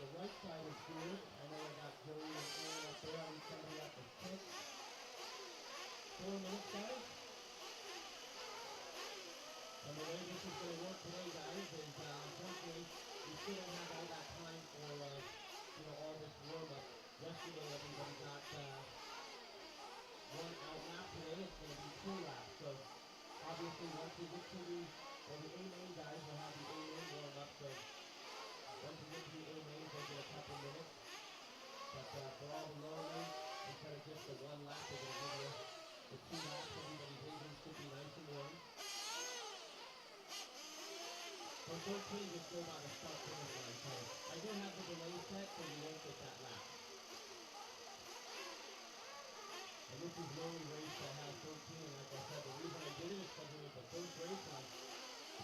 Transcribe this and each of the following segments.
the right side is good. I know I got Joey and Aaron up there. I need somebody up to 6. 4 minutes, guys. And the way this is going to work today, guys, is unfortunately we still don't have all that time for all this warm-up. Yesterday, everybody got 1 out lap. Today it's going to be 2 laps. So obviously, once we get to the A Main, guys, we'll have the A Main warm-up. So once we get to the A Main, we'll get a couple minutes. But for all the lower lanes, instead of just the 1 lap, we're going to give you the 2 laps. Everybody's engine should be nice and warm. For 13, just go by the start finish line. So I do have the delay set, so you won't get that lap. And this is the only race that has 13, and like I said, the reason I did it is because it was the first race, and I'm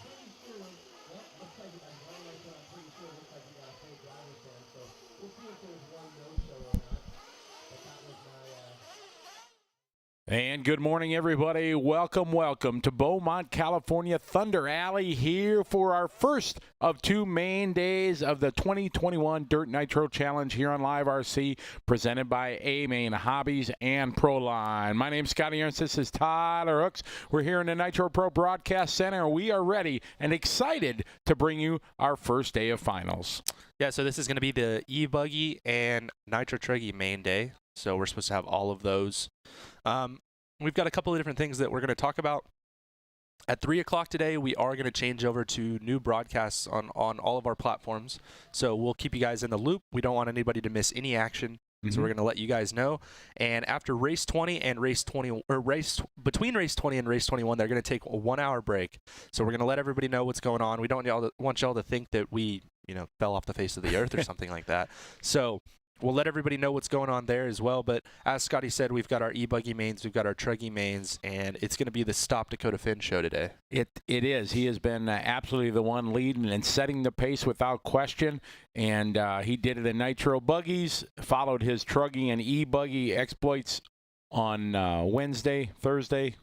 pretty sure, well, looks like you guys, I don't know if I'm pretty sure, it looks like you got a full driver's stand, so we'll see if there's 1 no-show or not, but that was my, And good morning, everybody. Welcome, welcome to Beaumont, California, Thunder Alley here for our first of 2 main days of the 2021 Dirt Nitro Challenge here on Live RC, presented by A Main Hobbies and Proline. My name's Scotty Ernst. This is Tyler Hooks. We're here in the Nitro Pro Broadcast Center, and we are ready and excited to bring you our first day of finals. Yeah, so this is going to be the E-Buggy and Nitro Truggy main day. So we're supposed to have all of those. We've got a couple of different things that we're going to talk about. At 3 o'clock today, we are going to change over to new broadcasts on all of our platforms. So we'll keep you guys in the loop. We don't want anybody to miss any action. So we're going to let you guys know. And after race 20 and race 20, or between race 20 and race 21, they're going to take a 1-hour break. So we're going to let everybody know what's going on. We don't want y'all to think that we, fell off the face of the earth or something like that. So we'll let everybody know what's going on there as well. But as Scotty said, we've got our E-Buggy mains, we've got our Truggy mains, and it's going to be the Stop Dakota Finn show today. It is. He has been absolutely the one leading and setting the pace without question. And he did it in Nitro Buggies, followed his Truggy and E-Buggy exploits on Wednesday, Thursday.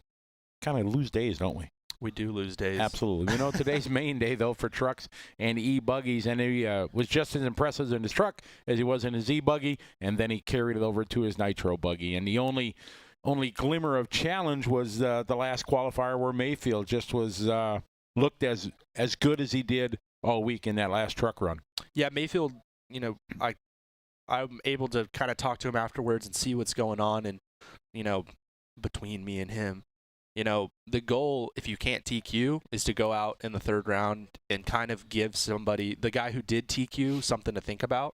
Kind of lose days, don't we? We do lose days. Absolutely. Today's main day, though, for trucks and E-Buggies, and he was just as impressive in his truck as he was in his E-Buggy, and then he carried it over to his Nitro Buggy. And the only glimmer of challenge was the last qualifier where Mayfield just was looked as good as he did all week in that last truck run. Yeah, Mayfield, I'm able to kind of talk to him afterwards and see what's going on, and, between me and him. The goal, if you can't TQ, is to go out in the 3rd round and kind of give somebody, the guy who did TQ, something to think about.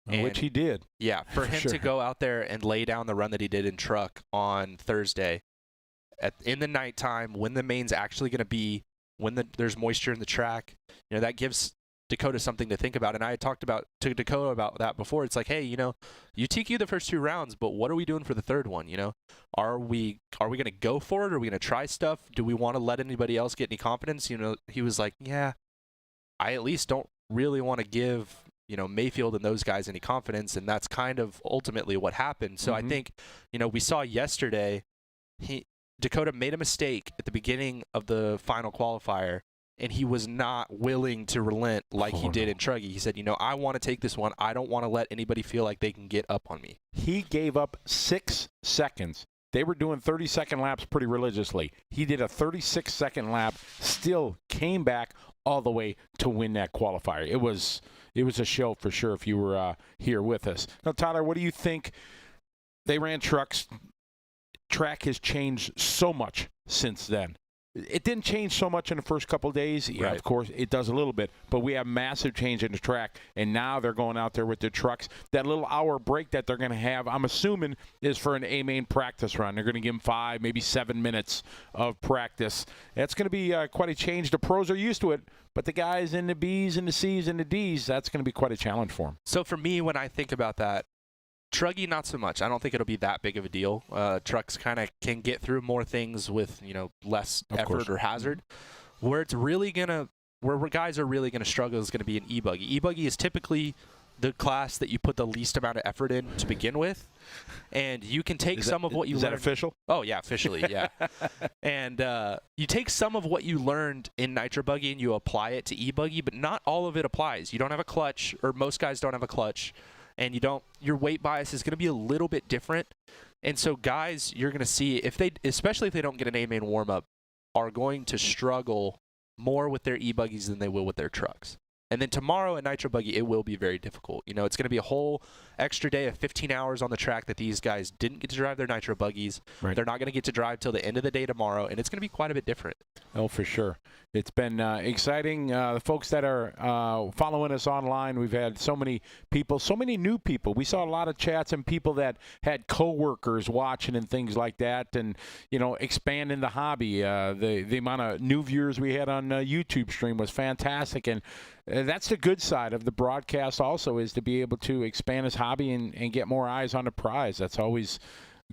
Which he did. Yeah, for him sure. to go out there and lay down the run that he did in truck on Thursday in the nighttime when the main's actually going to be, when there's moisture in the track, that gives Dakota something to think about. And I had talked to Dakota about that before. It's like, hey, you TQ the first 2 rounds, but what are we doing for the 3rd one? Are we going to go for it? Are we going to try stuff? Do we want to let anybody else get any confidence? He was like, yeah, I at least don't really want to give, Mayfield and those guys any confidence. And that's kind of ultimately what happened. So I think, we saw yesterday, Dakota made a mistake at the beginning of the final qualifier, and he was not willing to relent like he did in Truggy. He said, I want to take this one. I don't want to let anybody feel like they can get up on me. He gave up 6 seconds. They were doing 30-second laps pretty religiously. He did a 36-second lap, still came back all the way to win that qualifier. It was a show for sure if you were here with us. Now, Tyler, what do you think? They ran trucks. Track has changed so much since then. It didn't change so much in the first couple of days. Yeah, right. Of course, it does a little bit. But we have massive change in the track, and now they're going out there with the trucks. That little hour break that they're going to have, I'm assuming, is for an A-Main practice run. They're going to give them 5, maybe 7 minutes of practice. That's going to be quite a change. The pros are used to it, but the guys in the Bs and the Cs and the Ds, that's going to be quite a challenge for them. So for me, when I think about that, Truggy, not so much. I don't think it'll be that big of a deal. Trucks kind of can get through more things with, less effort or hazard. Where it's really going to, where guys are really going to struggle is going to be an E-Buggy. E-Buggy is typically the class that you put the least amount of effort in to begin with, and you can take some of what you learned. Is that official? Oh yeah, officially, yeah. And you take some of what you learned in Nitro Buggy and you apply it to E-Buggy, but not all of it applies. You don't have a clutch, or most guys don't have a clutch, and your weight bias is going to be a little bit different. And so guys, you're going to see, especially if they don't get an A main warm up, are going to struggle more with their E-Buggies than they will with their trucks. And then tomorrow at Nitro Buggy, it will be very difficult. You know, it's going to be a whole extra day of 15 hours on the track that these guys didn't get to drive their Nitro Buggies. Right. They're not going to get to drive till the end of the day tomorrow, and it's going to be quite a bit different. Oh, for sure. It's been exciting. The folks that are following us online, we've had so many people, so many new people. We saw a lot of chats and people that had coworkers watching and things like that, and, you know, expanding the hobby. The amount of new viewers we had on YouTube stream was fantastic, and that's the good side of the broadcast also, is to be able to expand his hobby and get more eyes on the prize. That's always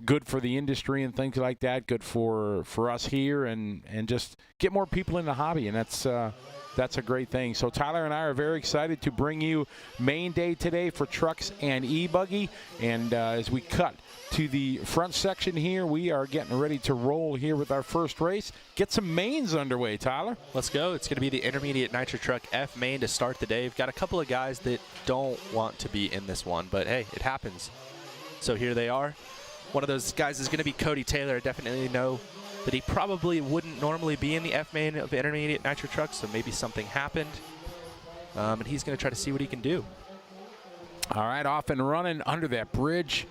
good for the industry and things like that, good for us here, and just get more people in the hobby, and that's a great thing. So Tyler and I are very excited to bring you main day today for trucks and E-Buggy, and as we cut to the front section here, we are getting ready to roll here with our first race. Get some mains underway, Tyler. Let's go. It's going to be the Intermediate Nitro Truck F main to start the day. We've got a couple of guys that don't want to be in this one, but hey, it happens. So here they are. One of those guys is going to be Cody Taylor. I definitely know that he probably wouldn't normally be in the F main of Intermediate Nitro Truck, so maybe something happened. And he's going to try to see what he can do. All right, off and running under that bridge.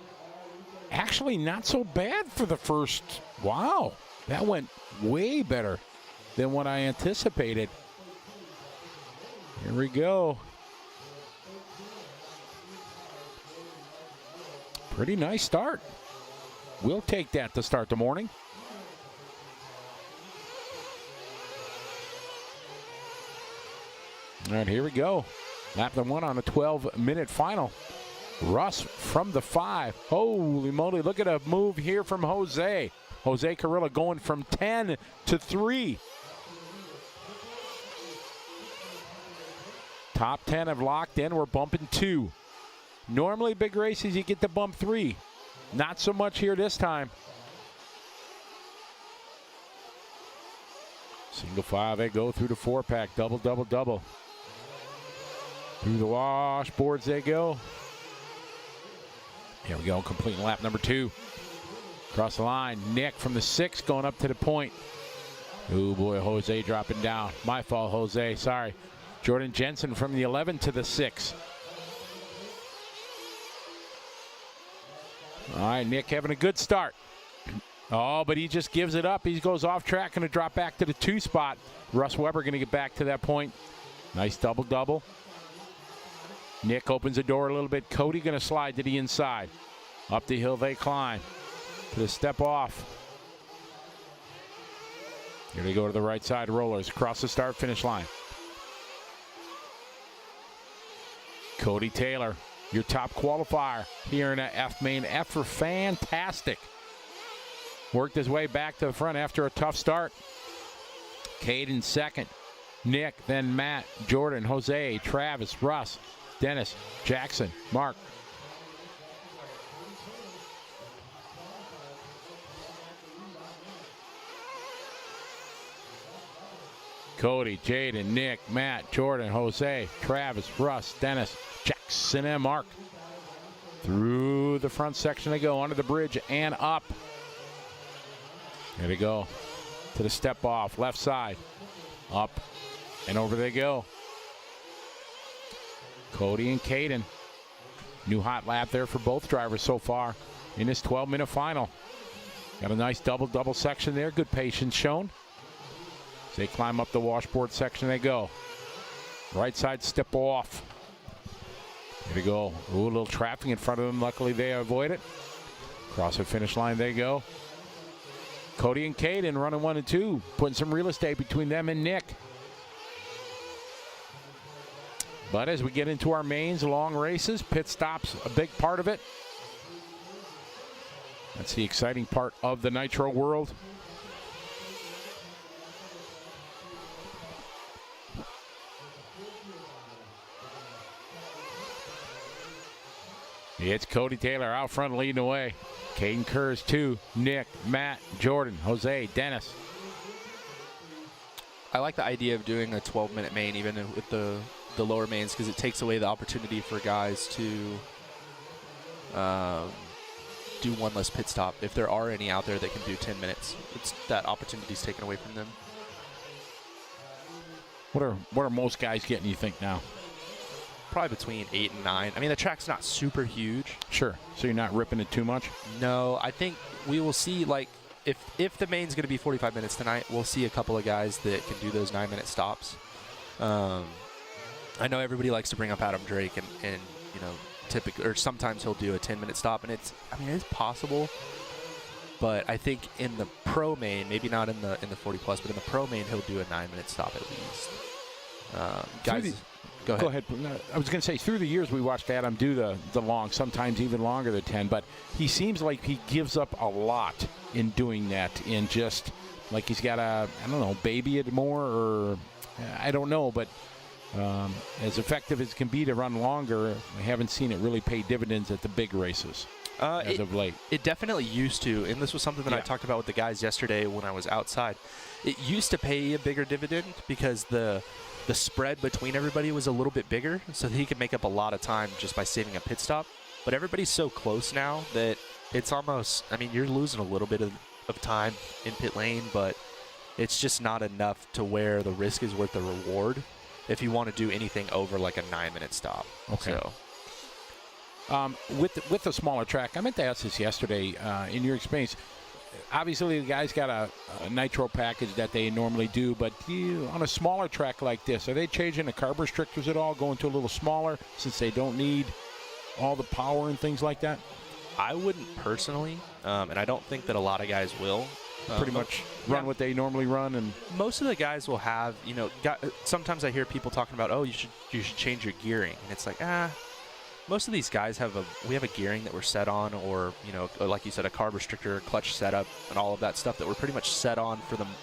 Actually, not so bad for the first. Wow, that went way better than what I anticipated. Here we go. Pretty nice start. We'll take that to start the morning. All right, here we go. Lap the one on a 12-minute final. Russ from the 5. Holy moly, look at a move here from Jose. Jose Carrillo going from 10 to 3. Top 10 have locked in. We're bumping 2. Normally, big races, you get to bump 3. Not so much here this time. Single file, they go through the 4-pack. Double, double, double. Through the washboards they go. Here we go, completing lap number 2. Across the line, Nick from the 6 going up to the point. Oh boy, Jose dropping down. My fault, Jose, sorry. Jordan Jensen from the 11 to the 6. All right, Nick having a good start. Oh, but he just gives it up. He goes off track, going to drop back to the 2 spot. Russ Weber going to get back to that point. Nice double-double. Nick opens the door a little bit. Cody going to slide to the inside. Up the hill they climb. To the step off. Here they go to the right side rollers. Across the start-finish line. Cody Taylor, your top qualifier here in a F main. F for fantastic. Worked his way back to the front after a tough start. Caden second. Nick, then Matt, Jordan, Jose, Travis, Russ, Dennis, Jackson, Mark. Cody, Jaden, Nick, Matt, Jordan, Jose, Travis, Russ, Dennis, Jackson, and Mark. Through the front section they go, under the bridge and up. There they go. To the step off, left side. Up and over they go. Cody and Caden. New hot lap there for both drivers so far in this 12-minute final. Got a nice double-double section there. Good patience shown. As they climb up the washboard section they go. Right side step off. Here we go. Ooh, a little traffic in front of them. Luckily they avoid it. Across the finish line they go. Cody and Caden running 1 and 2. Putting some real estate between them and Nick. But as we get into our mains, long races, pit stops a big part of it. That's the exciting part of the Nitro world. It's Cody Taylor out front leading the way. Caden Kurz, 2. Nick, Matt, Jordan, Jose, Dennis. I like the idea of doing a 12-minute main even with the lower mains because it takes away the opportunity for guys to do one less pit stop. If there are any out there that can do 10 minutes, that opportunity is taken away from them. What are most guys getting, you think, now? Probably between 8 and 9. I mean, the track's not super huge. Sure. So you're not ripping it too much? No, I think we will see, like, if the main's going to be 45 minutes tonight, we'll see a couple of guys that can do those 9-minute stops. I know everybody likes to bring up Adam Drake, and you know, typically, or sometimes he'll do a 10-minute stop, and it's possible. But I think in the pro main, maybe not in the 40 plus, but in the pro main, he'll do a 9-minute stop at least. Guys, go ahead. I was going to say, through the years, we watched Adam do the long, sometimes even longer than 10, but he seems like he gives up a lot in doing that, in just like he's got to, I don't know, baby it more, or I don't know, but as effective as it can be to run longer, I haven't seen it really pay dividends at the big races as of late. It definitely used to, and this was something that I talked about with the guys yesterday when I was outside. It used to pay a bigger dividend because the spread between everybody was a little bit bigger, so that he could make up a lot of time just by saving a pit stop. But everybody's so close now that it's almost, I mean, you're losing a little bit of time in pit lane, but it's just not enough to where the risk is worth the reward if you want to do anything over like a 9-minute stop. Okay. So. With the smaller track, I meant to ask this yesterday, in your experience, obviously the guys got a Nitro package that they normally do, but on a smaller track like this, are they changing the carb restrictors at all, going to a little smaller since they don't need all the power and things like that? I wouldn't personally, and I don't think that a lot of guys will. Pretty much run what they normally run, and most of the guys will have, you know, sometimes I hear people talking about, oh, you should change your gearing, and it's like, most of these guys we have a gearing that we're set on, or, you know, like you said, a carb restrictor, clutch setup, and all of that stuff that we're pretty much set on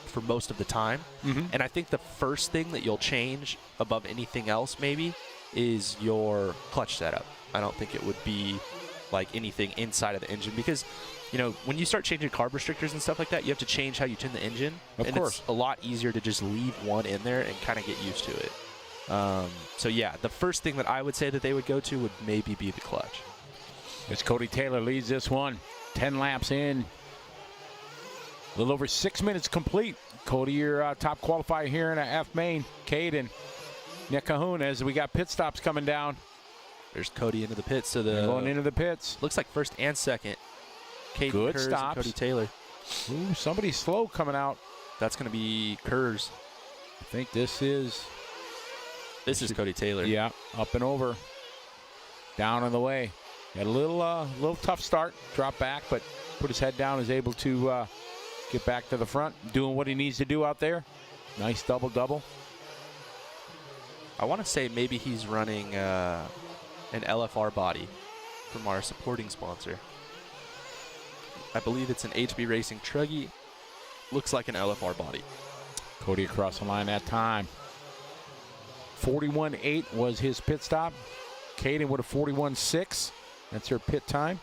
for most of the time. Mm-hmm. And I think the first thing that you'll change above anything else maybe is your clutch setup. I don't think it would be like anything inside of the engine, because, you know, when you start changing carb restrictors and stuff like that, you have to change how you tune the engine. Of course. It's a lot easier to just leave one in there and kind of get used to it. So yeah, the first thing that I would say that they would go to would maybe be the clutch. As Cody Taylor leads this one, 10 laps in, a little over 6 minutes complete. Cody, your top qualifier here in F main. Caden, Nick Cahoon, as we got pit stops coming down. There's Cody into the pits. So going into the pits. Looks like first and second. Caden Good Kurz stops. And Cody Taylor. Ooh, somebody slow coming out. That's going to be Kurz. I think this is Cody Taylor. Yeah, up and over. Down on the way. Had a little tough start. Drop back, but put his head down, is able to get back to the front. Doing what he needs to do out there. Nice double-double. I want to say maybe he's running an LFR body from our supporting sponsor. I believe it's an HB Racing Truggy. Looks like an LFR body. Cody across the line that time. 41.8 was his pit stop. Caden with a 41.6. That's her pit time.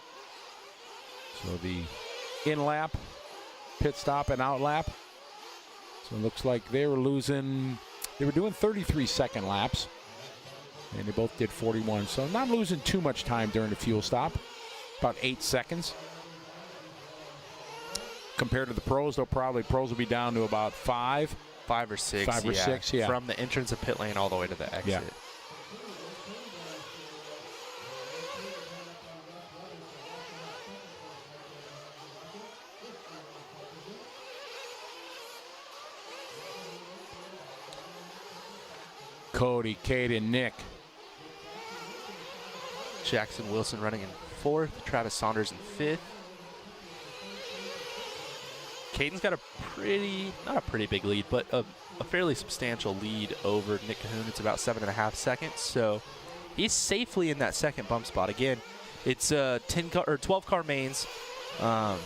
So the in-lap, pit stop, and out-lap. So it looks like they were doing 33-second laps. And they both did 41. So not losing too much time during the fuel stop. About 8 seconds. Compared to the pros, pros will be down to about 5. 5 or 6. 5 or 6, yeah. From the entrance of pit lane all the way to the exit. Yeah. Cody, Caden, Nick. Jackson Wilson running in 4th. Travis Saunders in 5th. Caden's got not a pretty big lead, but a fairly substantial lead over Nick Cahoon. It's about 7.5 seconds, so he's safely in that second bump spot. Again, it's 12 car mains, but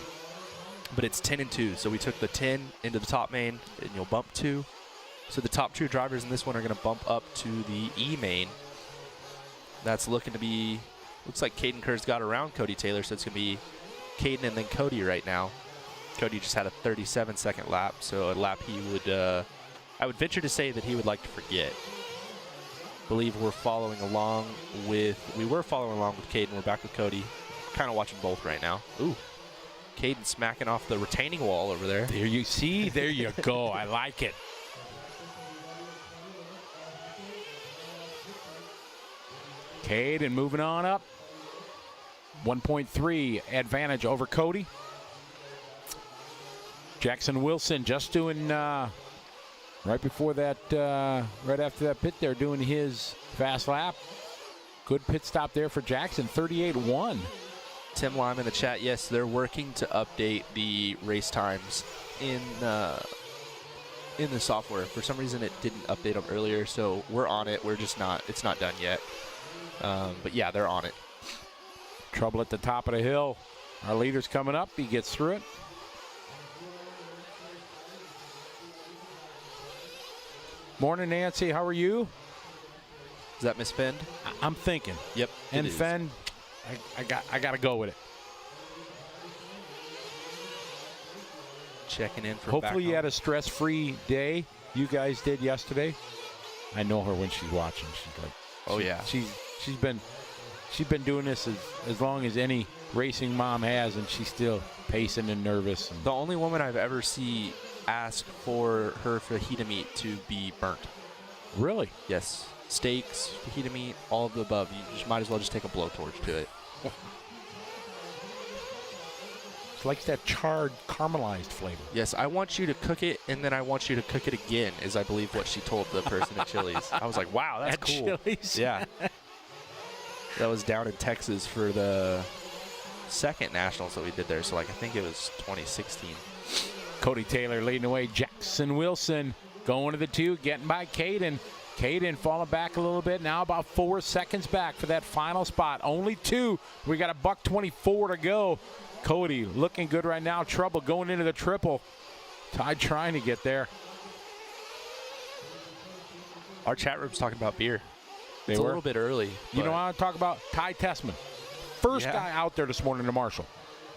it's 10 and 2. So we took the 10 into the top main, and you'll bump 2. So the top 2 drivers in this one are going to bump up to the E main. That's looking to be Looks like Caden Kerr's got around Cody Taylor, so it's going to be Caden and then Cody right now. Cody just had a 37-second lap, so a lap he would, I would venture to say that he would like to forget. Believe we're following along with, we were following along with Caden. We're back with Cody. Kind of watching both right now. Ooh, Caden smacking off the retaining wall over there. There you see, there you go. I like it. Caden moving on up. 1.3 advantage over Cody. Jackson Wilson just doing, right before that, right after that pit there, doing his fast lap. Good pit stop there for Jackson, 38.1. Tim Lime in the chat, yes, they're working to update the race times in the software. For some reason, it didn't update them earlier, so we're on it. We're just not, it's not done yet. But yeah, they're on it. Trouble at the top of the hill. Our leader's coming up. He gets through it. Morning, Nancy. How are you? Is that Miss Fend? I'm thinking. Yep. And Fend, I got to go with it. Checking in for hopefully you had a stress-free day. You guys did yesterday. I know her when she's watching. She's like, oh yeah. She's been doing this as long as any racing mom has, and she's still pacing and nervous. And the only woman I've ever seen ask for her fajita meat to be burnt. Really? Yes. Steaks, fajita meat, all of the above. You just might as well just take a blowtorch to it. She likes that charred, caramelized flavor. Yes, I want you to cook it, and then I want you to cook it again, is I believe what she told the person at Chili's. I was like, wow, that's cool. Chili's? Yeah. That was down in Texas for the second nationals that we did there. So, like, I think it was 2016. Cody Taylor leading the way. Jackson Wilson going to the 2, getting by Caden. Caden falling back a little bit. Now about 4 seconds back for that final spot. Only 2. We got a $1:24 to go. Cody looking good right now. Trouble going into the triple. Ty trying to get there. Our chat room's talking about beer. It's a little bit early. You know what I want to talk about? Ty Tessman. First guy out there this morning to Marshall.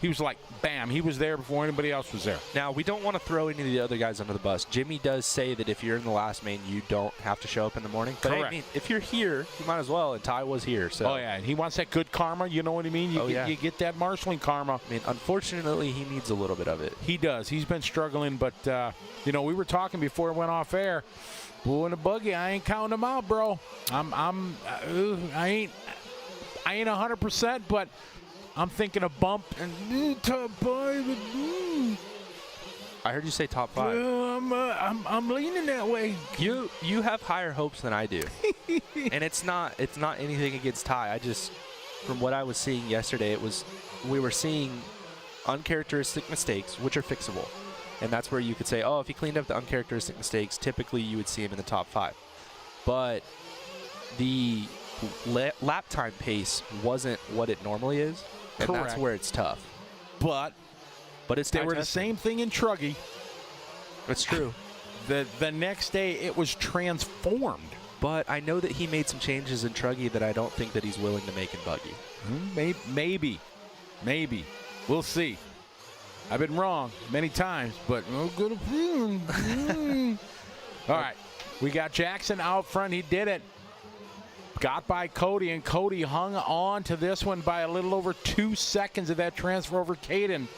He was like, bam, he was there before anybody else was there. Now, we don't want to throw any of the other guys under the bus. Jimmy does say that if you're in the last main, you don't have to show up in the morning. But correct. I mean, if you're here, you might as well, and Ty was here. So. Oh, yeah, and he wants that good karma, you know what I mean? You get that marshalling karma. I mean, unfortunately, he needs a little bit of it. He does. He's been struggling, but, you know, we were talking before it went off air. Blue in the buggy, I ain't counting them out, bro. I ain't 100%, but I'm thinking a bump and top 5. I heard you say top 5. I'm leaning that way. You have higher hopes than I do, and it's not anything against Ty. I just, from what I was seeing yesterday, we were seeing uncharacteristic mistakes, which are fixable. And that's where you could say, oh, if he cleaned up the uncharacteristic mistakes, typically you would see him in the top 5. But the lap time pace wasn't what it normally is, and correct. That's where it's tough. But it's they were the same thing in Truggy. It's true. The next day it was transformed. But I know that he made some changes in Truggy that I don't think that he's willing to make in Buggy. Maybe. We'll see. I've been wrong many times, but no good opinion. All right. We got Jackson out front. He did it. Got by Cody, and Cody hung on to this one by a little over 2 seconds of that transfer over Caden.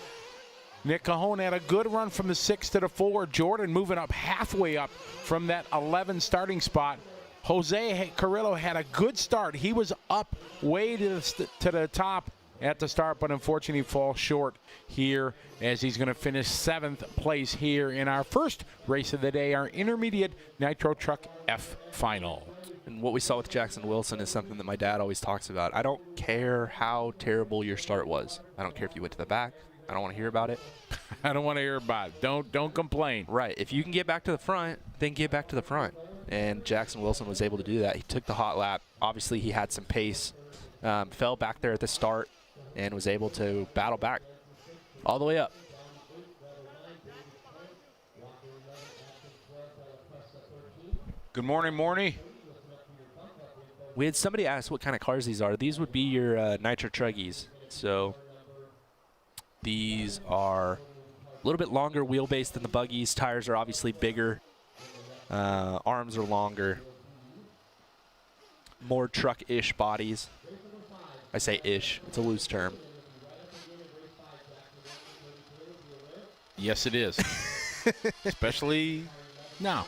Nick Cajon had a good run from the 6 to the 4. Jordan moving up halfway up from that 11 starting spot. Jose Carrillo had a good start. He was up way to the top at the start, but unfortunately falls short here as he's going to finish 7th place here in our first race of the day, our intermediate Nitro Truck F final. And what we saw with Jackson Wilson is something that my dad always talks about. I don't care how terrible your start was. I don't care if you went to the back. I don't want to hear about it. I don't want to hear about it. Don't complain. Right. If you can get back to the front, then get back to the front. And Jackson Wilson was able to do that. He took the hot lap. Obviously, he had some pace. Fell back there at the start and was able to battle back all the way up. Good morning, Morny. We had somebody ask what kind of cars these are. These would be your Nitro Truggies. So these are a little bit longer wheelbase than the buggies. Tires are obviously bigger. Arms are longer. More truck-ish bodies. I say ish. It's a loose term. Yes, it is. Especially now.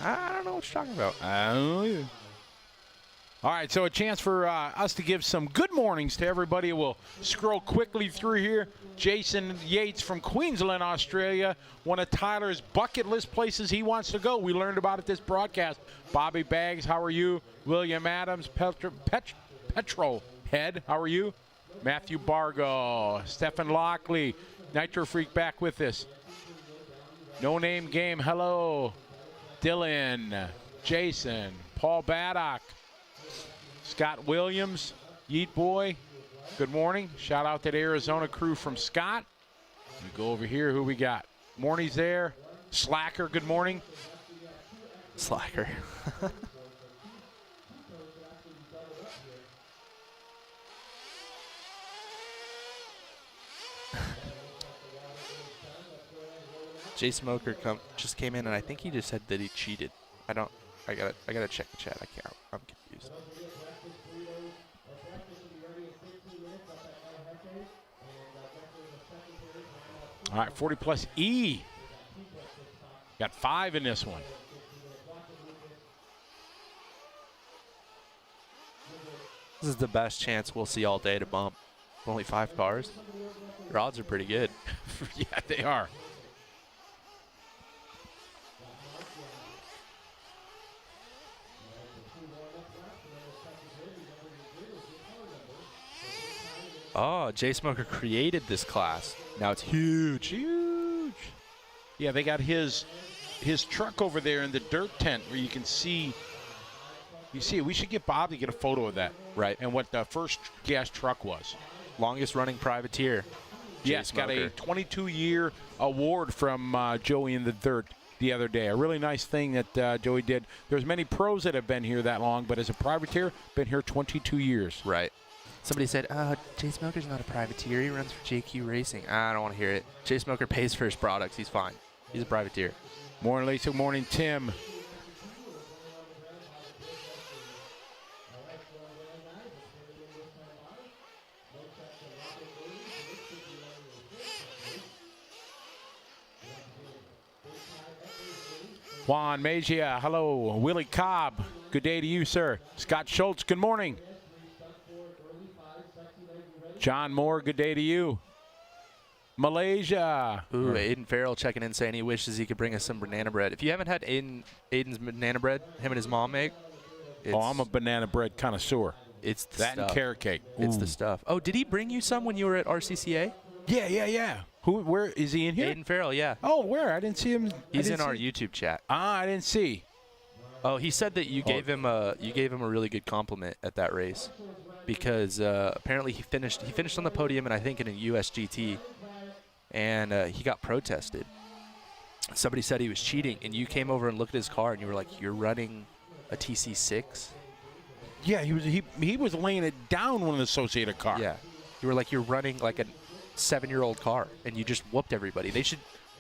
I don't know what you're talking about. I don't know either. All right, so a chance for us to give some good mornings to everybody. We'll scroll quickly through here. Jason Yates from Queensland, Australia. One of Tyler's bucket list places he wants to go. We learned about it this broadcast. Bobby Baggs, how are you? William Adams, Petrol Head, how are you? Matthew Bargo, Stephen Lockley, Nitro Freak back with us. No Name Game, hello. Dylan, Jason, Paul Baddock, Scott Williams, Yeet Boy, good morning. Shout out to the Arizona crew from Scott. We go over here, who we got? Morney's there. Slacker, good morning. Slacker. Jay Smoker just came in, and I think he just said that he cheated. I gotta check the chat. I'm confused. All right, 40 plus E. Got 5 in this one. This is the best chance we'll see all day to bump. Only 5 cars. Your odds are pretty good. Yeah, they are. Oh, Jay Smoker created this class. Now it's huge. Huge. Yeah, they got his truck over there in the dirt tent where you can see. You see it. We should get Bob to get a photo of that. Right. And what the first gas truck was. Longest running privateer. Jay Yes, got a Smoker. 22-year award from Joey in the Dirt the other day. A really nice thing that Joey did. There's many pros that have been here that long, but as a privateer, been here 22 years. Right. Somebody said, Jay Smoker's not a privateer. He runs for JQ Racing. I don't want to hear it. Jay Smoker pays for his products. He's fine. He's a privateer. Morning, Lisa. Morning, Tim. Juan Mejia, hello. Willie Cobb, good day to you, sir. Scott Schultz, good morning. John Moore, good day to you. Malaysia. Ooh, Aiden Farrell checking in saying he wishes he could bring us some banana bread. If you haven't had Aiden's banana bread, him and his mom make. I'm a banana bread connoisseur. It's the that stuff. and carrot cake. It's Ooh. the stuff. Oh, did he bring you some when you were at RCCA? Yeah. Where is he in here? Aiden Farrell, yeah. Oh, where? I didn't see him. He's in our YouTube chat. I didn't see. Oh, he said that you gave him a really good compliment at that race, because apparently he finished on the podium, and I think in a USGT, and he got protested. Somebody said he was cheating, and you came over and looked at his car, and you were like, "You're running a TC6?" Yeah, he was laying it down with an Associated car. Yeah, you were like, "You're running like a 7-year-old car," and you just whooped everybody.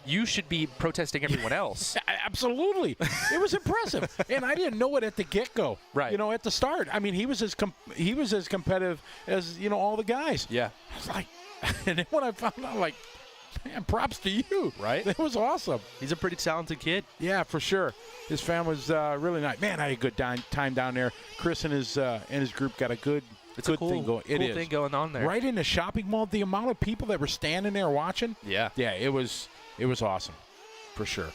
You should be protesting everyone else. Absolutely. It was impressive. And I didn't know it at the get-go. Right. You know, at the start. I mean, he was as competitive as, all the guys. Yeah. I was like, and then when I found out, like, man, props to you. Right. It was awesome. He's a pretty talented kid. Yeah, for sure. His family was really nice. Man, I had a good time down there. Chris and his group got a good thing going. Cool thing going on there. Right in the shopping mall, the amount of people that were standing there watching. Yeah. Yeah, it was awesome, for sure.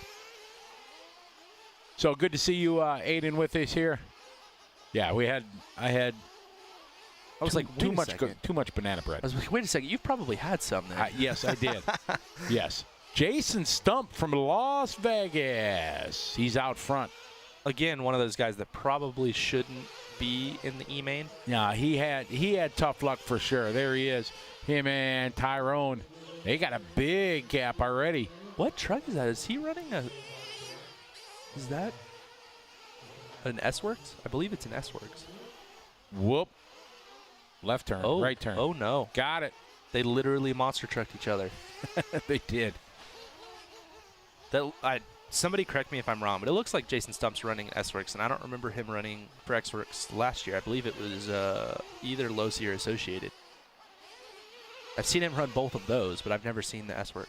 So good to see you, Aiden, with us here. Yeah, I was like, too much banana bread. I was like, wait a second, you've probably had some then. Yes, I did. Yes. Jason Stump from Las Vegas. He's out front. Again, one of those guys that probably shouldn't be in the E-Main. Yeah, he had tough luck for sure. There he is. Him and Tyrone. They got a big gap already. What truck is that? Is he running is that an S-Works? I believe it's an S-Works. Whoop. Left turn, Oh, right turn. Oh, no. Got it. They literally monster trucked each other. They did. Somebody correct me if I'm wrong, but it looks like Jason Stump's running S-Works, and I don't remember him running for S-Works last year. I believe it was either Losi or Associated. I've seen him run both of those, but I've never seen the S-Work.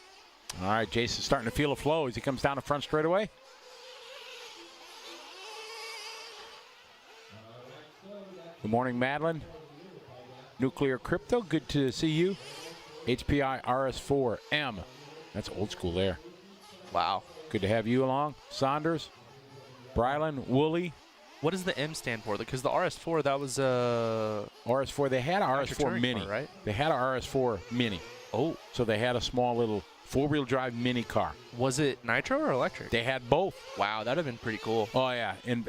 All right, Jason's starting to feel a flow as he comes down the front straightaway. Good morning, Madeline. Nuclear Crypto, good to see you. HPI RS4M. That's old school there. Wow. Good to have you along. Saunders, Brylan, Woolley. What does the M stand for? Because the RS4, that was RS4, they had a RS4 Mini. Car, right? They had a RS4 Mini. Oh. So they had a small little four-wheel drive mini car. Was it nitro or electric? They had both. Wow, that would have been pretty cool. Oh, yeah. And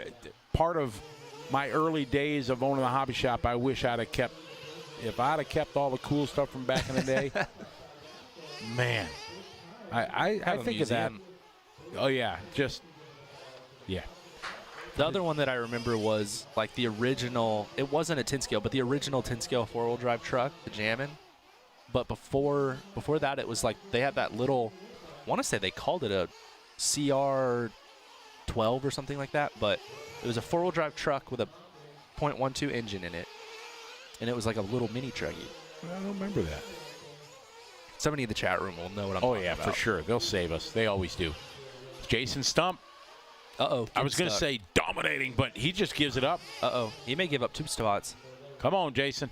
part of my early days of owning the hobby shop, I wish I'd have kept, if I'd have kept all the cool stuff from back in the day, man, I think of that. Oh, yeah, just, yeah. The other one that I remember was like the original, it wasn't a 10 scale, but the original 10 scale four-wheel drive truck, the Jammin'. But before that, it was like they had that little, I want to say they called it a CR12 or something like that, but it was a four-wheel drive truck with a .12 engine in it, and it was like a little mini Truggy. I don't remember that. Somebody in the chat room will know what I'm talking about. For sure. They'll save us. They always do. Jason Stump. Uh-oh. I was going to say dominating, but he just gives it up. Uh-oh. He may give up 2 spots. Come on, Jason.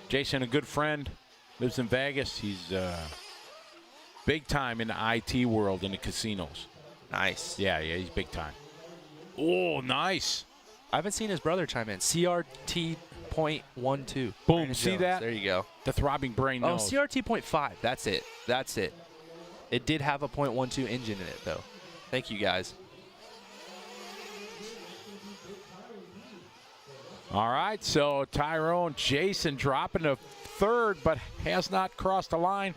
Jason, a good friend, lives in Vegas. He's big time in the IT world, in the casinos. Nice. Yeah, he's big time. Oh, nice. I haven't seen his brother chime in. CRT .12. Boom, Brandon see Jones. that? There you go. The throbbing brain Oh, knows. CRT .5. That's it. That's it. It did have a .12 engine in it, though. Thank you, guys. All right, so Tyrone Jason dropping to third, but has not crossed the line.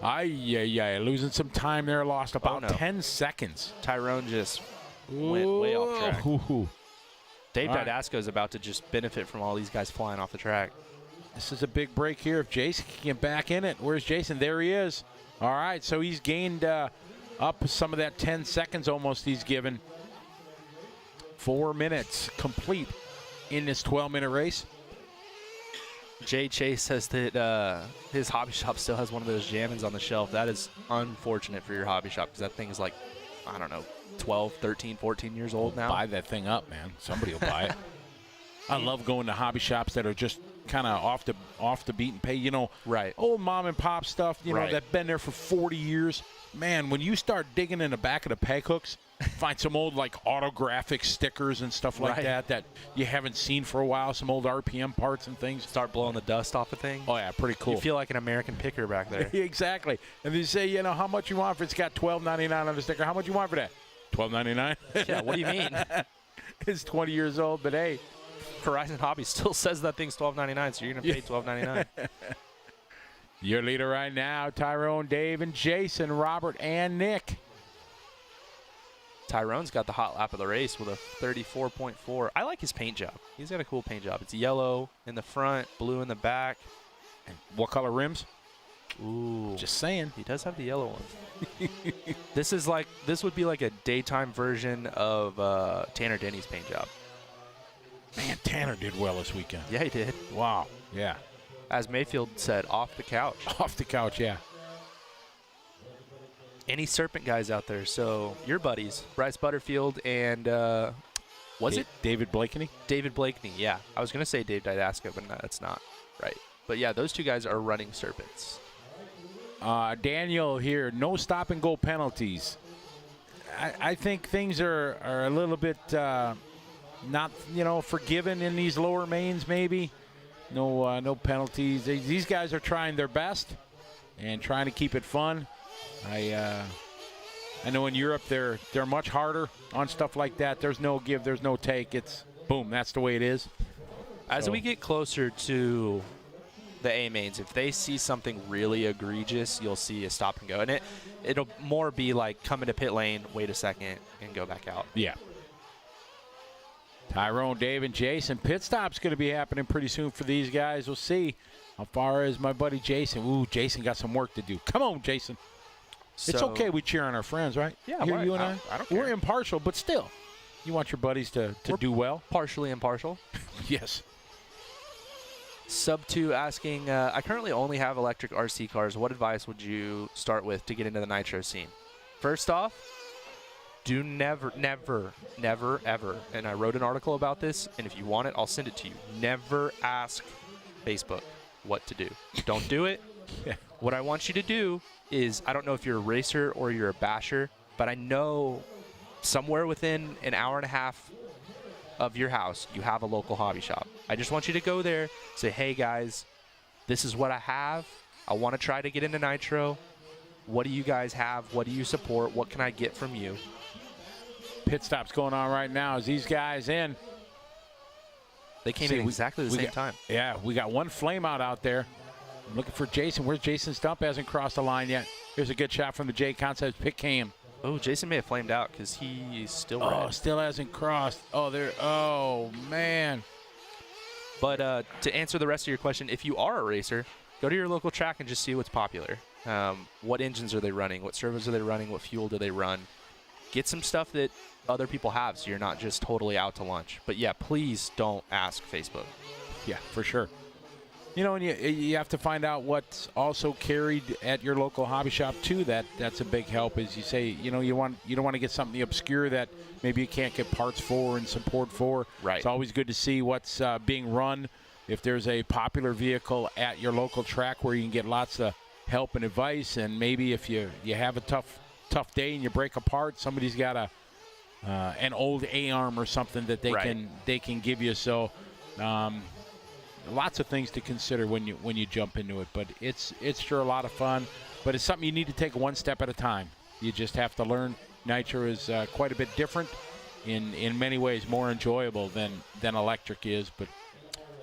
Losing some time there. Lost about 10 seconds. Tyrone just went way off track. Ooh. Dave All right. Didasco is about to just benefit from all these guys flying off the track. This is a big break here. If Jason can get back in it. Where's Jason? There he is. All right, so he's gained up some of that 10 seconds almost he's given. 4 minutes complete in this 12-minute race. Jay Chase says that his hobby shop still has one of those Jammins on the shelf. That is unfortunate for your hobby shop because that thing is like, I don't know, 12, 13, 14 years old now. Buy that thing up, man. Somebody will buy it. I love going to hobby shops that are just kind of off the beaten path, Right. Old mom and pop stuff, Right. That's been there for 40 years. Man, when you start digging in the back of the peg hooks, find some old like autographic stickers and stuff like Right. that you haven't seen for a while, some old RPM parts and things. Start blowing the dust off the thing. Oh yeah, pretty cool. You feel like an American picker back there. Exactly. And they say, how much you want for it? It's got $12.99 on the sticker. How much you want for that? $12.99. Yeah, what do you mean? It's 20 years old, but hey. Horizon Hobby still says that thing's $12.99, so you're going to pay $12.99. Your leader right now, Tyrone, Dave, and Jason, Robert, and Nick. Tyrone's got the hot lap of the race with a 34.4. I like his paint job. He's got a cool paint job. It's yellow in the front, blue in the back. And what color rims? Ooh. Just saying. He does have the yellow ones. This would be like a daytime version of Tanner Denney's paint job. Man, Tanner did well this weekend. Yeah, he did. Wow. Yeah. As Mayfield said, off the couch. Off the couch, yeah. Any Serpent guys out there? So your buddies, Bryce Butterfield and David Blakeney? David Blakeney, yeah. I was going to say Dave Didasco, but no, that's not right. But yeah, those two guys are running Serpents. Daniel here, no stop and go penalties. I think things are a little bit not, forgiven in these lower mains maybe. No penalties. These guys are trying their best and trying to keep it fun. I know in Europe they're much harder on stuff like that. There's no give, there's no take. It's boom, that's the way it is. As we get closer to the A mains, if they see something really egregious, you'll see a stop and go. And it'll more be like come into pit lane, wait a second, and go back out. Yeah. Tyrone, Dave, and Jason. Pit stop's going to be happening pretty soon for these guys. We'll see how far is my buddy Jason. Ooh, Jason got some work to do. Come on, Jason. It's okay we cheer on our friends, right? Yeah, Here, you and I don't care. We're impartial, but still, you want your buddies to do well. Partially impartial. Yes. Sub 2 asking, I currently only have electric RC cars. What advice would you start with to get into the Nitro scene? First off, do never, ever, and I wrote an article about this, and if you want it, I'll send it to you. Never ask Facebook what to do. Don't do it. Yeah. What I want you to do is, I don't know if you're a racer or you're a basher, but I know somewhere within an hour and a half of your house, you have a local hobby shop. I just want you to go there, say, hey guys, this is what I have. I want to try to get into Nitro. What do you guys have? What do you support? What can I get from you? Pit stop's going on right now as these guys in. They came in exactly the same time. Yeah, we got one flame out there. I'm looking for Jason. Where's Jason's stump? Hasn't crossed the line yet. Here's a good shot from the J Concepts pit cam. Oh, Jason may have flamed out because he's still red. Oh, still hasn't crossed. Oh, there. Oh, man. But to answer the rest of your question, if you are a racer, go to your local track and just see what's popular. What engines are they running? What servos are they running? What fuel do they run? Get some stuff that other people have so you're not just totally out to lunch. But, yeah, please don't ask Facebook. Yeah, for sure. You know, and you have to find out what's also carried at your local hobby shop too. That's a big help. As you say, you don't want to get something obscure that maybe you can't get parts for and support for. Right. It's always good to see what's being run. If there's a popular vehicle at your local track where you can get lots of help and advice, and maybe if you have a tough day and you break apart, somebody's got an old A-arm or something that they can give you. So. Lots of things to consider when you jump into it, but it's sure a lot of fun. But it's something you need to take one step at a time. You just have to learn. Nitro is quite a bit different in many ways, more enjoyable than electric is. But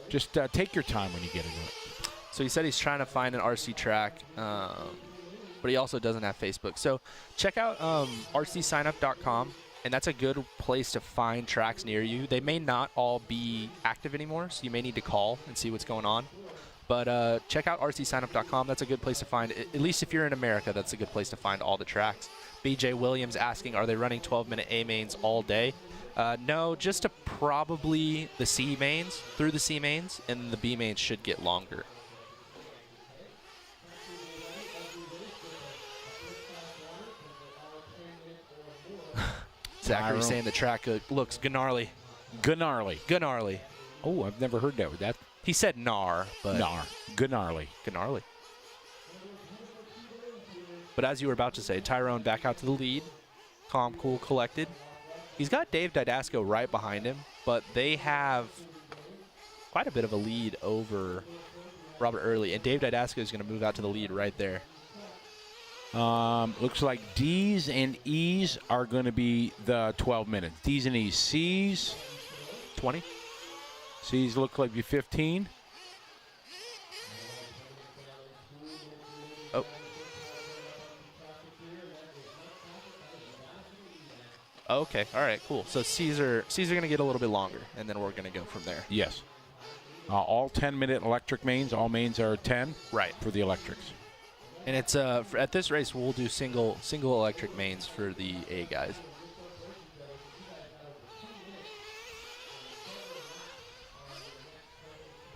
just take your time when you get into it. So he said he's trying to find an RC track, but he also doesn't have Facebook. So check out rcsignup.com. And that's a good place to find tracks near you. They may not all be active anymore, so you may need to call and see what's going on. But check out rcsignup.com. That's a good place to find, at least if you're in America, that's a good place to find all the tracks. BJ Williams asking, are they running 12-minute A mains all day? No, just to probably the C mains, through the C mains, and the B mains should get longer. Zachary saying the track looks gnarly. Gnarly. Oh, I've never heard that. He said gnar, but Gnarly. But as you were about to say, Tyrone back out to the lead. Calm, cool, collected. He's got Dave Didasco right behind him, but they have quite a bit of a lead over Robert Early, and Dave Didasco is going to move out to the lead right there. Looks like D's and E's are going to be the 12 minutes. D's and E's. C's 20. C's look like be 15. Oh. Okay. All right. Cool. So C's are going to get a little bit longer, and then we're going to go from there. Yes. All 10-minute electric mains. All mains are 10. Right. For the electrics. And it's at this race we'll do single electric mains for the A guys.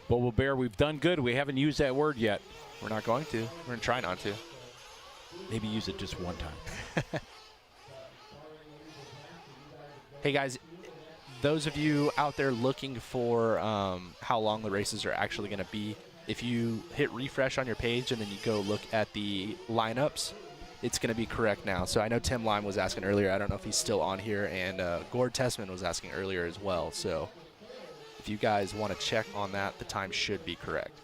Bobo Bear, we've done good. We haven't used that word yet. We're not going to. We're going to try not to. Maybe use it just one time. Hey guys, those of you out there looking for how long the races are actually going to be, if you hit refresh on your page and then you go look at the lineups, it's going to be correct now. So I know Tim Lime was asking earlier. I don't know if he's still on here. And Gord Tessman was asking earlier as well. So if you guys want to check on that, the time should be correct.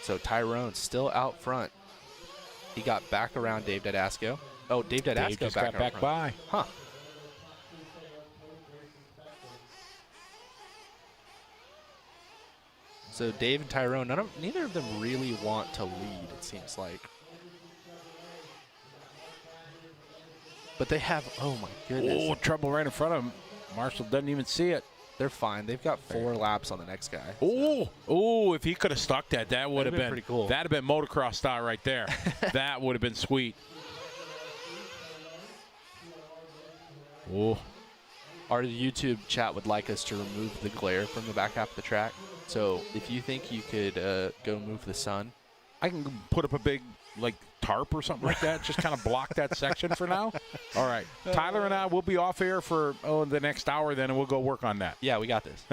So Tyrone still out front. He got back around Dave Didasco. Oh, Dave Didasco just got back by. Huh. So Dave and Tyrone, neither of them really want to lead, it seems like. But they have, oh my goodness. Oh, trouble right in front of him. Marshall doesn't even see it. They're fine. They've got 4 laps on the next guy. Oh, if he could have stuck that, that would have been pretty cool. That'd have been motocross style right there. That would have been sweet. Oh. Our YouTube chat would like us to remove the glare from the back half of the track. So if you think you could go move the sun. I can put up a big, like, tarp or something like that. Just kind of block that section for now. All right. Tyler and I will be off air for the next hour then, and we'll go work on that. Yeah, we got this.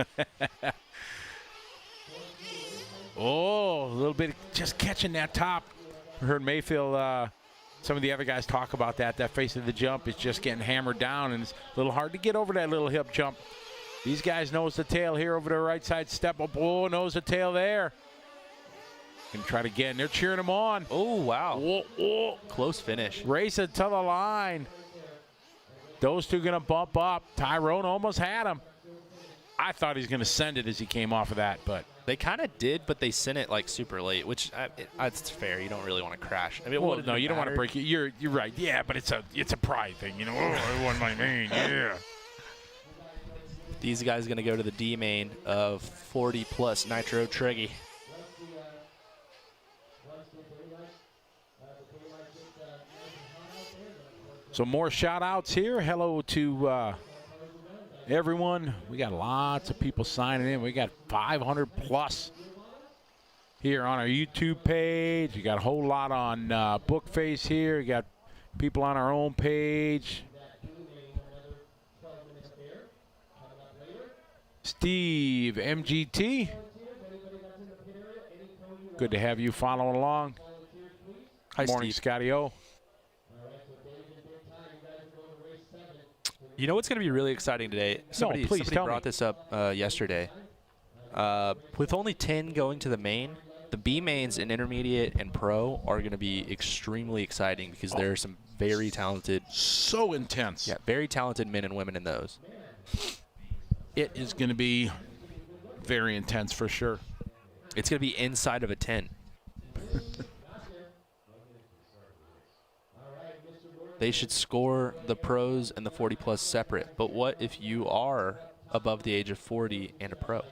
Oh, a little bit just catching that top. I heard Mayfield, some of the other guys talk about that. That face of the jump is just getting hammered down, and it's a little hard to get over that little hip jump. These guys nose the tail here over the right side. Step up. Oh, nose the tail there. Can try to get in. They're cheering him on. Oh, wow. Oh. Close finish. Race it to the line. Those two going to bump up. Tyrone almost had him. I thought he was going to send it as he came off of that, but they kind of did, but they sent it like super late, which it's fair. You don't really want to crash. I mean, well, no, you don't want to break it. You're right. Yeah, but it's a pride thing, you know. Oh, I won my main. Yeah. These guys are going to go to the D Main of 40 plus Nitro Truggy. So more shout outs here. Hello to everyone. We got lots of people signing in. We got 500 plus here on our YouTube page. We got a whole lot on Bookface here. We got people on our own page. Steve, MGT. Good to have you following along. Hi, morning, Steve. Scotty O. You know what's going to be really exciting today? Somebody brought this up yesterday. With only 10 going to the main, the B mains in intermediate and pro are going to be extremely exciting because there are some very talented. So intense. Yeah, very talented men and women in those. It is going to be very intense for sure. It's going to be inside of a tent. They should score the pros and the 40 plus separate. But what if you are above the age of 40 and a pro?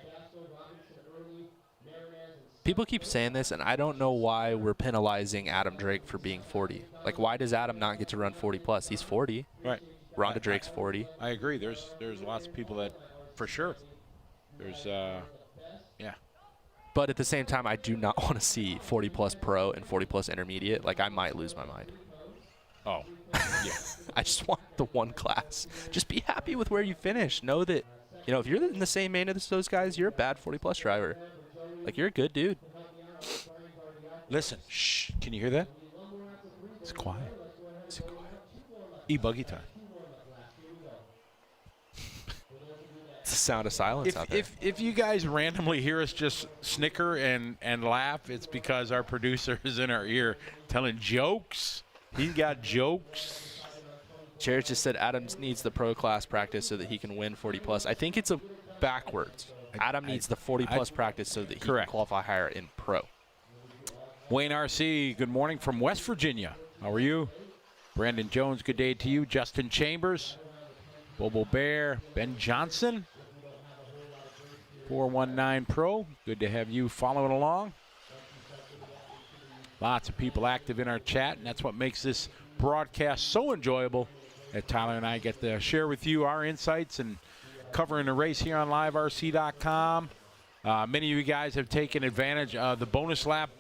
People keep saying this, and I don't know why we're penalizing Adam Drake for being 40. Like, why does Adam not get to run 40 plus? He's 40. Right. Rhonda Drake's 40. I agree. There's lots of people that, for sure. There's, yeah. But at the same time, I do not want to see 40 plus pro and 40 plus intermediate. Like, I might lose my mind. Oh, yeah. I just want the one class. Just be happy with where you finish. Know that, you know, if you're in the same main as those guys, you're a bad 40 plus driver. Like, you're a good dude. Listen, shh. Can you hear that? It's quiet. It's quiet. E-Buggy time. It's the sound of silence out there. If you guys randomly hear us just snicker and laugh, it's because our producer is in our ear telling jokes. He's got jokes. Jared just said Adams needs the pro class practice so that he can win 40 plus. I think it's a backwards. Adam needs the 40 plus practice so that he can qualify higher in pro. Wayne RC, good morning from West Virginia. How are you? Brandon Jones, good day to you. Justin Chambers, Bobo Bear, Ben Johnson, 419 Pro. Good to have you following along. Lots of people active in our chat, and that's what makes this broadcast so enjoyable that Tyler and I get to share with you our insights and covering the race here on liverc.com. Many of you guys have taken advantage of the bonus lap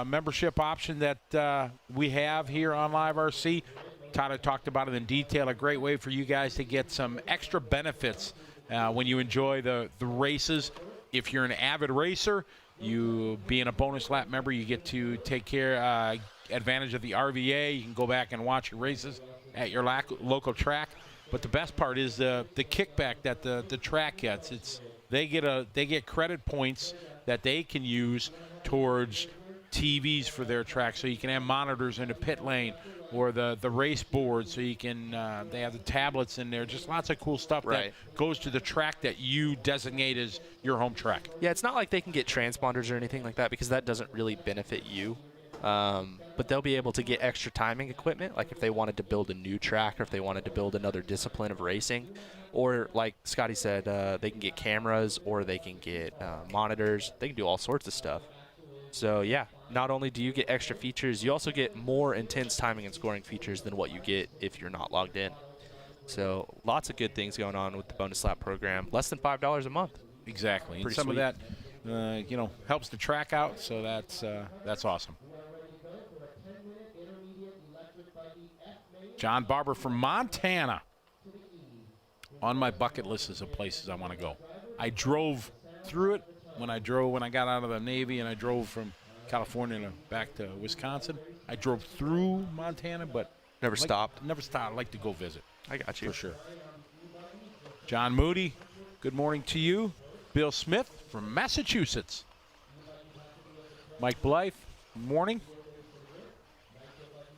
membership option that we have here on LiveRC. Tyler talked about it in detail. A great way for you guys to get some extra benefits when you enjoy the races. If you're an avid racer, you being a bonus lap member, you get to take advantage of the RVA. You can go back and watch your races at your local track. But the best part is the kickback that the track gets. They get credit points that they can use towards TVs for their track, so you can have monitors in the pit lane or the race board, so you can they have the tablets in there. Just lots of cool stuff that goes to the track that you designate as your home track. Yeah, it's not like they can get transponders or anything like that because that doesn't really benefit you. But they'll be able to get extra timing equipment, like if they wanted to build a new track or if they wanted to build another discipline of racing. Or like Scotty said, they can get cameras or they can get monitors. They can do all sorts of stuff. So, yeah, not only do you get extra features, you also get more intense timing and scoring features than what you get if you're not logged in. So lots of good things going on with the bonus lap program. Less than $5 a month. Exactly. Pretty And some sweet. of that, you know, helps the track out, so that's awesome. John Barber from Montana. On my bucket list is of places I want to go. I drove through it when I got out of the Navy, and I drove from California back to Wisconsin. I drove through Montana, but Never stopped. Never stopped. I'd like to go visit. I got you. For sure. John Moody, good morning to you. Bill Smith from Massachusetts. Mike Blythe, good morning.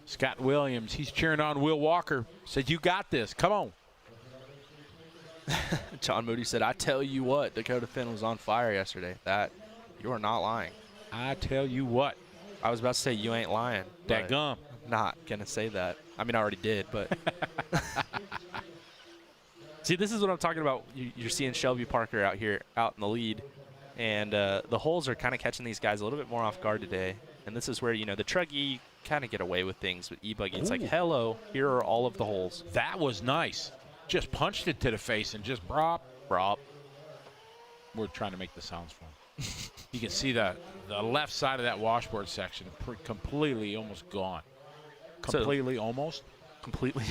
Scott Williams, he's cheering on Will Walker. Said, you got this. Come on. John Moody said, I tell you what, Dakota Finn was on fire yesterday. That, you are not lying. I tell you what. I was about to say, you ain't lying. That gum. Not going to say that. I mean, I already did, but. See, this is what I'm talking about. You're seeing Shelby Parker out here, out in the lead. And the holes are kind of catching these guys a little bit more off guard today. And this is where, you know, the Truggy kind of get away with things. With E-Buggy, it's like, hello, here are all of the holes. That was nice. Just punched it to the face and just brop. Brop. We're trying to make the sounds for him. You can see the left side of that washboard section completely almost gone. Completely, almost? Completely.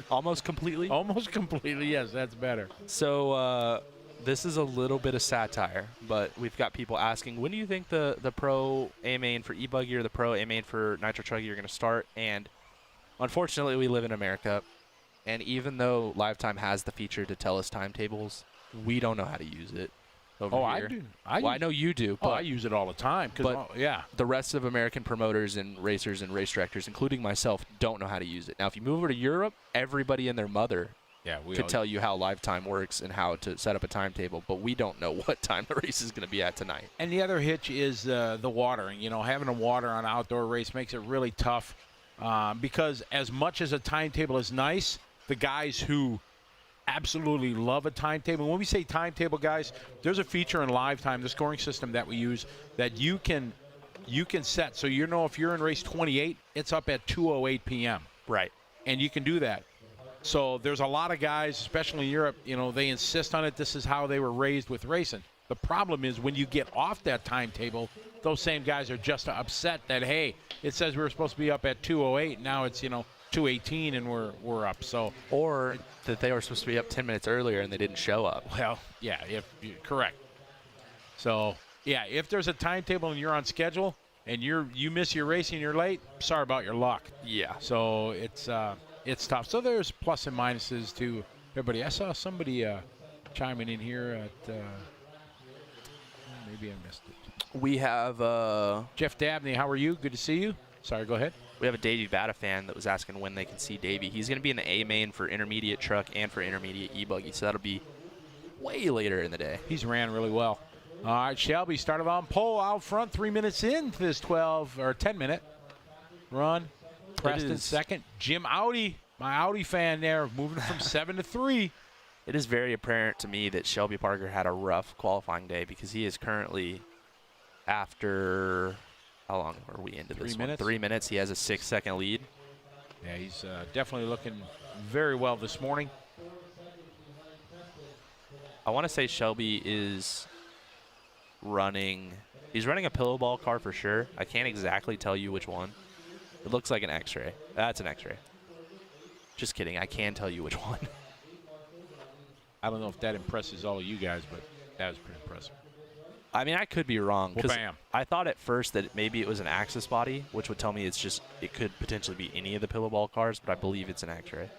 Almost completely? Almost completely, yes, that's better. So this is a little bit of satire, but we've got people asking, when do you think the Pro A Main for E-Buggy or the Pro A Main for Nitro Truggy are going to start? And unfortunately, we live in America, and even though LiveTime has the feature to tell us timetables, we don't know how to use it. Over here. I do. I know you do, but I use it all the time. Yeah. The rest of American promoters and racers and race directors, including myself, don't know how to use it. Now, if you move over to Europe, everybody and their mother could tell you how LiveTime works and how to set up a timetable, but we don't know what time the race is going to be at tonight. And the other hitch is the watering. You know, having a water on an outdoor race makes it really tough because as much as a timetable is nice, the guys who absolutely love a timetable. When we say timetable, guys, there's a feature in LiveTime, the scoring system that we use, that you can set. So you know if you're in race 28, it's up at 2:08 p.m. Right. And you can do that. So there's a lot of guys, especially in Europe, you know, they insist on it. This is how they were raised with racing. The problem is when you get off that timetable, those same guys are just upset that, hey, it says we were supposed to be up at 2:08. Now it's, 2:18 and we're up. So or that they were supposed to be up 10 minutes earlier and they didn't show up. Well, yeah, correct. So yeah, if there's a timetable and you're on schedule and you miss your race and you're late, sorry about your luck. Yeah. So it's tough. So there's plus and minuses to everybody. I saw somebody chiming in here at maybe I missed it. We have Jeff Dabney. How are you? Good to see you. Sorry, go ahead. We have a Davey Vada fan that was asking when they can see Davey. He's going to be in the A Main for intermediate truck and for intermediate E-Buggy, so that'll be way later in the day. He's ran really well. All right, Shelby started on pole out front 3 minutes into this 10-minute run. Preston second. Jim Audi, my Audi fan there, moving from 7 to 3. It is very apparent to me that Shelby Parker had a rough qualifying day because he is currently after... How long are we into this 3 minutes? 3 minutes. He has a 6-second lead. Yeah, he's definitely looking very well this morning. I want to say Shelby is running. He's running a pillow ball car for sure. I can't exactly tell you which one. It looks like an X-ray. That's an X-ray. Just kidding. I can tell you which one. I don't know if that impresses all of you guys, but that was pretty impressive. I mean, I could be wrong because bam. I thought at first that maybe it was an Axis body, which would tell me it could potentially be any of the pillow ball cars, but I believe it's an X-ray.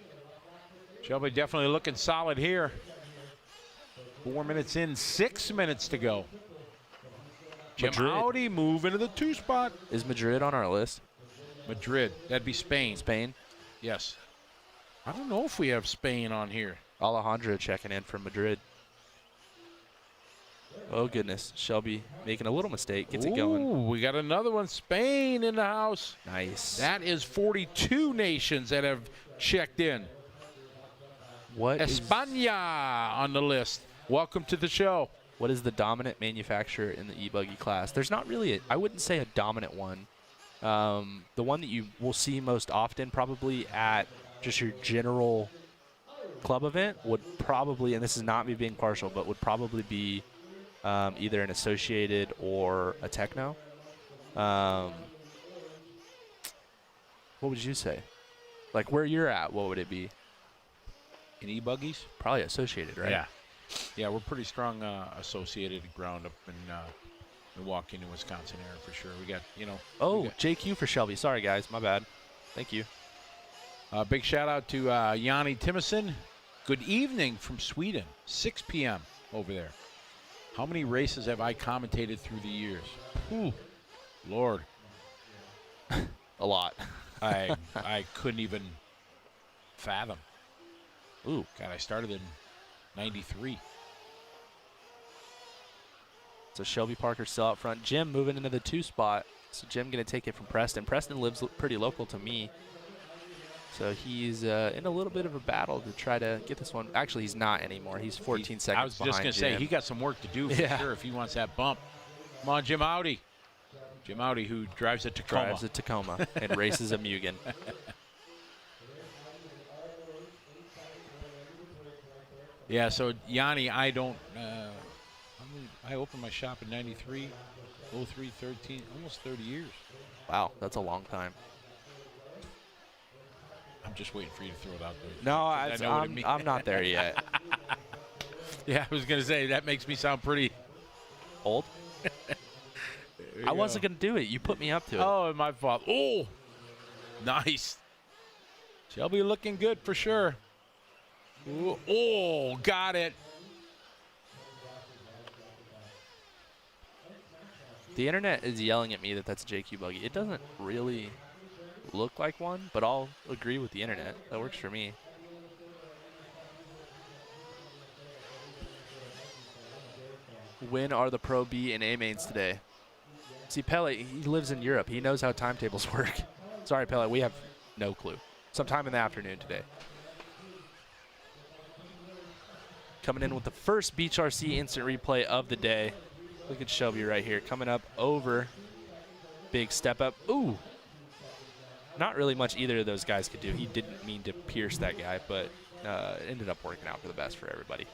Shelby definitely looking solid here. 4 minutes in, 6 minutes to go. Jim Audi moving to the 2 spot. Is Madrid on our list? Madrid. That'd be Spain. Spain? Yes. I don't know if we have Spain on here. Alejandro checking in from Madrid. Oh, goodness. Shelby making a little mistake. Gets Ooh, it going. we got another one. Spain in the house. Nice. That is 42 nations that have checked in. What is on the list. Welcome to the show. what is the dominant manufacturer in the E-Buggy class? There's not really, I wouldn't say a dominant one. The one that you will see most often probably at just your general club event would probably, and this is not me being partial, but would probably be either an Associated or a Techno. What would you say? Like where you're at, what would it be? In E-Buggies? Probably Associated, right? Yeah. Yeah, we're pretty strong associated ground up in Milwaukee, New Wisconsin area for sure. We got, Oh, JQ for Shelby. Sorry, guys. My bad. Thank you. Big shout out to Yanni Timmerson. Good evening from Sweden. 6 p.m. over there. How many races have I commentated through the years? Ooh, Lord. A lot. I couldn't even fathom. Ooh. God, I started in 93. So Shelby Parker still out front. Jim moving into the 2 spot. So Jim going to take it from Preston. Preston lives pretty local to me. So he's in a little bit of a battle to try to get this one. Actually, he's not anymore. He's 14 seconds I was just going to say, he got some work to do for sure if he wants that bump. Come on, Jim Audi. Jim Audi, who drives a Tacoma. Drives a Tacoma and races a Mugen. Yeah, so Yanni, I don't. I opened my shop in 93, 03, 13, almost 30 years. Wow, that's a long time. I'm just waiting for you to throw it out there. No, I'm not there yet. Yeah, I was going to say, that makes me sound pretty old. I wasn't going to do it. You put me up to it. Oh, my fault. Oh, nice. Shelby looking good for sure. Ooh, oh, got it. The internet is yelling at me that that's a JQ buggy. It doesn't really look like one, but I'll agree with the internet. That works for me. When are the Pro B and A mains today? See, Pele, he lives in Europe. He knows how timetables work. Sorry, Pele, we have no clue. Sometime in the afternoon today. Coming in with the first Beach RC instant replay of the day. Look at Shelby right here. Coming up over. Big step up. Ooh. Not really much either of those guys could do. He didn't mean to pierce that guy, but it ended up working out for the best for everybody.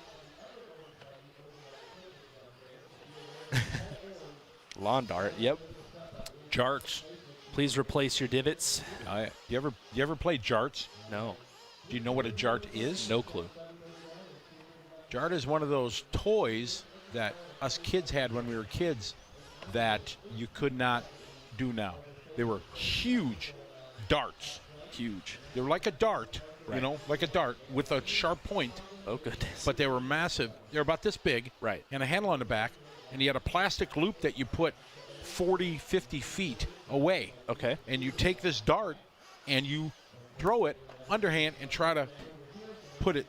Lawn dart. Yep. Jarts. Please replace your divots. You ever play jarts? No. Do you know what a jart is? No clue. Jart is one of those toys that us kids had when we were kids that you could not do now. They were huge darts. Huge. They were like a dart, right. Like a dart with a sharp point. Oh, goodness. But they were massive. They were about this big. Right. And a handle on the back. And you had a plastic loop that you put 40, 50 feet away. Okay. And you take this dart and you throw it underhand and try to put it.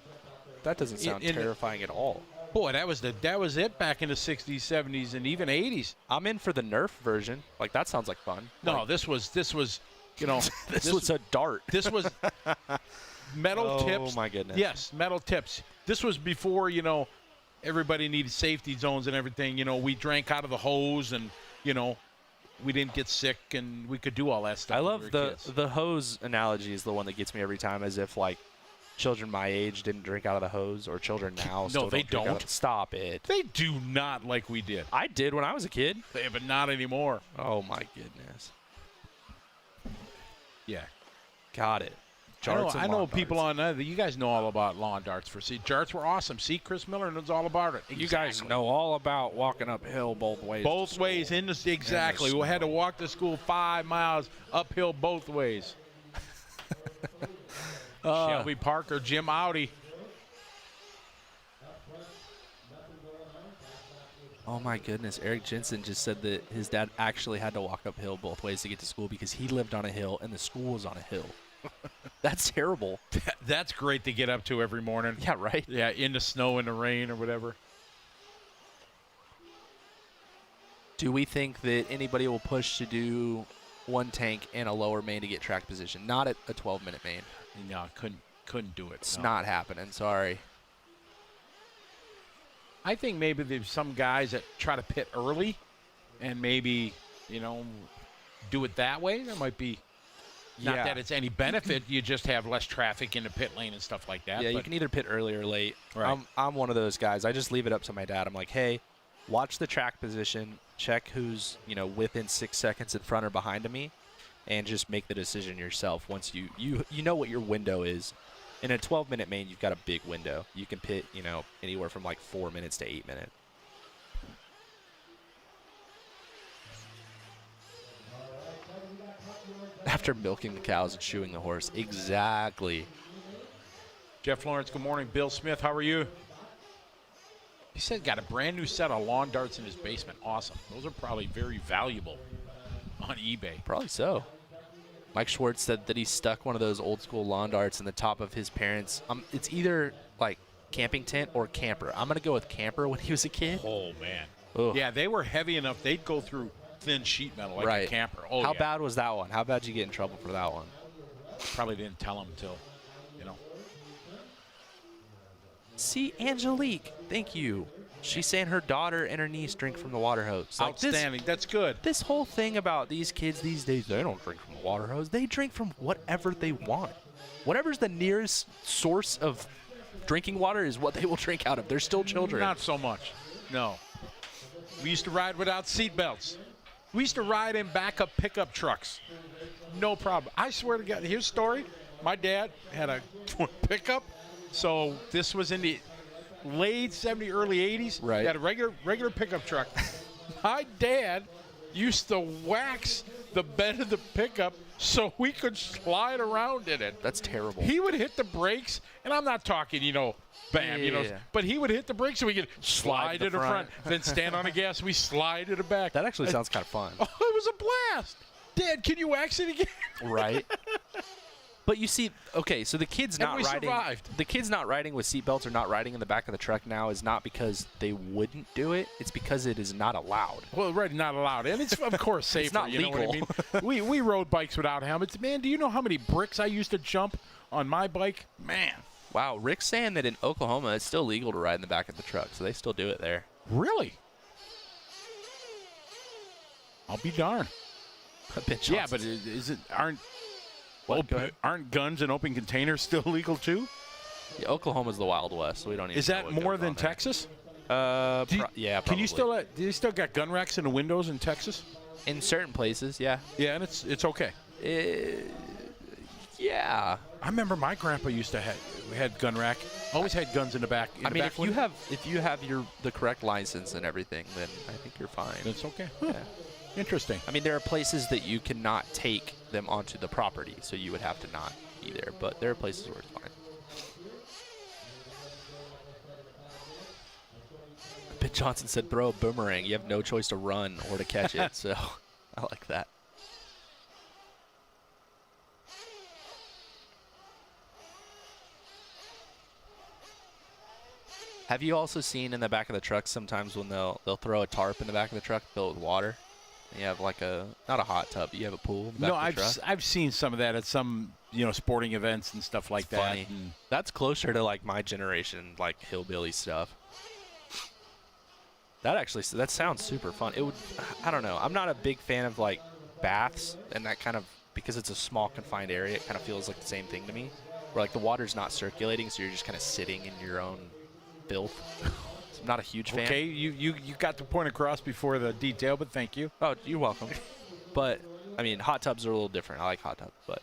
That doesn't sound terrifying at all. Boy, that was it back in the 60s, 70s, and even 80s. I'm in for the Nerf version. Like, that sounds like fun. No, like, this was this was a dart. This was metal tips. Oh, my goodness. Yes, metal tips. This was before, everybody needed safety zones and everything. We drank out of the hose and, we didn't get sick and we could do all that stuff. I love the hose analogy is the one that gets me every time, as if, like, children my age didn't drink out of the hose, or children now still they don't. Stop it. They do not like we did. I did when I was a kid. Yeah, but not anymore. Oh, my goodness. Yeah. Got it. I know people on you guys know all about lawn darts. Jarts were awesome. See, Chris Miller knows all about it. Exactly. You guys know all about walking uphill both ways. Both ways in the exactly. We had to walk to school 5 miles uphill both ways. Shelby Parker, Jim Audi. Oh, my goodness. Eric Jensen just said that his dad actually had to walk uphill both ways to get to school because he lived on a hill and the school was on a hill. That's terrible. That's great to get up to every morning. Yeah, right? Yeah, in the snow, in the rain, or whatever. Do we think that anybody will push to do one tank and a lower main to get track position? Not at a 12-minute main. No, couldn't do it. It's no. not happening. Sorry. I think maybe there's some guys that try to pit early and maybe, you know, do it that way. There might be, not that it's any benefit, you just have less traffic in the pit lane and stuff like that. Yeah, you can either pit early or late. Right. I'm one of those guys. I just leave it up to my dad. I'm like, hey, watch the track position, check who's, you know, within 6 seconds in front or behind of me, and just make the decision yourself once you know what your window is. In a 12-minute main, you've got a big window. You can pit, you know, anywhere from like 4 minutes to 8 minutes. After milking the cows and shoeing the horse. Exactly. Jeff Lawrence, good morning. Bill Smith, how are you? He said got a brand new set of lawn darts in his basement. Awesome. Those are probably very valuable on eBay. Probably so. Mike Schwartz said that he stuck one of those old school lawn darts in the top of his parents'. It's either like camping tent or camper. I'm going to go with camper when he was a kid. Oh, man. Ugh. Yeah, they were heavy enough. They'd go through thin sheet metal like Right. a camper. Oh, How yeah. bad was that one? How bad did you get in trouble for that one? Probably didn't tell him until, you know. See, Angelique, thank you. She's saying her daughter and her niece drink from the water hose. Like Outstanding. That's good. This whole thing about these kids these days, they don't drink from the water hose. They drink from whatever they want. Whatever's the nearest source of drinking water is what they will drink out of. They're still children. Not so much. No. We used to ride without seat belts. We used to ride in backup pickup trucks. No problem. I swear to God, here's a story. My dad had a pickup. So this was in the late 70s, early 80s. Right. He had a regular pickup truck. My dad used to wax the bed of the pickup so we could slide around in it. That's terrible. He would hit the brakes, and I'm not talking, you know, bam, you know, Yeah. but he would hit the brakes so we could slide to to the the front, front. then stand on the gas, we slide to the back. That actually sounds kind of fun. Oh, it was a blast. Dad, can you wax it again? Right. But you see, okay, so the kids And not we riding. survived. The kids not riding with seatbelts or not riding in the back of the truck now is not because they wouldn't do it. It's because it is not allowed. Well, right, not allowed. And it's, of course, safer. not you know what I legal. mean? We rode bikes without helmets. Man, do you know how many bricks I used to jump on my bike? Man. Wow, Rick's saying that in Oklahoma it's still legal to ride in the back of the truck, so they still do it there. Really? I'll be darned. Ben Yeah, Johnson. but is it aren't What, go ahead. aren't guns in open containers still legal too? Yeah, Oklahoma's the Wild West, so we don't even Is know that what more goes than on there. Texas? Yeah, Can probably. you still do you still got gun racks in the windows in Texas? In certain places, yeah. Yeah, and it's okay. Yeah. I remember my grandpa used to had gun rack. Always had guns in the back. I mean, if you have the correct license and everything, then I think you're fine. it's okay. Yeah. Interesting. I mean, there are places that you cannot take them onto the property, so you would have to not be there. But there are places where it's fine. Ben Johnson said, throw a boomerang. You have no choice to run or to catch it. So I like that. Have you also seen in the back of the truck sometimes when they'll throw a tarp in the back of the truck filled with water? And you have like not a hot tub, but you have a pool in the back of the truck? I've seen some of that at some sporting events and stuff like that. Funny. And That's closer to like my generation, like hillbilly stuff. That sounds super fun. I don't know. I'm not a big fan of like baths and that kind of, because it's a small confined area, it kind of feels like the same thing to me. Where like the water's not circulating, so you're just kind of sitting in your own filth. So I'm not a huge fan. okay, you got the point across before the detail, but thank you. Oh, you're welcome. But I mean, hot tubs are a little different. I like hot tubs, but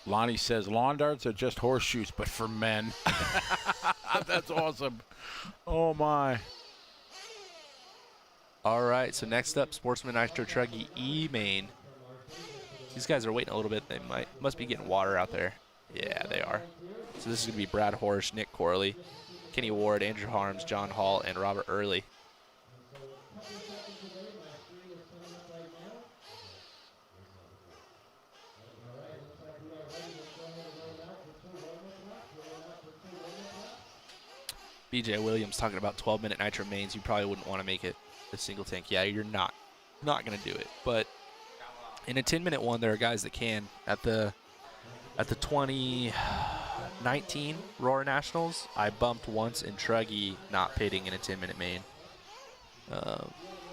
Lonnie says lawn darts are just horseshoes, but for men. That's awesome. Oh my. all right. So next up, Sportsman Nitro Truggy E Main. These guys are waiting a little bit. They must be getting water out there. Yeah, they are. So this is going to be Brad Horsch, Nick Corley, Kenny Ward, Andrew Harms, John Hall, and Robert Early. BJ Williams talking about 12-minute Nitro mains. You probably wouldn't want to make it a single tank. Yeah, you're not going to do it. But in a 10-minute one, there are guys that can. At the 2019 Roar Nationals, I bumped once in Truggy not pitting in a 10-minute main.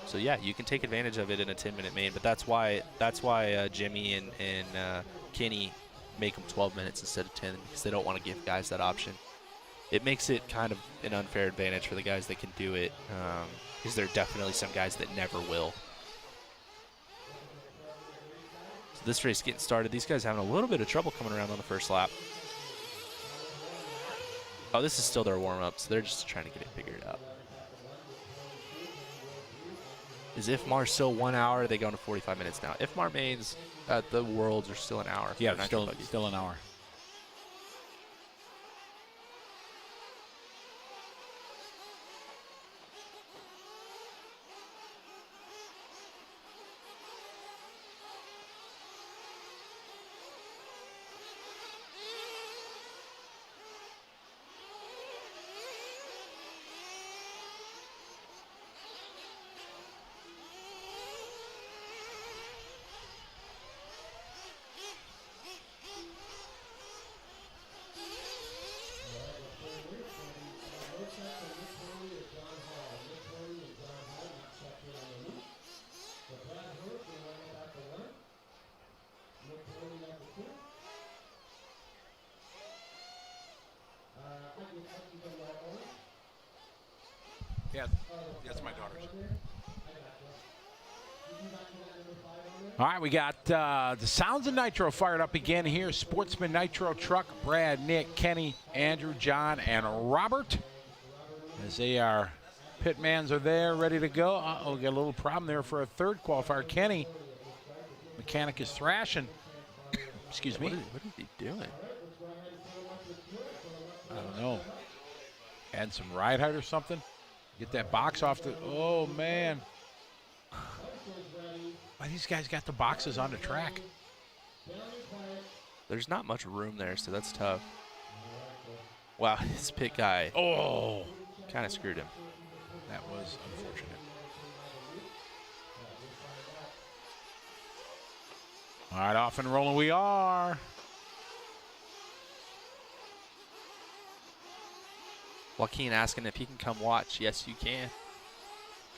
So yeah, you can take advantage of it in a 10-minute main, but that's why Jimmy and Kenny make them 12 minutes instead of 10, because they don't want to give guys that option. It makes it kind of an unfair advantage for the guys that can do it, because there are definitely some guys that never will. So this race getting started. These guys having a little bit of trouble coming around on the first lap. Oh, this is still their warm-ups. They're just trying to get it figured out. Is Ifmar's still 1 hour? They go into 45 minutes now. Ifmar mains at the Worlds are still an hour. Yeah, still an hour. Yeah, that's my daughter's. All right, we got the sounds of Nitro fired up again here. Sportsman Nitro truck, Brad, Nick, Kenny, Andrew, John, and Robert. As they are, pitmans are there, ready to go. Uh-oh, got a little problem there for a third qualifier. Kenny, mechanic is thrashing. Excuse me. What is he doing? I don't know. Add some ride height or something. Get that box off the, oh man. Why these guys got the boxes on the track? There's not much room there, so that's tough. Wow, this pit guy. Oh, kind of screwed him. That was unfortunate. All right, off and rolling we are. Joaquin asking if he can come watch. Yes, you can.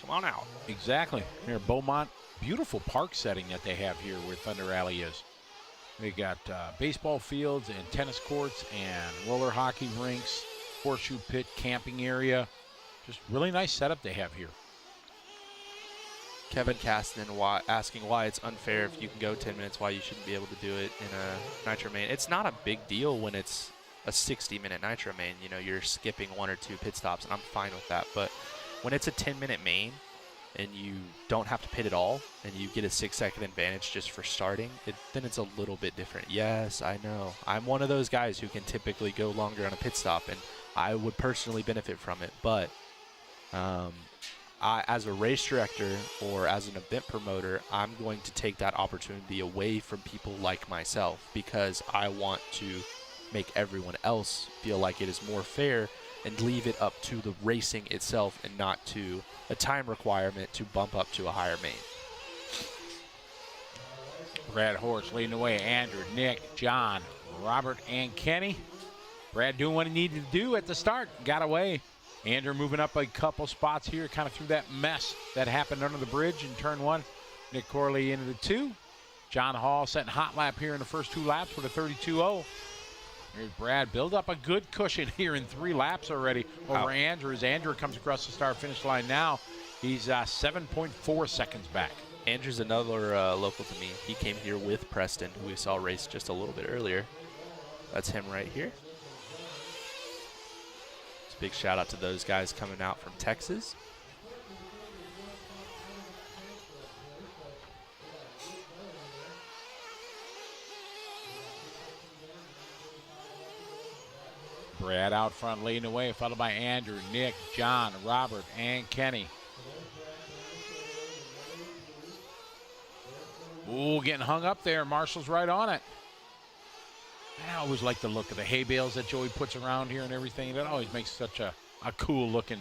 Come on out. Exactly. Here, Beaumont, beautiful park setting that they have here where Thunder Rally is. They got baseball fields and tennis courts and roller hockey rinks, horseshoe pit, camping area. Just really nice setup they have here. Kevin Caston asking why it's unfair if you can go 10 minutes, why you shouldn't be able to do it in a Nitro main. It's not a big deal when it's a 60-minute Nitro main. You know, you're skipping 1 or 2 pit stops, and I'm fine with that. But when it's a 10-minute main and you don't have to pit at all and you get a 6-second advantage just for starting, then it's a little bit different. Yes, I know. I'm one of those guys who can typically go longer on a pit stop, and I would personally benefit from it. But as a race director or as an event promoter, I'm going to take that opportunity away from people like myself because I want to make everyone else feel like it is more fair and leave it up to the racing itself and not to a time requirement to bump up to a higher main. Brad Horst leading the way. Andrew, Nick, John, Robert, and Kenny. Brad doing what he needed to do at the start. Got away. Andrew moving up a couple spots here, kind of through that mess that happened under the bridge in turn 1. Nick Corley into the 2. John Hall setting hot lap here in the first 2 laps with a 32.0. Here's Brad, build up a good cushion here in 3 laps already over Andrew. As Andrew comes across the start-finish line now, he's 7.4 seconds back. Andrew's another local to me. He came here with Preston, who we saw race just a little bit earlier. That's him right here. Just a big shout out to those guys coming out from Texas. Brad out front leading the way, followed by Andrew, Nick, John, Robert, and Kenny. Ooh, getting hung up there. Marshall's right on it. I always like the look of the hay bales that Joey puts around here and everything. That always makes such a a cool looking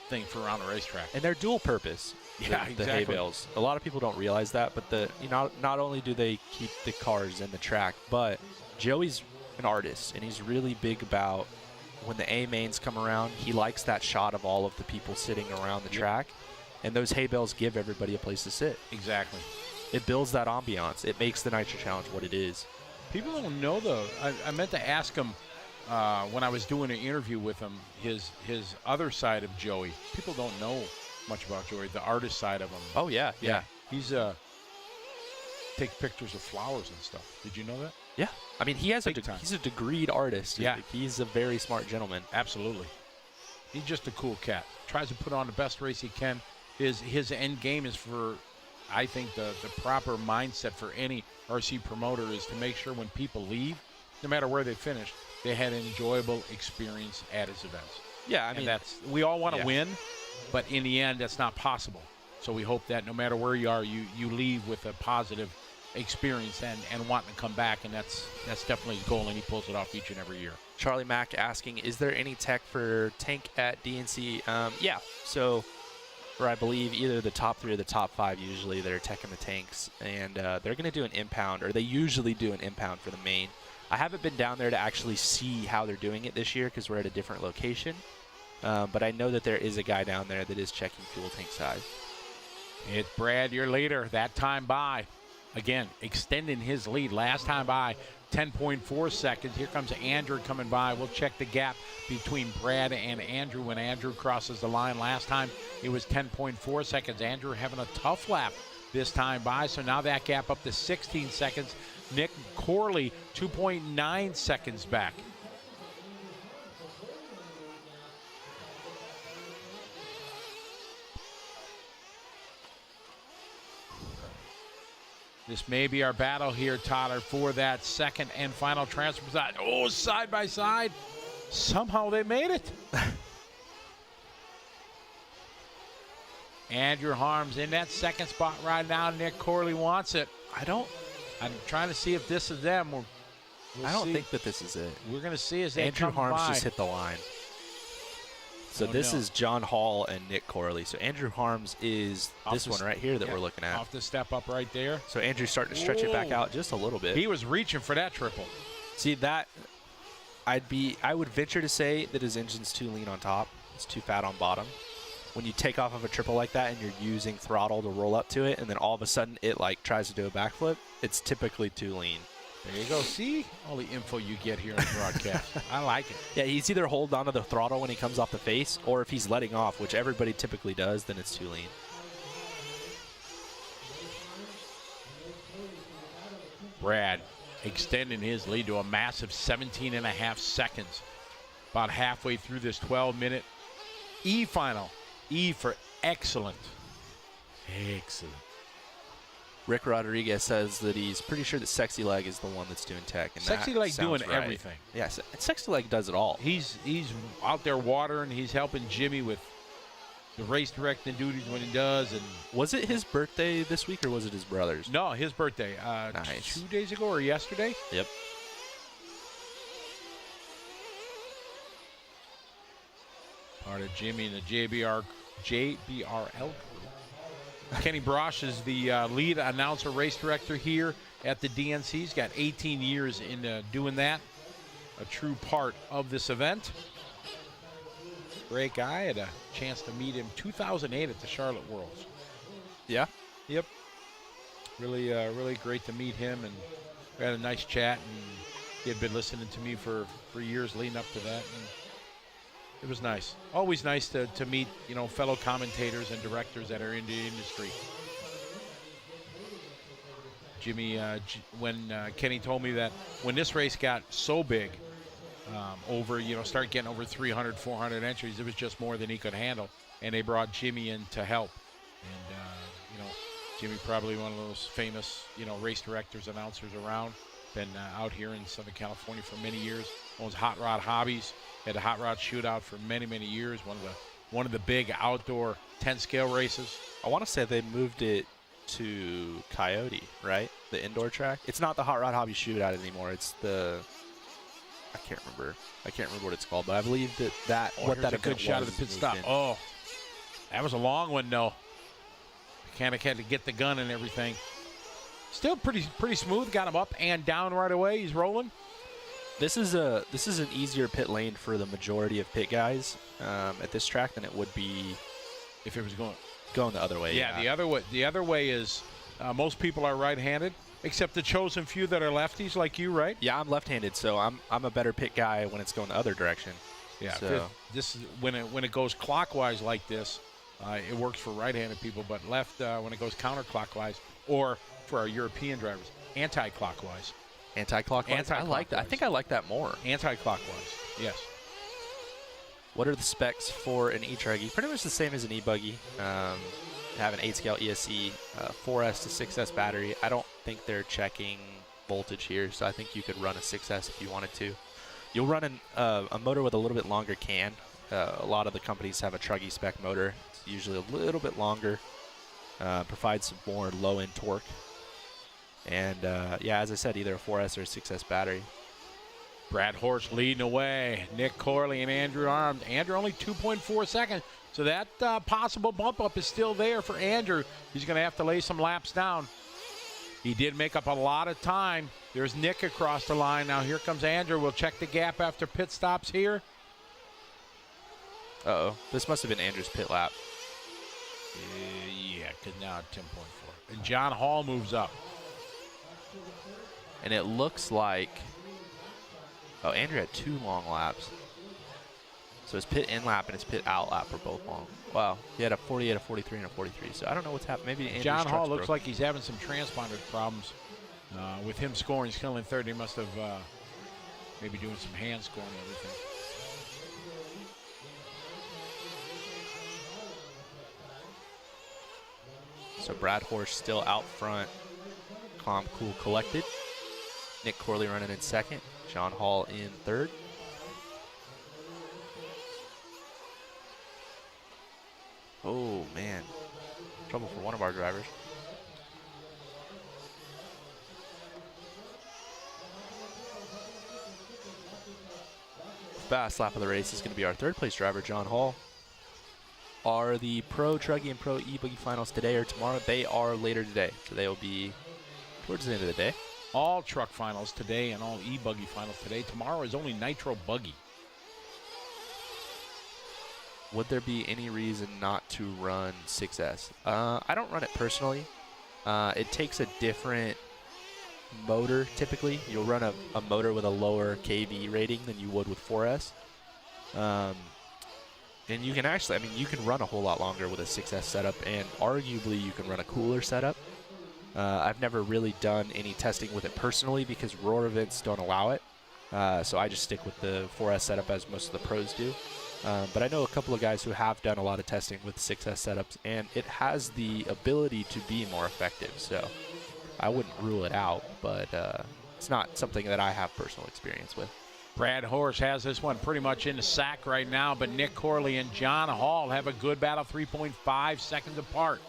thing for around the racetrack. And they're dual purpose. Yeah, the hay bales. A lot of people don't realize that, but not only do they keep the cars in the track, but Joey's an artist, and he's really big about when the A mains come around, he likes that shot of all of the people sitting around the track, and those hay bales give everybody a place to sit. Exactly. It builds that ambiance. It makes the Nitro Challenge what it is. People don't know, though. I meant to ask him when I was doing an interview with him, his other side of Joey. People don't know much about Joey, the artist side of him. Oh, yeah. He's takes pictures of flowers and stuff. Did you know that? Yeah. I mean, he's a degreed artist. Yeah. He's a very smart gentleman. Absolutely. He's just a cool cat. Tries to put on the best race he can. His end game is for, I think, the proper mindset for any RC promoter is to make sure when people leave, no matter where they finish, they had an enjoyable experience at his events. Yeah, I mean, we all want to win, but in the end, that's not possible. So we hope that no matter where you are, you leave with a positive experience and wanting to come back, and that's definitely his goal, and he pulls it off each and every year. Charlie Mack asking, is there any tech for tank at DNC? Yeah, so for I believe either the top 3 or the top 5 usually they're teching the tanks, and they're going to do an impound, or they usually do an impound for the main. I haven't been down there to actually see how they're doing it this year because we're at a different location, but I know that there is a guy down there that is checking fuel tank size. It's Brad, your leader, that time by. Again, extending his lead. Last time by, 10.4 seconds. Here comes Andrew coming by. We'll check the gap between Brad and Andrew when Andrew crosses the line. Last time, it was 10.4 seconds. Andrew having a tough lap this time by, so now that gap up to 16 seconds. Nick Corley, 2.9 seconds back. This may be our battle here, Tyler, for that second and final transfer side. Oh, side by side. Somehow they made it. Andrew Harms in that second spot right now. Nick Corley wants it. I'm trying to see if this is them. I don't think that this is it. We're going to see as they Andrew come Harms by. just hit the line. So this is John Hall and Nick Corley. So Andrew Harms is this one right here that we're looking at. Off the step up right there. So Andrew's starting to stretch it back out just a little bit. He was reaching for that triple. See that? I would venture to say that his engine's too lean on top. It's too fat on bottom. When you take off of a triple like that and you're using throttle to roll up to it, and then all of a sudden it like tries to do a backflip, it's typically too lean. There you go. See all the info you get here in the broadcast. I like it. Yeah, he's either holding onto the throttle when he comes off the face, or if he's letting off, which everybody typically does, then it's too lean. Brad extending his lead to a massive 17.5 seconds. About halfway through this 12-minute E final. E for excellent. Excellent. Rick Rodriguez says that he's pretty sure that Sexy Leg is the one that's doing tech. And Sexy Leg doing right. everything. Yes, Sexy Leg does it all. He's out there watering. He's helping Jimmy with the race directing duties when he does. And was it his birthday this week or was it his brother's? No, his birthday. Nice. 2 days ago or yesterday? Yep. Part of Jimmy and the JBRL crew. Kenny Brosh is the lead announcer race director here at the DNC. He's got 18 years in doing that. A true part of this event. Great guy. Had a chance to meet him 2008 at the Charlotte Worlds. Yeah? Yep. Really, really great to meet him, and we had a nice chat, and he had been listening to me for years leading up to that. And it was nice. Always nice to meet, fellow commentators and directors that are in the industry. Jimmy, when Kenny told me that when this race got so big, start getting over 300, 400 entries, it was just more than he could handle, and they brought Jimmy in to help. And, Jimmy probably one of those famous, race directors, announcers around. Been out here in Southern California for many years. Owns Hot Rod Hobbies. Had a Hot Rod Shootout for many, many years. One of the big outdoor 10-scale races. I want to say they moved it to Coyote, right? The indoor track. It's not the Hot Rod Hobby Shootout anymore. It's the can't remember what it's called, but I believe that Oh, what that a event good shot of was the pit is stop. moved in. Oh, that was a long one, though. Mechanic had to get the gun and everything. Still pretty smooth. Got him up and down right away. He's rolling. This is an easier pit lane for the majority of pit guys at this track than it would be If it was going the other way. Yeah, the other way is most people are right-handed, except the chosen few that are lefties like you, right? Yeah, I'm left-handed, so I'm a better pit guy when it's going the other direction. Yeah. So. This is when it goes clockwise like this, it works for right-handed people, but left when it goes counterclockwise, or for our European drivers, anti-clockwise. Anti-clockwise? I like that. I think I like that more. Anti-clockwise, yes. What are the specs for an E-Truggy? Pretty much the same as an E-Buggy. Have an 8-scale ESC, 4S to 6S battery. I don't think they're checking voltage here, so I think you could run a 6S if you wanted to. You'll run a motor with a little bit longer can. A lot of the companies have a Truggy spec motor. It's usually a little bit longer, provides some more low-end torque. And, yeah, as I said, either a 4S or a 6S battery. Brad Horst leading away. Nick Corley and Andrew Arms. Andrew only 2.4 seconds. So that possible bump up is still there for Andrew. He's going to have to lay some laps down. He did make up a lot of time. There's Nick across the line. Now here comes Andrew. We'll check the gap after pit stops here. Uh-oh. This must have been Andrew's pit lap. Yeah, because now 10.4. And John Hall moves up. And it looks like... Oh, Andrew had 2 long laps. So his pit in lap and his pit out lap were both long. Wow. He had a 48, a 43, and a 43. So I don't know what's happening. Maybe Andrew's John Hall truck's looks broken. like he's having some transponder problems. With him scoring, still in third, he must have maybe doing some hand scoring and everything. So Brad Horst still out front. Calm, cool, collected. Nick Corley running in second. John Hall in third. Oh, man. Trouble for one of our drivers. Fast lap of the race is going to be our third place driver, John Hall. Are the Pro Truggy and Pro E-Buggy finals today or tomorrow? They are later today, so they will be towards the end of the day. All truck finals today and all E-Buggy finals today. Tomorrow is only Nitro Buggy. Would there be any reason not to run 6S? I don't run it personally. It takes a different motor typically. You'll run a motor with a lower KV rating than you would with 4S. And you can actually, I mean, you can run a whole lot longer with a 6S setup, and arguably you can run a cooler setup. I've never really done any testing with it personally because Roar events don't allow it. So I just stick with the 4S setup as most of the pros do. But I know a couple of guys who have done a lot of testing with 6S setups, and it has the ability to be more effective. So I wouldn't rule it out, but it's not something that I have personal experience with. Brad Horst has this one pretty much in the sack right now, but Nick Corley and John Hall have a good battle, 3.5 seconds apart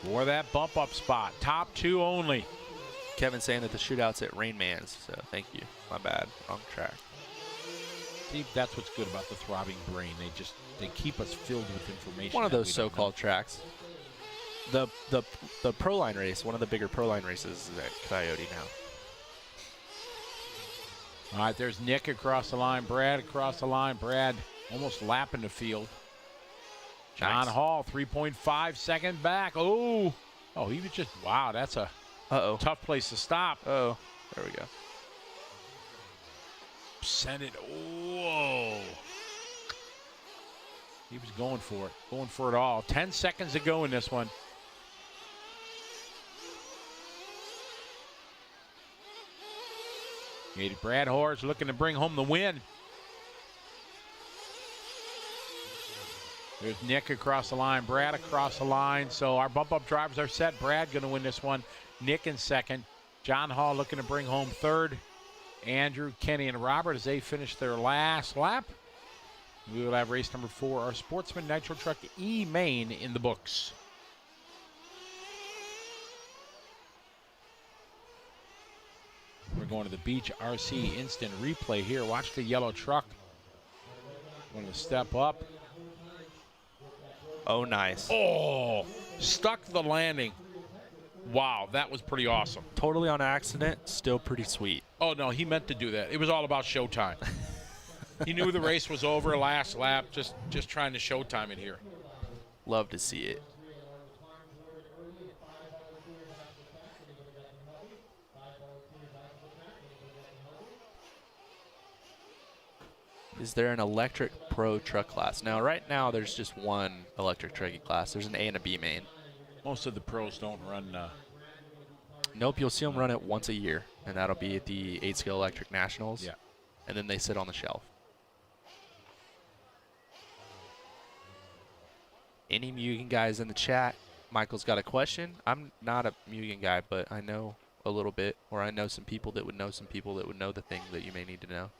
for that bump-up spot. Top 2 only. Kevin saying that the shootout's at Rain Man's, so thank you. My bad, wrong track. See, that's what's good about the throbbing brain. They keep us filled with information. One of those so-called tracks. The pro line race, one of the bigger pro line races is at Coyote now. All right, there's Nick across the line, Brad across the line. Brad almost lapping the field. John Nice. Hall, 3.5 seconds back. Oh, he was just, wow, that's a tough place to stop. Oh, there we go. Send it, whoa. He was going for it all. 10 seconds to go in this one. Brad Horst looking to bring home the win. There's Nick across the line, Brad across the line. So our bump-up drivers are set. Brad going to win this one. Nick in second. John Hall looking to bring home third. Andrew, Kenny, and Robert as they finish their last lap. We will have race number 4, our Sportsman Nitro Truck E Main in the books. We're going to the Beach RC instant replay here. Watch the yellow truck. Going to step up. Oh, nice. Oh, stuck the landing. Wow, that was pretty awesome. Totally on accident, still pretty sweet. Oh, no, he meant to do that. It was all about showtime. He knew the race was over, last lap, just trying to showtime it here. Love to see it. Is there an electric pro truck class? Now, right now, there's just one electric Truggy class. There's an A and a B main. Most of the pros don't run. Nope, you'll see them run it once a year, and that'll be at the 8-scale electric nationals. Yeah. And then they sit on the shelf. Any Mugen guys in the chat? Michael's got a question. I'm not a Mugen guy, but I know a little bit, or I know some people that would know some people that would know the thing that you may need to know.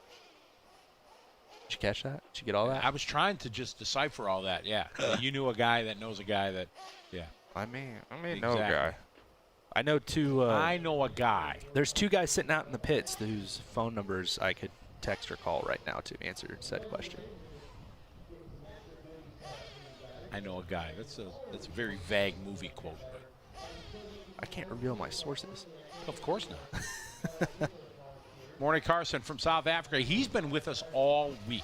Did you catch that? Did you get all that? I was trying to just decipher all that, yeah. You knew a guy that knows a guy that, yeah. I mean, Exactly. know a guy. I know two. I know a guy. There's two guys sitting out in the pits whose phone numbers I could text or call right now to answer said question. I know a guy. That's a very vague movie quote, but I can't reveal my sources. of course not. Morning Carson from South Africa. He's been with us all week.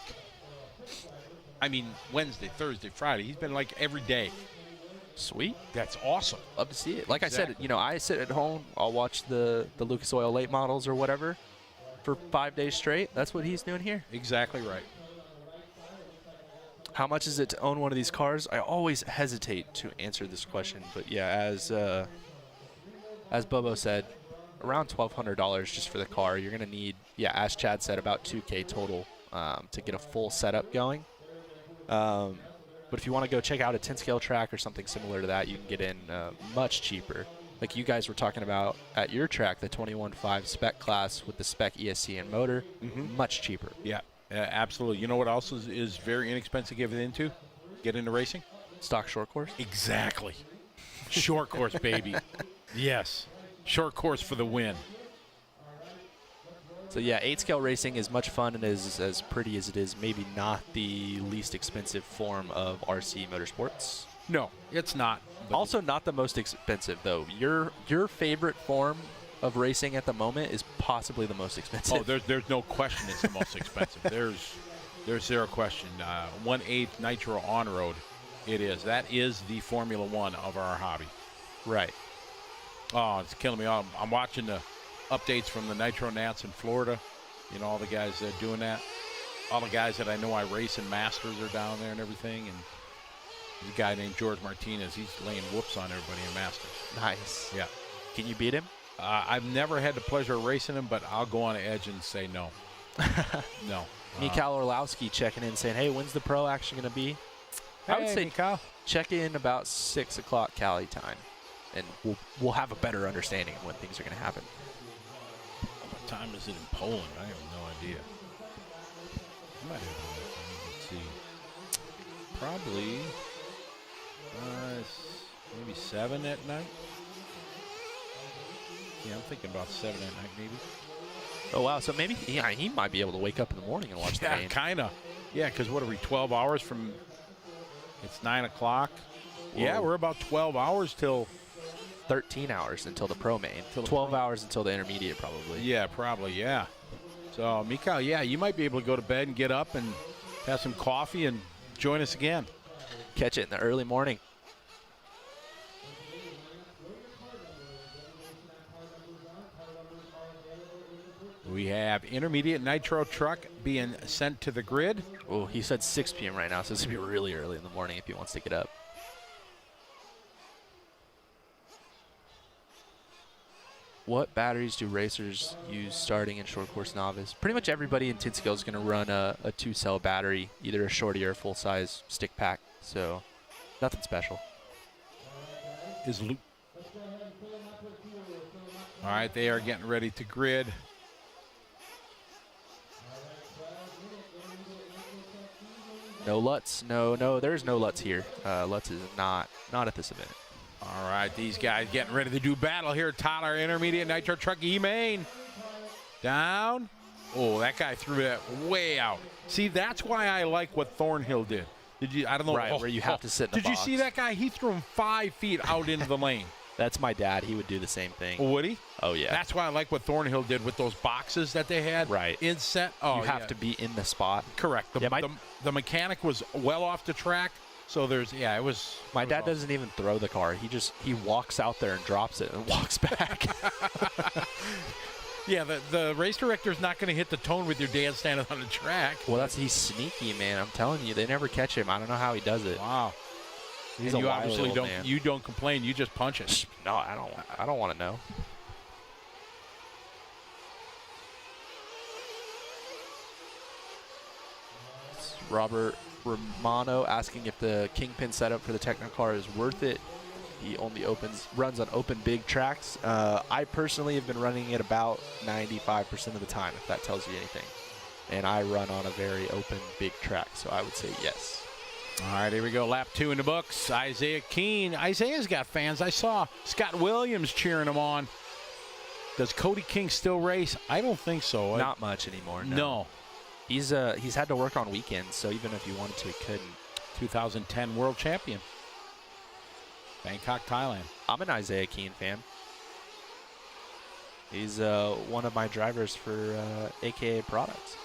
I mean, Wednesday, Thursday, Friday. He's been like every day. Sweet. That's awesome. Love to see it. Like I Exactly. said, you know, I sit at home. I'll watch the Lucas Oil late models or whatever for 5 days straight. That's what he's doing here. Exactly right. How much is it to own one of these cars? I always hesitate to answer this question, but yeah, as Bobo said, around $1,200 just for the car. You're gonna need, yeah, as Chad said, about $2K total to get a full setup going. But if you want to go check out a 10-scale track or something similar to that, you can get in much cheaper. Like you guys were talking about at your track, the 21.5 spec class with the spec ESC and motor, much cheaper. Yeah, absolutely. You know what else is very inexpensive to get into racing? Stock short course? Exactly. Short course, baby. Yes. Short course for the win. So yeah, 8-scale racing is much fun and is as pretty as it is maybe not the least expensive form of RC motorsports. No, it's not. Also not the most expensive though. Your favorite form of racing at the moment is possibly the most expensive. Oh, there's no question it's the most expensive. There's zero question. 1/8 Nitro on-road, it is. That is the Formula One of our hobby. Right. Oh, it's killing me. I'm watching the updates from the Nitro Nats in Florida. You know, all the guys that are doing that. All the guys that I know I race in Masters are down there and everything. And there's a guy named George Martinez. He's laying whoops on everybody in Masters. Nice. Yeah. Can you beat him? I've never had the pleasure of racing him, but I'll go on the edge and say no. No. Mikhail Orlowski checking in saying, hey, when's the pro action going to be? I would say Mikhail. check in about 6 o'clock Cali time, and we'll have a better understanding of when things are going to happen. What time is it in Poland? I have no idea. I might have let's see. Probably maybe 7 at night. Yeah, I'm thinking about 7 at night maybe. Oh, wow. So maybe he might be able to wake up in the morning and watch the Yeah, game. kind of. Yeah, because what are we, 12 hours from, it's 9 o'clock. Yeah, we're about 12 hours till. 13 hours until the pro main. 12 hours until the intermediate, probably. Yeah, probably, yeah. So, Mikhail, yeah, you might be able to go to bed and get up and have some coffee and join us again. Catch it in the early morning. We have intermediate Nitro truck being sent to the grid. Oh, he said 6 p.m. right now, so it's going to be really early in the morning if he wants to get up. What batteries do racers use starting in short course novice? Pretty much everybody in 10 scale is going to run a 2-cell battery, either a shorty or a full-size stick pack. So nothing special. Is Luke. All right, they are getting ready to grid. No Lutz. No, there's no Lutz here. Lutz is not at this event. All right, these guys getting ready to do battle here. Tyler, intermediate Nitro truck E Main. Down. Oh, that guy threw that way out. See, that's why I like what Thornhill did. Did you? I don't know. Right, where you have to sit in the Did you box. see that guy? He threw him 5 feet out into the lane. That's my dad. He would do the same thing. Would he? Oh, yeah. That's why I like what Thornhill did with those boxes that they had. Right. In set. Oh, you have to be in the spot. Correct. Yeah, the mechanic was well off the track. So there's, yeah, it was. My dad doesn't even throw the car. He walks out there and drops it and walks back. Yeah, the race director's not going to hit the tone with your dad standing on the track. Well, he's sneaky, man. I'm telling you, they never catch him. I don't know how he does it. Wow. He's and a you wily obviously old don't. man. You don't complain. You just punch it. No, I don't want to know. It's Robert Romano asking if the Kingpin setup for the Technocar is worth it. He only runs on open big tracks. I personally have been running it about 95% of the time, if that tells you anything. And I run on a very open big track, so I would say yes. All right, here we go. Lap 2 in the books. Isaiah Keene. Isaiah's got fans. I saw Scott Williams cheering him on. Does Cody King still race? I don't think so. Not much anymore. No. He's had to work on weekends, so even if he wanted to, he couldn't. 2010 world champion. Bangkok, Thailand. I'm an Isaiah Keene fan. He's one of my drivers for AKA products.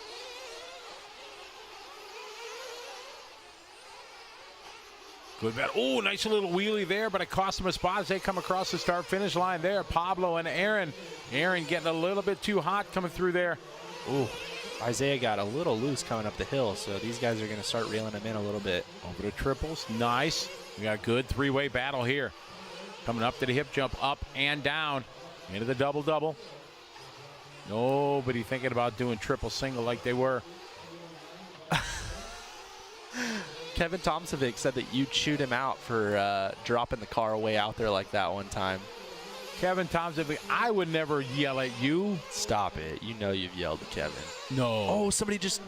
Good bet. Oh, nice little wheelie there, but it cost him a spot as they come across the start-finish line there. Pablo and Aaron. Aaron getting a little bit too hot coming through there. Ooh, Isaiah got a little loose coming up the hill, so these guys are going to start reeling him in a little bit. Over to triples. Nice. We got a good three-way battle here. Coming up to the hip jump, up and down. Into the double-double. Nobody thinking about doing triple-single like they were. Kevin Tomsovic said that you chewed him out for dropping the car way out there like that one time. Kevin Tomsovic, I would never yell at you. Stop it. You know you've yelled at Kevin. No. Oh, somebody just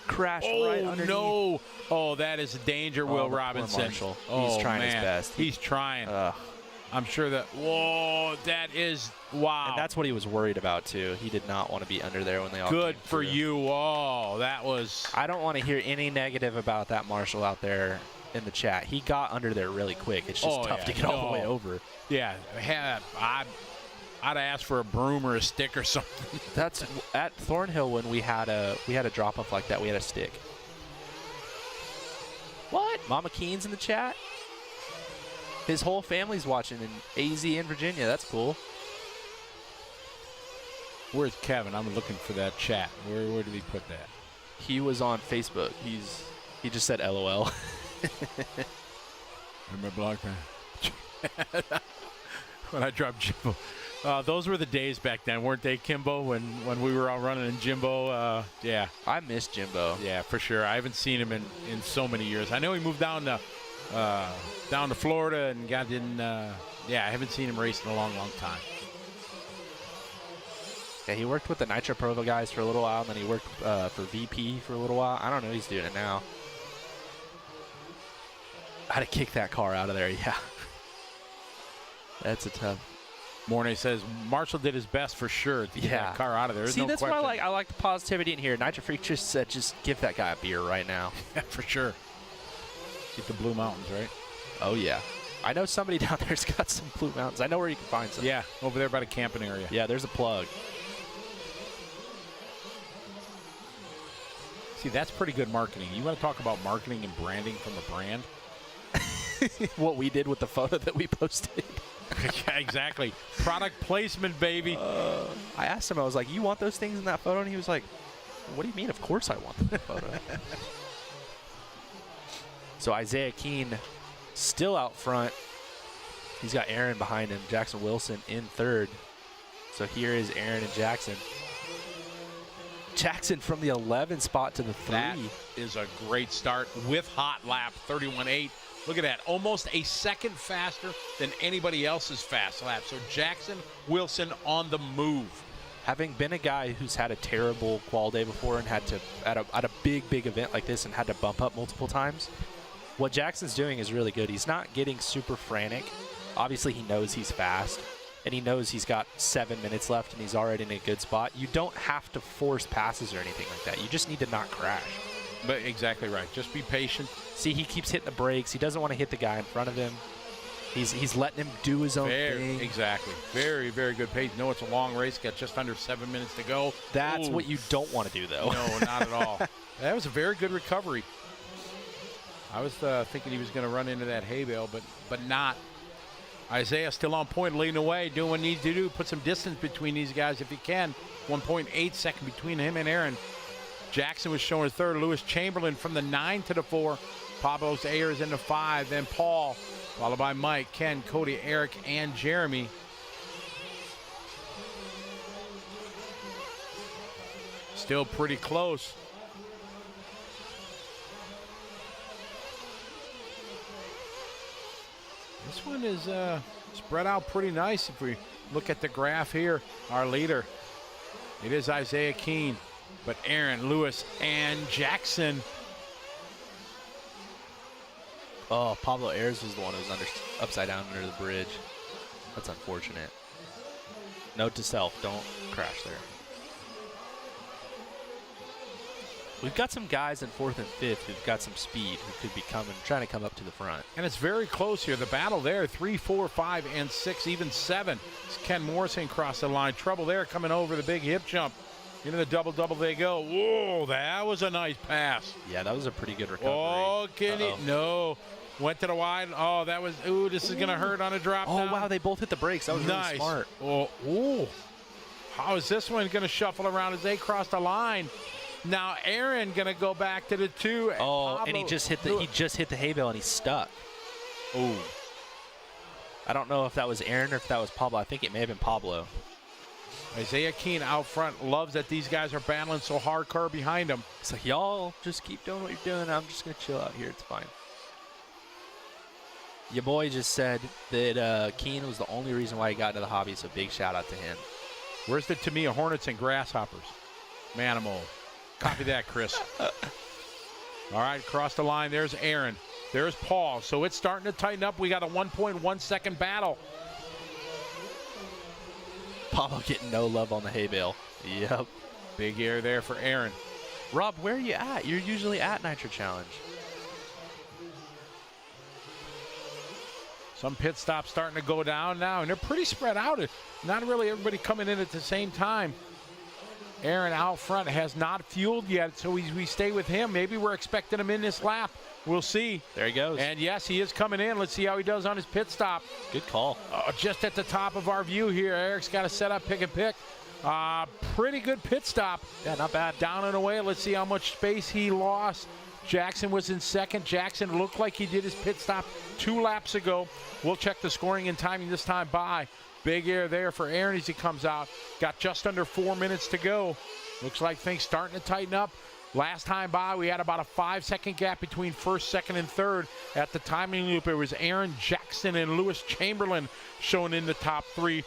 crashed right underneath. No. Oh, that is a danger, Will poor Robinson. Marshall. Oh, He's trying man. his best. He's trying. I'm sure that, whoa, that is, wow. And that's what he was worried about, too. He did not want to be under there when they all Good came for through. you. Oh, that was. I don't want to hear any negative about that Marshall out there in the chat. He got under there really quick. It's just tough to get all the way over. Yeah, I'd ask for a broom or a stick or something. That's at Thornhill when we had a drop off like that. We had a stick. What? Mama Keen's in the chat. His whole family's watching in AZ in Virginia. That's cool. Where's Kevin? I'm looking for that chat. Where did he put that? He was on Facebook. He just said LOL. I'm a block man. When I dropped Jimbo. Those were the days back then, weren't they, Kimbo? When we were all running in Jimbo. Yeah. I miss Jimbo. Yeah, for sure. I haven't seen him in so many years. I know he moved down to Florida and got in. Yeah, I haven't seen him race in a long time. Yeah, he worked with the Nitro Provo guys for a little while, and then he worked for VP for a little while. I don't know. He's doing it now. I had to kick that car out of there. Yeah. That's a tough. Mornay says Marshall did his best for sure to get that car out of there. There's See, no that's question. why I like the positivity in here. Nitro Freak just said, just give that guy a beer right now. Yeah, for sure. Get the Blue Mountains, right? Oh, yeah. I know somebody down there's got some Blue Mountains. I know where you can find some. Yeah, over there by the camping area. Yeah, there's a plug. See, that's pretty good marketing. You want to talk about marketing and branding from a brand? What we did with the photo that we posted. Yeah, exactly. Product placement, baby. I asked him, I was like, you want those things in that photo? And he was like, what do you mean? Of course I want that photo. So Isaiah Keene still out front. He's got Aaron behind him. Jackson Wilson in third. So here is Aaron and Jackson. Jackson from the 11 spot to the 3. That is a great start with hot lap 31.8. Look at that. Almost a second faster than anybody else's fast lap. So Jackson Wilson on the move. Having been a guy who's had a terrible qual day before and had to, at a big event like this, and had to bump up multiple times, what Jackson's doing is really good. He's not getting super frantic. Obviously, he knows he's fast, and he knows he's got 7 minutes left and he's already in a good spot, you don't have to force passes or anything like that. You just need to not crash. But exactly right. Just be patient. See, he keeps hitting the brakes. He doesn't want to hit the guy in front of him. He's letting him do his own thing. Exactly. Very, very good pace. No, it's a long race. Got just under 7 minutes to go. That's what you don't want to do, though. No, not at all. That was a very good recovery. I was thinking he was going to run into that hay bale, but not. Isaiah still on point, leading away, doing what he needs to do. Put some distance between these guys if he can. 1.8 second between him and Aaron. Jackson was showing third. Lewis Chamberlain from the 9 to the 4. Pablos Ayers in the 5. Then Paul, followed by Mike, Ken, Cody, Eric, and Jeremy. Still pretty close. This one is spread out pretty nice if we look at the graph here. Our leader, it is Isaiah Keene, but Aaron, Lewis, and Jackson. Oh, Pablo Ayers was the one who was upside down under the bridge. That's unfortunate. Note to self, don't crash there. We've got some guys in 4th and 5th who've got some speed who could be trying to come up to the front. And it's very close here. The battle there, 3, 4, 5, and 6, even 7. It's Ken Morrison crossed the line. Trouble there coming over the big hip jump. Into the double-double they go. Whoa, that was a nice pass. Yeah, that was a pretty good recovery. Oh, no. Went to the wide. Oh, that was, ooh, this is going to hurt on a drop down. Oh, wow, they both hit the brakes. That was nice. Really smart. Oh, ooh. How is this one going to shuffle around as they cross the line? Now Aaron going to go back to the 2. Oh, and he just hit the hay bale and he's stuck. Oh. I don't know if that was Aaron or if that was Pablo. I think it may have been Pablo. Isaiah Keene out front loves that these guys are battling so hardcore behind him. It's like, y'all just keep doing what you're doing. I'm just going to chill out here. It's fine. Your boy just said that Keene was the only reason why he got into the hobby, so big shout out to him. Where's the Tamiya Hornets and Grasshoppers? Manimal. Copy that, Chris. All right, across the line, there's Aaron. There's Paul. So it's starting to tighten up. We got a 1.1 second battle. Pablo getting no love on the hay bale. Yep. Big air there for Aaron. Rob, where are you at? You're usually at Nitro Challenge. Some pit stops starting to go down now, and they're pretty spread out. Not really everybody coming in at the same time. Aaron out front has not fueled yet, so we stay with him. Maybe we're expecting him in this lap. We'll see. There he goes. And yes, he is coming in. Let's see how he does on his pit stop. Good call. Just at the top of our view here. Eric's got to set up, pick and pick. Pretty good pit stop. Yeah, not bad. Down and away. Let's see how much space he lost. Jackson was in second. Jackson looked like he did his pit stop 2 laps ago. We'll check the scoring and timing this time by. Big air there for Aaron as he comes out. Got just under 4 minutes to go. Looks like things starting to tighten up. Last time by, we had about a 5-second gap between first, second, and third. At the timing loop, it was Aaron, Jackson, and Lewis Chamberlain showing in the top 3.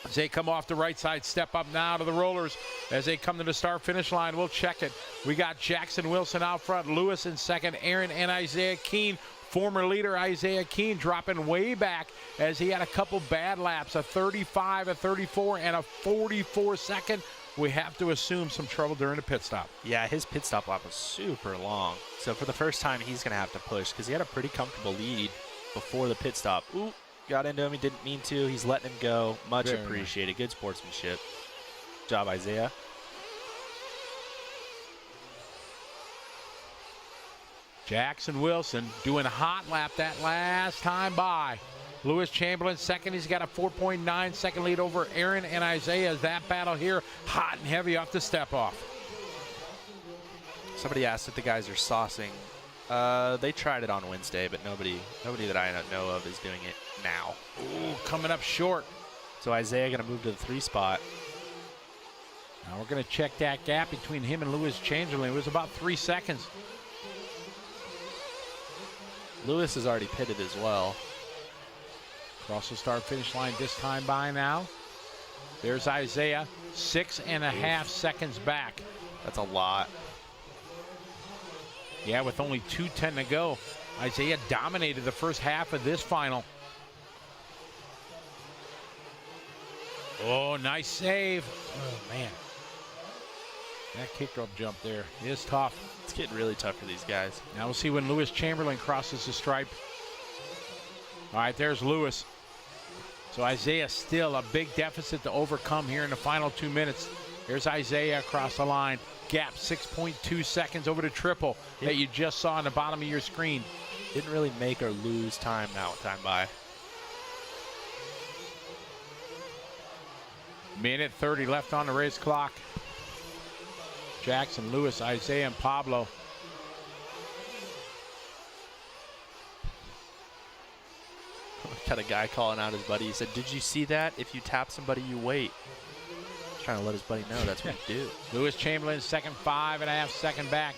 As they come off the right side, step up now to the rollers. As they come to the start-finish line, we'll check it. We got Jackson Wilson out front, Lewis in second, Aaron and Isaiah Keene. Former leader Isaiah Keene dropping way back as he had a couple bad laps, a 35, a 34, and a 44 second. We have to assume some trouble during the pit stop. Yeah, his pit stop lap was super long. So for the first time, he's going to have to push because he had a pretty comfortable lead before the pit stop. Ooh, got into him. He didn't mean to. He's letting him go. Much Very appreciated. Good sportsmanship. Good job, Isaiah. Jackson Wilson doing a hot lap that last time by. Lewis Chamberlain second. He's got a 4.9 second lead over Aaron and Isaiah. That battle here hot and heavy off the step off. Somebody asked if the guys are saucing. They tried it on Wednesday, but nobody that I know of is doing it now. Ooh, coming up short. So Isaiah going to move to the 3 spot. Now we're going to check that gap between him and Lewis Chamberlain. It was about 3 seconds. Lewis is already pitted as well. Across the start-finish line this time by now. There's Isaiah, 6.5 seconds back. That's a lot. Yeah, with only 2:10 to go. Isaiah dominated the first half of this final. Oh, nice save. Oh, man. That kick rope jump there is tough. It's getting really tough for these guys. Now we'll see when Lewis Chamberlain crosses the stripe. All right, there's Lewis. So Isaiah still a big deficit to overcome here in the final 2 minutes. There's Isaiah across the line. Gap 6.2 seconds over to triple that you just saw on the bottom of your screen. Didn't really make or lose time now with time by. Minute 30 left on the race clock. Jackson, Lewis, Isaiah, and Pablo. Got a guy calling out his buddy. He said, "Did you see that? If you tap somebody, you wait." Trying to let his buddy know that's what you do. Lewis Chamberlain, second 5.5 second back.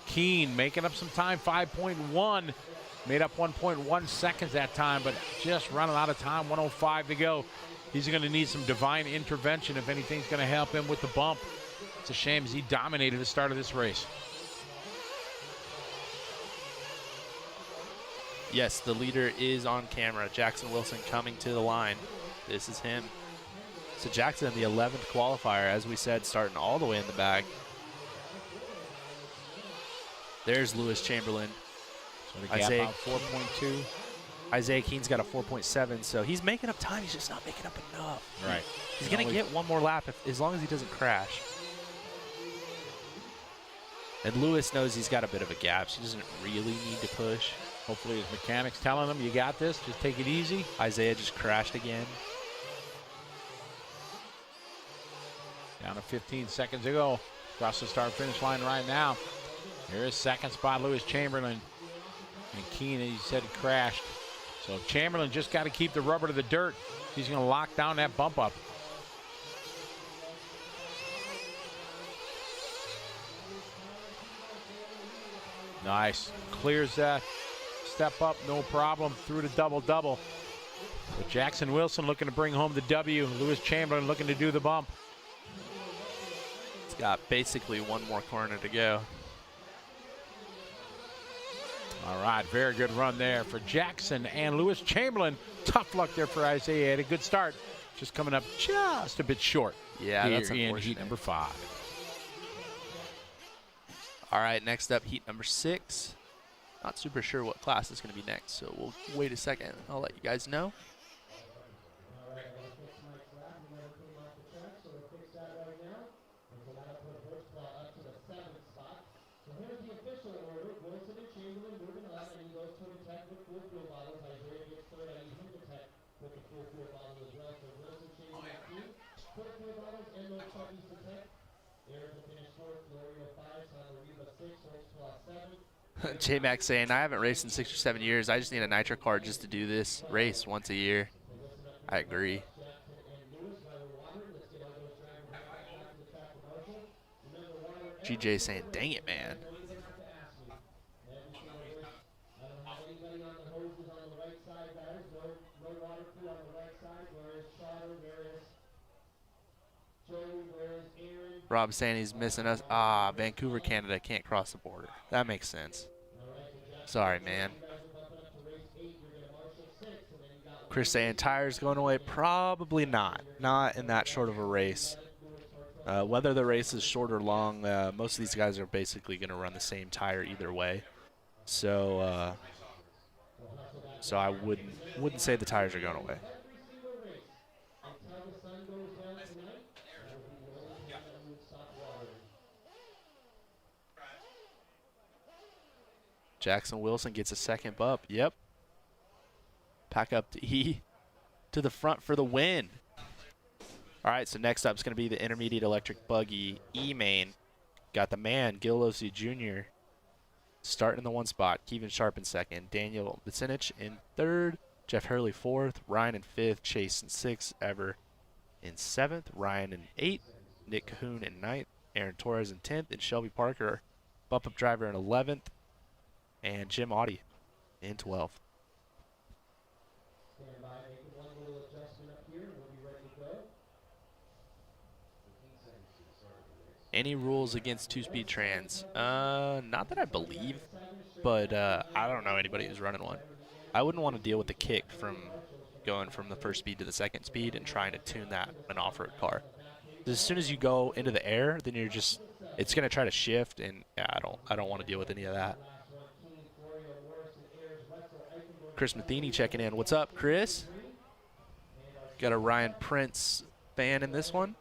Keen making up some time, 5.1. Made up 1.1 seconds that time, but just running out of time, 1:05 to go. He's going to need some divine intervention if anything's going to help him with the bump. It's a shame as he dominated the start of this race. Yes, the leader is on camera. Jackson Wilson coming to the line. This is him. So Jackson, the 11th qualifier, as we said, starting all the way in the back. There's Lewis Chamberlain. So the gap Isaiah, out 4.2. Isaiah Keen's got a 4.7, so he's making up time. He's just not making up enough. Right. He's going to get one more lap as long as he doesn't crash. And Lewis knows he's got a bit of a gap. So he doesn't really need to push. Hopefully his mechanic's telling him, you got this, just take it easy. Isaiah just crashed again. Down to 15 seconds to go. Across the start-finish line right now. Here is second spot, Lewis Chamberlain. And Keen, he said, he crashed. So Chamberlain just got to keep the rubber to the dirt. He's going to lock down that bump up. Nice. Clears that step up, no problem. Through the double-double. But Jackson Wilson looking to bring home the W. Lewis Chamberlain looking to do the bump. It's got basically one more corner to go. All right, very good run there for Jackson and Lewis Chamberlain. Tough luck there for Isaiah. Had a good start. Just coming up just a bit short. Yeah, here that's in unfortunate. heat number 5. All right, next up, heat number 6. Not super sure what class is going to be next, so we'll wait a second. I'll let you guys know. J-Mac saying, I haven't raced in 6 or 7 years. I just need a Nitro card just to do this race once a year. I agree. GJ saying, dang it, man. Rob saying he's missing us. Ah, Vancouver, Canada can't cross the border. That makes sense. Sorry, man. Chris saying tires going away. Probably not. Not in that short of a race. Whether the race is short or long, most of these guys are basically going to run the same tire either way. So, so I wouldn't say the tires are going away. Jackson Wilson gets a second bump. Yep. Pack up to E to the front for the win. All right, so next up is going to be the intermediate electric buggy E Main. Got the man, Gil Losi Jr. starting in the 1 spot. Kevin Sharp in 2nd. Daniel Bicinich in 3rd. Jeff Hurley 4th. Ryan in 5th. Chase in 6th. Ever in 7th. Ryan in 8th. Nick Cahoon in 9th. Aaron Torres in 10th. And Shelby Parker, bump-up driver, in 11th. And Jim Audie in 12th. Any rules against 2-speed trans? Not that I believe, but I don't know anybody who's running one. I wouldn't want to deal with the kick from going from the first speed to the second speed and trying to tune that an off-road car. As soon as you go into the air, then you're just, it's going to try to shift, and yeah, I don't want to deal with any of that. Chris Matheny checking in. What's up, Chris? Got a Ryan Prince fan in this one.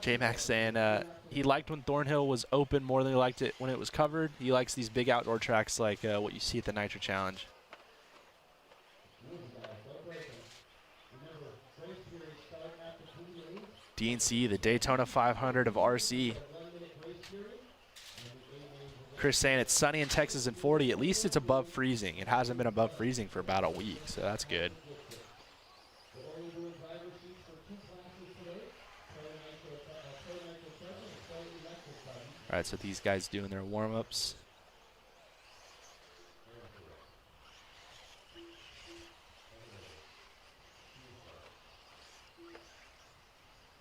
J-Max saying he liked when Thornhill was open more than he liked it when it was covered. He likes these big outdoor tracks like what you see at the Nitro Challenge. DNC, the Daytona 500 of RC. Chris saying it's sunny in Texas and 40. At least it's above freezing. It hasn't been above freezing for about a week, so that's good. All right, so these guys doing their warm-ups.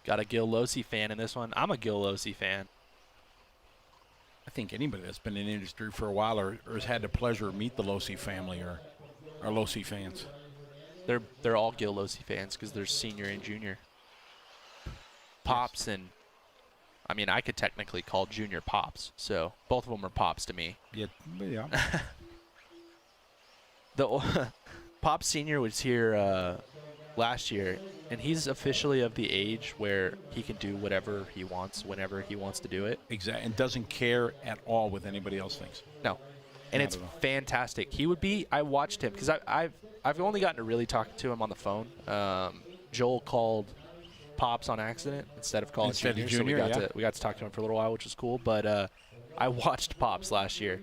Got a Gil Losi fan in this one. I'm a Gil Losi fan. I think anybody that's been in the industry for a while or has had the pleasure of meet the Losi family are Losi fans. They're all Gil Losi fans because there's senior and junior. Pops and, I mean, I could technically call junior Pops, so both of them are Pops to me. Yeah. The Pops Senior was here last year, and he's officially of the age where he can do whatever he wants whenever he wants to do it. Exactly, and doesn't care at all what anybody else thinks. No, and it's fantastic. He would be. I watched him because I've only gotten to really talk to him on the phone. Joel called Pops on accident instead of calling Junior, so we got to talk to him for a little while, which was cool. But I watched Pops last year,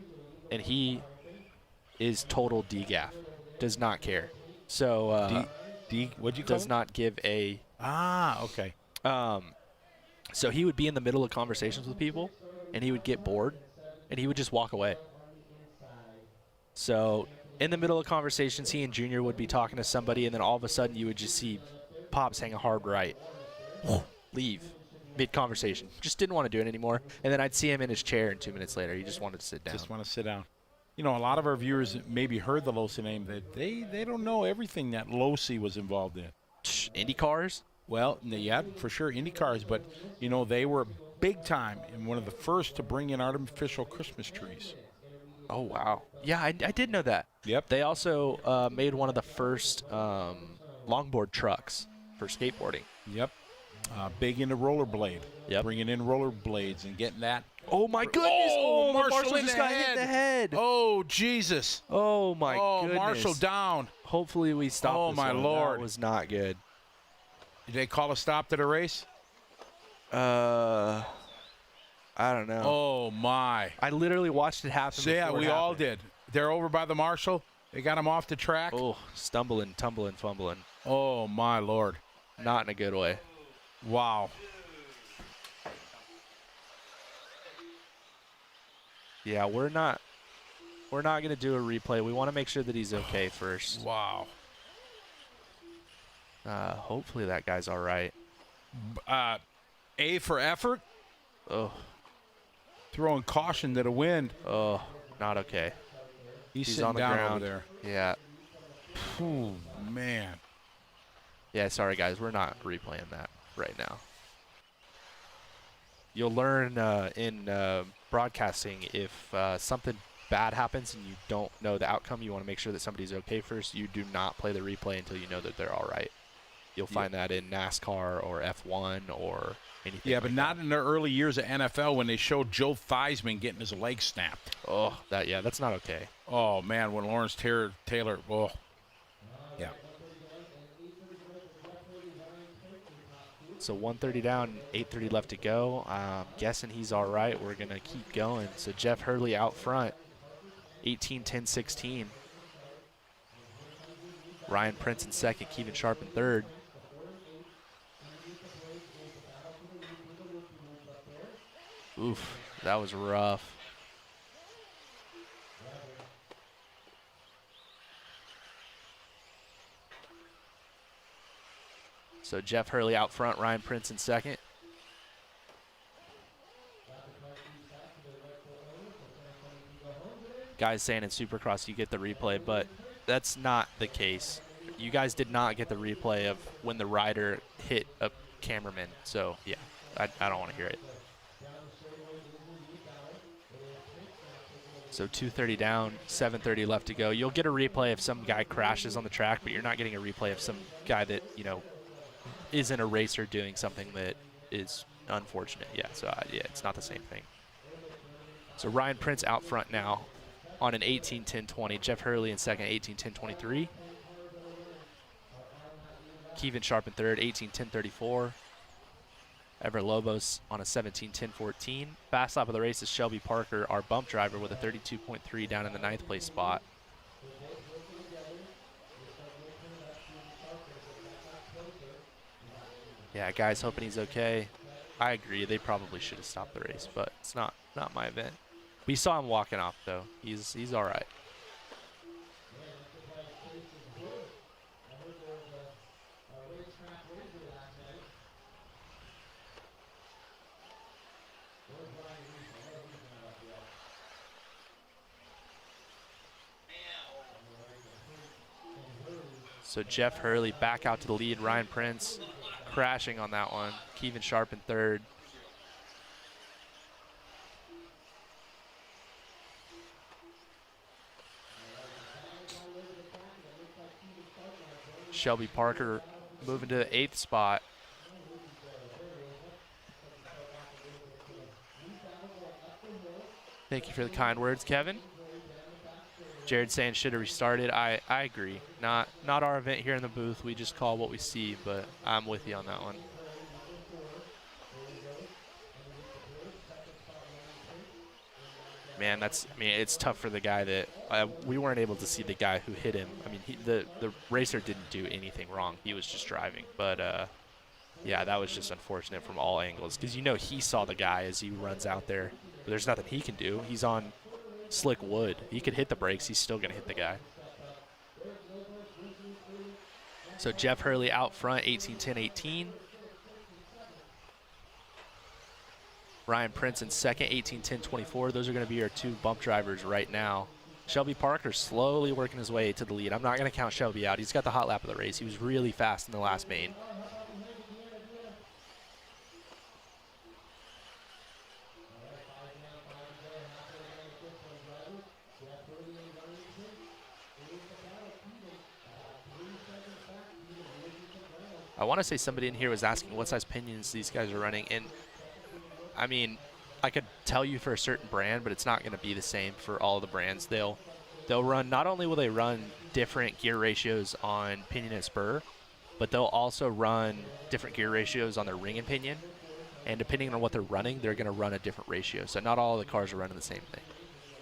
and he is total DGAF. Does not care. So what'd you call does him? not give a okay. So he would be in the middle of conversations with people, and he would get bored, and he would just walk away. So in the middle of conversations, he and Junior would be talking to somebody, and then all of a sudden you would just see Pops hang a hard right, leave mid-conversation. Just didn't want to do it anymore. And then I'd see him in his chair, and 2 minutes later, he just wanted to sit down. Just want to sit down. You know, a lot of our viewers maybe heard the Losi name, that they don't know everything that Losi was involved in. Indy cars? Well, yeah, for sure, Indy cars. But, you know, they were big time and one of the first to bring in artificial Christmas trees. Oh, wow. Yeah, I did know that. Yep. They also made one of the first longboard trucks for skateboarding. Yep. Big into rollerblade. Yep. Bringing in rollerblades and getting that. Oh, my goodness. Oh, Marshall just got hit in the head. Oh, Jesus. Oh, my goodness. Marshall down. Hopefully we stop this. Oh, my one. Lord. That was not good. Did they call a stop to the race? I don't know. Oh, my. I literally watched it happen. So, yeah, before it we all happened. did. They're over by the Marshall. They got him off the track. Oh, stumbling, tumbling, fumbling. Oh, my Lord. Not in a good way. Wow. Yeah, we're not going to do a replay. We want to make sure that he's okay first. Wow. Hopefully that guy's all right. A for effort. Oh. Throwing caution to the wind. Oh, not okay. He's He's sitting on the down ground. over there. Yeah. Oh, man. Yeah, sorry, guys. We're not replaying that right now. You'll learn in broadcasting if something bad happens and you don't know the outcome, you want to make sure that somebody's okay first. You do not play the replay until you know that they're all right. You'll find that in NASCAR or F1 or anything. Yeah, but not in the early years of NFL when they showed Joe Theismann getting his leg snapped. Oh, that's not okay. Oh, man, when Lawrence Taylor, oh, yeah. So 130 down, 8:30 left to go. I'm guessing he's all right. We're going to keep going. So Jeff Hurley out front, 18, 10, 16. Ryan Prince in second, Kevin Sharp in third. Oof, that was rough. So Jeff Hurley out front, Ryan Prince in second. guys saying in Supercross you get the replay, but that's not the case. You guys did not get the replay of when the rider hit a cameraman. So, yeah, I don't want to hear it. So 2:30 down, 7:30 left to go. You'll get a replay if some guy crashes on the track, but you're not getting a replay of some guy that, you know, isn't a racer doing something that is unfortunate. Yeah, so yeah, it's not the same thing. So Ryan Prince out front now on an 18:10:20. Jeff Hurley in second, 18:10:23. Kevin Sharp in third, 18:10:34. Ever Lobos on a 17:10:14. Fast lap of the race is Shelby Parker, our bump driver, with a 32.3 down in the 9th place spot. Yeah, guys hoping he's okay. I agree. They probably should have stopped the race, but it's not my event. We saw him walking off though. He's all right. So Jeff Hurley back out to the lead. Ryan Prince crashing on that one. Kevin Sharp in third. Shelby Parker moving to the 8th spot. Thank you for the kind words, Kevin. Jared saying should have restarted. I agree. Not our event here in the booth. We just call what we see, but I'm with you on that one. Man, it's tough for the guy that we weren't able to see the guy who hit him. I mean, the racer didn't do anything wrong. He was just driving. But yeah, that was just unfortunate from all angles because you know he saw the guy as he runs out there. But there's nothing he can do. He's on slick wood. He could hit the brakes. He's still going to hit the guy. So Jeff Hurley out front, 18:10:18. Ryan Prince in second, 18:10:24. Those are going to be our two bump drivers right now. Shelby Parker slowly working his way to the lead. I'm not going to count Shelby out. He's got the hot lap of the race. He was really fast in the last main. I want to say somebody in here was asking what size pinions these guys are running. And, I mean, I could tell you for a certain brand, but it's not going to be the same for all the brands. They'll run, not only will they run different gear ratios on pinion and spur, but they'll also run different gear ratios on their ring and pinion. And depending on what they're running, they're going to run a different ratio. So not all of the cars are running the same thing.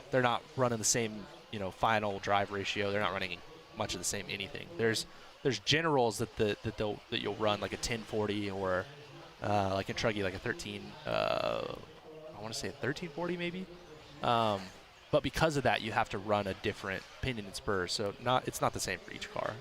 They're not running the same, you know, final drive ratio. They're not running much of the same anything. There's generals that you'll run, like a 1040 or like in Truggy, like a 13. I want to say a 1340 maybe. But because of that, you have to run a different pinion and spur. So it's not the same for each car.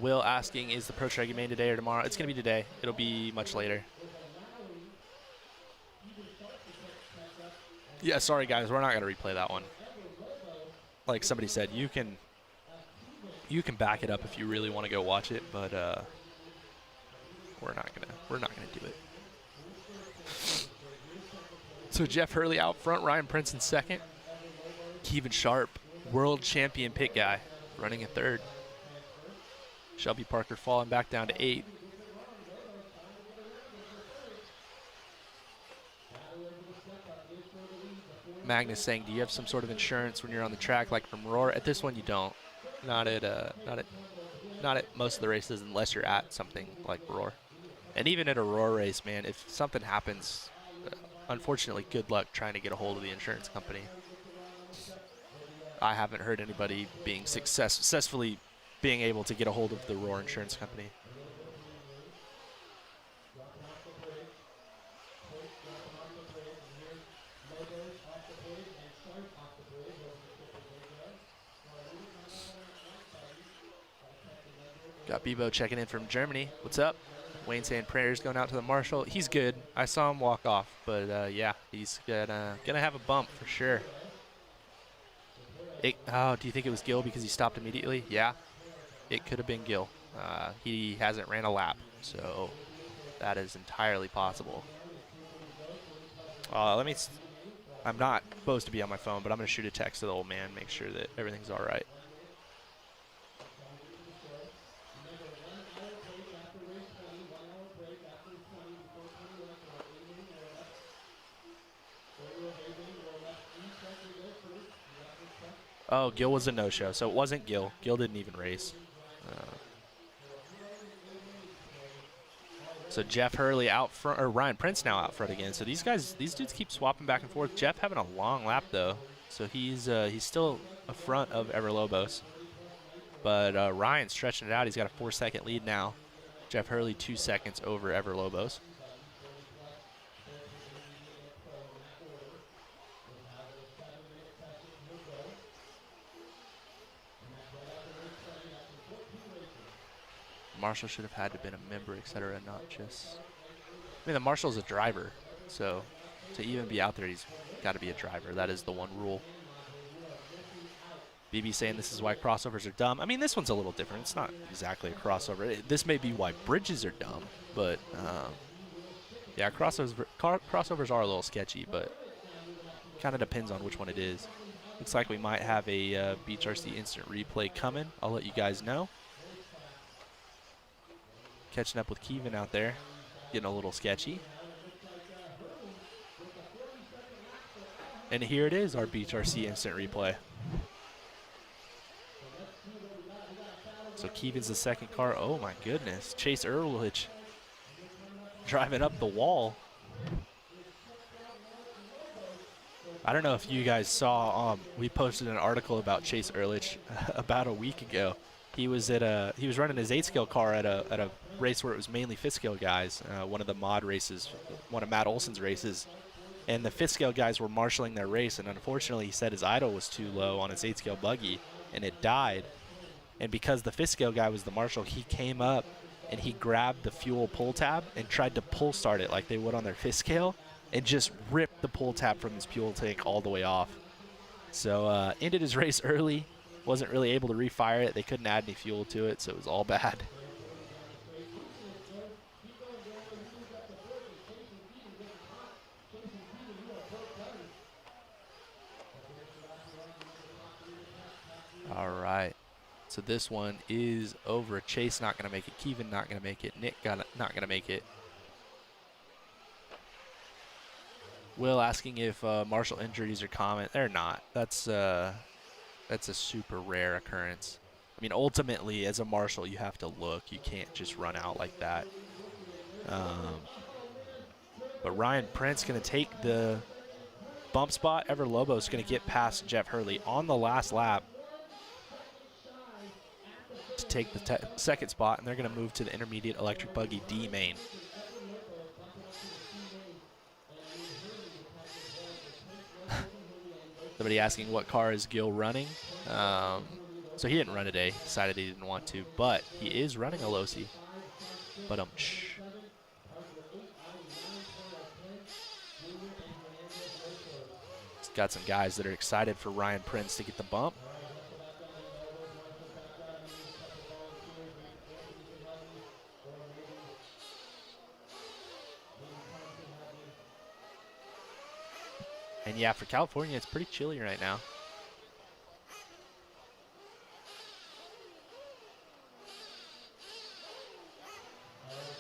Will asking, is the Pro Truggy main today or tomorrow? It's going to be today. It'll be much later. Yeah, sorry, guys. We're not going to replay that one. Like somebody said, you can back it up if you really want to go watch it, but we're not gonna do it. So Jeff Hurley out front, Ryan Prince in second. Kevin Sharp, world champion pit guy, running in third. Shelby Parker falling back down to 8. Magnus saying, do you have some sort of insurance when you're on the track like from Roar? At this one, you don't. Not at most of the races unless you're at something like Roar. And even at a Roar race, man, if something happens, unfortunately, good luck trying to get a hold of the insurance company. I haven't heard anybody being successfully being able to get a hold of the Roar insurance company. Got Bebo checking in from Germany. What's up? Wayne saying prayers going out to the marshal. He's good. I saw him walk off, but yeah, he's gonna have a bump for sure. Oh, do you think it was Gil because he stopped immediately? Yeah, it could have been Gil. He hasn't ran a lap, so that is entirely possible. I'm not supposed to be on my phone, but I'm gonna shoot a text to the old man, make sure that everything's all right. Oh, Gil was a no-show, so it wasn't Gil. Gil didn't even race. So Jeff Hurley out front, or Ryan Prince now out front again. So these dudes keep swapping back and forth. Jeff having a long lap though, so he's still a front of Everlobos. But Ryan stretching it out. He's got a 4-second lead now. Jeff Hurley 2 seconds over Everlobos. Marshall should have had to have been a member, etc., not just... I mean, the Marshall's a driver, so to even be out there, he's got to be a driver. That is the one rule. BB saying this is why crossovers are dumb. I mean, this one's a little different. It's not exactly a crossover. This may be why bridges are dumb, but yeah, crossovers are a little sketchy, but kind of depends on which one it is. Looks like we might have a Beach RC instant replay coming. I'll let you guys know. Catching up with Kevin out there, getting a little sketchy. And here it is, our Beach RC instant replay. So Kevin's the second car. Oh my goodness, Chase Earlwich driving up the wall. I don't know if you guys saw, we posted an article about Chase Earlwich about a week ago. He was running his 8-scale car at a race where it was mainly 5th-scale guys, one of the mod races, one of Matt Olson's races, and the 5th-scale guys were marshaling their race, and unfortunately he said his idle was too low on his 8-scale buggy, and it died. And because the 5th-scale guy was the marshal, he came up and he grabbed the fuel pull tab and tried to pull start it like they would on their 5th-scale, and just ripped the pull tab from his fuel tank all the way off. So ended his race early. Wasn't really able to refire it. They couldn't add any fuel to it, so it was all bad. All right. So this one is over. Chase not going to make it. Kevin not going to make it. Nick not going to make it. Will asking if Marshall injuries are common. They're not. That's a super rare occurrence. I mean, ultimately, as a marshal, you have to look. You can't just run out like that. But Ryan Prince going to take the bump spot. Everlobos going to get past Jeff Hurley on the last lap to take the second spot, and they're going to move to the intermediate electric buggy D Main. Somebody asking what car is Gil running. So he didn't run today. Decided he didn't want to, but he is running a Losi. But he's got some guys that are excited for Ryan Prince to get the bump. And yeah, for California, it's pretty chilly right now.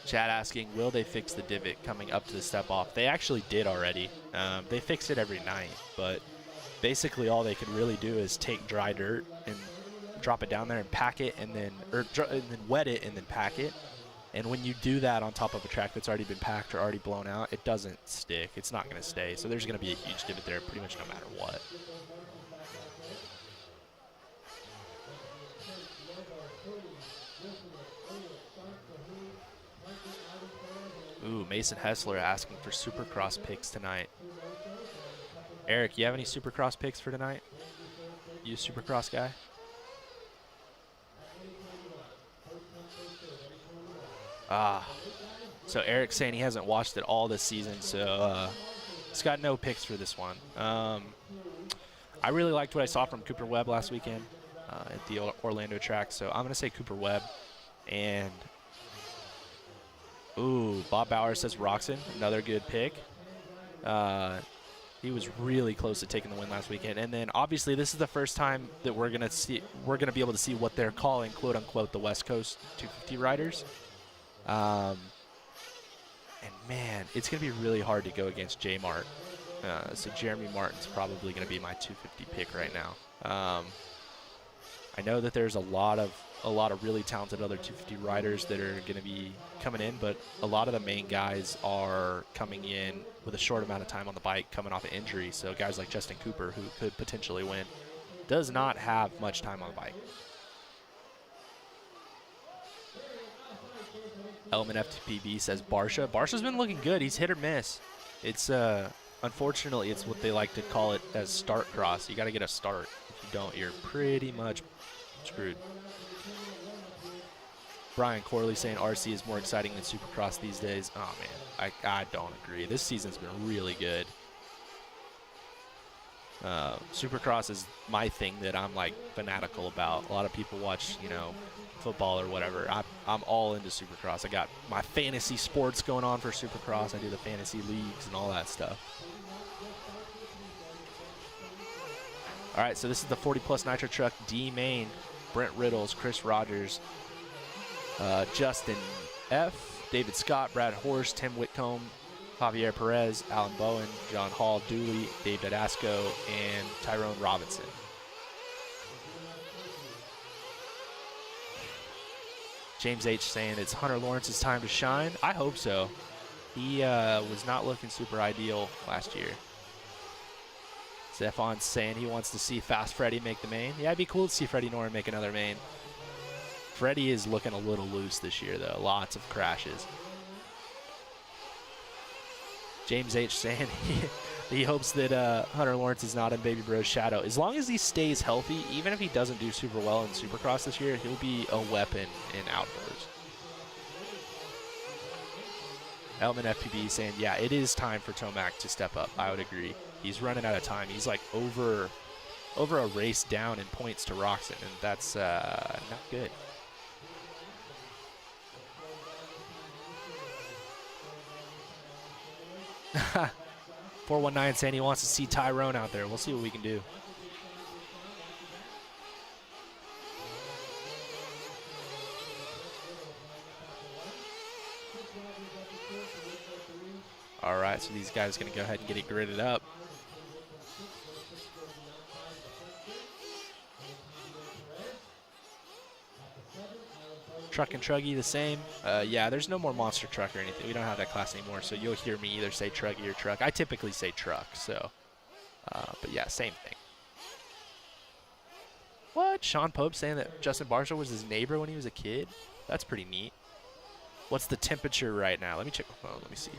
Chad asking, will they fix the divot coming up to the step off? They actually did already. They fix it every night, but basically all they could really do is take dry dirt and drop it down there and pack it, and then wet it and then pack it. And when you do that on top of a track that's already been packed or already blown out, it doesn't stick. It's not going to stay. So there's going to be a huge divot there pretty much no matter what. Ooh, Mason Hessler asking for Supercross picks tonight. Eric, you have any Supercross picks for tonight? You a Supercross guy? So Eric's saying he hasn't watched it all this season, so he's got no picks for this one. I really liked what I saw from Cooper Webb last weekend at the Orlando track, so I'm going to say Cooper Webb. And, ooh, Bob Bauer says Roxon, another good pick. He was really close to taking the win last weekend. And then, obviously, this is the first time that we're going to be able to see what they're calling, quote-unquote, the West Coast 250 riders. And, man, it's going to be really hard to go against J Mart. So Jeremy Martin's probably going to be my 250 pick right now. I know that there's a lot of really talented other 250 riders that are going to be coming in, but a lot of the main guys are coming in with a short amount of time on the bike, coming off an injury. So guys like Justin Cooper, who could potentially win, does not have much time on the bike. Element FTPB says Barsha. Barsha's been looking good. He's hit or miss. It's unfortunately, it's what they like to call it as start cross. You got to get a start. If you don't, you're pretty much screwed. Brian Corley saying RC is more exciting than Supercross these days. Oh, man, I don't agree. This season's been really good. Supercross is my thing that I'm, like, fanatical about. A lot of people watch, you know, football or whatever. I'm all into Supercross. I got my fantasy sports going on for Supercross. I do the fantasy leagues and all that stuff. All right, so this is the 40-plus Nitro Truck D Main. Brent Riddles, Chris Rogers, Justin F., David Scott, Brad Horst, Tim Whitcomb, Javier Perez, Alan Bowen, John Hall, Dooley, Dave Didasco, and Tyrone Robinson. James H. saying it's Hunter Lawrence's time to shine. I hope so. He was not looking super ideal last year. Stefan's saying he wants to see Fast Freddy make the main. Yeah, it'd be cool to see Freddie Norman make another main. Freddie is looking a little loose this year, though. Lots of crashes. James H. saying he hopes that Hunter Lawrence is not in Baby Bro's shadow. As long as he stays healthy, even if he doesn't do super well in Supercross this year, he'll be a weapon in outdoors. Element FPB saying, yeah, it is time for Tomac to step up. I would agree. He's running out of time. He's like over a race down in points to Roxon, and that's not good. $419 saying he wants to see Tyrone out there. We'll see what we can do. All right, so these guys are going to go ahead and get it gridded up. Truck and Truggy the same. Yeah, there's no more monster truck or anything. We don't have that class anymore, so you'll hear me either say Truggy or truck. I typically say truck, so. But yeah, same thing. What? Sean Pope saying that Justin Barsha was his neighbor when he was a kid? That's pretty neat. What's the temperature right now? Let me check my phone. Let me see.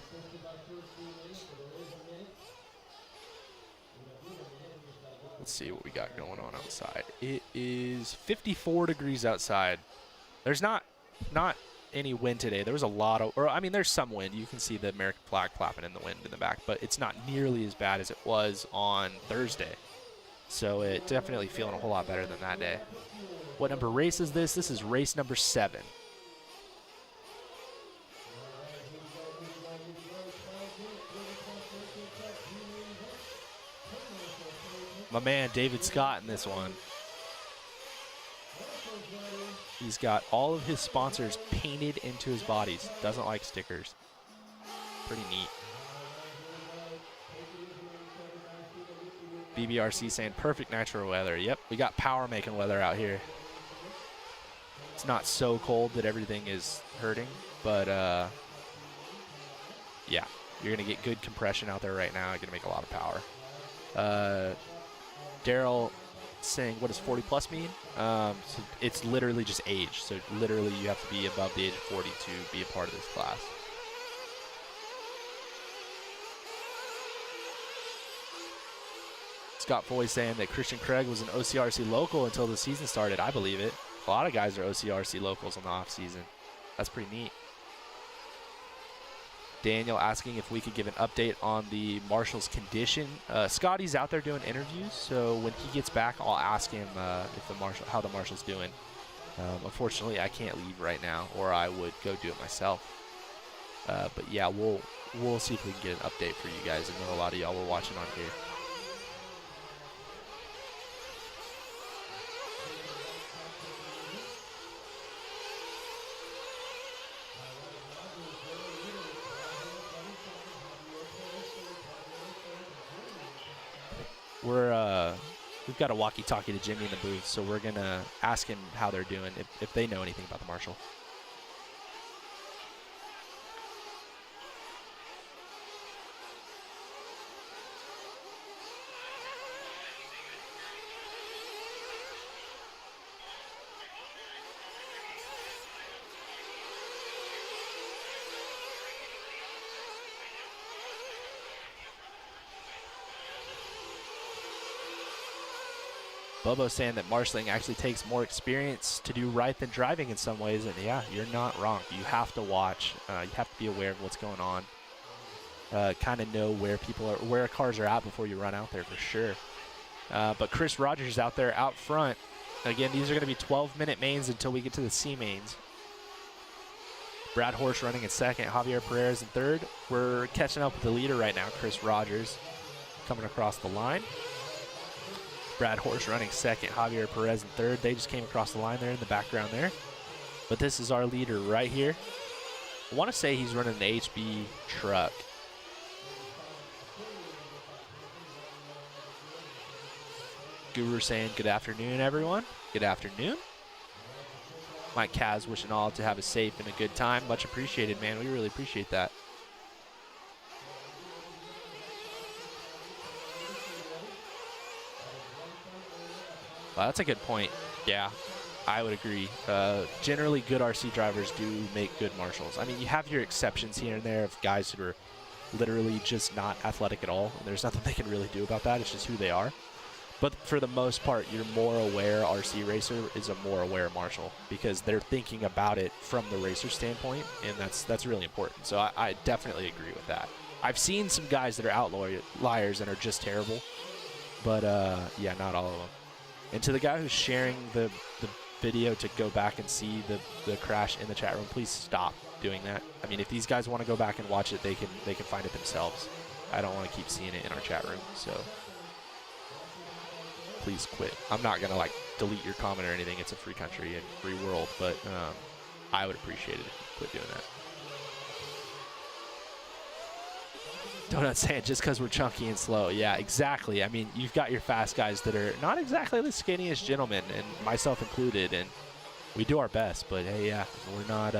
Let's see what we got going on outside. It is 54 degrees outside. There's not any wind today. There was a lot of, or I mean, there's some wind. You can see the American flag flapping in the wind in the back, but it's not nearly as bad as it was on Thursday. So it definitely feeling a whole lot better than that day. What number race is this? This is race number 7. My man David Scott in this one. He's got all of his sponsors painted into his bodies. Doesn't like stickers. Pretty neat. BBRC saying perfect Nitro weather. Yep, we got power making weather out here. It's not so cold that everything is hurting, but yeah, you're going to get good compression out there right now. You're going to make a lot of power. Daryl saying, what does 40 plus mean? So it's literally just age. So literally you have to be above the age of 40 to be a part of this class. Scott Foy saying that Christian Craig was an OCRC local until the season started. I believe it. A lot of guys are OCRC locals on the off season. That's pretty neat. Daniel asking if we could give an update on the Marshall's condition. Scotty's out there doing interviews, so when he gets back, I'll ask him if how the Marshall's doing. Unfortunately, I can't leave right now, or I would go do it myself. But yeah, we'll see if we can get an update for you guys. I know a lot of y'all were watching on here. We've got a walkie-talkie to Jimmy in the booth, so we're gonna ask him how they're doing, if they know anything about the Marshall. Bobo's saying that marshalling actually takes more experience to do right than driving in some ways, and yeah, you're not wrong. You have to watch. You have to be aware of what's going on. Kind of know where cars are at before you run out there for sure. But Chris Rogers out there out front. Again, these are going to be 12-minute mains until we get to the C mains. Brad Horsch running in second, Javier Perez in third. We're catching up with the leader right now, Chris Rogers, coming across the line. Brad Horsch running second, Javier Perez in third. They just came across the line there in the background there. But this is our leader right here. I want to say he's running an HB truck. Guru saying good afternoon, everyone. Good afternoon. Mike Kaz wishing all to have a safe and a good time. Much appreciated, man. We really appreciate that. Well, that's a good point. Yeah, I would agree. Generally, good RC drivers do make good marshals. I mean, you have your exceptions here and there of guys who are literally just not athletic at all, and there's nothing they can really do about that. It's just who they are. But for the most part, your more aware RC racer is a more aware marshal because they're thinking about it from the racer standpoint, and that's really important. So I definitely agree with that. I've seen some guys that are outliers and are just terrible, but yeah, not all of them. And to the guy who's sharing the video to go back and see the crash in the chat room, please stop doing that. I mean, if these guys want to go back and watch it, they can find it themselves. I don't want to keep seeing it in our chat room, so please quit. I'm not gonna like delete your comment or anything. It's a free country and free world, but I would appreciate it if you quit doing that. Donut saying just because we're chunky and slow. Yeah, exactly. I mean, you've got your fast guys that are not exactly the skinniest gentlemen, and myself included, and we do our best. But hey, yeah, we're not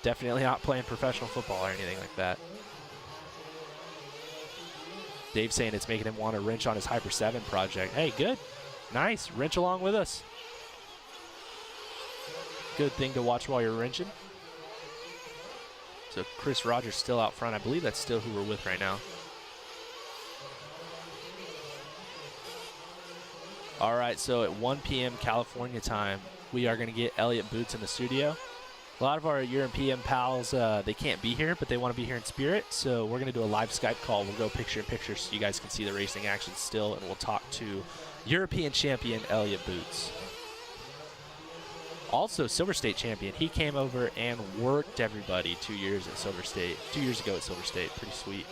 definitely not playing professional football or anything like that. Dave saying it's making him want to wrench on his Hyper 7 project. Hey, good. Nice. Wrench along with us. Good thing to watch while you're wrenching. So Chris Rogers still out front. I believe that's still who we're with right now. All right, so at 1 p.m. California time, we are going to get Elliott Boots in the studio. A lot of our European pals, they can't be here, but they want to be here in spirit. So we're going to do a live Skype call. We'll go picture-in-picture so you guys can see the racing action still, and we'll talk to European champion Elliott Boots. Also Silver State champion. He came over and worked everybody 2 years at Silver State. 2 years ago at Silver State. Pretty sweet.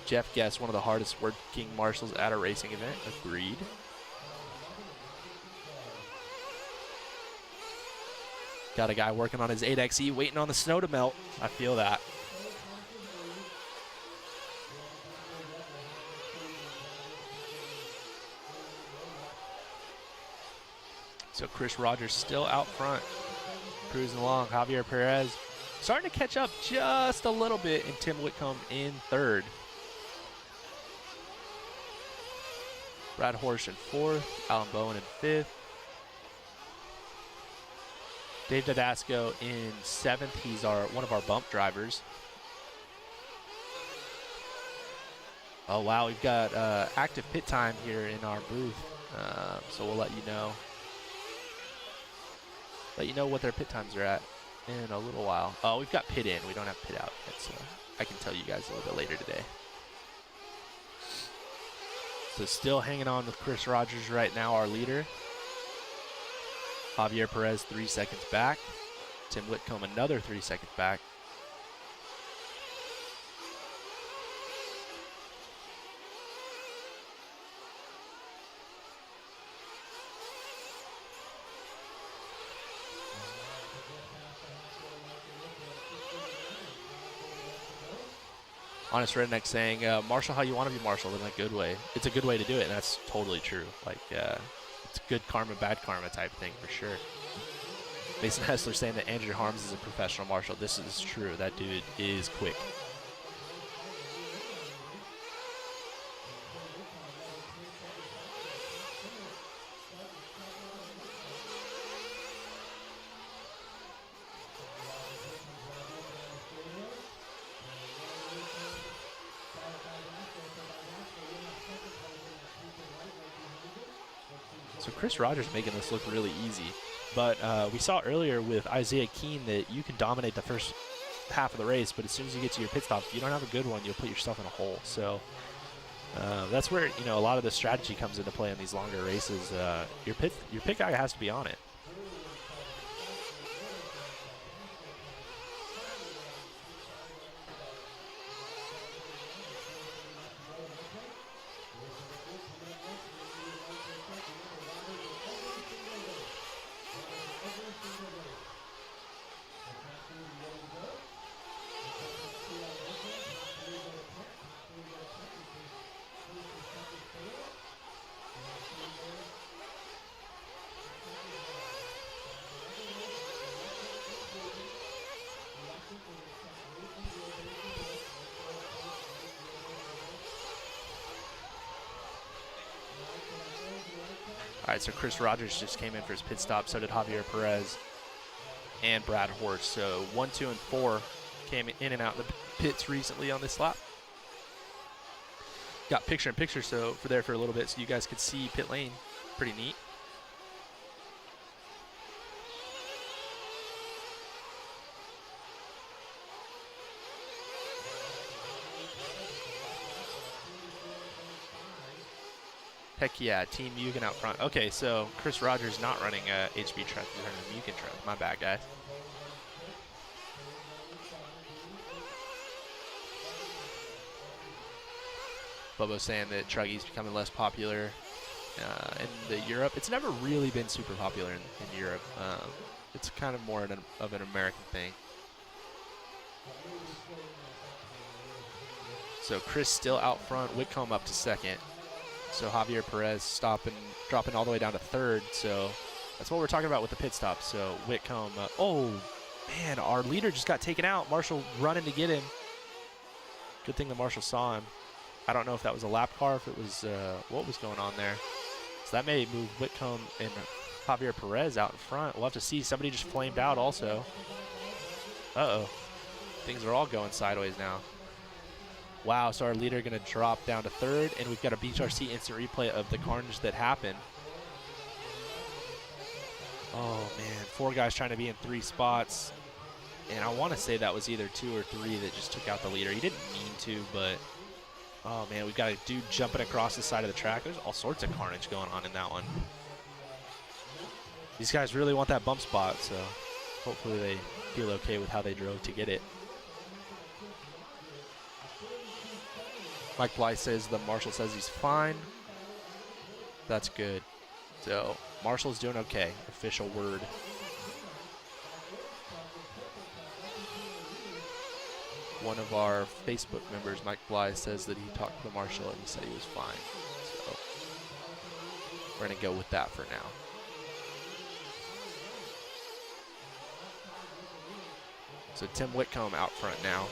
Jeff Guest, one of the hardest working marshals at a racing event. Agreed. Got a guy working on his 8XE, waiting on the snow to melt. I feel that. So Chris Rogers still out front, cruising along. Javier Perez starting to catch up just a little bit, and Tim Whitcomb in third. Brad Horsch in fourth, Alan Bowen in fifth. Dave Didasco in 7th. He's one of our bump drivers. Oh, wow. We've got active pit time here in our booth. So we'll let you know. Let you know what their pit times are at in a little while. Oh, we've got pit in. We don't have pit out yet, so I can tell you guys a little bit later today. So still hanging on with Chris Rogers right now, our leader. Javier Perez 3 seconds back. Tim Whitcomb another 3 seconds back. Honest Redneck saying, Marshall how you want to be marshaled in a good way. It's a good way to do it, and that's totally true. Like, it's good karma, bad karma type thing for sure. Mason Hessler saying that Andrew Harms is a professional marshal. This is true. That dude is quick. So Chris Rogers making this look really easy. But we saw earlier with Isaiah Keene that you can dominate the first half of the race, but as soon as you get to your pit stop, if you don't have a good one, you'll put yourself in a hole. So that's where, you know, a lot of the strategy comes into play in these longer races. Your pit guy has to be on it. All right, so Chris Rogers just came in for his pit stop. So did Javier Perez and Brad Horst. So 1, 2, and 4 came in and out of the pits recently on this lap. Got picture-in-picture so for a little bit so you guys could see pit lane. Pretty neat. Heck yeah, Team Mugen out front. Okay, so Chris Rogers not running a HB truck, he's running a Mugen truck. My bad, guys. Bobo saying that Truggy's becoming less popular in Europe. It's never really been super popular in Europe. It's kind of more of an American thing. So Chris still out front, Whitcomb up to second. So Javier Perez dropping all the way down to third. So that's what we're talking about with the pit stop. So Whitcomb, oh man, our leader just got taken out. Marshall running to get him. Good thing the Marshall saw him. I don't know if that was a lap car, if it was what was going on there. So that may move Whitcomb and Javier Perez out in front. We'll have to see. Somebody just flamed out also. Uh-oh. Things are all going sideways now. Wow, so our leader going to drop down to third, and we've got a BHRC instant replay of the carnage that happened. Oh, man, 4 guys trying to be in 3 spots. And I want to say that was either 2 or 3 that just took out the leader. He didn't mean to, but, oh, man, we've got a dude jumping across the side of the track. There's all sorts of carnage going on in that one. These guys really want that bump spot, so hopefully they feel okay with how they drove to get it. Mike Blythe says the Marshall says he's fine. That's good. So Marshall's doing okay. Official word. One of our Facebook members, Mike Blythe, says that he talked to the Marshall and he said he was fine. So we're going to go with that for now. So Tim Whitcomb out front now.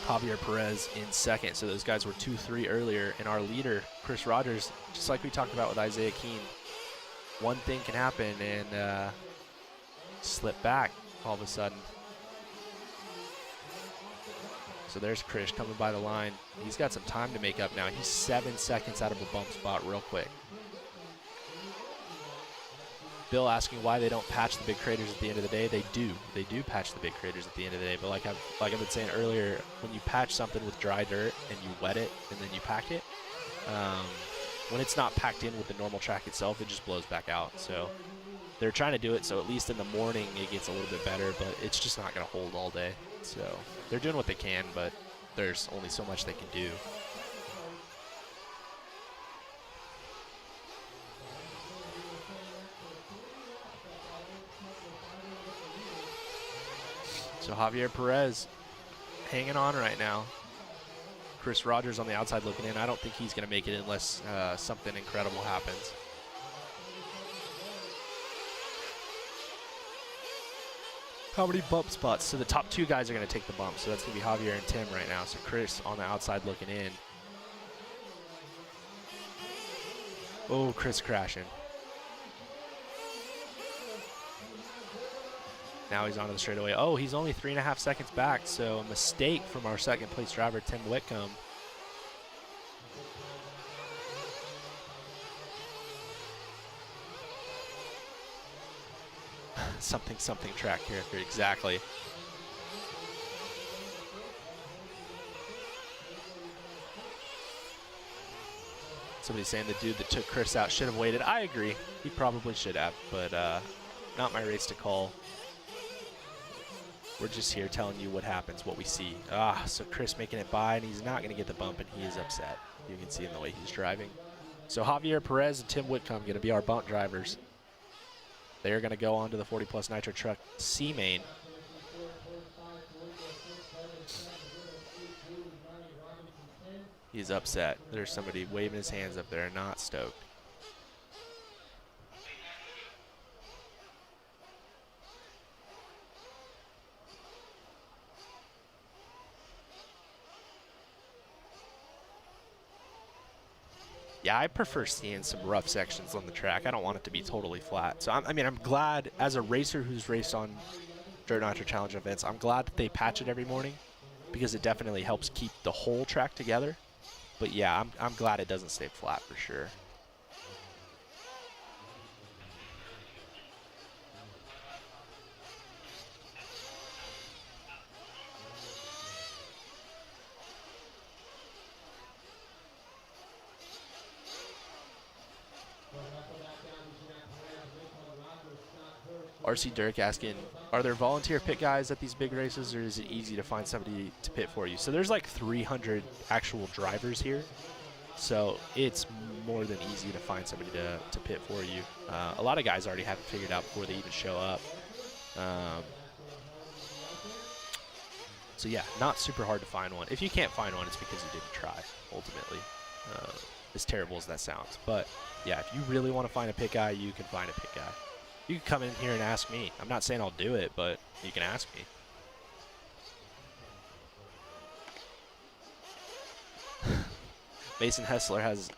Javier Perez in second. So those guys were 2-3 earlier. And our leader, Chris Rogers, just like we talked about with Isaiah Keene, one thing can happen and slip back all of a sudden. So there's Krish coming by the line. He's got some time to make up now. He's 7 seconds out of a bump spot real quick. Bill asking why they don't patch the big craters at the end of the day. They do. They do patch the big craters at the end of the day. But like I've been saying earlier, when you patch something with dry dirt and you wet it and then you pack it, when it's not packed in with the normal track itself, it just blows back out. So they're trying to do it so at least in the morning it gets a little bit better, but it's just not going to hold all day. So they're doing what they can, but there's only so much they can do. So Javier Perez hanging on right now. Chris Rogers on the outside looking in. I don't think he's going to make it unless something incredible happens. How many bump spots? So the top 2 guys are going to take the bump. So that's going to be Javier and Tim right now. So Chris on the outside looking in. Oh, Chris crashing. Now he's onto the straightaway. Oh, he's only 3.5 seconds back. So a mistake from our second place driver, Tim Whitcomb. something track character, exactly. Somebody's saying the dude that took Chris out should have waited. I agree. He probably should have, but not my race to call. We're just here telling you what happens, what we see. So Chris making it by, and he's not going to get the bump, and he is upset. You can see in the way he's driving. So Javier Perez and Tim Whitcomb going to be our bump drivers. They're going to go on to the 40 Plus Nitro Truck C Main. He's upset. There's somebody waving his hands up there, not stoked. Yeah, I prefer seeing some rough sections on the track. I don't want it to be totally flat. So, I'm glad, as a racer who's raced on Dirt Nitro Challenge events, I'm glad that they patch it every morning because it definitely helps keep the whole track together. But yeah, I'm glad it doesn't stay flat for sure. RC Dirk asking, are there volunteer pit guys at these big races, or is it easy to find somebody to pit for you? So there's like 300 actual drivers here, so it's more than easy to find somebody to pit for you. A lot of guys already have it figured out before they even show up. So yeah, not super hard to find one. If you can't find one, it's because you didn't try, ultimately, as terrible as that sounds. But yeah, if you really want to find a pit guy, you can find a pit guy. You can come in here and ask me. I'm not saying I'll do it, but you can ask me. Mason Hessler has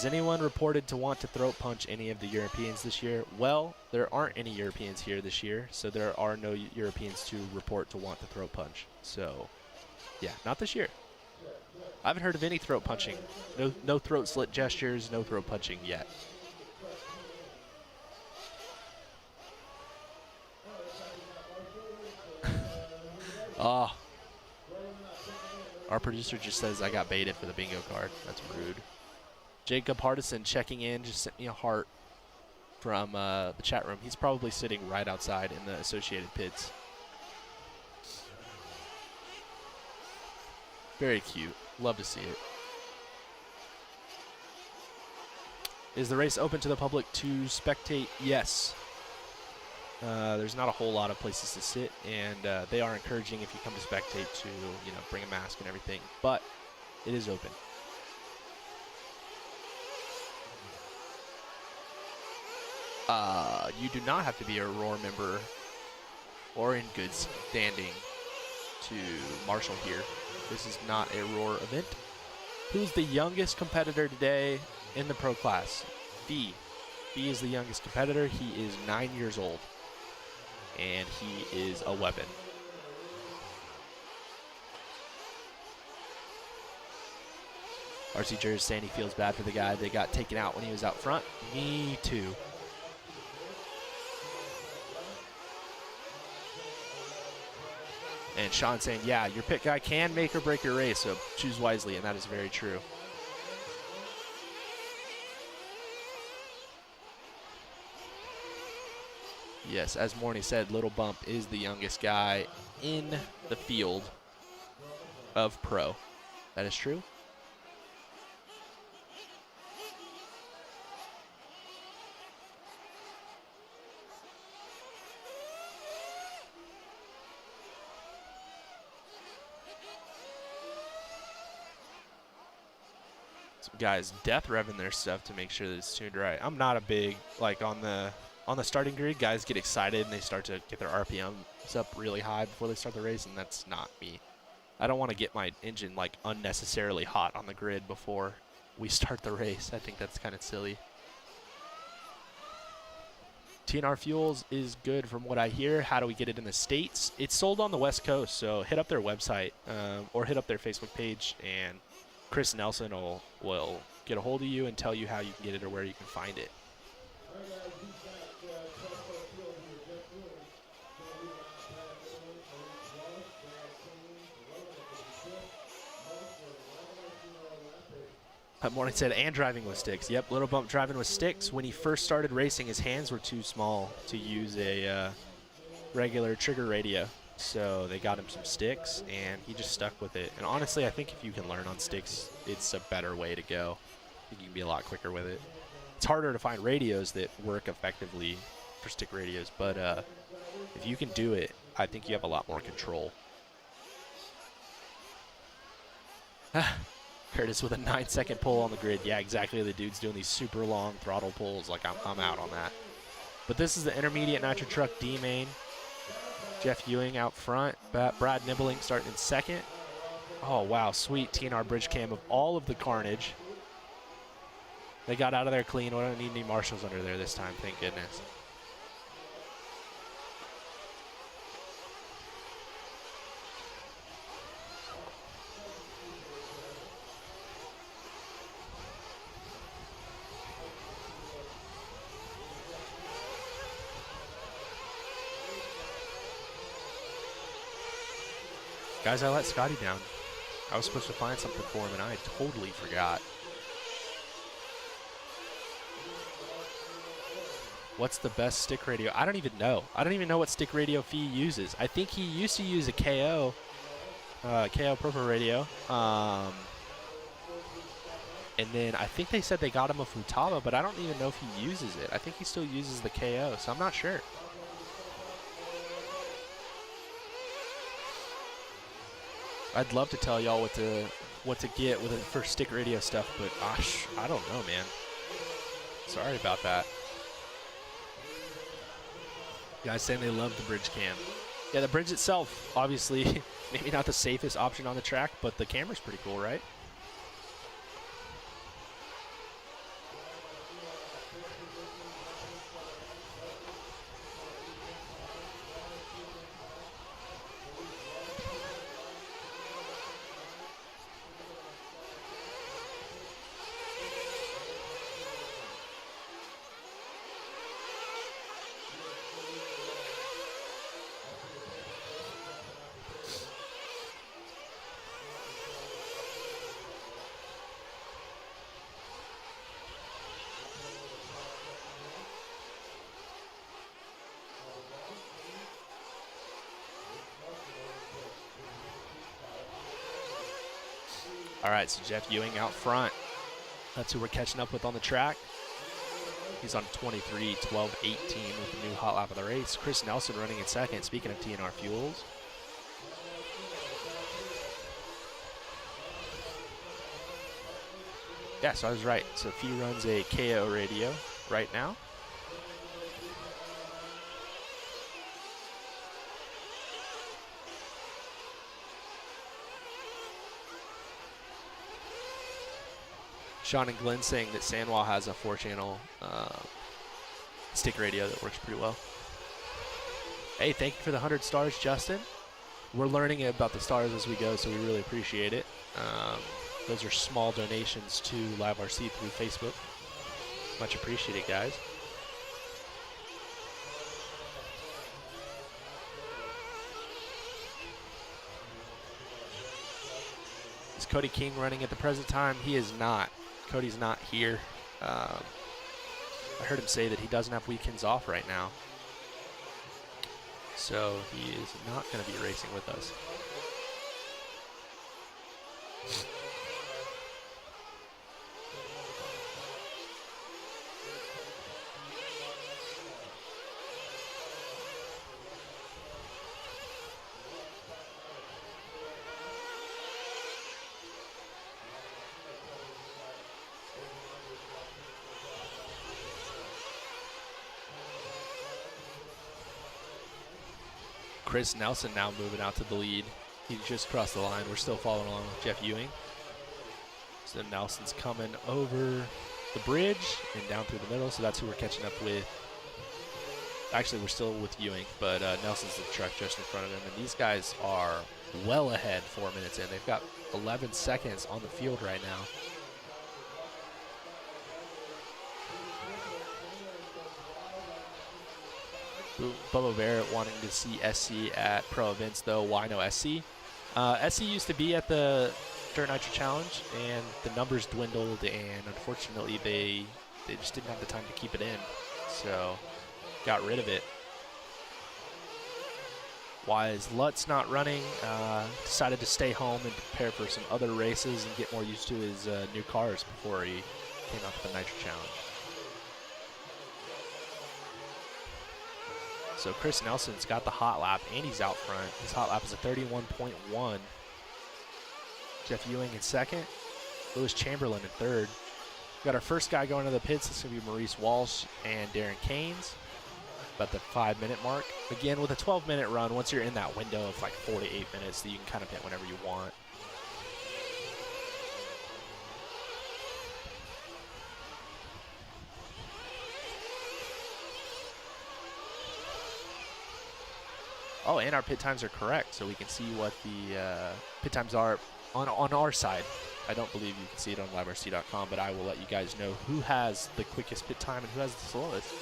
anyone reported to want to throat punch any of the Europeans this year? Well, there aren't any Europeans here this year, so there are no Europeans to report to want to throat punch. So, yeah, not this year. I haven't heard of any throat punching. No throat slit gestures, no throat punching yet. Our producer just says I got baited for the bingo card. That's rude. Jacob Hardison checking in, just sent me a heart from the chat room. He's probably sitting right outside in the associated pits. Very cute. Love to see it. Is the race open to the public to spectate? Yes. There's not a whole lot of places to sit, and they are encouraging if you come to spectate to, bring a mask and everything, but it is open. You do not have to be a Roar member or in good standing to marshal here. This is not a Roar event. Who's the youngest competitor today in the pro class? B. B is the youngest competitor. He is 9 years old. and he is a weapon. RC Jers saying he feels bad for the guy that got taken out when he was out front. Me too. And Sean saying, yeah, your pit guy can make or break your race, so choose wisely, and that is very true. Yes, as Morney said, Little Bump is the youngest guy in the field of pro. That is true. Guys death revving their stuff to make sure that it's tuned right. I'm not a big, like on the starting grid, guys get excited and they start to get their RPMs up really high before they start the race, and that's not me. I don't want to get my engine like unnecessarily hot on the grid before we start the race. I think that's kind of silly. TNR Fuels is good from what I hear. How do we get it in the States? It's sold on the West Coast, so hit up their website or hit up their Facebook page, and Chris Nelson will get a hold of you and tell you how you can get it or where you can find it. Morning said, and driving with sticks. Yep, Little Bump driving with sticks. When he first started racing, his hands were too small to use a regular trigger radio. So they got him some sticks, and he just stuck with it. And honestly, I think if you can learn on sticks, it's a better way to go. I think you can be a lot quicker with it. It's harder to find radios that work effectively for stick radios, but if you can do it, I think you have a lot more control. Curtis with a 9-second pull on the grid. Yeah, exactly. The dude's doing these super long throttle pulls. Like, I'm out on that. But this is the intermediate Nitro Truck D Main. Jeff Ewing out front. Brad Nibbling starting in second. Oh, wow. Sweet TNR bridge cam of all of the carnage. They got out of there clean. We don't need any marshals under there this time, thank goodness. Guys, I let Scotty down. I was supposed to find something for him, and I totally forgot. What's the best stick radio? I don't even know. I don't even know what stick radio Fee uses. I think he used to use a KO Propro radio. And then I think they said they got him a Futaba, but I don't even know if he uses it. I think he still uses the KO, so I'm not sure. I'd love to tell y'all what to get with it for stick radio stuff, but gosh, I don't know, man. Sorry about that. Guys saying they love the bridge cam. Yeah, the bridge itself, obviously, maybe not the safest option on the track, but the camera's pretty cool, right? All right, so Jeff Ewing out front. That's who we're catching up with on the track. He's on 23, 12, 18 with the new hot lap of the race. Chris Nelson running in second, speaking of TNR Fuels. Yeah, so I was right. So Fee runs a KO radio right now. Sean and Glenn saying that Sanwa has a 4-channel stick radio that works pretty well. Hey, thank you for the 100 stars, Justin. We're learning about the stars as we go, so we really appreciate it. Those are small donations to LiveRC through Facebook. Much appreciated, guys. Is Cody King running at the present time? He is not. Cody's not here. I heard him say that he doesn't have weekends off right now. So he is not going to be racing with us. Chris Nelson now moving out to the lead. He just crossed the line. We're still following along with Jeff Ewing. So Nelson's coming over the bridge and down through the middle. So that's who we're catching up with. Actually, we're still with Ewing, but Nelson's the truck just in front of him. And these guys are well ahead 4 minutes in. They've got 11 seconds on the field right now. Bubba Barrett wanting to see SC at pro events, though. Why no SC? SC used to be at the Dirt Nitro Challenge, and the numbers dwindled, and unfortunately they just didn't have the time to keep it in, so got rid of it. Why is Lutz not running? Decided to stay home and prepare for some other races and get more used to his new cars before he came out to the Nitro Challenge. So Chris Nelson's got the hot lap, and he's out front. His hot lap is a 31.1. Jeff Ewing in second. Lewis Chamberlain in third. Got our first guy going to the pits. It's going to be Maurice Walsh and Darren Keynes. About the 5-minute mark. Again, with a 12-minute run, once you're in that window of like 4 to 8 minutes, that you can kind of pit whenever you want. Oh, and our pit times are correct, so we can see what the pit times are on our side. I don't believe you can see it on liverc.com, but I will let you guys know who has the quickest pit time and who has the slowest.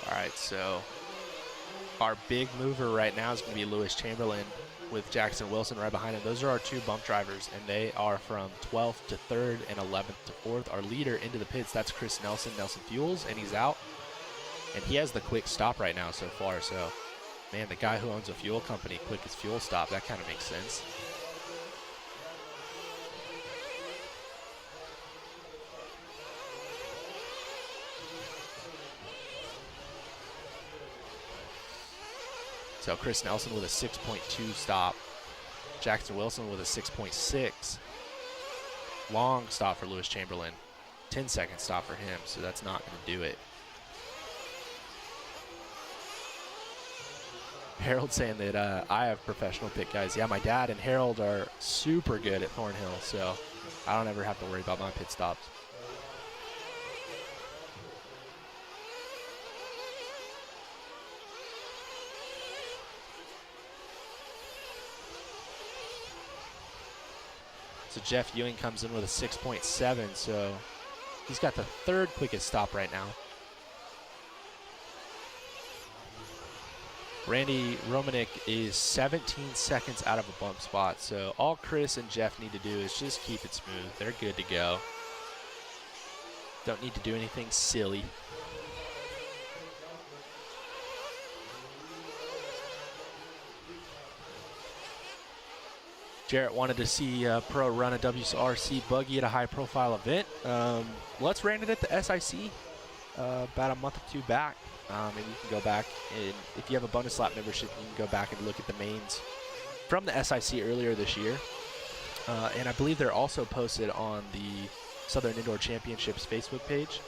All right, so our big mover right now is going to be Lewis Chamberlain with Jackson Wilson right behind him. Those are our two bump drivers, and they are from 12th to 3rd and 11th to 4th. Our leader into the pits, that's Chris Nelson, Nelson Fuels, and he's out. And he has the quick stop right now so far. So, man, the guy who owns a fuel company, quickest fuel stop, that kind of makes sense. So Chris Nelson with a 6.2 stop. Jackson Wilson with a 6.6. Long stop for Lewis Chamberlain. 10-second stop for him, so that's not going to do it. Harold saying that I have professional pit guys. Yeah, my dad and Harold are super good at Thornhill, so I don't ever have to worry about my pit stops. So Jeff Ewing comes in with a 6.7, so he's got the 3rd quickest stop right now. Randy Romanek is 17 seconds out of a bump spot, so all Chris and Jeff need to do is just keep it smooth. They're good to go. Don't need to do anything silly. Jarrett wanted to see Pro run a WRC buggy at a high-profile event. Let's ran it at the SIC about a month or two back. And you can go back, and if you have a bonus lap membership, you can go back and look at the mains from the SIC earlier this year. And I believe they're also posted on the Southern Indoor Championships Facebook page.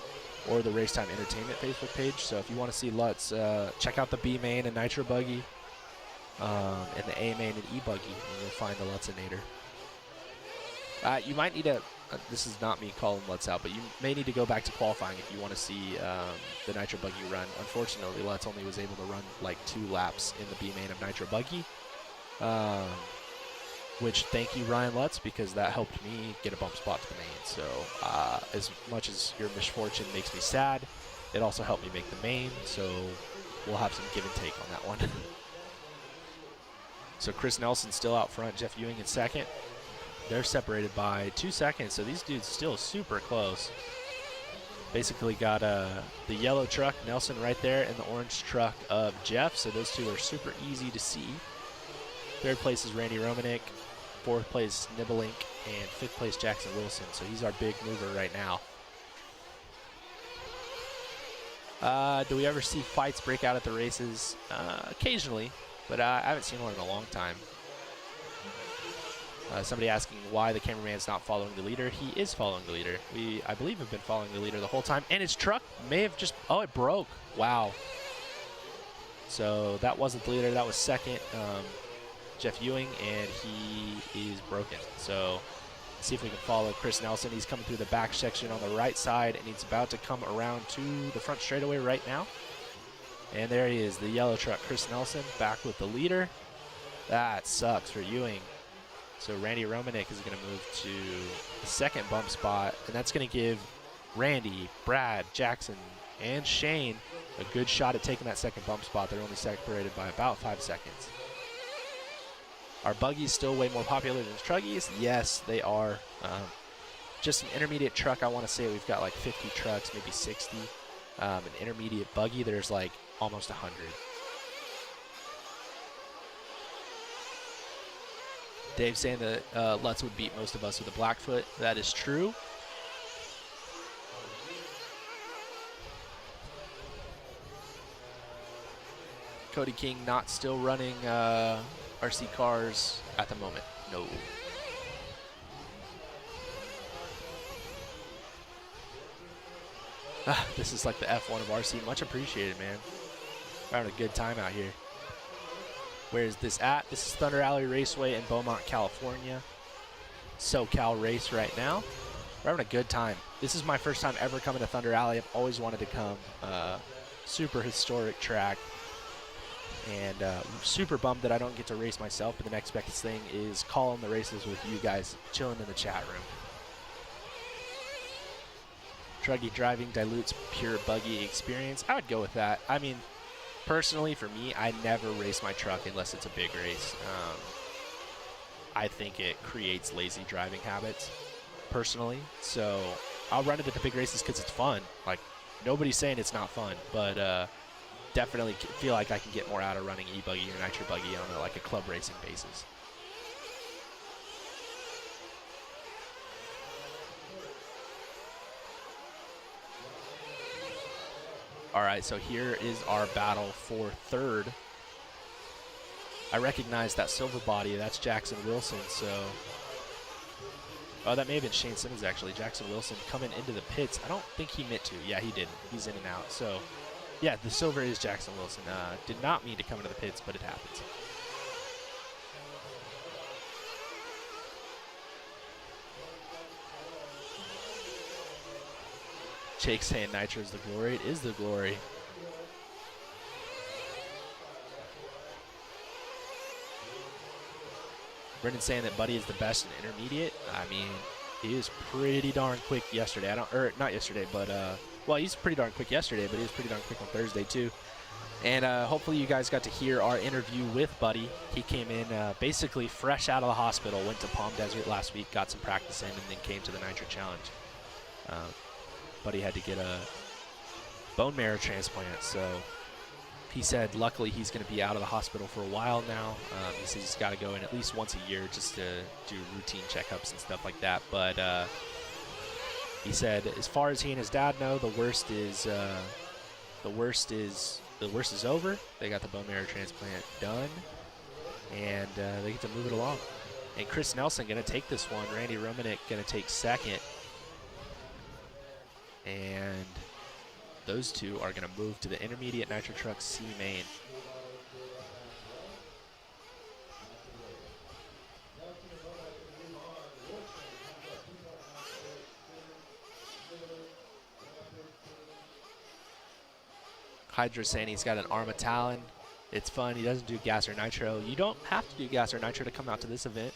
or the Racetime Entertainment Facebook page. So if you want to see Lutz, check out the B Main and Nitro Buggy, and the A Main and E-Buggy, and you'll find the Lutzinator. You might need to, this is not me calling Lutz out, but you may need to go back to qualifying if you want to see the Nitro Buggy run. Unfortunately, Lutz only was able to run like 2 laps in the B Main of Nitro Buggy, which thank you, Ryan Lutz, because that helped me get a bump spot to the main. So as much as your misfortune makes me sad, it also helped me make the main, so we'll have some give and take on that one. So Chris Nelson still out front, Jeff Ewing in second. They're separated by 2 seconds, so these dudes still super close. Basically got the yellow truck, Nelson, right there, and the orange truck of Jeff, so those two are super easy to see. Third place is Randy Romanek, fourth place Nibelink, and fifth place Jackson Wilson, so he's our big mover right now. Do we ever see fights break out at the races? Occasionally, but I haven't seen one in a long time. Somebody asking why the cameraman's not following the leader. He is following the leader. We, I believe, have been following the leader the whole time. And his truck may have just, oh, it broke. Wow. So that wasn't the leader. That was second, Jeff Ewing, and he is broken. So let's see if we can follow Chris Nelson. He's coming through the back section on the right side, and he's about to come around to the front straightaway right now. And there he is, the yellow truck, Chris Nelson, back with the leader. That sucks for Ewing. So Randy Romanek is going to move to the second bump spot, and that's going to give Randy, Brad, Jackson, and Shane a good shot at taking that second bump spot. They're only separated by about 5 seconds. Are buggies still way more popular than Truggies? Yes, they are. Just an intermediate truck, I want to say we've got like 50 trucks, maybe 60. An intermediate buggy, there's like almost 100. Dave saying that Lutz would beat most of us with a Blackfoot. That is true. Cody King not still running RC cars at the moment. No. This is like the F1 of RC. Much appreciated, man. We're having a good time out here. Where is this at? This is Thunder Alley Raceway in Beaumont, California. SoCal race right now. We're having a good time. This is my first time ever coming to Thunder Alley. I've always wanted to come. Super historic track. And super bummed that I don't get to race myself, but the next best thing is calling the races with you guys, chilling in the chat room. Truggy driving dilutes pure buggy experience. I would go with that. I mean, personally, for me, I never race my truck unless it's a big race. I think it creates lazy driving habits, personally. So I'll run it at the big races because it's fun. Like, nobody's saying it's not fun, but definitely feel like I can get more out of running E-Buggy or Nitro Buggy on like a club racing basis. All right, so here is our battle for third. I recognize that silver body. That's Jackson Wilson. So, oh, that may have been Shane Simmons, actually. Jackson Wilson coming into the pits. I don't think he meant to. Yeah, he did. He's in and out. So, yeah, the silver is Jackson Wilson. Did not mean to come into the pits, but it happens. Jake saying Nitro is the glory. It is the glory. Brendan saying that Buddy is the best in intermediate. I mean, he was pretty darn quick yesterday. Not yesterday, but well, he's pretty darn quick yesterday, but he was pretty darn quick on Thursday too. And hopefully you guys got to hear our interview with Buddy. He came in basically fresh out of the hospital, went to Palm Desert last week, got some practice in, and then came to the Nitro Challenge. Buddy had to get a bone marrow transplant, so he said luckily he's going to be out of the hospital for a while now. He says he's got to go in at least once a year just to do routine checkups and stuff like that. But he said as far as he and his dad know, the worst is over. They got the bone marrow transplant done, and they get to move it along. And Chris Nelson going to take this one. Randy Romanek going to take second. And those two are going to move to the intermediate Nitro Truck C Main. Hydra saying he's got an arm of Talon. It's fun. He doesn't do gas or nitro. You don't have to do gas or nitro to come out to this event.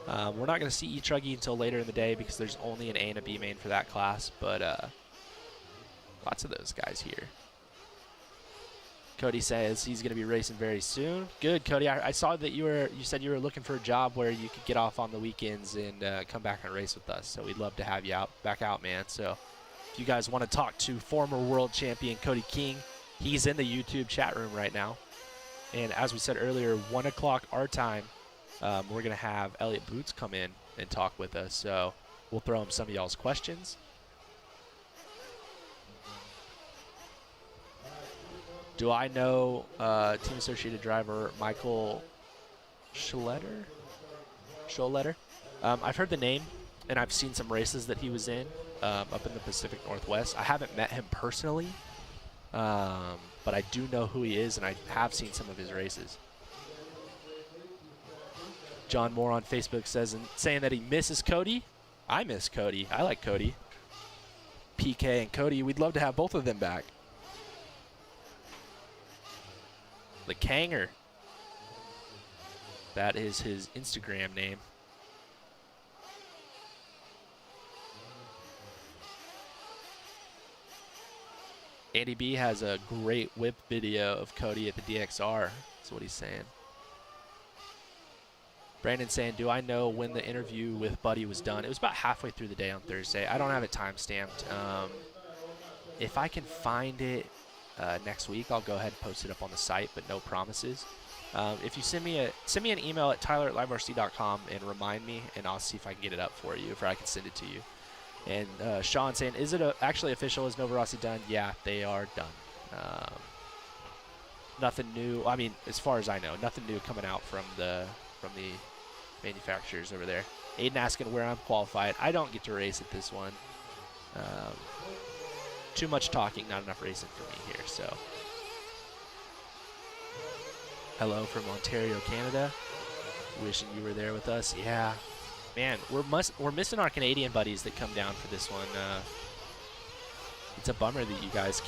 We're not going to see E-Truggy until later in the day because there's only an A and a B main for that class, but lots of those guys here. Cody says he's going to be racing very soon. Good, Cody. I saw that you said you were looking for a job where you could get off on the weekends and come back and race with us. So we'd love to have you back out, man. So if you guys want to talk to former world champion Cody King, he's in the YouTube chat room right now. And as we said earlier, 1 o'clock our time, we're going to have Elliot Boots come in and talk with us. So we'll throw him some of y'all's questions. Do I know Team Associated driver Michael Scholetter? I've heard the name, and I've seen some races that he was in up in the Pacific Northwest. I haven't met him personally, but I do know who he is, and I have seen some of his races. John Moore on Facebook saying that he misses Cody. I miss Cody. I like Cody. PK and Cody, we'd love to have both of them back. The Kanger. That is his Instagram name. Andy B has a great whip video of Cody at the DXR. That's what he's saying. Brandon saying, do I know when the interview with Buddy was done? It was about halfway through the day on Thursday. I don't have it time-stamped. If I can find it next week, I'll go ahead and post it up on the site, but no promises. If you send me an email at tyler@liveRC.com and remind me, and I'll see if I can get it up for you, if I can send it to you. And Sean saying, is it actually official? Is Nova Rossi done? Yeah, they are done. Nothing new. I mean, as far as I know, nothing new coming out from the manufacturers over there. Aiden asking where I'm qualified. I don't get to race at this one. Too much talking, not enough racing for me here. So, hello from Ontario, Canada. Wishing you were there with us. Yeah. Man, we're missing our Canadian buddies that come down for this one. It's a bummer that you guys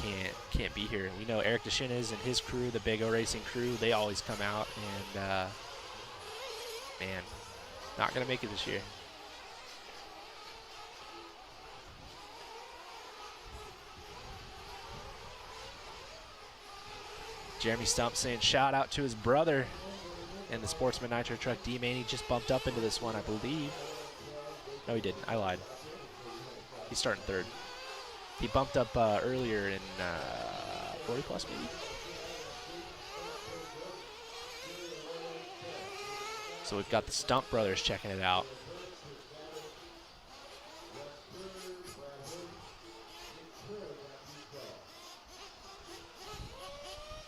can't be here. We know Eric Deschinas and his crew, the Big O Racing crew, they always come out, and man, not gonna make it this year. Jeremy Stump saying shout out to his brother and the Sportsman Nitro Truck D Main. He just bumped up into this one, I believe. No, he didn't. I lied. He's starting third. He bumped up earlier in 40 plus maybe. So we've got the Stump brothers checking it out.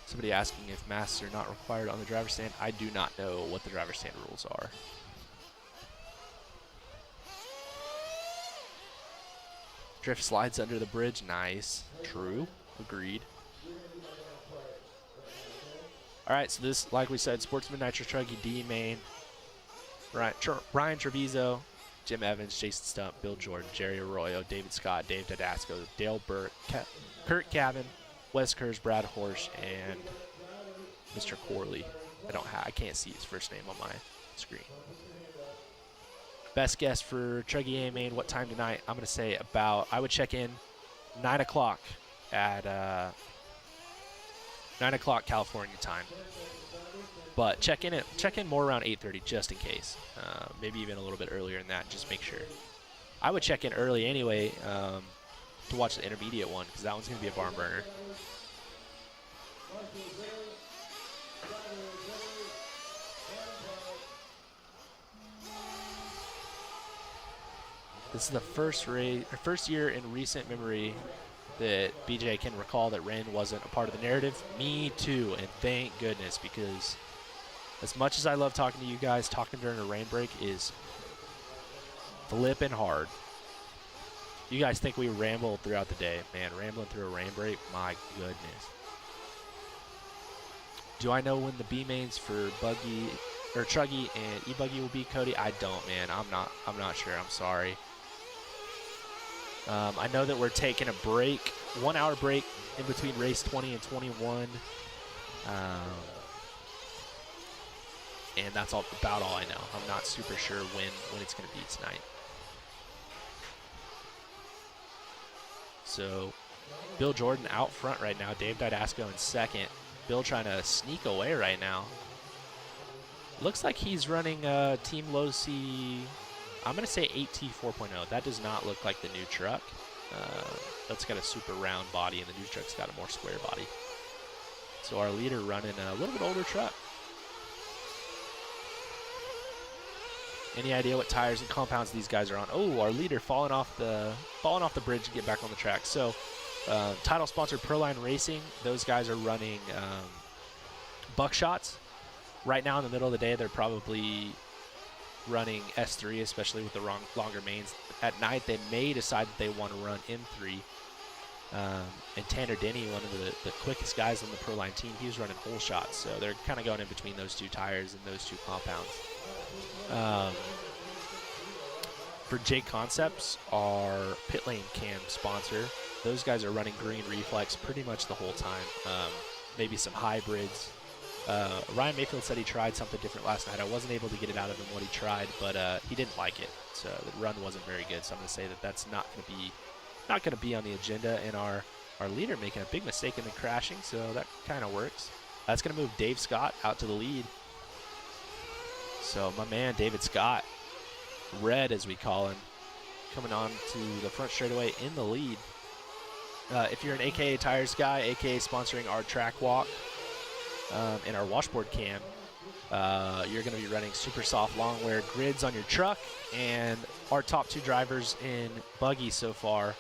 Somebody asking if masks are not required on the driver's stand. I do not know what the driver's stand rules are. Drift slides under the bridge. Nice. True. Agreed. All right, so this, like we said, Sportsman Nitro Truggy D Main. Ryan Treviso, Jim Evans, Jason Stump, Bill Jordan, Jerry Arroyo, David Scott, Dave Didasco, Dale Burke, Kurt Cavan, Wes Kurz, Brad Horsch, and Mr. Corley. I can't see his first name on my screen. Best guess for Truggy A Main, what time tonight? I'm going to say I would check in 9 o'clock at 9 o'clock California time. But check in more around 8:30 just in case. Maybe even a little bit earlier than that, just make sure. I would check in early anyway to watch the intermediate one because that one's going to be a barn burner. This is the first year in recent memory that BJ can recall that rain wasn't a part of the narrative. Me too, and thank goodness, because as much as I love talking to you guys, talking during a rain break is flipping hard. You guys think we ramble throughout the day? Man, rambling through a rain break, my goodness. Do I know when the B mains for Buggy or Truggy and E-Buggy will be, Cody? I don't, man. I'm not sure. I'm sorry. I know that we're taking a break, 1 hour break in between race 20 and 21. And that's about all I know. I'm not super sure when it's going to be tonight. So Bill Jordan out front right now. Dave Didasco in second. Bill trying to sneak away right now. Looks like he's running Team Low C, I'm going to say 8T 4.0. That does not look like the new truck. That's got a super round body, and the new truck's got a more square body. So our leader running a little bit older truck. Any idea what tires and compounds these guys are on? Oh, our leader falling off the bridge to get back on the track. So, title sponsor Proline Racing. Those guys are running buckshots. Right now in the middle of the day, they're probably running S3, especially with the longer mains. At night, they may decide that they want to run M3. And Tanner Denney, one of the quickest guys on the Proline team, he was running whole shots. So they're kind of going in between those two tires and those two compounds. For Jake Concepts, our pit lane cam sponsor, those guys are running green reflex pretty much the whole time. Maybe some hybrids. Ryan Mayfield said he tried something different last night. I wasn't able to get it out of him what he tried, but he didn't like it. So the run wasn't very good. So I'm going to say that that's not going to be on the agenda. And our leader making a big mistake in the crashing, so that kind of works. That's going to move Dave Scott out to the lead. So my man David Scott, Red as we call him, coming on to the front straightaway in the lead. If you're an AKA Tires guy, AKA sponsoring our track walk and our washboard cam, you're going to be running super soft long wear grids on your truck. And our top two drivers in Buggy so far,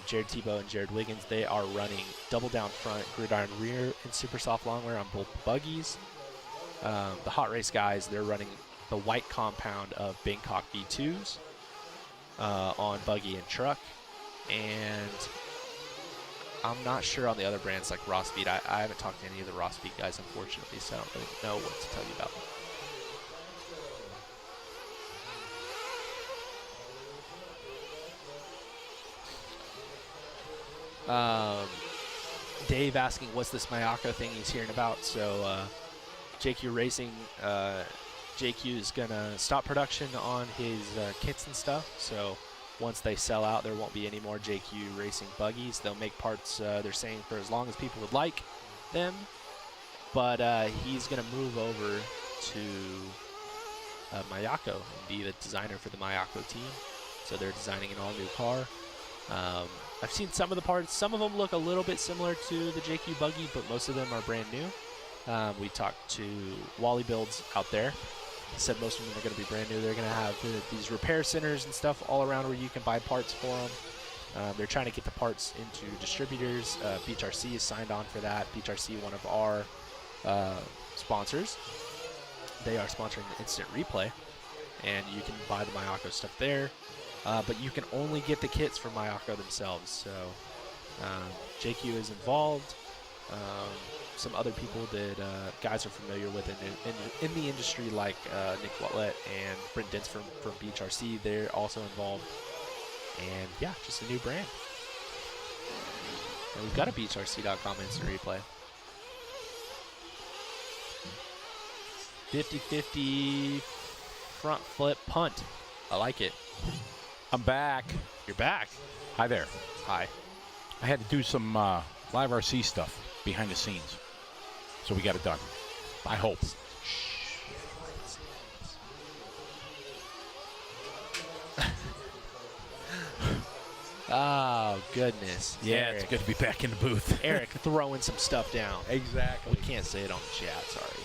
Jared Tebo and Jared Wiggins, they are running double down front, gridiron rear, and super soft long wear on both buggies. The hot race guys, they're running the white compound of Bangkok V2s on buggy and truck. And I'm not sure on the other brands like Raw Speed. I haven't talked to any of the Raw Speed guys, unfortunately, so I don't really know what to tell you about. Dave asking what's this Mayako thing he's hearing about. So JQ Racing, JQ is going to stop production on his kits and stuff. So once they sell out, there won't be any more JQ Racing buggies. They'll make parts, they're saying, for as long as people would like them. But he's going to move over to Mayako and be the designer for the Mayako team. So they're designing an all-new car. I've seen some of the parts. Some of them look a little bit similar to the JQ buggy, but most of them are brand new. We talked to Wally Builds out there. He said most of them are going to be brand new. They're going to have these repair centers and stuff all around where you can buy parts for them. They're trying to get the parts into distributors. Beach RC is signed on for that. Beach RC, one of our sponsors. They are sponsoring the Instant Replay, and you can buy the Mayako stuff there. But you can only get the kits from Mayako themselves. So JQ is involved. Some other people that guys are familiar with in the industry, like Nick Watlett and Brent Dentz from Beach RC, they're also involved. And yeah, just a new brand. And we've got a beachrc.com instant replay. 50-50 front flip punt. I like it. I'm back. You're back. Hi there. Hi. I had to do some live RC stuff behind the scenes. So we got it done. I hope. Oh, goodness. Yeah, Eric. it's good to be back in the booth. Eric throwing some stuff down. Exactly. We can't say it on the chat, sorry.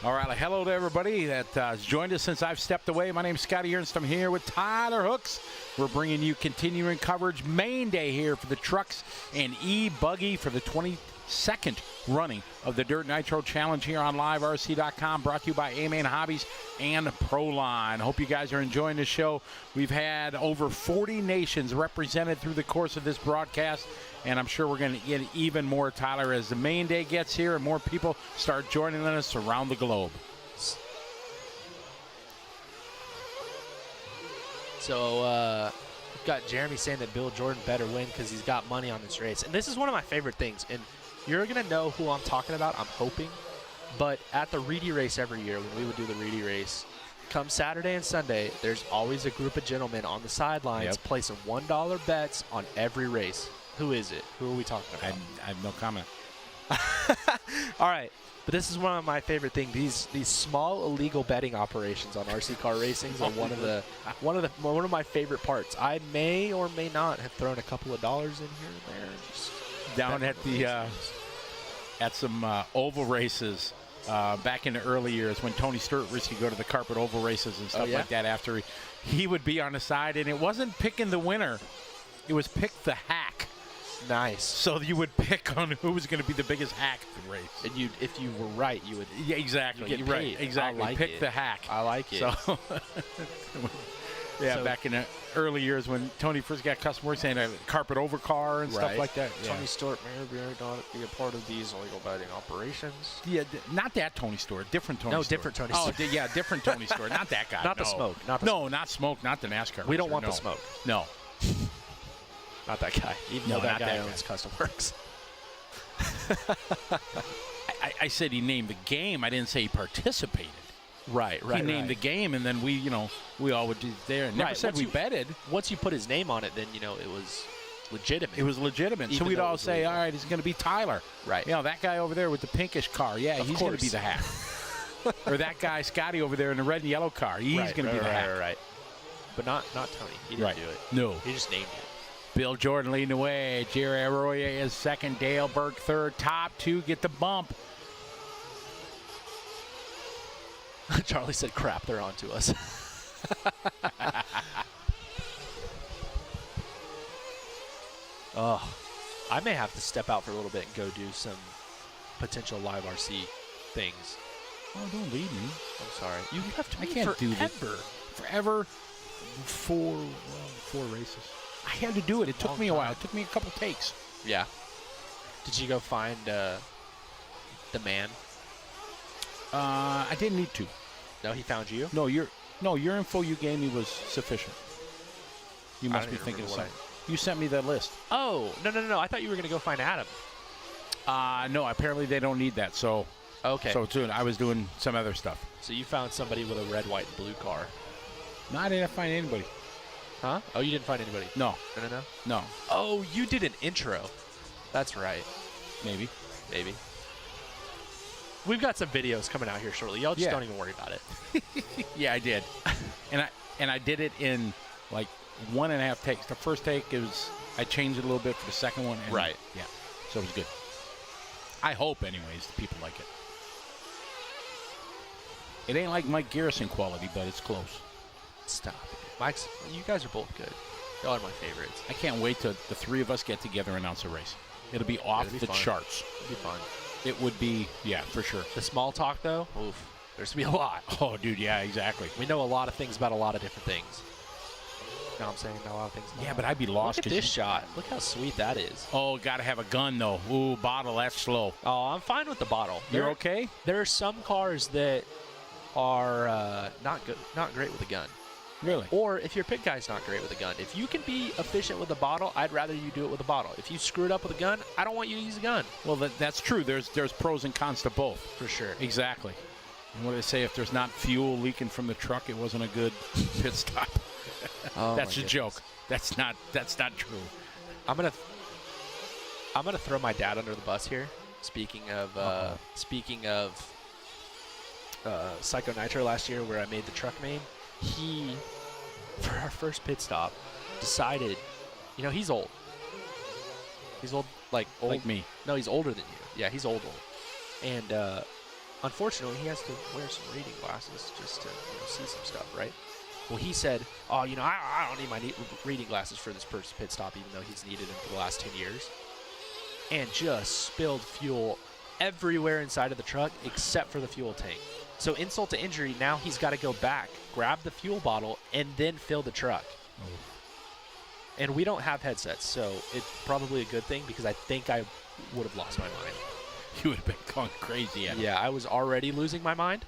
All right, hello to everybody that has joined us since I've stepped away. My name's Scotty Ernst. I'm here with Tyler Hooks We're bringing you continuing coverage. Main day here for the trucks and E-Buggy for the 22nd running of the Dirt Nitro Challenge here on LiveRC.com, brought to you by A Main Hobbies and Proline. Hope you guys are enjoying the show. We've had over 40 nations represented through the course of this broadcast, and I'm sure we're going to get even more, Tyler, as the main day gets here and more people start joining us around the globe. So we've got Jeremy saying that Bill Jordan better win because he's got money on this race. And this is one of my favorite things. And you're going to know who I'm talking about, I'm hoping. But at the Reedy race every year, when we would do the Reedy race, come Saturday and Sunday, there's always a group of gentlemen on the sidelines placing $1 bets on every race. Who is it? Who are we talking about? I have no comment. All right. But this is one of my favorite things. These small illegal betting operations on RC car racings are one of my favorite parts. I may or may not have thrown a couple of dollars in here and there. Just down at the at some oval races back in the early years when Tony Stewart used to go to the carpet oval races and stuff like that. After he would be on the side, and it wasn't picking the winner; it was pick the hack. Nice. So you would pick on who was going to be the biggest hack of the race. And if you were right, you would. Yeah, exactly. You'd get right. paid. Exactly. I like pick it. the hack. I like it. So back in the early years when Tony first got custom work, saying a carpet over car and stuff like that. Tony Stewart may not be a part of these illegal betting operations. Yeah, not that Tony Stewart. Different Tony Stewart. No, different Tony Stewart. Oh, yeah, different Tony Stewart. Not that guy. Not the smoke. Not the smoke. Not smoke. Not the NASCAR. We don't racer, want the smoke. No. Not that guy. Even though that guy owns Custom Works. I said he named the game. I didn't say he participated. Right. He named the game, and then we all would do there. And never said we betted. Once you put his name on it, then it was legitimate. It was legitimate. So we'd all say, all right, it's going to be Tyler. Right. That guy over there with the pinkish car. Yeah, he's going to be the hack. Or that guy, Scotty, over there in the red and yellow car. He's going to be the hack. Right. But not Tony. He didn't do it. No. He just named it. Bill Jordan leading the way. Jerry Arroyo is second. Dale Burke third. Top two get the bump. Charlie said, crap, they're on to us. Oh, I may have to step out for a little bit and go do some potential live RC things. Oh, don't leave me. I'm sorry. You have to. I can't do this. Forever. Four races. I had to do it. It took me a while. It took me a couple takes. Yeah. Did you go find the man? I didn't need to. No, he found you? No, your info you gave me was sufficient. You must be thinking of something. You sent me that list. Oh, no. I thought you were going to go find Adam. No, apparently they don't need that. So okay. So soon I was doing some other stuff. So you found somebody with a red, white, and blue car. No, I didn't find anybody. Huh? Oh, you didn't find anybody? No. No. Oh, you did an intro. That's right. Maybe. We've got some videos coming out here shortly. Y'all just don't even worry about it. Yeah, I did. and I did it in like 1.5 takes. The first take I changed it a little bit for the second one. And right. Yeah. So it was good. I hope, anyways, the people like it. It ain't like Mike Garrison quality, but it's close. Stop it. You guys are both good. Y'all are my favorites. I can't wait till the three of us get together and announce a race. It'll be off the charts. It'll be fun. It would be, yeah, for sure. The small talk, though, oof, there's going to be a lot. Oh, dude, yeah, exactly. We know a lot of things about a lot of different things. You know what I'm saying? A lot of things. Yeah, but I'd be lost. Look at this shot. Look how sweet that is. Oh, got to have a gun, though. Ooh, bottle, that's slow. Oh, I'm fine with the bottle. You're okay? There are some cars that are not great with a gun. Really? Or if your pit guy's not great with a gun. If you can be efficient with a bottle, I'd rather you do it with a bottle. If you screw it up with a gun, I don't want you to use a gun. Well, that's true. There's pros and cons to both. For sure. Exactly. And what do they say? If there's not fuel leaking from the truck, it wasn't a good pit stop. Oh, that's a joke. That's not true. I'm gonna throw my dad under the bus here. Speaking of Psycho Nitro last year, where I made the truck main, he, for our first pit stop, decided, he's old. He's old, like me. No, he's older than you. Yeah, he's old. And unfortunately, he has to wear some reading glasses just to see some stuff, right? Well, he said, oh, you know, I don't need my reading glasses for this first pit stop, even though he's needed them for the last 10 years. And just spilled fuel everywhere inside of the truck except for the fuel tank. So insult to injury, now he's got to go back, grab the fuel bottle, and then fill the truck. Oh. And we don't have headsets, so it's probably a good thing because I think I would have lost my mind. You would have been going crazy. Yeah, I was already losing my mind.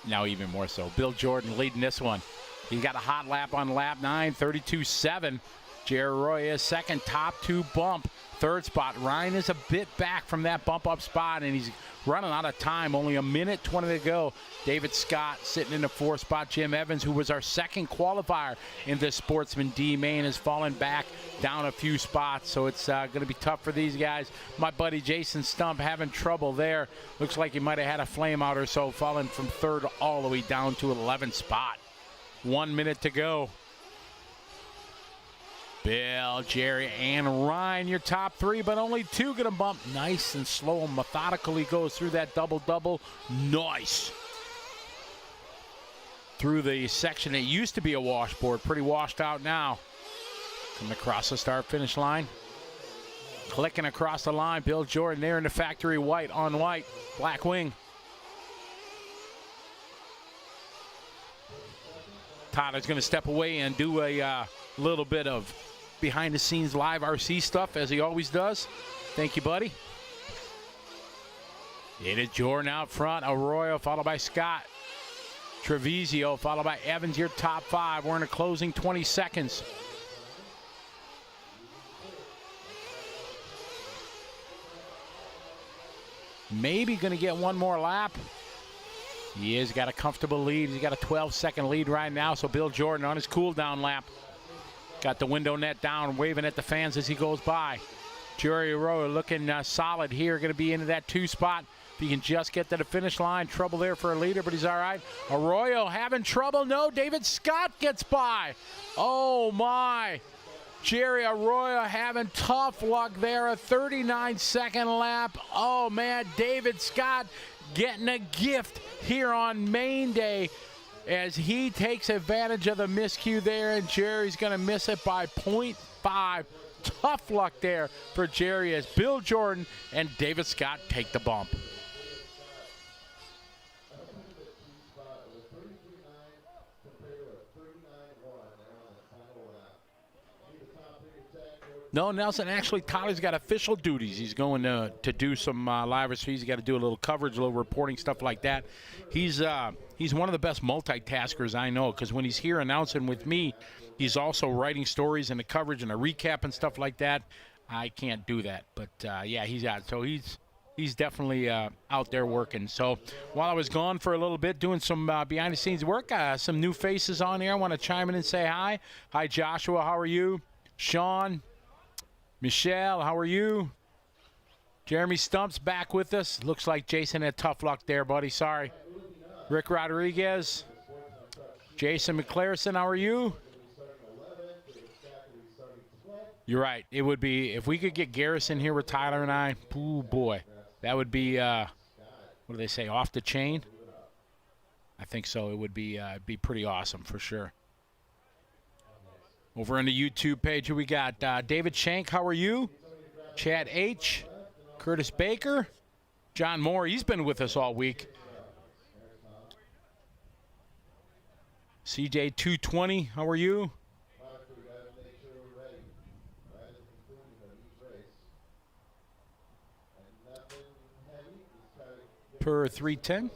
Now even more so. Bill Jordan leading this one. He got a hot lap on lap 9, 32.7. Jerry Arroyo second, top 2 bump. Third spot. Ryan is a bit back from that bump up spot, and he's running out of time. Only a minute 20 to go. David Scott sitting in the 4th spot. Jim Evans, who was our second qualifier in this Sportsman D Main, has fallen back down a few spots, so it's going to be tough for these guys. My buddy Jason Stump having trouble there. Looks like he might have had a flame out or so, falling from 3rd all the way down to 11th spot. 1 minute to go. Bill, Jerry, and Ryan, your top 3, but only 2 going to bump. Nice and slow and methodical he goes through that double-double. Nice. Through the section that used to be a washboard. Pretty washed out now. Coming across the start-finish line. Clicking across the line. Bill Jordan there in the factory white on white. Black wing. Tyler's going to step away and do a little bit of behind-the-scenes live RC stuff, as he always does. Thank you, buddy. It is Jordan out front. Arroyo followed by Scott. Treviso followed by Evans, your top 5. We're in a closing 20 seconds. Maybe going to get one more lap. He has got a comfortable lead. He's got a 12-second lead right now, so Bill Jordan on his cool-down lap. Got the window net down, waving at the fans as he goes by. Jerry Arroyo looking solid here, going to be into that 2 spot. If he can just get to the finish line, trouble there for a leader, but he's all right. Arroyo having trouble. No, David Scott gets by. Oh, my. Jerry Arroyo having tough luck there, a 39-second lap. Oh, man, David Scott getting a gift here on main day as he takes advantage of the miscue there, and Jerry's going to miss it by 0.5. Tough luck there for Jerry as Bill Jordan and David Scott take the bump. No, Nelson, actually, Tyler's got official duties. He's going to do some live streams. He's got to do a little coverage, a little reporting, stuff like that. He's one of the best multitaskers I know, because when he's here announcing with me, he's also writing stories and the coverage and a recap and stuff like that. I can't do that, but yeah, he's out. So he's definitely out there working. So while I was gone for a little bit doing some behind-the-scenes work, some new faces on here. I want to chime in and say hi. Hi, Joshua. How are you? Sean. Michelle, how are you? Jeremy Stump's back with us. Looks like Jason had tough luck there, buddy. Sorry. Rick Rodriguez. Jason McClarison, how are you? You're right. It would be, if we could get Garrison here with Tyler and I, oh boy, that would be, what do they say, off the chain? I think so. It would be pretty awesome for sure. Over on the YouTube page, who we got? David Shank, how are you? Chad H. Curtis Baker. John Moore, he's been with us all week. CJ 220, how are you? Per 310.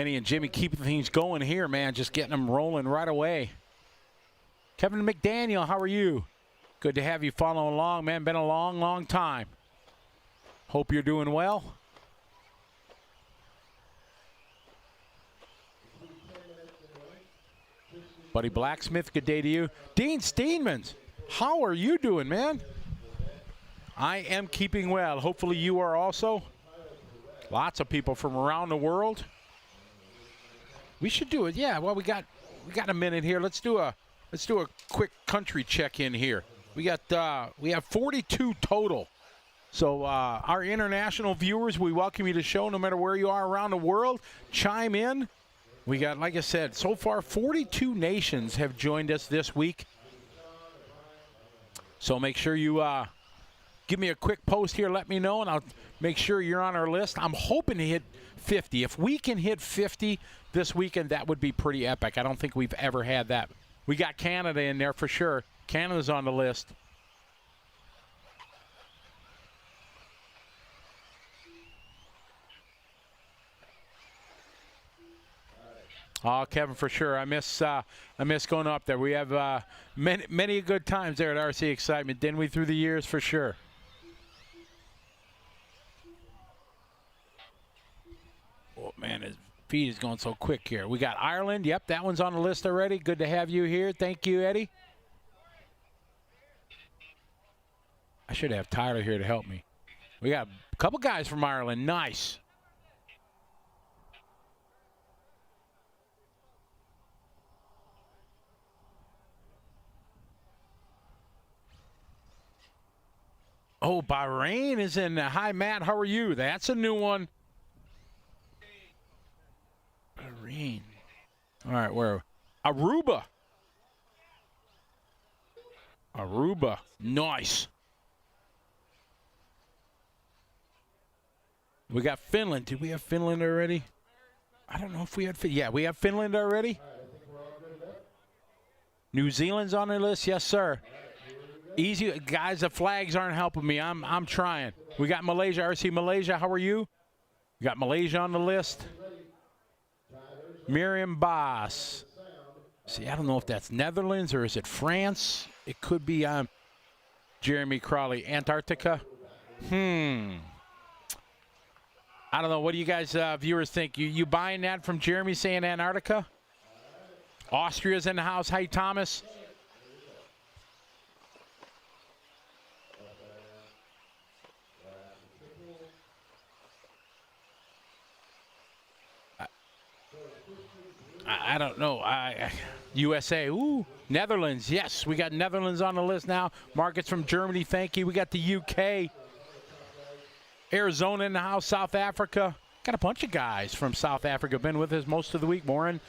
Kenny and Jimmy keeping things going here, man. Just getting them rolling right away. Kevin McDaniel, how are you? Good to have you following along, man. Been a long, long time. Hope you're doing well. Buddy Blacksmith, good day to you. Dean Steenmans, how are you doing, man? I am keeping well. Hopefully you are also. Lots of people from around the world. We should do it. Yeah, well, we got a minute here. Let's do a quick country check-in here. We have 42 total. So our international viewers, we welcome you to the show no matter where you are around the world. Chime in. We got, like I said, so far 42 nations have joined us this week. So make sure you give me a quick post here. Let me know, and I'll make sure you're on our list. I'm hoping to hit 50. If we can hit 50 this weekend, that would be pretty epic. I don't think we've ever had that. We got Canada in there for sure. Canada's on the list. Oh, Kevin, for sure. I miss going up there. We have many good times there at RC Excitement, didn't we, through the years, for sure. Oh, man, his feed is going so quick here. We got Ireland. Yep, that one's on the list already. Good to have you here. Thank you, Eddie. I should have Tyler here to help me. We got a couple guys from Ireland. Nice. Oh, Bahrain is in. Hi, Matt. How are you? That's a new one. Bahrain. All right, where? Aruba. Aruba. Nice. We got Finland. Did we have Finland already? I don't know if we had. Yeah, we have Finland already. New Zealand's on the list. Yes, sir. Easy, guys, the flags aren't helping me. I'm trying. We got Malaysia, RC Malaysia. How are you? We got Malaysia on the list. Miriam Bass. See, I don't know if that's Netherlands or is it France. It could be Jeremy Crawley. Antarctica. I don't know. What do you guys, viewers, think? You buying that from Jeremy saying Antarctica? Austria's in the house. Hi, Thomas. I don't know. USA. Ooh. Netherlands. Yes, we got Netherlands on the list now. Markets from Germany. Thank you. We got the UK. Arizona in the house. South Africa. Got a bunch of guys from South Africa. Been with us most of the week. Morning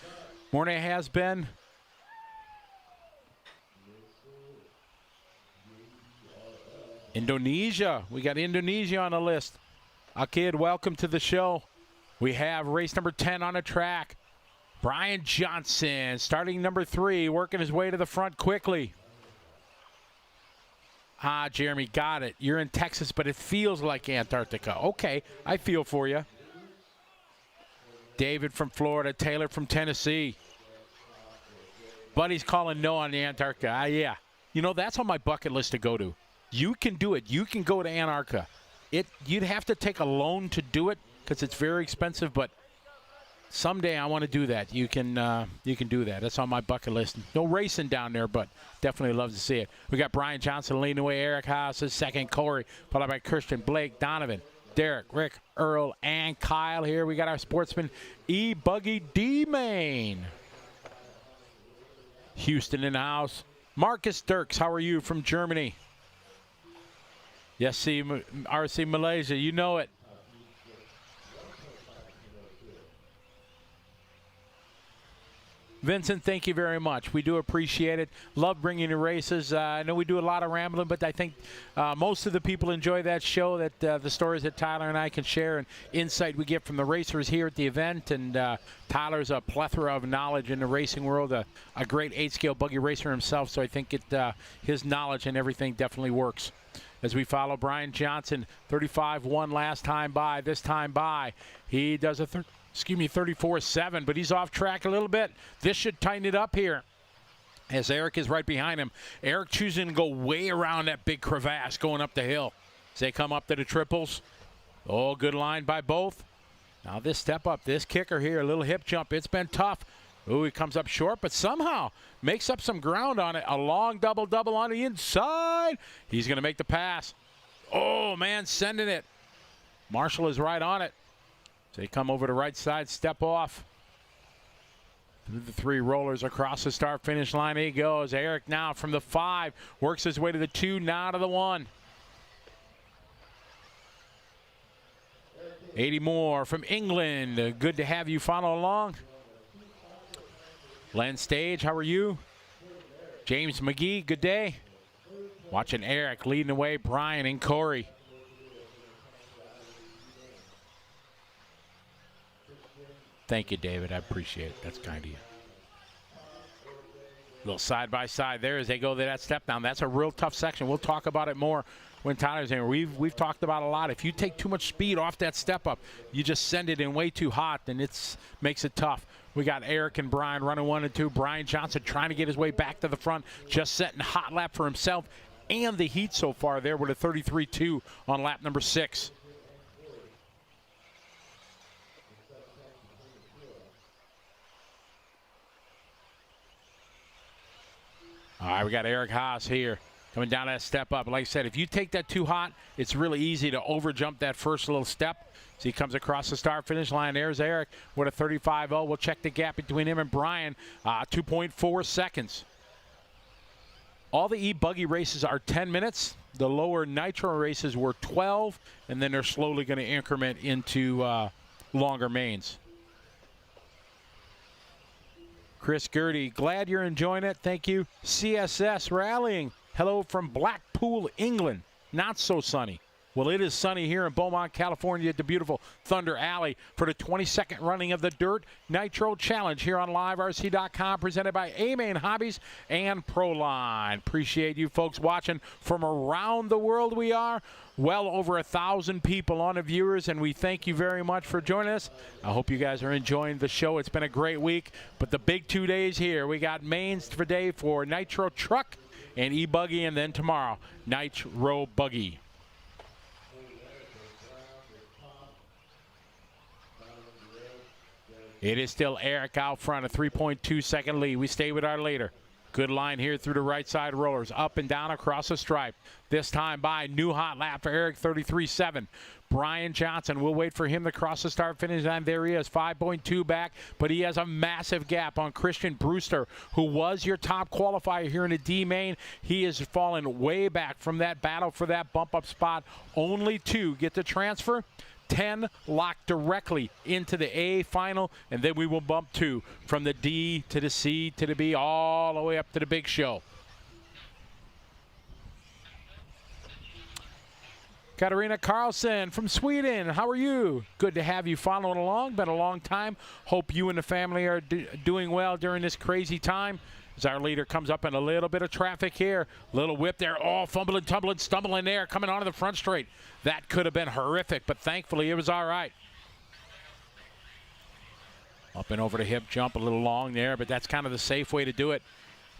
has been. Indonesia. We got Indonesia on the list. Akid, welcome to the show. We have race number 10 on the track. Brian Johnson, starting number 3, working his way to the front quickly. Jeremy, got it. You're in Texas, but it feels like Antarctica. Okay, I feel for you. David from Florida, Taylor from Tennessee. Buddy's calling no on the Antarctica. Yeah. You know, that's on my bucket list to go to. You can do it. You can go to Antarctica. You'd have to take a loan to do it because it's very expensive, but someday I want to do that. You can do that. That's on my bucket list. No racing down there, but definitely love to see it. We got Brian Johnson leading the way. Eric Haas is second. Corey, followed by Christian, Blake, Donovan, Derek, Rick, Earl, and Kyle here. We got our Sportsman E-Buggy D Main. Houston in the house. Marcus Dirks, how are you from Germany? Yes, RC Malaysia, you know it. Vincent, thank you very much. We do appreciate it. Love bringing you races. I know we do a lot of rambling, but I think most of the people enjoy that show, that the stories that Tyler and I can share and insight we get from the racers here at the event. And Tyler's a plethora of knowledge in the racing world, a great 8-scale buggy racer himself, so I think his knowledge and everything definitely works. as we follow Brian Johnson. 35-1 last time by. This time by. He does a 34-7, but he's off track a little bit. This should tighten it up here, as Eric is right behind him. Eric choosing to go way around that big crevasse going up the hill as they come up to the triples. Oh, good line by both. Now this step up, this kicker here, a little hip jump. It's been tough. Ooh, he comes up short, but somehow makes up some ground on it. A long double-double on the inside. He's going to make the pass. Oh, man, sending it. Marshall is right on it. So they come over to right side, step off. Through the 3 rollers across the start-finish line he goes. Eric now from the 5, works his way to the 2, now to the 1. 80 more from England. Good to have you follow along. Len Stage, how are you? James McGee, good day. Watching Eric leading the way, Brian and Corey. Thank you, David. I appreciate it. That's kind of you. A little side by side there as they go to that step down. That's a real tough section. We'll talk about it more when Tyler's here. We've talked about a lot. If you take too much speed off that step up, you just send it in way too hot, then it makes it tough. We got Eric and Brian running 1 and 2. Brian Johnson trying to get his way back to the front, just setting a hot lap for himself and the heat so far there with a 33-2 on lap number 6. All right, we got Eric Haas here coming down that step up. Like I said, if you take that too hot, it's really easy to overjump that first little step. So he comes across the start-finish line. There's Eric with a 35-0. We'll check the gap between him and Brian, 2.4 seconds. All the E-Buggy races are 10 minutes. The lower Nitro races were 12, and then they're slowly going to increment into longer mains. Chris Gertie, glad you're enjoying it. Thank you. CSS rallying. Hello from Blackpool, England. Not so sunny. Well, it is sunny here in Beaumont, California at the beautiful Thunder Alley for the 22nd running of the Dirt Nitro Challenge here on LiveRC.com, presented by E Main Hobbies and Proline. Appreciate you folks watching from around the world. We are well over 1,000 people on the viewers, and we thank you very much for joining us. I hope you guys are enjoying the show. It's been a great week, but the big 2 days here, we got mains today for Nitro Truck and E-Buggy, and then tomorrow, Nitro Buggy. It is still Eric out front, a 3.2 second lead. We stay with our leader. Good line here through the right side rollers, up and down across the stripe. This time by new hot lap for Eric, 33.7. Brian Johnson, we'll wait for him to cross the start finish line. There he is, 5.2 back, but he has a massive gap on Christian Brewster, who was your top qualifier here in the D Main. He is fallen way back from that battle for that bump up spot. Only 2 get the transfer. 10 locked directly into the A final, and then we will bump 2 from the D to the C to the B all the way up to the big show. Katarina Carlson from Sweden, how are you? Good to have you following along. Been a long time. Hope you and the family are doing well during this crazy time. As our leader comes up in a little bit of traffic here. Little whip there. Oh, fumbling, tumbling, stumbling there. Coming onto the front straight. That could have been horrific, but thankfully it was all right. Up and over the hip jump, a little long there, but that's kind of the safe way to do it.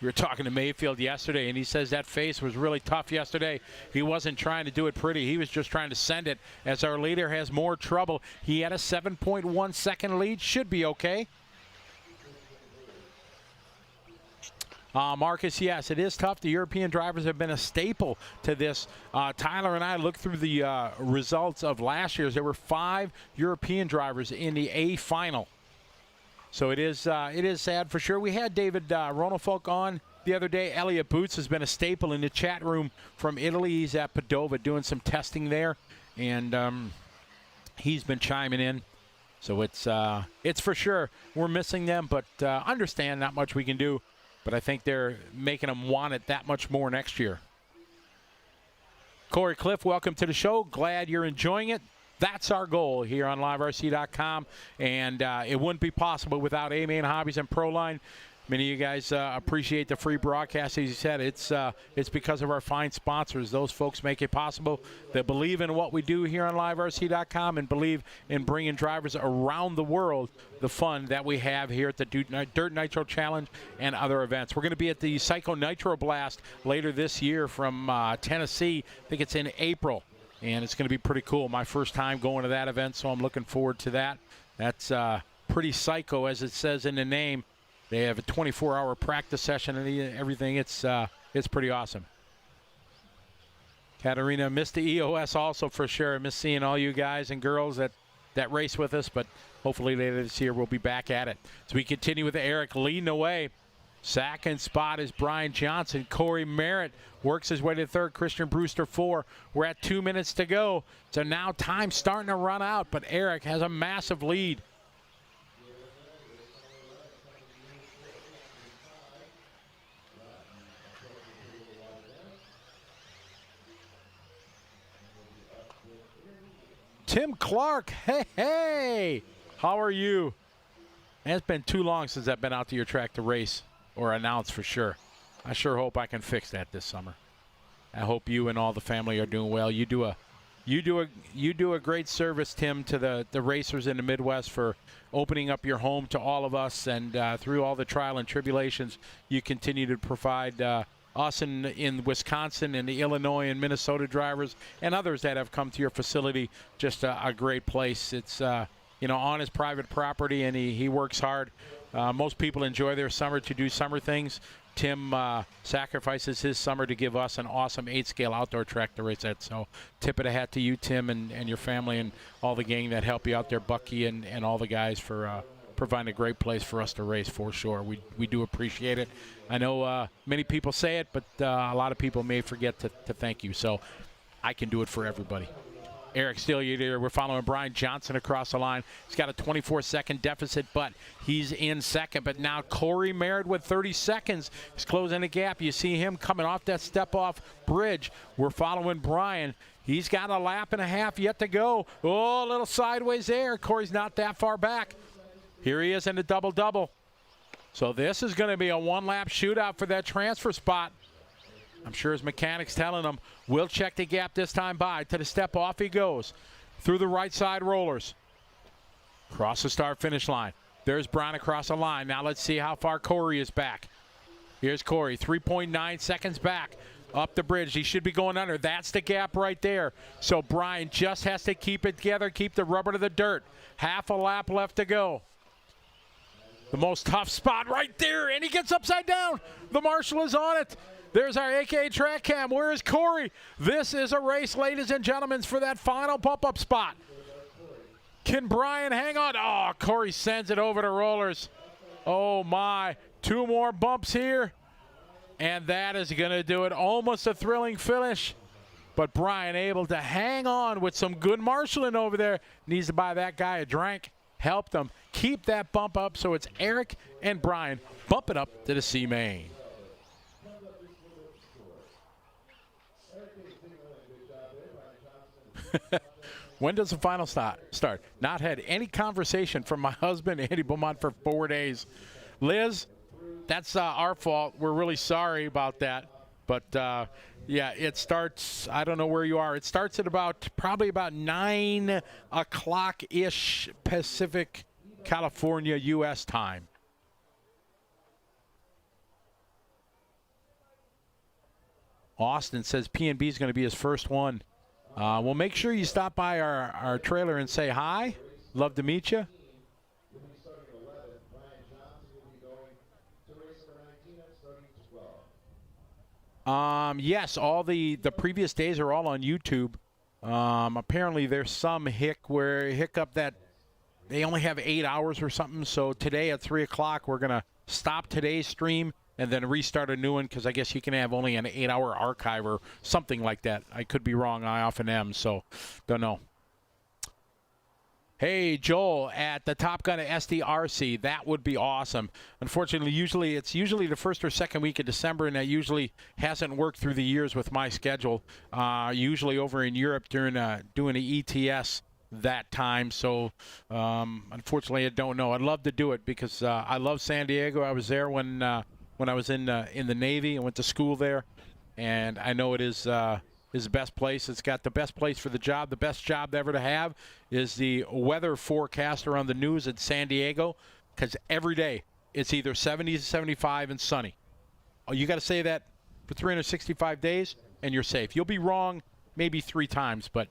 We were talking to Mayfield yesterday, and he says that face was really tough yesterday. He wasn't trying to do it pretty. He was just trying to send it. As our leader has more trouble, he had a 7.1 second lead. Should be okay. Marcus, yes, it is tough. The European drivers have been a staple to this. Tyler and I looked through the results of last year's. There were 5 European drivers in the A final. So it is sad for sure. We had David Ronofolk on the other day. Elliot Boots has been a staple in the chat room from Italy. He's at Padova doing some testing there, and he's been chiming in. So it's for sure. We're missing them, but understand not much we can do. But I think they're making them want it that much more next year. Corey Cliff, welcome to the show. Glad you're enjoying it. That's our goal here on LiveRC.com, and it wouldn't be possible without E Main Hobbies and Proline. Many of you guys appreciate the free broadcast. As you said, it's because of our fine sponsors. Those folks make it possible. They believe in what we do here on LiveRC.com and believe in bringing drivers around the world the fun that we have here at the Dirt Nitro Challenge and other events. We're going to be at the Psycho Nitro Blast later this year from Tennessee. I think it's in April, and it's going to be pretty cool. My first time going to that event, so I'm looking forward to that. That's pretty psycho, as it says in the name. They have a 24-hour practice session and everything. It's pretty awesome. Katarina missed the EOS also for sure. I miss seeing all you guys and girls that race with us, but hopefully later this year we'll be back at it. So we continue with Eric leading away. Second spot is Brian Johnson. Corey Merritt works his way to third. Christian Brewster 4. We're at 2 minutes to go. So now time's starting to run out, but Eric has a massive lead. Tim Clark, hey, how are you? Man, it's been too long since I've been out to your track to race or announce for sure. I sure hope I can fix that this summer. I hope you and all the family are doing well. You do a great service, Tim, to the racers in the Midwest for opening up your home to all of us, and through all the trial and tribulations, you continue to provide us in Wisconsin and the Illinois and Minnesota drivers and others that have come to your facility. Just a great place. It's on his private property, and he works hard. Most people enjoy their summer to do summer things. Tim sacrifices his summer to give us an awesome 8-scale outdoor track to race at. So tip of the hat to you, Tim, and your family and all the gang that help you out there, Bucky and all the guys for providing a great place for us to race for sure. We do appreciate it. I know many people say it, but a lot of people may forget to thank you. So I can do it for everybody. Eric Stillier there. We're following Brian Johnson across the line. He's got a 24-second deficit, but he's in second. But now Corey Merritt with 30 seconds is closing the gap. You see him coming off that step-off bridge. We're following Brian. He's got a lap and a half yet to go. Oh, a little sideways there. Corey's not that far back. Here he is in the double-double. So this is going to be a one-lap shootout for that transfer spot. I'm sure his mechanic's telling him, we'll check the gap this time by. To the step off he goes. Through the right side rollers. Cross the start-finish line. There's Brian across the line. Now let's see how far Corey is back. Here's Corey, 3.9 seconds back. Up the bridge. He should be going under. That's the gap right there. So Brian just has to keep it together, keep the rubber to the dirt. Half a lap left to go. The most tough spot right there, and he gets upside down. The marshal is on it. There's our AKA track cam. Where is Corey? This is a race, ladies and gentlemen, for that final bump-up spot. Can Brian hang on? Oh, Corey sends it over to rollers. Oh, my. 2 more bumps here, and that is going to do it. Almost a thrilling finish, but Brian able to hang on with some good marshalling over there. Needs to buy that guy a drink. Help them keep that bump up, so it's Eric and Brian bumping up to the C Main. When does the final start? Not had any conversation from my husband, Andy Beaumont, for 4 days. Liz, that's our fault. We're really sorry about that. But, yeah, it starts, I don't know where you are. It starts at probably about 9 o'clock-ish Pacific, California, U.S. time. Austin says P&B is going to be his first one. Well, make sure you stop by our trailer and say hi. Love to meet you. Yes, all the previous days are all on YouTube. Apparently there's some hiccup that they only have 8 hours or something. So today at 3 o'clock, we're going to stop today's stream and then restart a new one, because I guess you can have only an 8-hour archive or something like that. I could be wrong. I often am, so don't know. Hey, Joel, at the Top Gun SDRC, that would be awesome. Unfortunately, it's usually the first or second week of December, and that usually hasn't worked through the years with my schedule. Usually over in Europe doing the ETS that time. So unfortunately, I don't know. I'd love to do it because I love San Diego. I was there when I was in the Navy. I went to school there, and I know it is the best place. It's got the best place for the job. The best job ever to have is the weather forecaster on the news in San Diego, because every day it's either 70 to 75 and sunny. Oh, you got to say that for 365 days, and you're safe. You'll be wrong maybe 3 times, but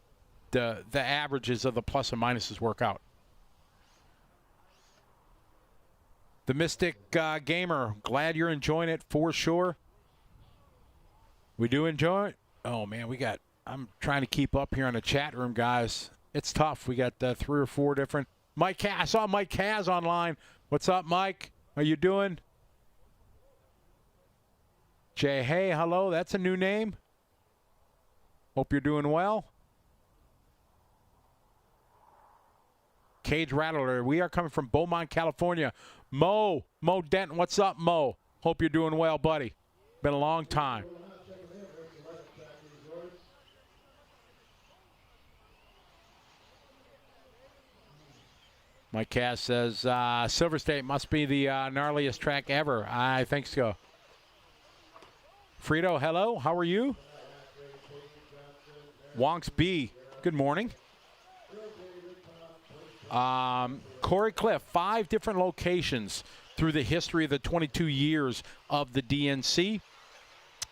the averages of the plus and minuses work out. The Mystic Gamer, glad you're enjoying it for sure. We do enjoy it. Oh, man, I'm trying to keep up here on the chat room, guys. It's tough. We got 3 or 4 different. Mike, I saw Mike Kaz online. What's up, Mike? How you doing? Jay, hey, hello. That's a new name. Hope you're doing well. Cage Rattler, we are coming from Beaumont, California. Mo Denton, what's up, Mo? Hope you're doing well, buddy. Been a long time. Mike Cass says, Silver State must be the gnarliest track ever. I think so. Frito, hello. How are you? Wonks B, good morning. Corey Cliff, 5 different locations through the history of the 22 years of the DNC.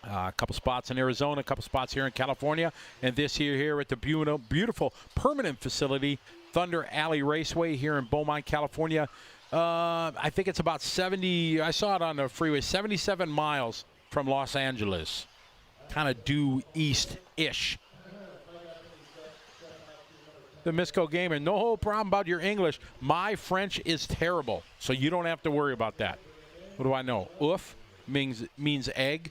A couple spots in Arizona, a couple spots here in California, and this here at the beautiful permanent facility, Thunder Alley Raceway here in Beaumont, California. I think it's about 70, I saw it on the freeway, 77 miles from Los Angeles, kind of due east-ish. The Misco Gamer, no problem about your English. My French is terrible, so you don't have to worry about that. What do I know? Ouf means egg.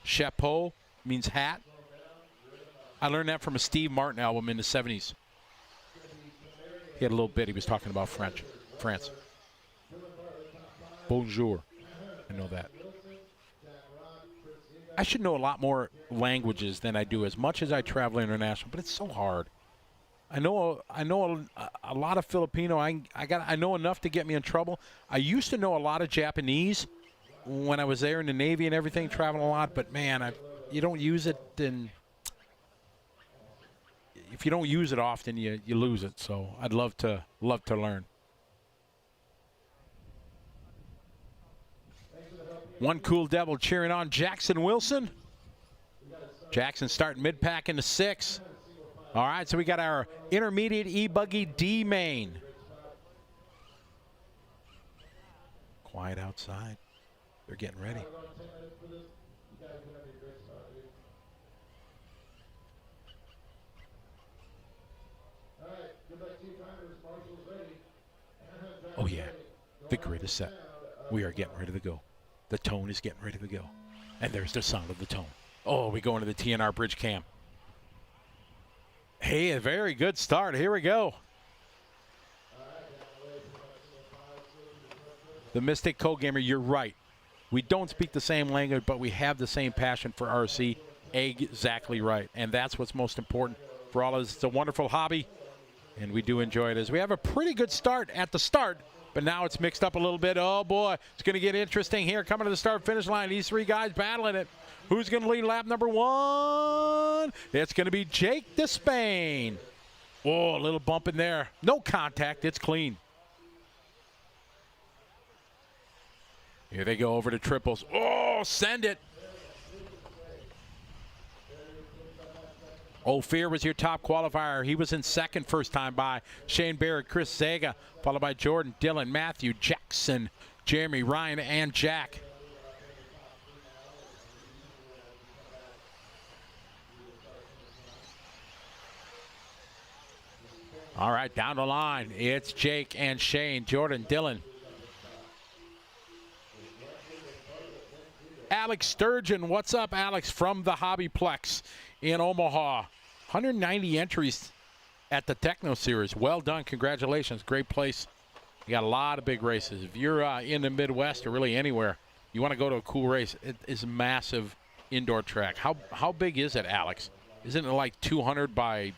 Chapeau means hat. I learned that from a Steve Martin album in the 70s. He had a little bit. He was talking about France. Bonjour. I know that. I should know a lot more languages than I do, as much as I travel international, but it's so hard. I know a lot of Filipino. I know enough to get me in trouble. I used to know a lot of Japanese when I was there in the Navy and everything, traveling a lot. But man, you don't use it, and if you don't use it often, you lose it. So I'd love to learn. One cool devil cheering on Jackson Wilson. Jackson starting mid-pack into 6. All right, so we got our intermediate E-Buggy D Main. Quiet outside. They're getting ready. Oh, yeah. The grid is set. We are getting ready to go. The tone is getting ready to go. And there's the sound of the tone. Oh, we go into the TNR bridge cam. Hey, a very good start. Here we go. The Mystic Co-Gamer, you're right. We don't speak the same language, but we have the same passion for RC. Exactly right. And that's what's most important for all of us. It's a wonderful hobby, and we do enjoy it. As we have a pretty good start at the start, but now it's mixed up a little bit. Oh, boy. It's going to get interesting here. Coming to the start-finish line. These 3 guys battling it. Who's going to lead lap number 1? It's going to be Jake Despain. Oh, a little bump in there. No contact. It's clean. Here they go over to triples. Oh, send it. Ophir was your top qualifier. He was in second first time by. Shane Barrett, Chris Zaga, followed by Jordan, Dylan, Matthew, Jackson, Jeremy, Ryan, and Jack. All right, down the line, it's Jake and Shane, Jordan, Dylan. Alex Sturgeon, what's up, Alex, from the Hobbyplex in Omaha. 190 entries at the Techno Series. Well done, congratulations, great place. You got a lot of big races. If you're in the Midwest or really anywhere, you want to go to a cool race, it is a massive indoor track. How big is it, Alex? Isn't it like 200 by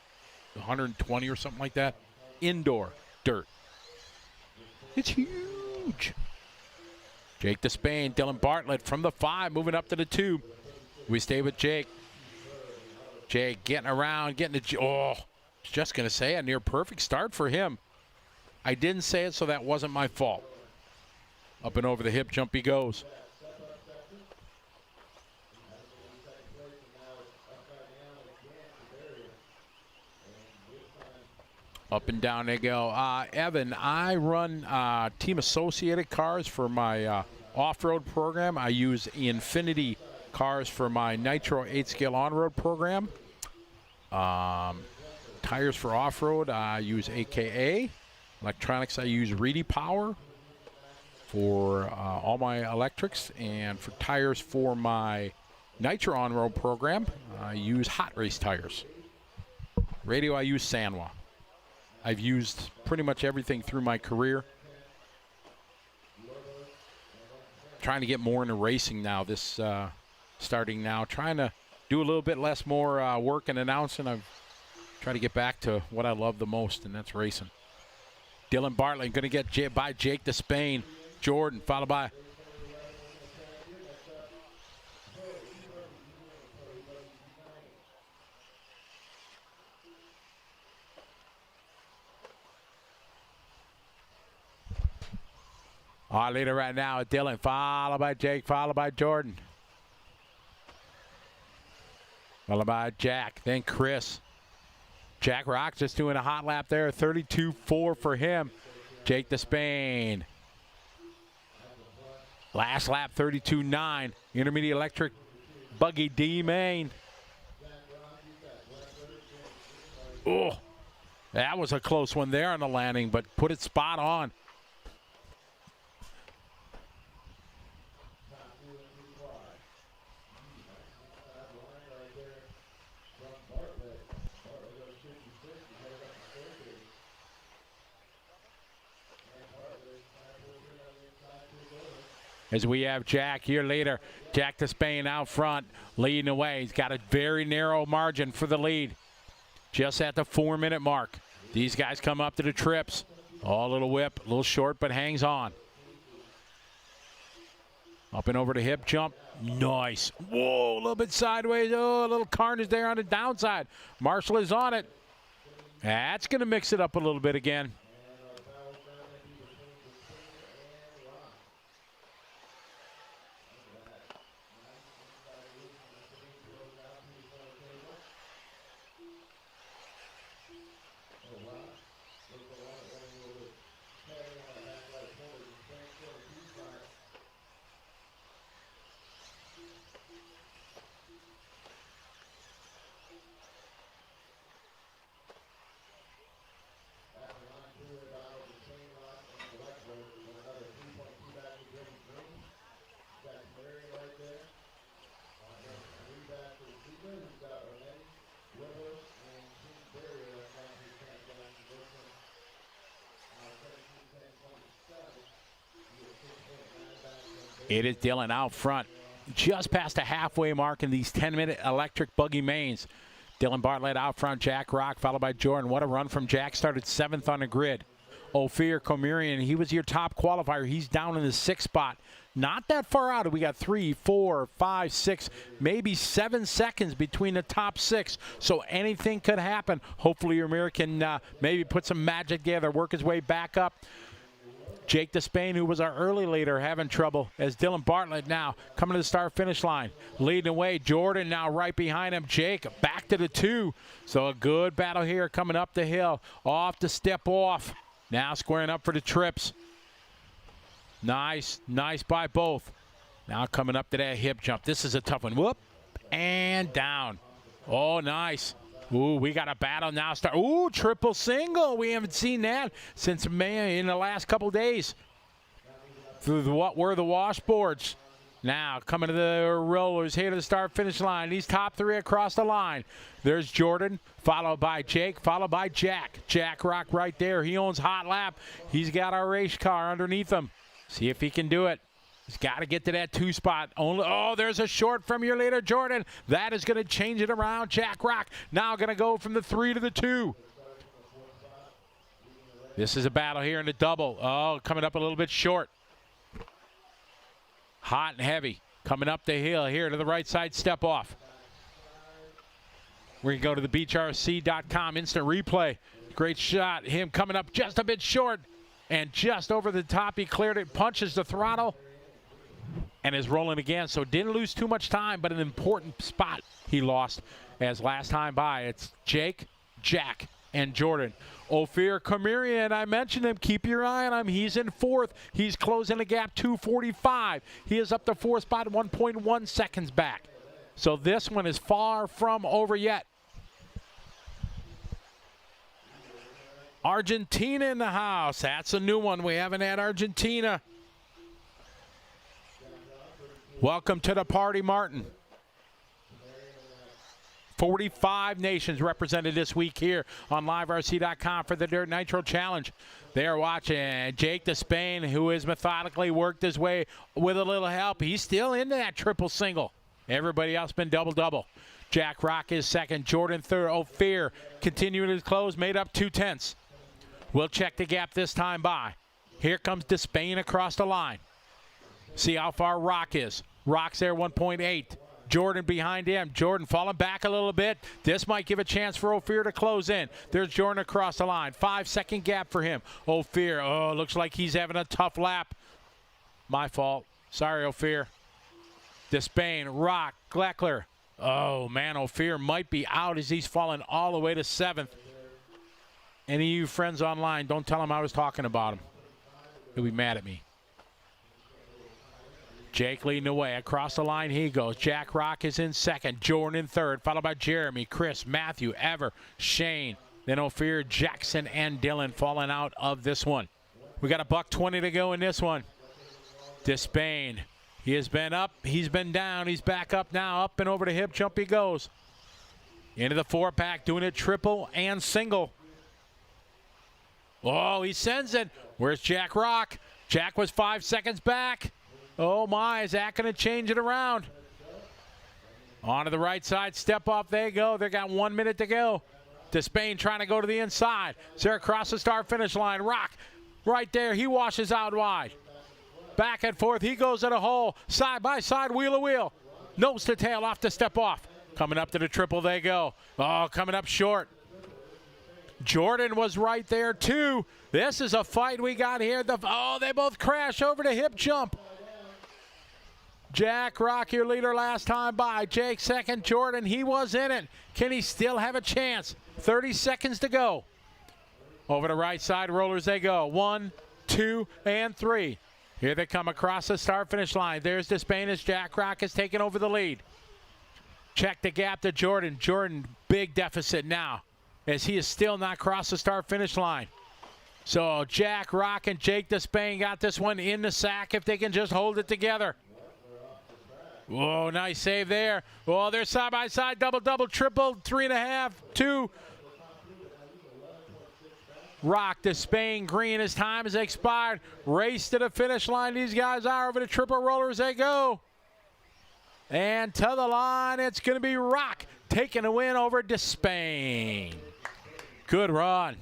120 or something like that? indoor dirt. It's huge. Jake Despain, Dylan Bartlett from the 5, moving up to the 2. We stay with Jake. Jake getting around, getting to, oh, just going to say a near perfect start for him. I didn't say it, so that wasn't my fault. Up and over the hip jump he goes. Up and down they go. Evan, I run Team Associated cars for my off-road program. I use Infinity cars for my Nitro 8-scale on-road program. Tires for off-road, I use AKA. Electronics, I use Reedy Power for all my electrics. And for tires for my Nitro on-road program, I use Hot Race tires. Radio, I use Sanwa. I've used pretty much everything through my career. Trying to get more into racing now, starting now. Trying to do a little bit less more work and announcing. I've tried to get back to what I love the most, and that's racing. Dylan Bartlett going to get by Jake Despain. Jordan, followed by our leader right now, Dylan, followed by Jake, followed by Jordan. Followed by Jack, then Chris. Jack Rock just doing a hot lap there, 32.4 for him. Jake Despain. Last lap, 32.9. Intermediate electric buggy D Main. Oh, that was a close one there on the landing, but put it spot on. As we have Jack here later. Jack Despain out front, leading away. He's got a very narrow margin for the lead. Just at the 4-minute mark. These guys come up to the trips. Oh, a little whip, a little short, but hangs on. Up and over the hip jump. Nice. Whoa, a little bit sideways. Oh, a little carnage there on the downside. Marshall is on it. That's going to mix it up a little bit again. It is Dylan out front, just past the halfway mark in these 10-minute electric buggy mains. Dylan Bartlett out front, Jack Rock, followed by Jordan. What a run from Jack, started 7th on the grid. Ophir Komirian, he was your top qualifier. He's down in the 6th spot. Not that far out. We got 3, 4, 5, 6, maybe 7 seconds between the top 6. So anything could happen. Hopefully Amir can maybe put some magic together, work his way back up. Jake Despain, who was our early leader, having trouble as Dylan Bartlett now coming to the start-finish line. Leading away, Jordan now right behind him. Jake back to the 2. So a good battle here coming up the hill. Off to step off. Now squaring up for the trips. Nice by both. Now coming up to that hip jump. This is a tough one. Whoop, and down. Oh, nice. Ooh, we got a battle now. Ooh, triple single. We haven't seen that since May in the last couple days. Through what were the washboards. Now coming to the rollers here to the start-finish line. These top 3 across the line. There's Jordan, followed by Jake, followed by Jack. Jack Rock right there. He owns hot lap. He's got our race car underneath him. See if he can do it. He's got to get to that 2 spot. Oh, there's a short from your leader, Jordan. That is going to change it around. Jack Rock now going to go from the 3 to the 2. This is a battle here in the double. Oh, coming up a little bit short. Hot and heavy. Coming up the hill here to the right side, step off. We're going to go to the beachrc.com instant replay. Great shot. Him coming up just a bit short and just over the top. He cleared it, punches the throttle, and is rolling again. So didn't lose too much time, but an important spot he lost as last time by. It's Jake, Jack, and Jordan. Ophir Kamirian, I mentioned him. Keep your eye on him. He's in fourth. He's closing the gap 2:45. He is up to fourth spot, 1.1 seconds back. So this one is far from over yet. Argentina in the house. That's a new one. We haven't had Argentina. Welcome to the party, Martin. 45 nations represented this week here on LiveRC.com for the Dirt Nitro Challenge. They are watching Jake Despain, who has methodically worked his way with a little help. He's still into that triple single. Everybody else been double-double. Jack Rock is second. Jordan third. Ophir continuing his close, made up 2/10. We'll check the gap this time by. Here comes Despain across the line. See how far Rock is. Rock's there, 1.8. Jordan behind him. Jordan falling back a little bit. This might give a chance for Ophir to close in. There's Jordan across the line. 5-second gap for him. Ophir, oh, looks like he's having a tough lap. My fault. Sorry, Ophir. Despain, Rock, Gleckler. Oh, man, Ophir might be out as he's falling all the way to 7th. Any of you friends online, don't tell him I was talking about him. He'll be mad at me. Jake leading the way. Across the line he goes. Jack Rock is in second. Jordan in third, followed by Jeremy, Chris, Matthew, Ever, Shane. Then Ophir, Jackson, and Dylan falling out of this one. We got a $1:20 to go in this one. Despain. He has been up. He's been down. He's back up now. Up and over the hip jump he goes. Into the 4-pack, doing it triple and single. Oh, he sends it. Where's Jack Rock? Jack was 5 seconds back. Oh, my. Is that going to change it around? Onto the right side. Step off. They go. They got 1 minute to go. Despain trying to go to the inside. They're across the start-finish line. Rock right there. He washes out wide. Back and forth. He goes to the hole. Side by side. Wheel to wheel. Nose to tail. Off to step off. Coming up to the triple. They go. Oh, coming up short. Jordan was right there, too. This is a fight we got here. They both crash over the hip jump. Jack Rock, your leader last time by. Jake second. Jordan, he was in it. Can he still have a chance? 30 seconds to go. Over the right side, rollers they go. 1, 2, and 3. Here they come across the start-finish line. There's Despain as Jack Rock is taking over the lead. Check the gap to Jordan. Jordan, big deficit now, as he is still not crossed the start-finish line. So Jack Rock and Jake Despain got this one in the sack if they can just hold it together. Whoa, nice save there. Oh, they're side-by-side, double-double, triple, 3.5, 2. Rock, Despain, green. His time has expired. Race to the finish line. These guys are over the triple rollers. They go. And to the line, it's going to be Rock taking a win over Despain. Good run.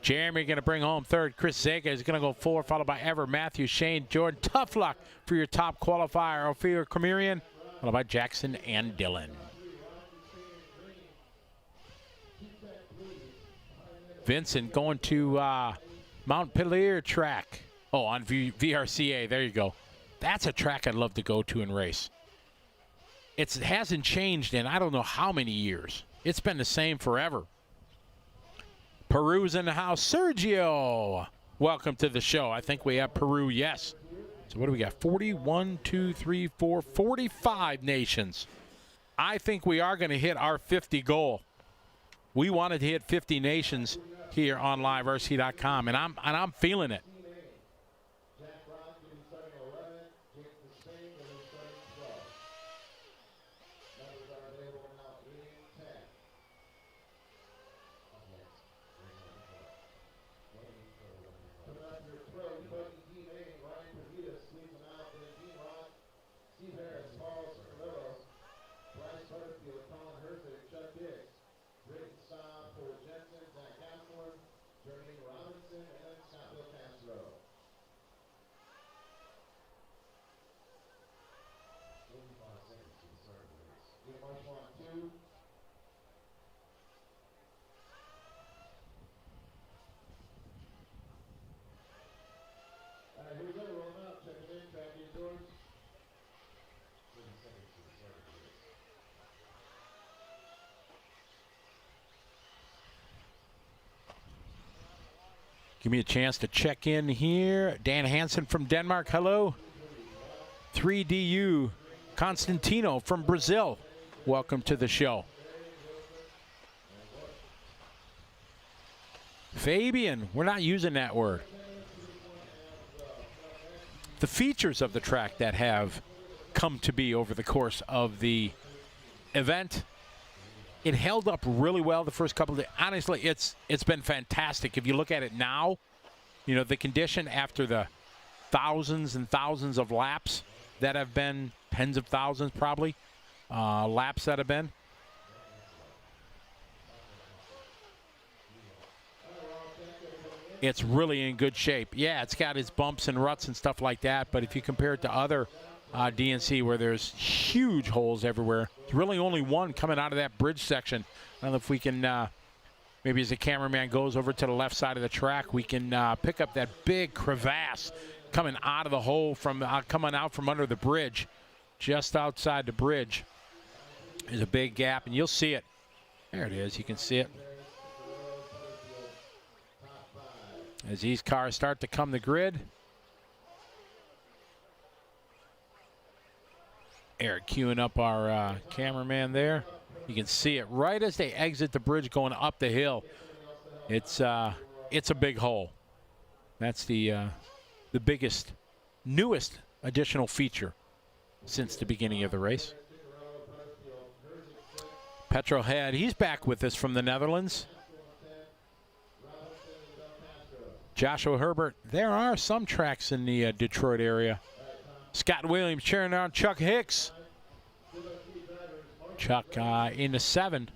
Jeremy going to bring home third. Chris Zega is going to go 4, followed by Ever, Matthew, Shane, Jordan. Tough luck for your top qualifier. Ophir Kamirian, followed by Jackson and Dylan. Vincent going to Mount Pelier track. Oh, on VRCA. There you go. That's a track I'd love to go to and race. It hasn't changed in I don't know how many years. It's been the same forever. Peru's in the house. Sergio, welcome to the show. I think we have Peru, yes. So what do we got? 41, 2, 3, 4, 45 nations. I think we are going to hit our 50 goal. We wanted to hit 50 nations here on LiveRC.com, and I'm feeling it. Give me a chance to check in here. Dan Hansen from Denmark, hello. 3DU Constantino from Brazil, welcome to the show. Fabian, we're not using that word. The features of the track that have come to be over the course of the event. It held up really well the first couple of days. Honestly, it's been fantastic. If you look at it now, you know, the condition after the thousands and thousands of laps that have been, tens of thousands probably, laps that have been. It's really in good shape. Yeah, it's got its bumps and ruts and stuff like that, but if you compare it to other DNC where there's huge holes everywhere, there's really only one coming out of that bridge section. I don't know if we can, maybe as the cameraman goes over to the left side of the track, we can pick up that big crevasse coming out of the hole from, coming out from under the bridge. Just outside the bridge is a big gap, and you'll see it. There it is, you can see it. As these cars start to come to grid. Eric queuing up our cameraman there. You can see it right as they exit the bridge going up the hill. It's a big hole. That's the biggest, newest additional feature since the beginning of the race. Petrolhead, he's back with us from the Netherlands. Joshua Herbert, there are some tracks in the Detroit area. Scott Williams cheering on Chuck Hicks. Chuck in the 7.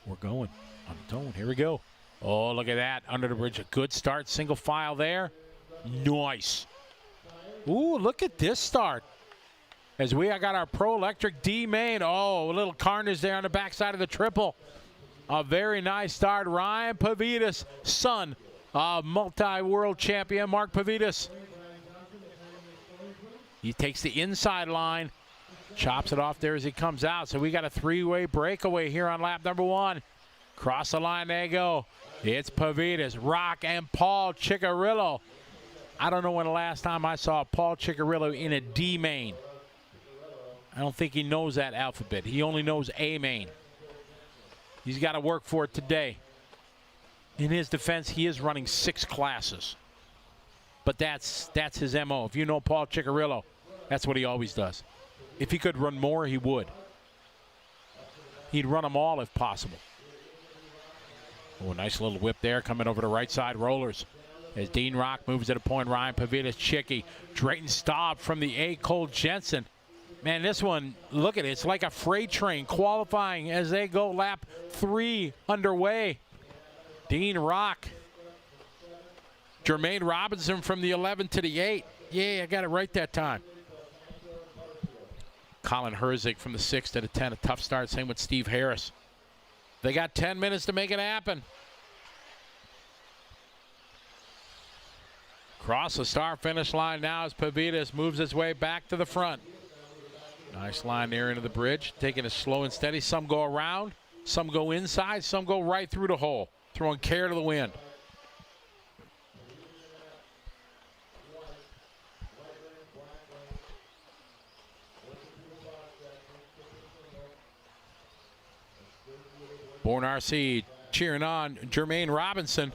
We're going on the tone. Here we go. Oh, look at that. Under the bridge. A good start. Single file there. Nice. Ooh, look at this start. As we got our Pro Electric D Main. Oh, a little carnage there on the backside of the triple. A very nice start. Ryan Pavitas, son of multi-world champion Mark Pavitas. He takes the inside line, chops it off there as he comes out. So we got a three-way breakaway here on lap number 1. Cross the line they go. It's Pavitas, Rock, and Paul Ciccarillo. I don't know when the last time I saw Paul Ciccarillo in a D main. I don't think he knows that alphabet. He only knows A main. He's got to work for it today. In his defense, he is running 6 classes. But that's his MO. If you know Paul Ciccarillo, that's what he always does. If he could run more, he would. He'd run them all if possible. Oh, nice little whip there coming over the right side rollers. As Dean Rock moves to the point, Ryan Pavitas, Chicky, Drayton Staub from the A. Cole Jensen. Man, this one, look at it. It's like a freight train qualifying as they go lap 3 underway. Dean Rock. Jermaine Robinson from the 11 to the 8. Yeah, I got it right that time. Colin Herzig from the 6 to the 10. A tough start. Same with Steve Harris. They got 10 minutes to make it happen. Cross the start finish line now as Pavitas moves his way back to the front. Nice line there into the bridge, taking it slow and steady. Some go around, some go inside, some go right through the hole, throwing care to the wind. Born RC cheering on Jermaine Robinson.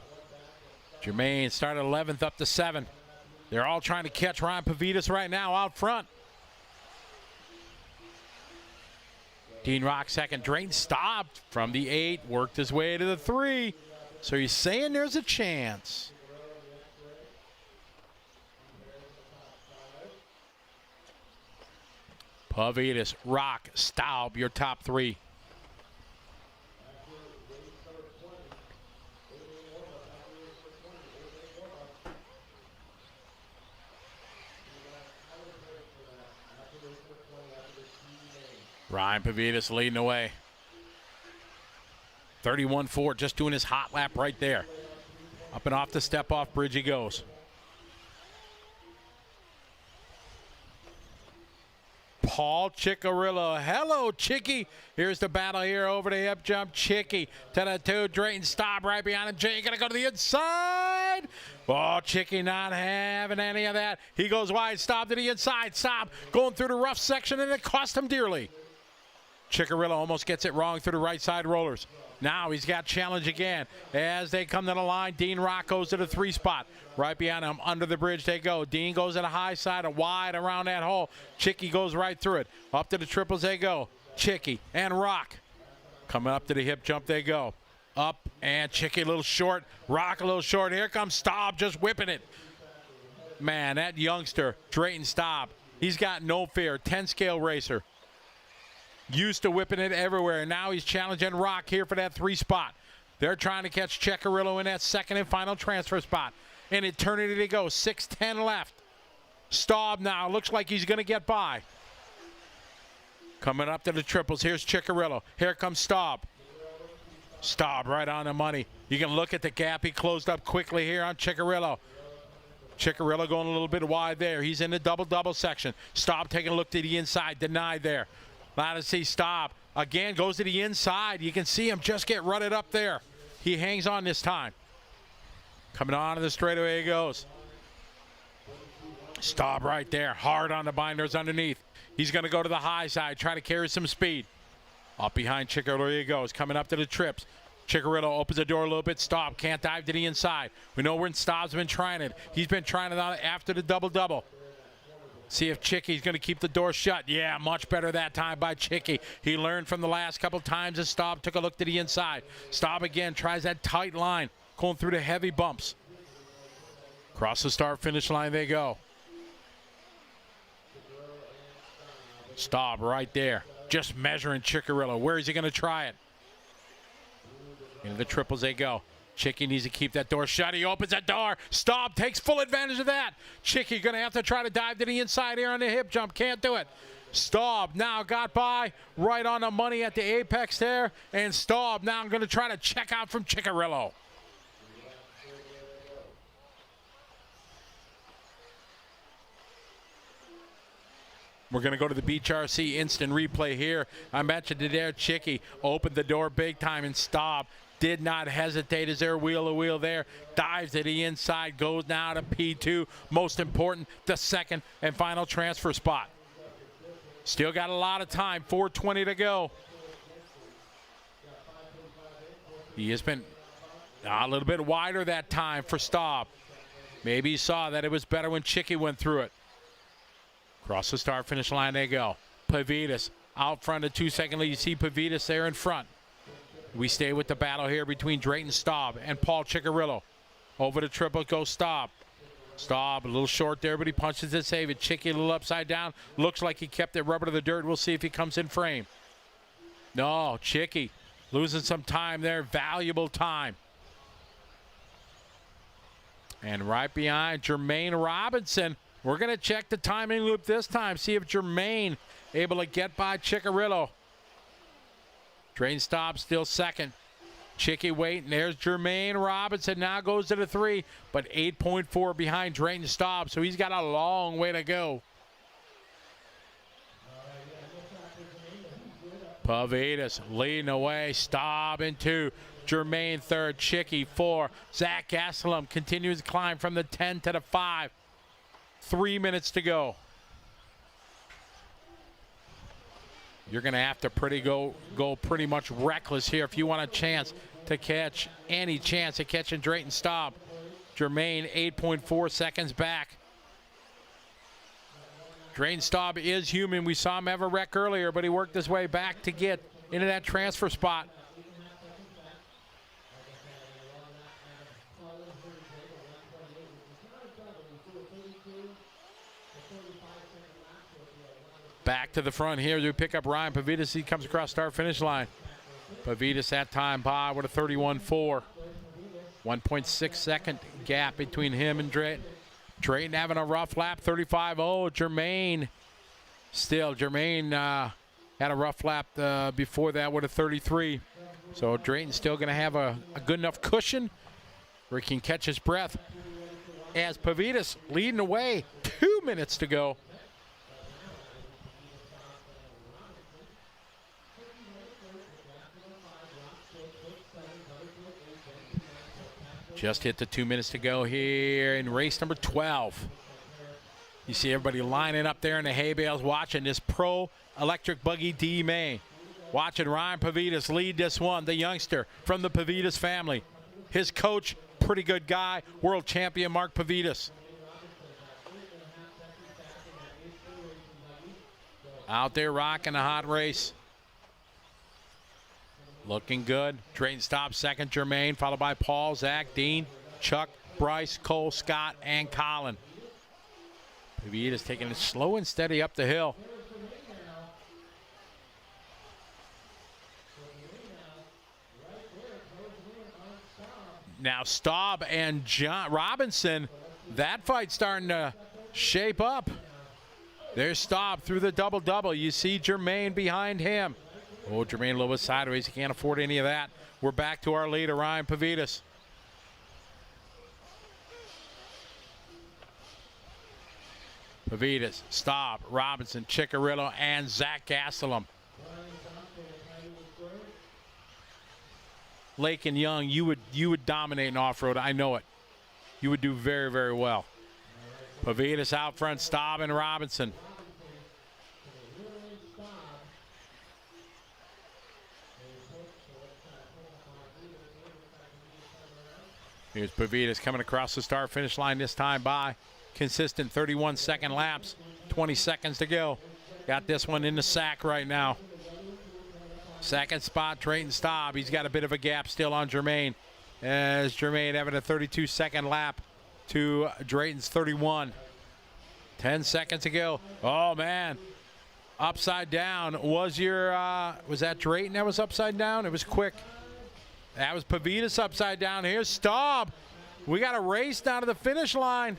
Jermaine started 11th up to 7. They're all trying to catch Ryan Pavitas right now out front. Dean Rock second. Drayton stopped from the 8, worked his way to the 3. So he's saying there's a chance. Pavitas, Rock, Staub, your top 3. Ryan Pavitas leading the way. 31-4, just doing his hot lap right there. Up and off the step-off bridge he goes. Paul Ciccarillo. Hello, Chicky. Here's the battle here over the hip jump. Chicky to the 2. Drayton stop right behind him. Jay going to go to the inside. Oh, Chicky not having any of that. He goes wide. Stop to the inside. Stop. Going through the rough section, and it cost him dearly. Ciccarillo almost gets it wrong through the right side rollers. Now he's got challenge again. As they come to the line, Dean Rock goes to the 3 spot. Right behind him, under the bridge they go. Dean goes to the high side, a wide around that hole. Chicky goes right through it. Up to the triples they go. Chicky and Rock. Coming up to the hip jump they go. Up, and Chicky a little short. Rock a little short. Here comes Staub just whipping it. Man, that youngster, Drayton Staub, he's got no fear. 10-scale racer. Used to whipping it everywhere. Now he's challenging Rock here for that 3 spot. They're trying to catch Ciccarillo in that second and final transfer spot. In eternity to go. 6:10 left. Staub now looks like he's going to get by. Coming up to the triples. Here's Ciccarillo. Here comes Staub. Staub right on the money. You can look at the gap. He closed up quickly here on Ciccarillo. Ciccarillo going a little bit wide there. He's in the double-double section. Staub taking a look to the inside. Denied there. Now to see Staub. Again, goes to the inside. You can see him just get rutted up there. He hangs on this time. Coming on to the straightaway he goes. Staub right there. Hard on the binders underneath. He's going to go to the high side. Try to carry some speed. Up behind Ciccarillo he goes. Coming up to the trips. Ciccarillo opens the door a little bit. Staub can't dive to the inside. We know when Staub's been trying it. He's been trying it out after the double-double. See if Chicky's going to keep the door shut. Yeah, much better that time by Chicky. He learned from the last couple times as Staub took a look to the inside. Staub again tries that tight line, going through the heavy bumps. Across the start-finish line they go. Staub right there, just measuring Ciccarillo. Where is he going to try it? Into the triples they go. Chicky needs to keep that door shut. He opens that door. Staub takes full advantage of that. Chicky going to have to try to dive to the inside here on the hip jump. Can't do it. Staub now got by right on the money at the apex there. And Staub now going to try to check out from Ciccarillo. We're going to go to the Beach RC instant replay here. I mentioned it there. Chicky opened the door big time, and Staub did not hesitate as they're wheel to wheel there. Dives to the inside, goes now to P2. Most important, the second and final transfer spot. Still got a lot of time, 4:20 to go. He has been a little bit wider that time for Staub. Maybe he saw that it was better when Chicky went through it. Across the start-finish line they go. Pavitas out front, a 2-second lead. You see Pavitas there in front. We stay with the battle here between Drayton Staub and Paul Ciccarillo. Over the triple goes Staub. Staub a little short there, but he punches to save it. Chicky a little upside down. Looks like he kept it rubber to the dirt. We'll see if he comes in frame. No, Chicky losing some time there. Valuable time. And right behind Jermaine Robinson. We're going to check the timing loop this time. See if Jermaine able to get by Ciccarillo. Drayton Staub still second. Chicky waiting. There's Jermaine Robinson. Now goes to the 3, but 8.4 behind Drayton Staub, so he's got a long way to go. Pavitas leading away. Staub in 2. Jermaine 3rd. Chicky 4. Zach Gastelum continues to climb from the 10 to the 5. 3 minutes to go. You're going to have to go pretty much reckless here if you want a chance to catch any chance of catching Drayton Staub. Jermaine 8.4 seconds back. Drayton Staub is human. We saw him have a wreck earlier, but he worked his way back to get into that transfer spot. Back to the front here. We pick up Ryan Pavitas. He comes across start-finish line. Pavitas that time by with a 31.4. 1.6 second gap between him and Drayton. Drayton having a rough lap, 35.0. Jermaine, still Jermaine Had a rough lap before that with a 33. So Drayton's still going to have a good enough cushion where he can catch his breath. As Pavitas leading away, 2 minutes to go. Just hit the 2 minutes to go here in race number 12. You see everybody lining up there in the hay bales watching this Pro Electric Buggy D Main. Watching Ryan Pavitas lead this one, the youngster from the Pavitas family. His coach, pretty good guy, world champion Mark Pavitas. Out there rocking a hot race. Looking good. Drayton stops second, Jermaine, followed by Paul, Zach, Dean, Chuck, Bryce, Cole, Scott, and Colin. Pavitas taking it slow and steady up the hill. Now Staub and John Robinson, that fight's starting to shape up. There's Staub through the double-double. You see Jermaine behind him. Oh, Jermaine a little bit sideways. He can't afford any of that. We're back to our leader, Ryan Pavitas. Pavitas, Staub, Robinson, Ciccarillo, and Zach Gastelum. Lake and Young, you would dominate in off-road. I know it. You would do very, very well. Pavitas out front, Staub and Robinson. Here's Pavitas coming across the start-finish line this time by consistent 31-second laps. 20 seconds to go. Got this one in the sack right now. Second spot, Drayton Staub. He's got a bit of a gap still on Jermaine. As Jermaine having a 32-second lap to Drayton's 31. 10 seconds to go. Oh, man. Upside down. Was that Drayton that was upside down? It was quick. That was Pavitas upside down. Here's Staub. We got a race down to the finish line.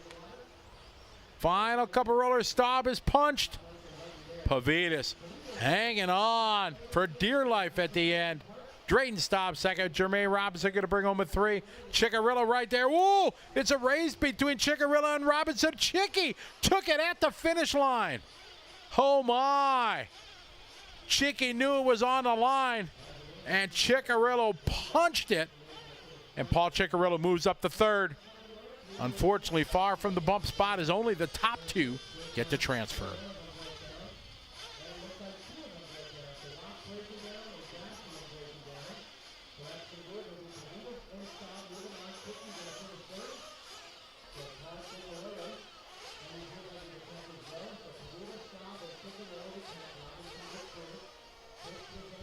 Final couple rollers. Staub is punched. Pavitas hanging on for dear life at the end. Drayton Staub second. Jermaine Robinson going to bring home a 3. Ciccarillo right there. Whoa! It's a race between Ciccarillo and Robinson. Chicky took it at the finish line. Oh, my. Chicky knew it was on the line. And Ciccarillo punched it. And Paul Ciccarillo moves up to third. Unfortunately, far from the bump spot as only the top 2 get to transfer.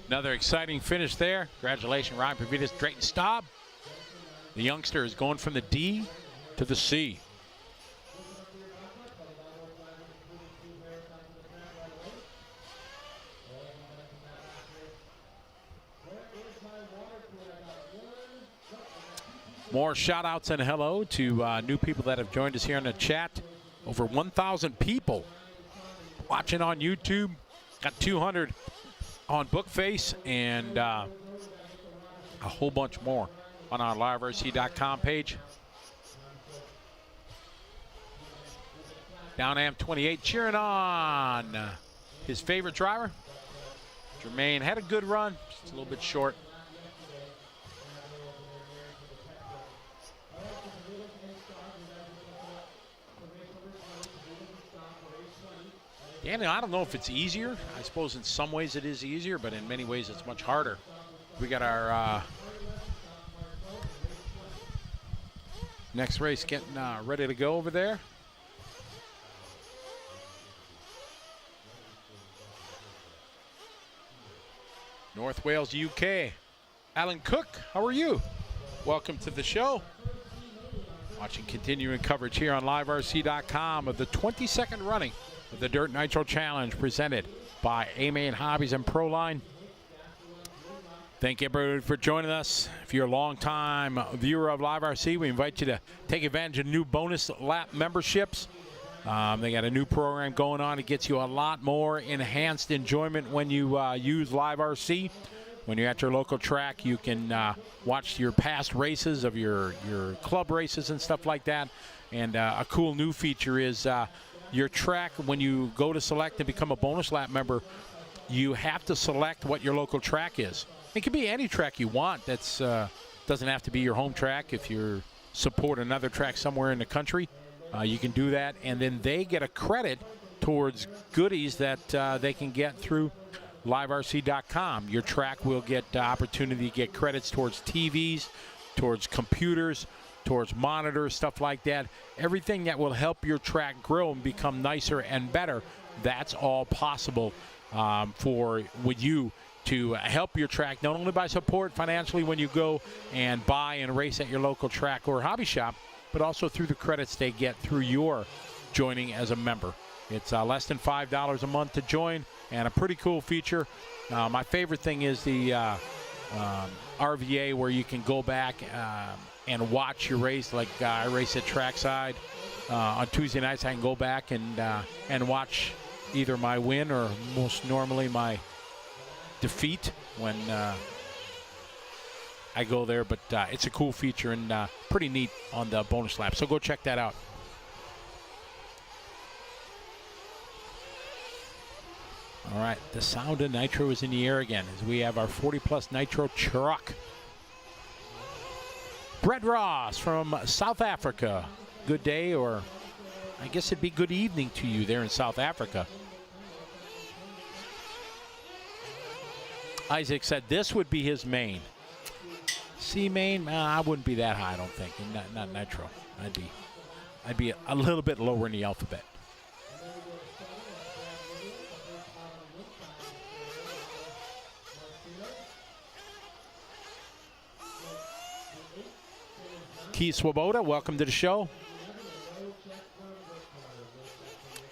Another exciting finish there. Congratulations, Ryan Pavitas, Drayton Staub. The youngster is going from the D to the C. More shout outs and hello to new people that have joined us here in the chat. Over 1,000 people watching on YouTube. Got 200 on Bookface and a whole bunch more on our liverc.com page. Down Am 28 cheering on his favorite driver. Jermaine had a good run, just a little bit short. Danny, I don't know if it's easier. I suppose in some ways it is easier, but in many ways it's much harder. We got our next race getting ready to go over there. North Wales, UK. Alan Cook, how are you? Welcome to the show. Watching continuing coverage here on liverc.com of the 22nd running of the Dirt Nitro Challenge presented by A Main Hobbies and Proline. Thank you everybody for joining us. If you're a long-time viewer of LiveRC, we invite you to take advantage of new bonus lap memberships. They got a new program going on. It gets you a lot more enhanced enjoyment when you use Live RC. When you're at your local track, you can watch your past races of your club races and stuff like that. And a cool new feature is your track, when you go to select and become a bonus lap member, you have to select what your local track is. It can be any track you want. That's doesn't have to be your home track. If you support another track somewhere in the country, you can do that. And then they get a credit towards goodies that they can get through liverc.com. Your track will get the opportunity to get credits towards TVs, towards computers, towards monitors, stuff like that. Everything that will help your track grow and become nicer and better, that's all possible with you to help your track, not only by support financially when you go and buy and race at your local track or hobby shop, but also through the credits they get through your joining as a member. It's less than $5 a month to join, and a pretty cool feature. My favorite thing is the RVA, where you can go back and watch your race. Like I race at Trackside on Tuesday nights. I can go back and watch either my win or most normally my defeat when I go there. But it's a cool feature and pretty neat on the bonus lap. So go check that out. All right, the sound of Nitro is in the air again as we have our 40-plus Nitro truck. Brett Ross from South Africa. Good day, or I guess it'd be good evening to you there in South Africa. Isaac said this would be his main. C Main, I wouldn't be that high, I don't think. Not Nitro. I'd be a little bit lower in the alphabet. Keith Swoboda, welcome to the show.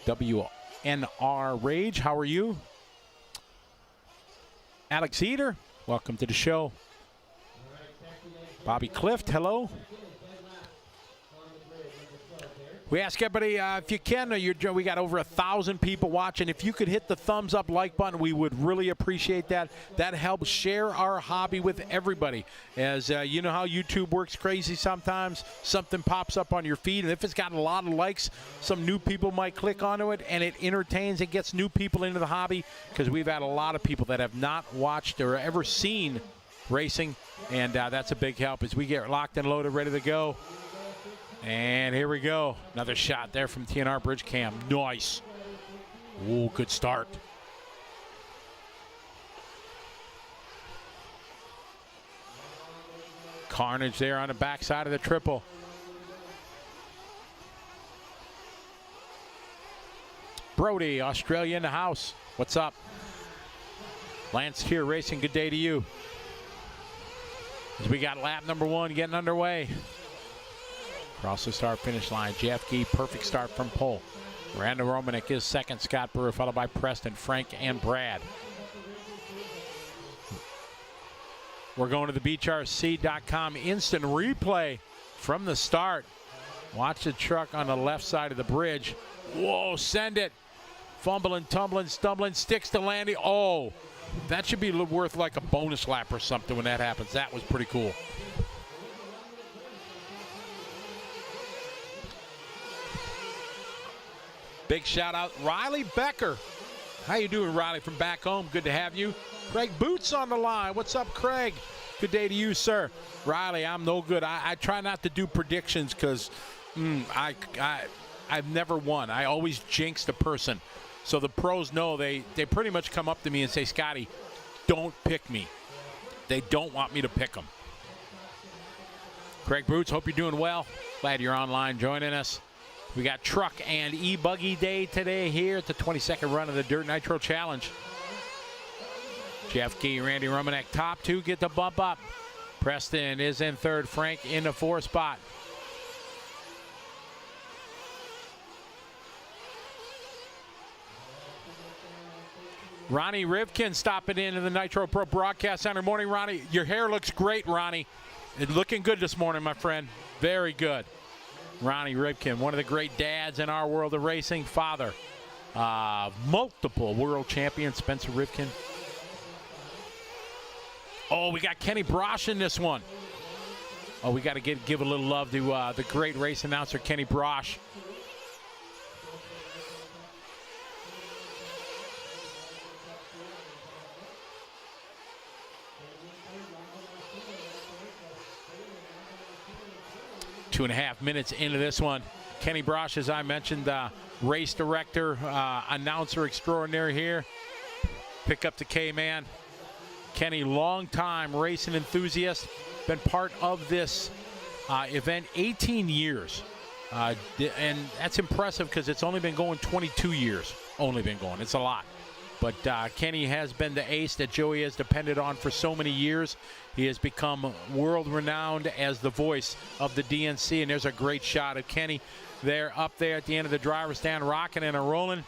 WNR Rage, how are you? Alex Eder, welcome to the show. Bobby Clift, hello. We ask everybody, if you can, we got over 1,000 people watching. If you could hit the thumbs up like button, we would really appreciate that. That helps share our hobby with everybody. As you know how YouTube works crazy sometimes. Something pops up on your feed, and if it's got a lot of likes, some new people might click onto it, and it entertains and gets new people into the hobby, because we've had a lot of people that have not watched or ever seen racing, and that's a big help as we get locked and loaded, ready to go. And here we go. Another shot there from TNR Bridge Cam. Nice. Ooh, good start. Carnage there on the backside of the triple. Brody, Australia in the house. What's up? Lance here Racing, good day to you. As we got lap number 1 getting underway. Across the start-finish line, JFK, perfect start from pole. Randall Romanek is second, Scott Brewer, followed by Preston, Frank, and Brad. We're going to the BeachRC.com instant replay from the start. Watch the truck on the left side of the bridge. Whoa, send it. Fumbling, tumbling, stumbling, sticks to landing. Oh, that should be worth like a bonus lap or something when that happens. That was pretty cool. Big shout out, Riley Becker. How you doing, Riley, from back home? Good to have you. Craig Boots on the line. What's up, Craig? Good day to you, sir. Riley, I'm no good. I try not to do predictions because I've never won. I always jinx the person. So the pros know, they pretty much come up to me and say, Scotty, don't pick me. They don't want me to pick them. Craig Boots, hope you're doing well. Glad you're online joining us. We got Truck and E-Buggy Day today here at the 22nd run of the Dirt Nitro Challenge. Jeff Key, Randy Romanek, top 2 get the bump up. Preston is in 3rd, Frank in the 4th spot. Ronnie Rivkin stopping into the Nitro Pro Broadcast Center. Morning, Ronnie. Your hair looks great, Ronnie. It's looking good this morning, my friend. Very good. Ronnie Rivkin, one of the great dads in our world of racing, father, multiple world champion Spencer Rivkin. Oh, we got Kenny Brosh in this one. Oh, we got to give a little love to the great race announcer, Kenny Brosh. Two and a half minutes into this one. Kenny Brosh, as I mentioned, race director, announcer extraordinaire here. Pick up the K-Man. Kenny, long-time racing enthusiast, been part of this event 18 years. And that's impressive because it's only been going 22 years. Only been going. It's a lot. But Kenny has been the ace that Joey has depended on for so many years. He has become world-renowned as the voice of the DNC, and there's a great shot of Kenny there up there at the end of the driver's stand, rocking and rolling.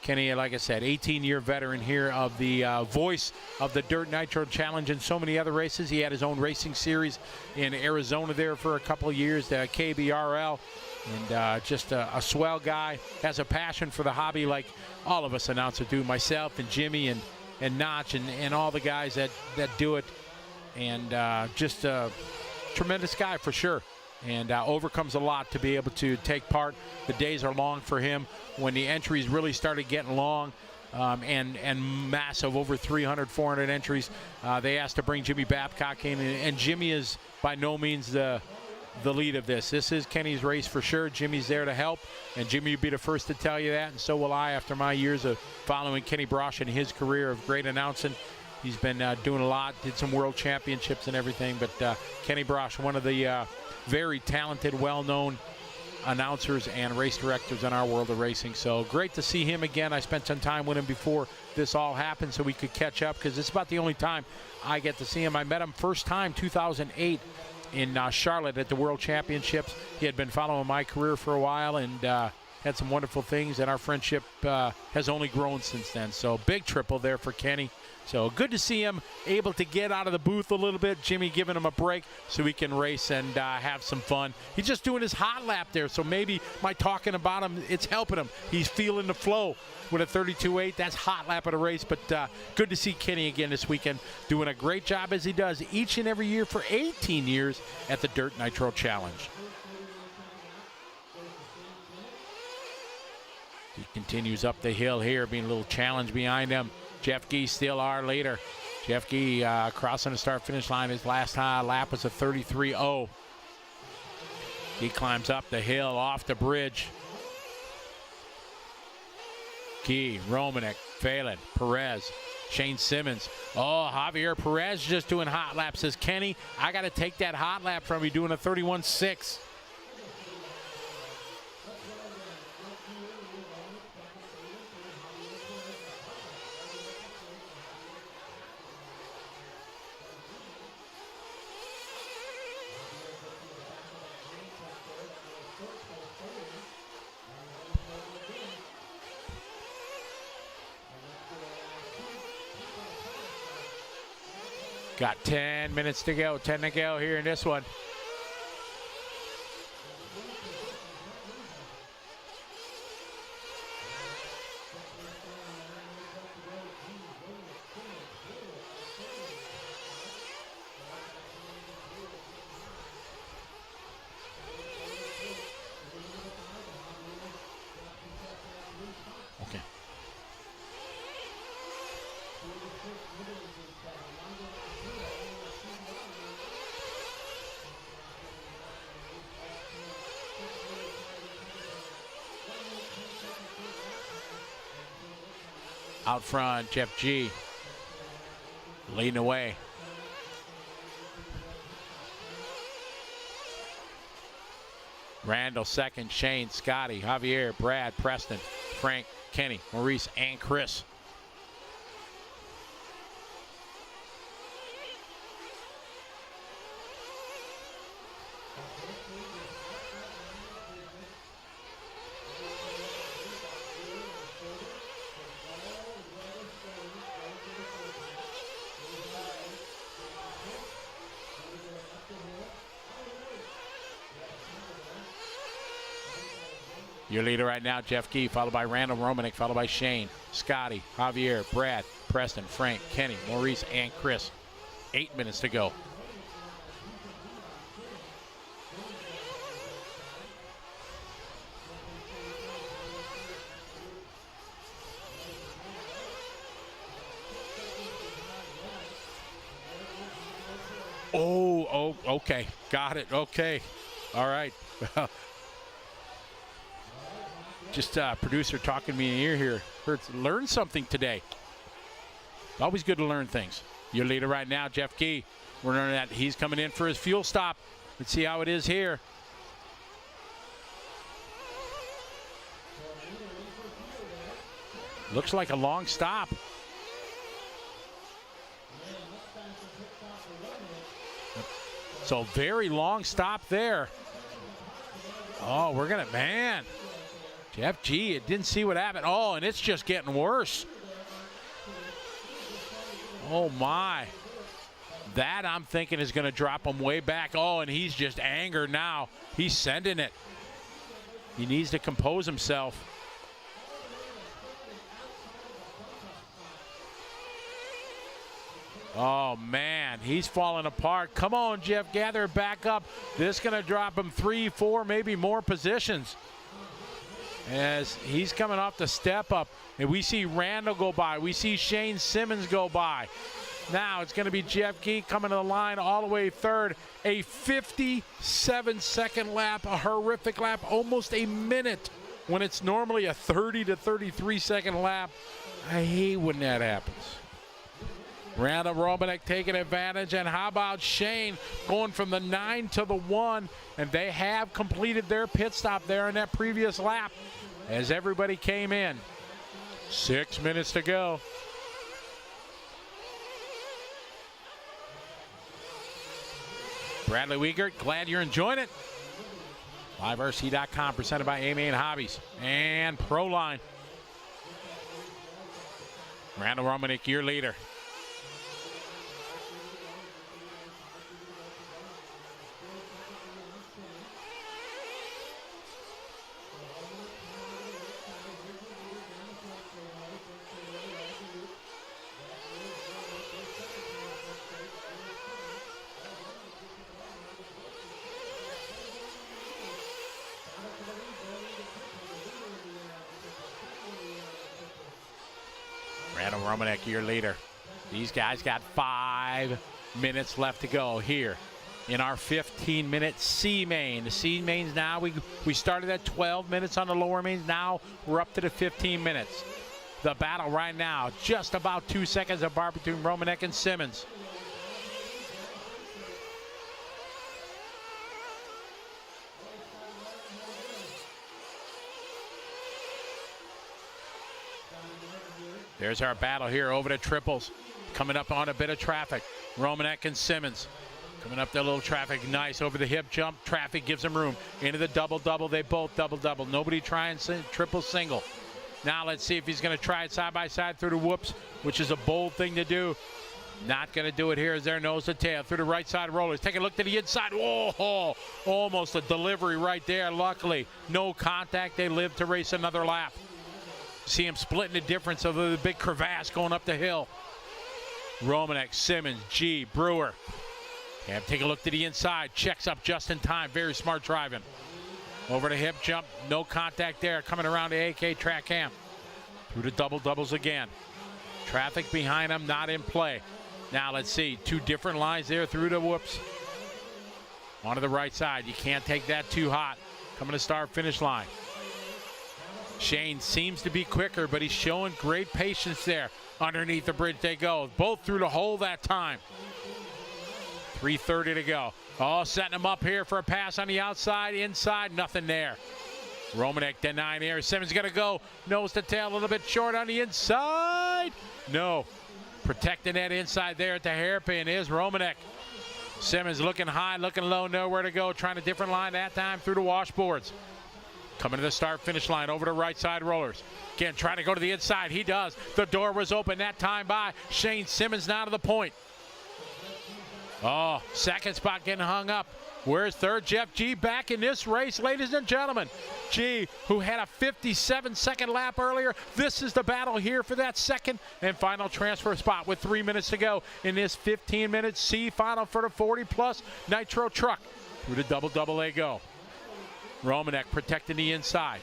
Kenny, like I said, 18-year veteran here of the voice of the Dirt Nitro Challenge and so many other races. He had his own racing series in Arizona there for a couple of years, the KBRL, and just a swell guy. Has a passion for the hobby like all of us announcers do, myself and Jimmy and Notch and all the guys that do it. And just a tremendous guy for sure. And overcomes a lot to be able to take part. The days are long for him. When the entries really started getting long and massive, over 300, 400 entries, they asked to bring Jimmy Babcock in. And Jimmy is by no means the lead of this. This is Kenny's race for sure. Jimmy's there to help, and Jimmy will be the first to tell you that, and so will I after my years of following Kenny Brosh and his career of great announcing. He's been doing a lot, did some world championships and everything, but Kenny Brosh, one of the very talented, well-known announcers and race directors in our world of racing. So great to see him again. I spent some time with him before this all happened so we could catch up, because it's about the only time I get to see him. I met him first time 2008 in Charlotte at the World Championships. He had been following my career for a while and had some wonderful things, and our friendship has only grown since then. So big triple there for Kenny. So good to see him able to get out of the booth a little bit. Jimmy giving him a break so he can race and have some fun. He's just doing his hot lap there, so maybe my talking about him, it's helping him. He's feeling the flow with a 32.8. That's hot lap of the race, but good to see Kenny again this weekend, doing a great job as he does each and every year for 18 years at the Dirt Nitro Challenge. He continues up the hill here, being a little challenge behind him. Jeff Gee still our leader. Jeff Gee crossing the start-finish line. His last lap was a 33.0. He climbs up the hill, off the bridge. Gee, Romanek, Phelan, Perez, Shane Simmons. Oh, Javier Perez just doing hot laps. Says, Kenny, I got to take that hot lap from you, doing a 31.6. Got 10 minutes to go, 10 to go here in this one. Okay. Out front, Jeff Gee leading away. Randall second, Shane, Scotty, Javier, Brad, Preston, Frank, Kenny, Maurice, and Chris. Your leader right now, Jeff Gee, followed by Randall Romanek, followed by Shane, Scotty, Javier, Brad, Preston, Frank, Kenny, Maurice, and Chris. 8 minutes to go. Oh, okay. Got it. Okay. All right. Just producer talking me in the ear here. Learn something today. Always good to learn things. Your leader right now, Jeff Gee. We're learning that he's coming in for his fuel stop. Let's see how it is here. Looks like a long stop. So very long stop there. Oh, we're gonna, man. Jeff Gee, it didn't see what happened. Oh, and it's just getting worse. Oh my. That I'm thinking is gonna drop him way back. Oh, and he's just angered now. He's sending it. He needs to compose himself. Oh, man, he's falling apart. Come on, Jeff, gather it back up. This is going to drop him 3, 4, maybe more positions. As he's coming off the step up. And we see Randall go by. We see Shane Simmons go by. Now it's going to be Jeff Gee coming to the line all the way third. A 57-second lap, a horrific lap, almost a minute when it's normally a 30 to 33-second lap. I hate when that happens. Randall Romanek taking advantage, and how about Shane going from the 9 to the 1, and they have completed their pit stop there in that previous lap as everybody came in. 6 minutes to go. Bradley Wiegert, glad you're enjoying it. LiveRC.com, presented by A Main Hobbies and Proline. Randall Romanek, your leader. Randall Romanek, your leader. These guys got 5 minutes left to go here in our 15-minute C Main. The C Mains now, we started at 12 minutes on the lower mains. Now we're up to the 15 minutes. The battle right now, just about 2 seconds apart between Romanek and Simmons. There's our battle here over the triples. Coming up on a bit of traffic. Romanek and Simmons. Coming up that little traffic. Nice over the hip jump. Traffic gives them room. Into the double-double. They both double-double. Nobody trying triple-single. Now let's see if he's going to try it side-by-side through the whoops, which is a bold thing to do. Not going to do it here as their nose to tail. Through the right side rollers. Take a look to the inside. Whoa! Almost a delivery right there. Luckily, no contact. They live to race another lap. See him splitting the difference of the big crevasse going up the hill. Romanek, Simmons, Gee, Brewer. And take a look to the inside. Checks up just in time. Very smart driving. Over the hip jump. No contact there. Coming around the AK track cam. Through the double-doubles again. Traffic behind him, not in play. Now let's see. 2 different lines there through the whoops. Onto the right side. You can't take that too hot. Coming to start-finish line. Shane seems to be quicker, but he's showing great patience there. Underneath the bridge they go. Both through the hole that time. 3:30 to go. Oh, setting him up here for a pass on the outside. Inside, nothing there. Romanek denying here. Simmons going to go nose to tail a little bit short on the inside. No. Protecting that inside there at the hairpin is Romanek. Simmons looking high, looking low, nowhere to go. Trying a different line that time through the washboards. Coming to the start-finish line over to right side rollers. Again, trying to go to the inside. He does. The door was open that time by Shane Simmons now to the point. Oh, second spot getting hung up. Where's third? Jeff Gee back in this race, ladies and gentlemen. G, who had a 57-second lap earlier. This is the battle here for that second and final transfer spot with 3 minutes to go in this 15-minute C final for the 40-plus Nitro truck. Through the double they go. Romanek protecting the inside.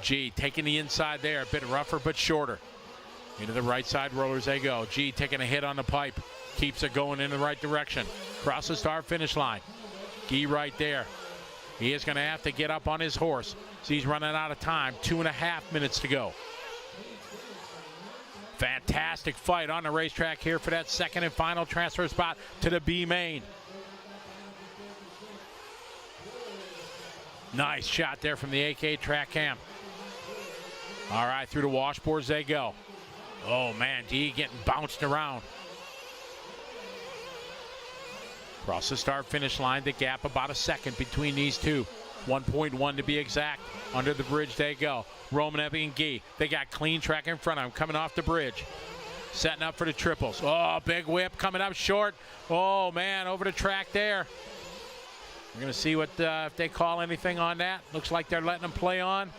G taking the inside there, a bit rougher but shorter. Into the right side rollers they go. G taking a hit on the pipe. Keeps it going in the right direction. Cross the start finish line. G right there. He is going to have to get up on his horse. So he's running out of time. 2.5 minutes to go. Fantastic fight on the racetrack here for that second and final transfer spot to the B Main. Nice shot there from the AK track cam. All right, through the washboards they go. Oh, man, G getting bounced around. Across the start-finish line, the gap about a second between these two. 1.1 to be exact. Under the bridge they go. Romanek and Gee, they got clean track in front of them coming off the bridge. Setting up for the triples. Oh, big whip coming up short. Oh, man, over the track there. We're going to see what if they call anything on that. Looks like they're letting them play on.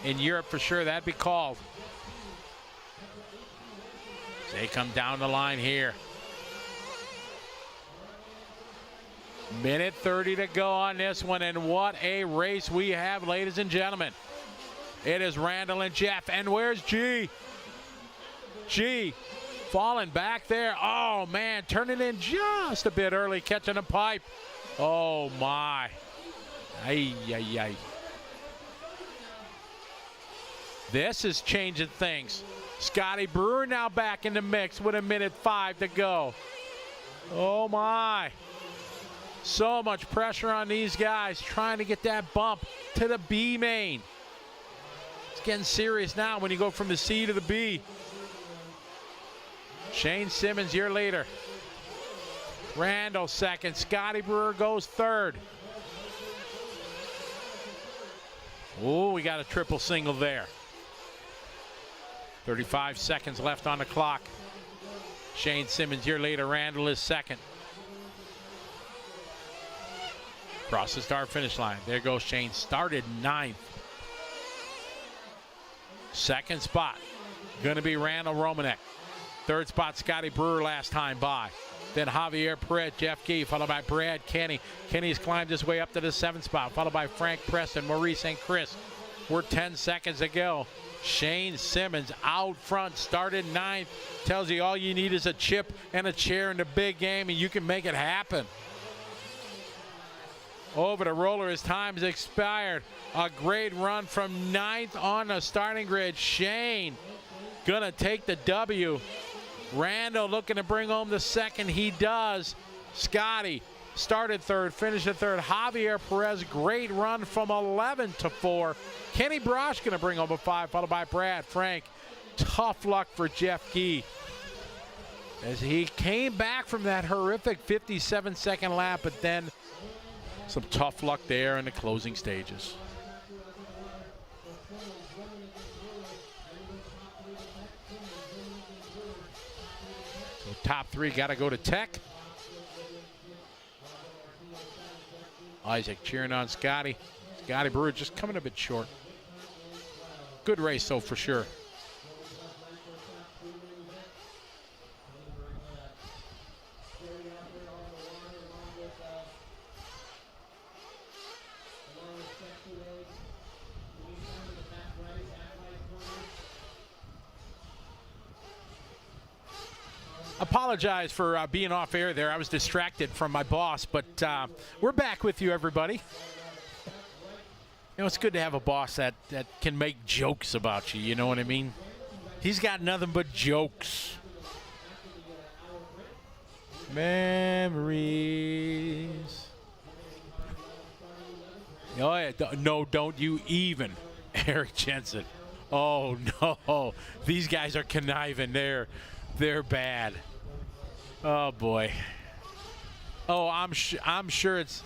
In Europe, for sure, that'd be called. They come down the line here. Minute 30 to go on this one, and what a race we have, ladies and gentlemen. It is Randall and Jeff, and where's G? G falling back there. Oh, man, turning in just a bit early, catching a pipe. Oh, my. Ay, ay, ay. This is changing things. Scotty Brewer now back in the mix with 1:05 to go. Oh, my. So much pressure on these guys trying to get that bump to the B Main. It's getting serious now when you go from the C to the B. Shane Simmons, your leader. Randall second. Scotty Brewer goes third. Oh, we got a triple single there. 35 seconds left on the clock. Shane Simmons, your leader. Randall is second. Across the start finish line. There goes Shane. Started 9th. Second spot going to be Randall Romanek. Third spot, Scotty Brewer last time by. Then Javier Perez, Jeff Gee, followed by Brad Kenny. Kenny's climbed his way up to the 7th spot, followed by Frank Preston, Maurice, and Chris. We're 10 seconds to go. Shane Simmons out front, started 9th. Tells you all you need is a chip and a chair in the big game, and you can make it happen. Over the roller, his time has expired. A great run from 9th on the starting grid. Shane gonna take the W. Randall looking to bring home the second. He does. Scotty started third, finished at third. Javier Perez, great run from 11 to 4. Kenny Brosh gonna bring home a 5, followed by Brad. Frank, tough luck for Jeff Gee as he came back from that horrific 57-second lap, but then some tough luck there in the closing stages. So top 3 got to go to Tech. Isaac cheering on Scotty. Scotty Brewer just coming a bit short. Good race, though, for sure. Apologize for being off air there. I was distracted from my boss, but we're back with you, everybody. You know, it's good to have a boss that can make jokes about you, you know what I mean? He's got nothing but jokes. Memories. Oh, yeah. No, don't you even, Eric Jensen. Oh, no. These guys are conniving. They're bad. Oh, boy. Oh, I'm sure it's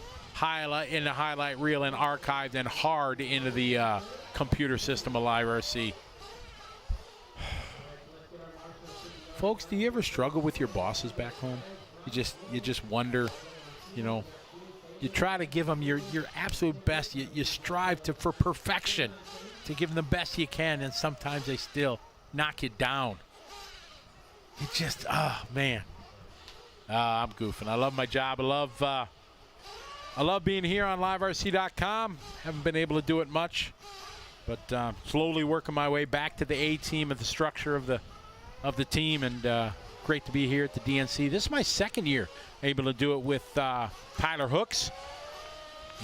in the highlight reel and archived and hard into the computer system of Live RC. Folks, do you ever struggle with your bosses back home? You just wonder, you know, You try to give them your absolute best. You strive for perfection, to give them the best you can, and sometimes they still knock you down. It just, oh, man. I'm goofing. I love my job. I love being here on liverc.com. Haven't been able to do it much, but slowly working my way back to the A team and the structure of the team, and great to be here at the DNC. This is my second year able to do it with Tyler Hooks,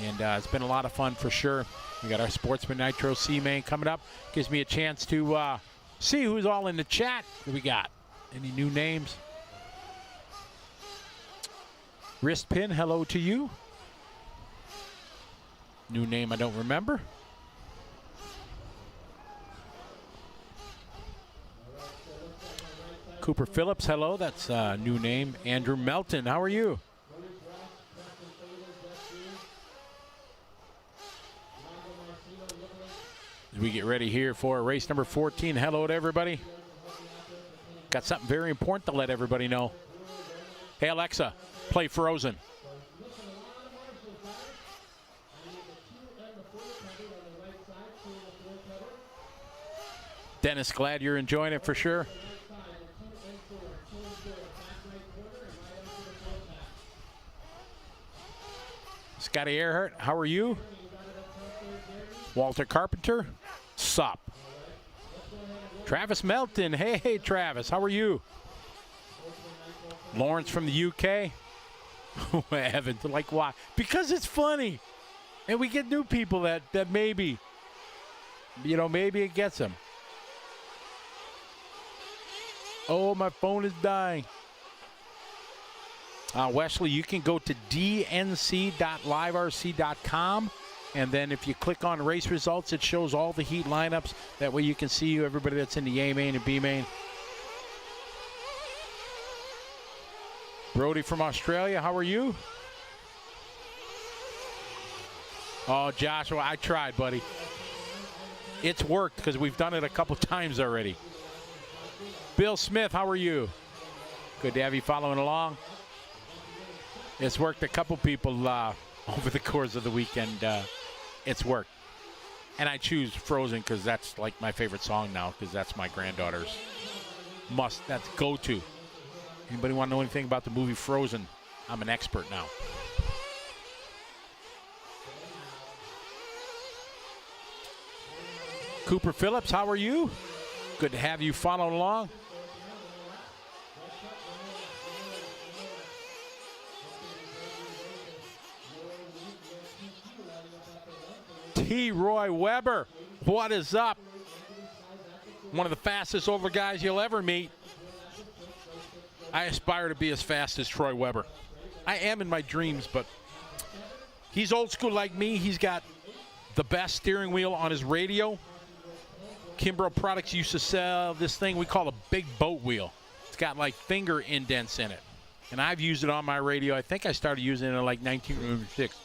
and it's been a lot of fun for sure. We got our Sportsman Nitro C Main coming up. Gives me a chance to see who's all in the chat. Who we got? Any new names? Wristpin, hello to you. New name I don't remember. Cooper Phillips, hello. That's a new name. Andrew Melton, how are you? As we get ready here for race number 14, hello to everybody. Got something very important to let everybody know. Hey, Alexa, play Frozen. Dennis, glad you're enjoying it for sure. Scotty Earhart, how are you? Walter Carpenter, sup. Travis Melton, hey Travis, how are you? Lawrence from the UK. Evan, like why? Because it's funny. And we get new people that maybe, maybe it gets them. Oh, my phone is dying. Wesley, you can go to dnc.liverc.com, and then if you click on race results, it shows all the heat lineups. That way you can see everybody that's in the A main and B main. Brody from Australia, how are you? Oh, Joshua, I tried, buddy. It's worked because we've done it a couple times already. Bill Smith, how are you? Good to have you following along. It's worked a couple people over the course of the weekend. It's worked. And I choose Frozen because that's like my favorite song now, because that's my granddaughter's that's go-to. Anybody want to know anything about the movie Frozen? I'm an expert now. Cooper Phillips, how are you? Good to have you following along. T. Roy Weber, what is up? One of the fastest older guys you'll ever meet. I aspire to be as fast as Troy Weber. I am in my dreams, but he's old school like me. He's got the best steering wheel on his radio. Kimbrough Products used to sell this thing we call a big boat wheel. It's got like finger indents in it. And I've used it on my radio. I think I started using it in like 1996.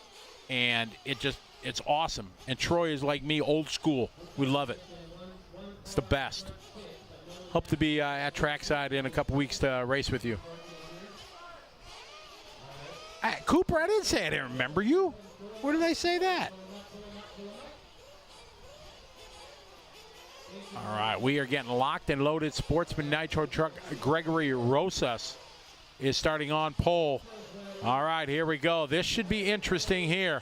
And it's awesome. And Troy is like me, old school. We love it. It's the best. Hope to be at trackside in a couple weeks to race with you. Cooper, I didn't say I didn't remember you. Where did I say that? All right, we are getting locked and loaded. Sportsman Nitro truck Gregory Rosas is starting on pole. All right, here we go. This should be interesting here.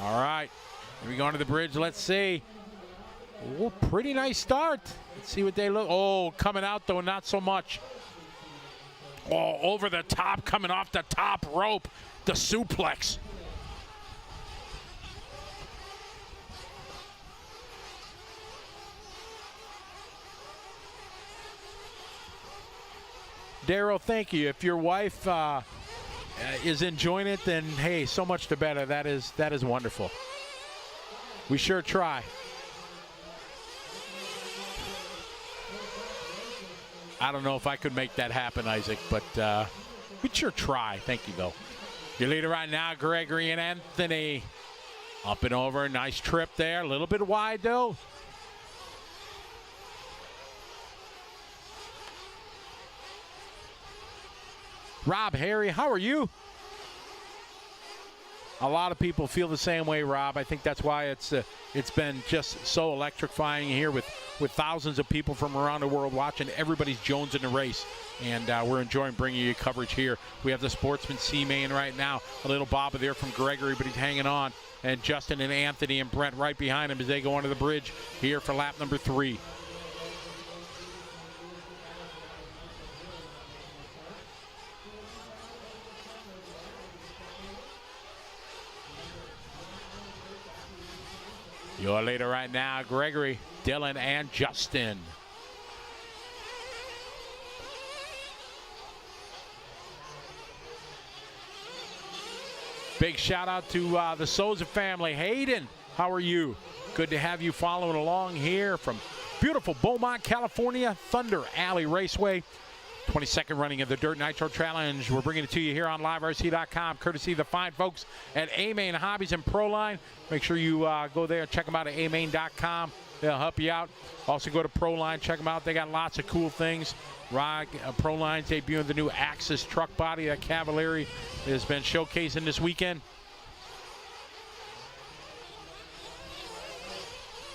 All right, here we go onto the bridge. Let's see. Oh, pretty nice start. Let's see what they look. Oh, coming out, though, not so much. Oh, over the top, coming off the top rope. The suplex. Daryl, thank you. If your wife is enjoying it, then hey, so much the better. That is wonderful. We sure try. I don't know if I could make that happen, Isaac, but we'd sure try. Thank you, though. Your leader right now, Gregory and Anthony. Up and over. Nice trip there. A little bit wide, though. Rob Harry, how are you? A lot of people feel the same way, Rob. I think that's why it's been just so electrifying here with thousands of people from around the world watching. Everybody's jonesing the race, and we're enjoying bringing you coverage here. We have the Sportsman C Main right now. A little bobber there from Gregory, but he's hanging on. And Justin and Anthony and Brent right behind him as they go onto the bridge here for lap number 3. Your leader right now, Gregory, Dylan, and Justin. Big shout out to the Souza family. Hayden, how are you? Good to have you following along here from beautiful Beaumont, California, Thunder Alley Raceway. 22nd running of the Dirt Nitro Challenge. We're bringing it to you here on liverc.com, courtesy of the fine folks at A Main Hobbies and Proline. Make sure you go there and check them out at amain.com. They'll help you out. Also go to Proline, check them out. They got lots of cool things. Proline's debuting the new Axis truck body that Cavalieri has been showcasing this weekend.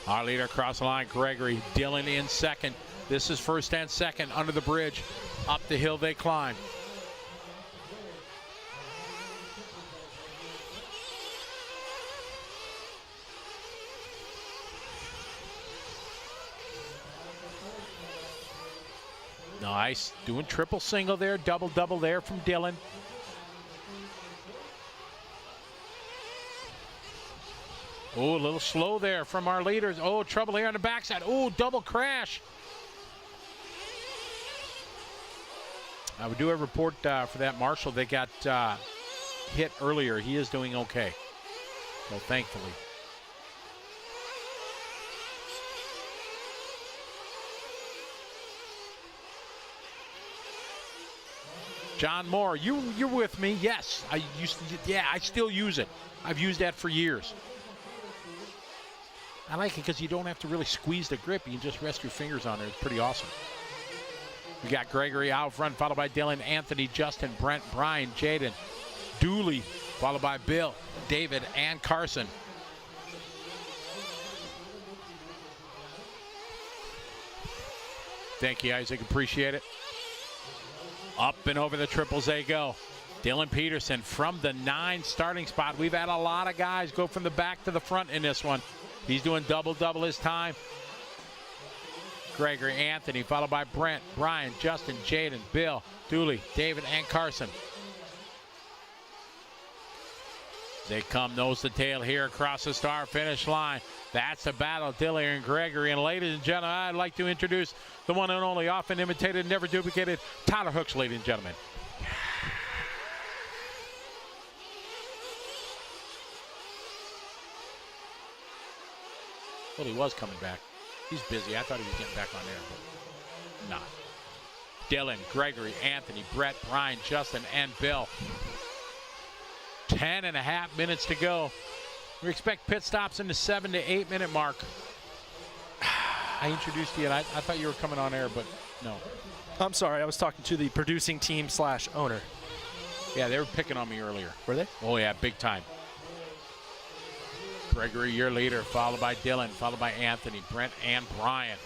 Our leader across the line, Gregory. Dylan in second. This is first and second under the bridge. Up the hill they climb. Nice. Doing triple single there, double there from Dylan. Oh, a little slow there from our leaders. Oh, trouble here on the backside. Oh, double crash. I would do a report for that Marshall. They got hit earlier. He is doing okay. So thankfully. John Moore, you're with me. Yes, I still use it. I've used that for years. I like it because you don't have to really squeeze the grip. You can just rest your fingers on it. It's pretty awesome. We got Gregory out front, followed by Dylan, Anthony, Justin, Brent, Brian, Jaden, Dooley, followed by Bill, David, and Carson. Thank you, Isaac. Appreciate it. Up and over the triples they go. Dylan Peterson from the 9 starting spot. We've had a lot of guys go from the back to the front in this one. He's doing double his time. Gregory, Anthony, followed by Brent, Brian, Justin, Jaden, Bill, Dooley, David, and Carson. They come nose to tail here across the start finish line. That's the battle, Dylan and Gregory. And ladies and gentlemen, I'd like to introduce the one and only, often imitated, never duplicated, Tyler Hooks, ladies and gentlemen. Well, he was coming back. He's busy. I thought he was getting back on there, but not. Dylan, Gregory, Anthony, Brett, Brian, Justin, and Bill. 10.5 minutes to go. We expect pit stops in the 7 to 8 minute mark. I introduced you, and I thought you were coming on air, but no. I'm sorry. I was talking to the producing team / owner. Yeah, they were picking on me earlier. Were they? Oh, yeah, big time. Gregory, your leader, followed by Dylan, followed by Anthony, Brent, and Brian.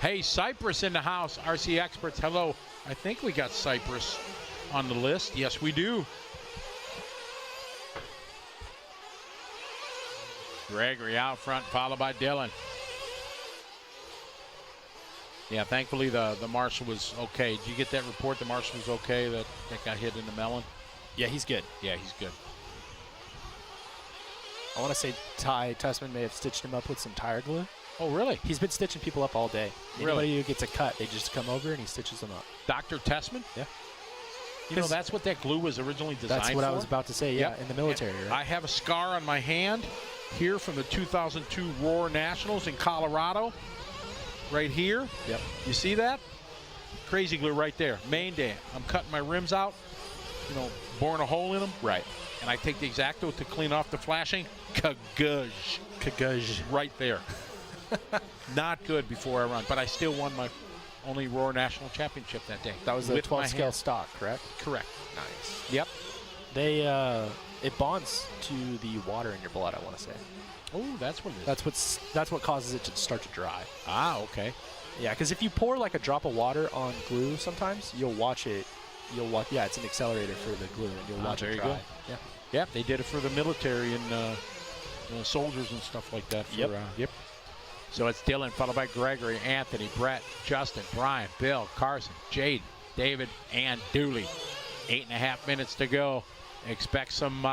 Hey, Cypress in the house. RC Experts, hello. I think we got Cypress on the list. Yes, we do. Gregory out front, followed by Dylan. Yeah, thankfully the Marshall was okay. Did you get that report? The Marshall was okay that got hit in the melon? Yeah, he's good. Yeah, he's good. I want to say Tessman may have stitched him up with some tire glue. Oh, really? He's been stitching people up all day. Really? Anybody who gets a cut, they just come over and he stitches them up. Dr. Tessman? Yeah. You know, that's what that glue was originally designed for. That's what I was about to say, yeah, in the military, and right? I have a scar on my hand here from the 2002 Roar Nationals in Colorado. Right here. Yep. You see that? Crazy glue right there. Main day. I'm cutting my rims out, you know, boring a hole in them. Right. And I take the X-Acto to clean off the flashing. Kaguzh. Kaguzh. Right there. Not good before I run, but I still won my only Roar National Championship that day. That was the With 12 my scale hand. stock, correct? Correct. Nice. Yep. They it bonds to the water in your blood, I want to say. Oh, that's what it is. That's what causes it to start to dry. Ah, okay. Yeah, because if you pour like a drop of water on glue, sometimes you'll watch it. Yeah, it's an accelerator for the glue, and you'll watch there it you dry. go. Yeah. Yep, they did it for the military and soldiers and stuff like that. For, Yep. So it's Dylan, followed by Gregory, Anthony, Brett, Justin, Brian, Bill, Carson, Jade, David, and Dooley. 8.5 minutes to go. Expect some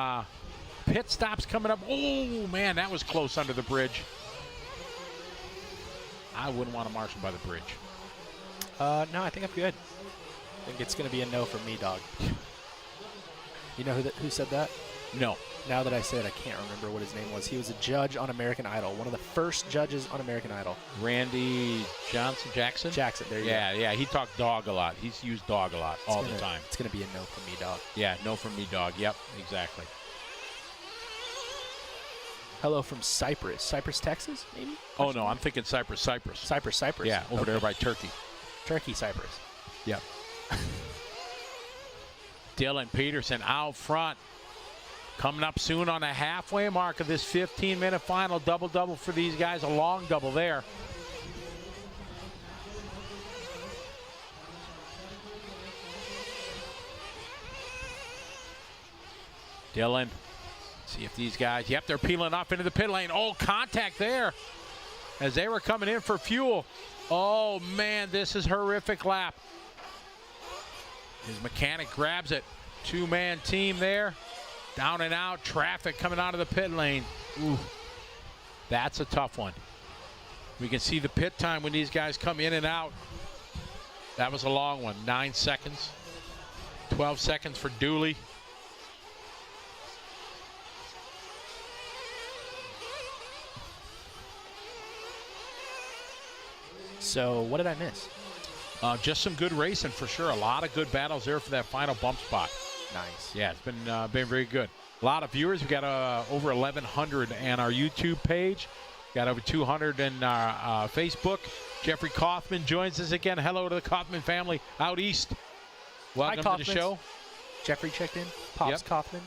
pit stops coming up. Oh, man, that was close under the bridge. I wouldn't want to marshal by the bridge. No, I think I'm good. I think it's going to be a no from me, dog. You know who said that? No. Now that I say it, I can't remember what his name was. He was a judge on American Idol, one of the first judges on American Idol. Randy Jackson? Jackson, there you go. Yeah, he talked dog a lot. He's used dog a lot all the time. It's going to be a no from me, dog. Yeah, no from me, dog. Yep, exactly. Hello from Cypress, Texas, maybe? Oh, no, I'm thinking Cypress. Cypress. Yeah, over there by Turkey. Turkey, Cypress. Yep. Dylan Peterson out front. Coming up soon on the halfway mark of this 15-minute final. Double-double for these guys. A long double there. Dylan. See if these guys, yep, they're peeling off into the pit lane. Oh, contact there as they were coming in for fuel. Oh, man, this is horrific lap. His mechanic grabs it. Two-man team there. Down and out. Traffic coming out of the pit lane. Ooh, that's a tough one. We can see the pit time when these guys come in and out. That was a long one. 9 seconds. 12 seconds for Dooley. So what did I miss? Just some good racing for sure. A lot of good battles there for that final bump spot. Nice. Yeah, it's been very good. A lot of viewers. We got over 1,100 on our YouTube page. Got over 200 in our Facebook. Jeffrey Kaufman joins us again. Hello to the Kaufman family out east. Welcome to the show. Jeffrey checked in. Pops Kaufman.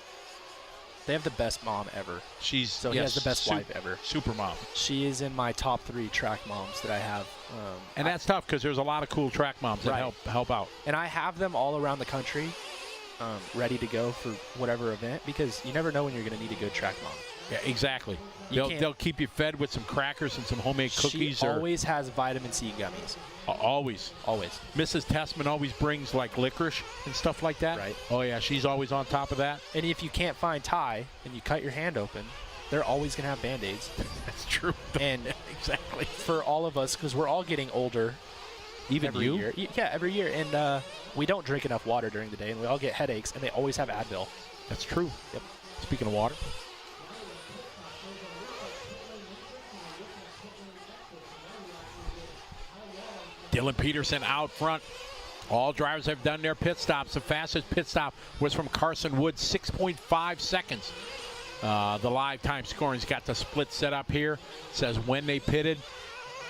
They have the best mom ever. He has the best wife ever. Super mom. She is in my top 3 track moms that I have. And that's tough because there's a lot of cool track moms that help out. And I have them all around the country ready to go for whatever event because you never know when you're going to need a good track mom. Yeah, exactly. They'll keep you fed with some crackers and some homemade cookies. She always has vitamin C gummies. Always. Mrs. Tessman always brings like licorice and stuff like that. Right. Oh, yeah, she's always on top of that. And if you can't find Ty and you cut your hand open, they're always going to have Band-Aids. That's true. And exactly. For all of us, because we're all getting older. Even every year. Yeah, every year. And we don't drink enough water during the day, and we all get headaches, and they always have Advil. That's true. Yep. Speaking of water. Dylan Peterson out front. All drivers have done their pit stops. The fastest pit stop was from Carson Wood, 6.5 seconds. The live time scoring's got the split set up here. It says when they pitted.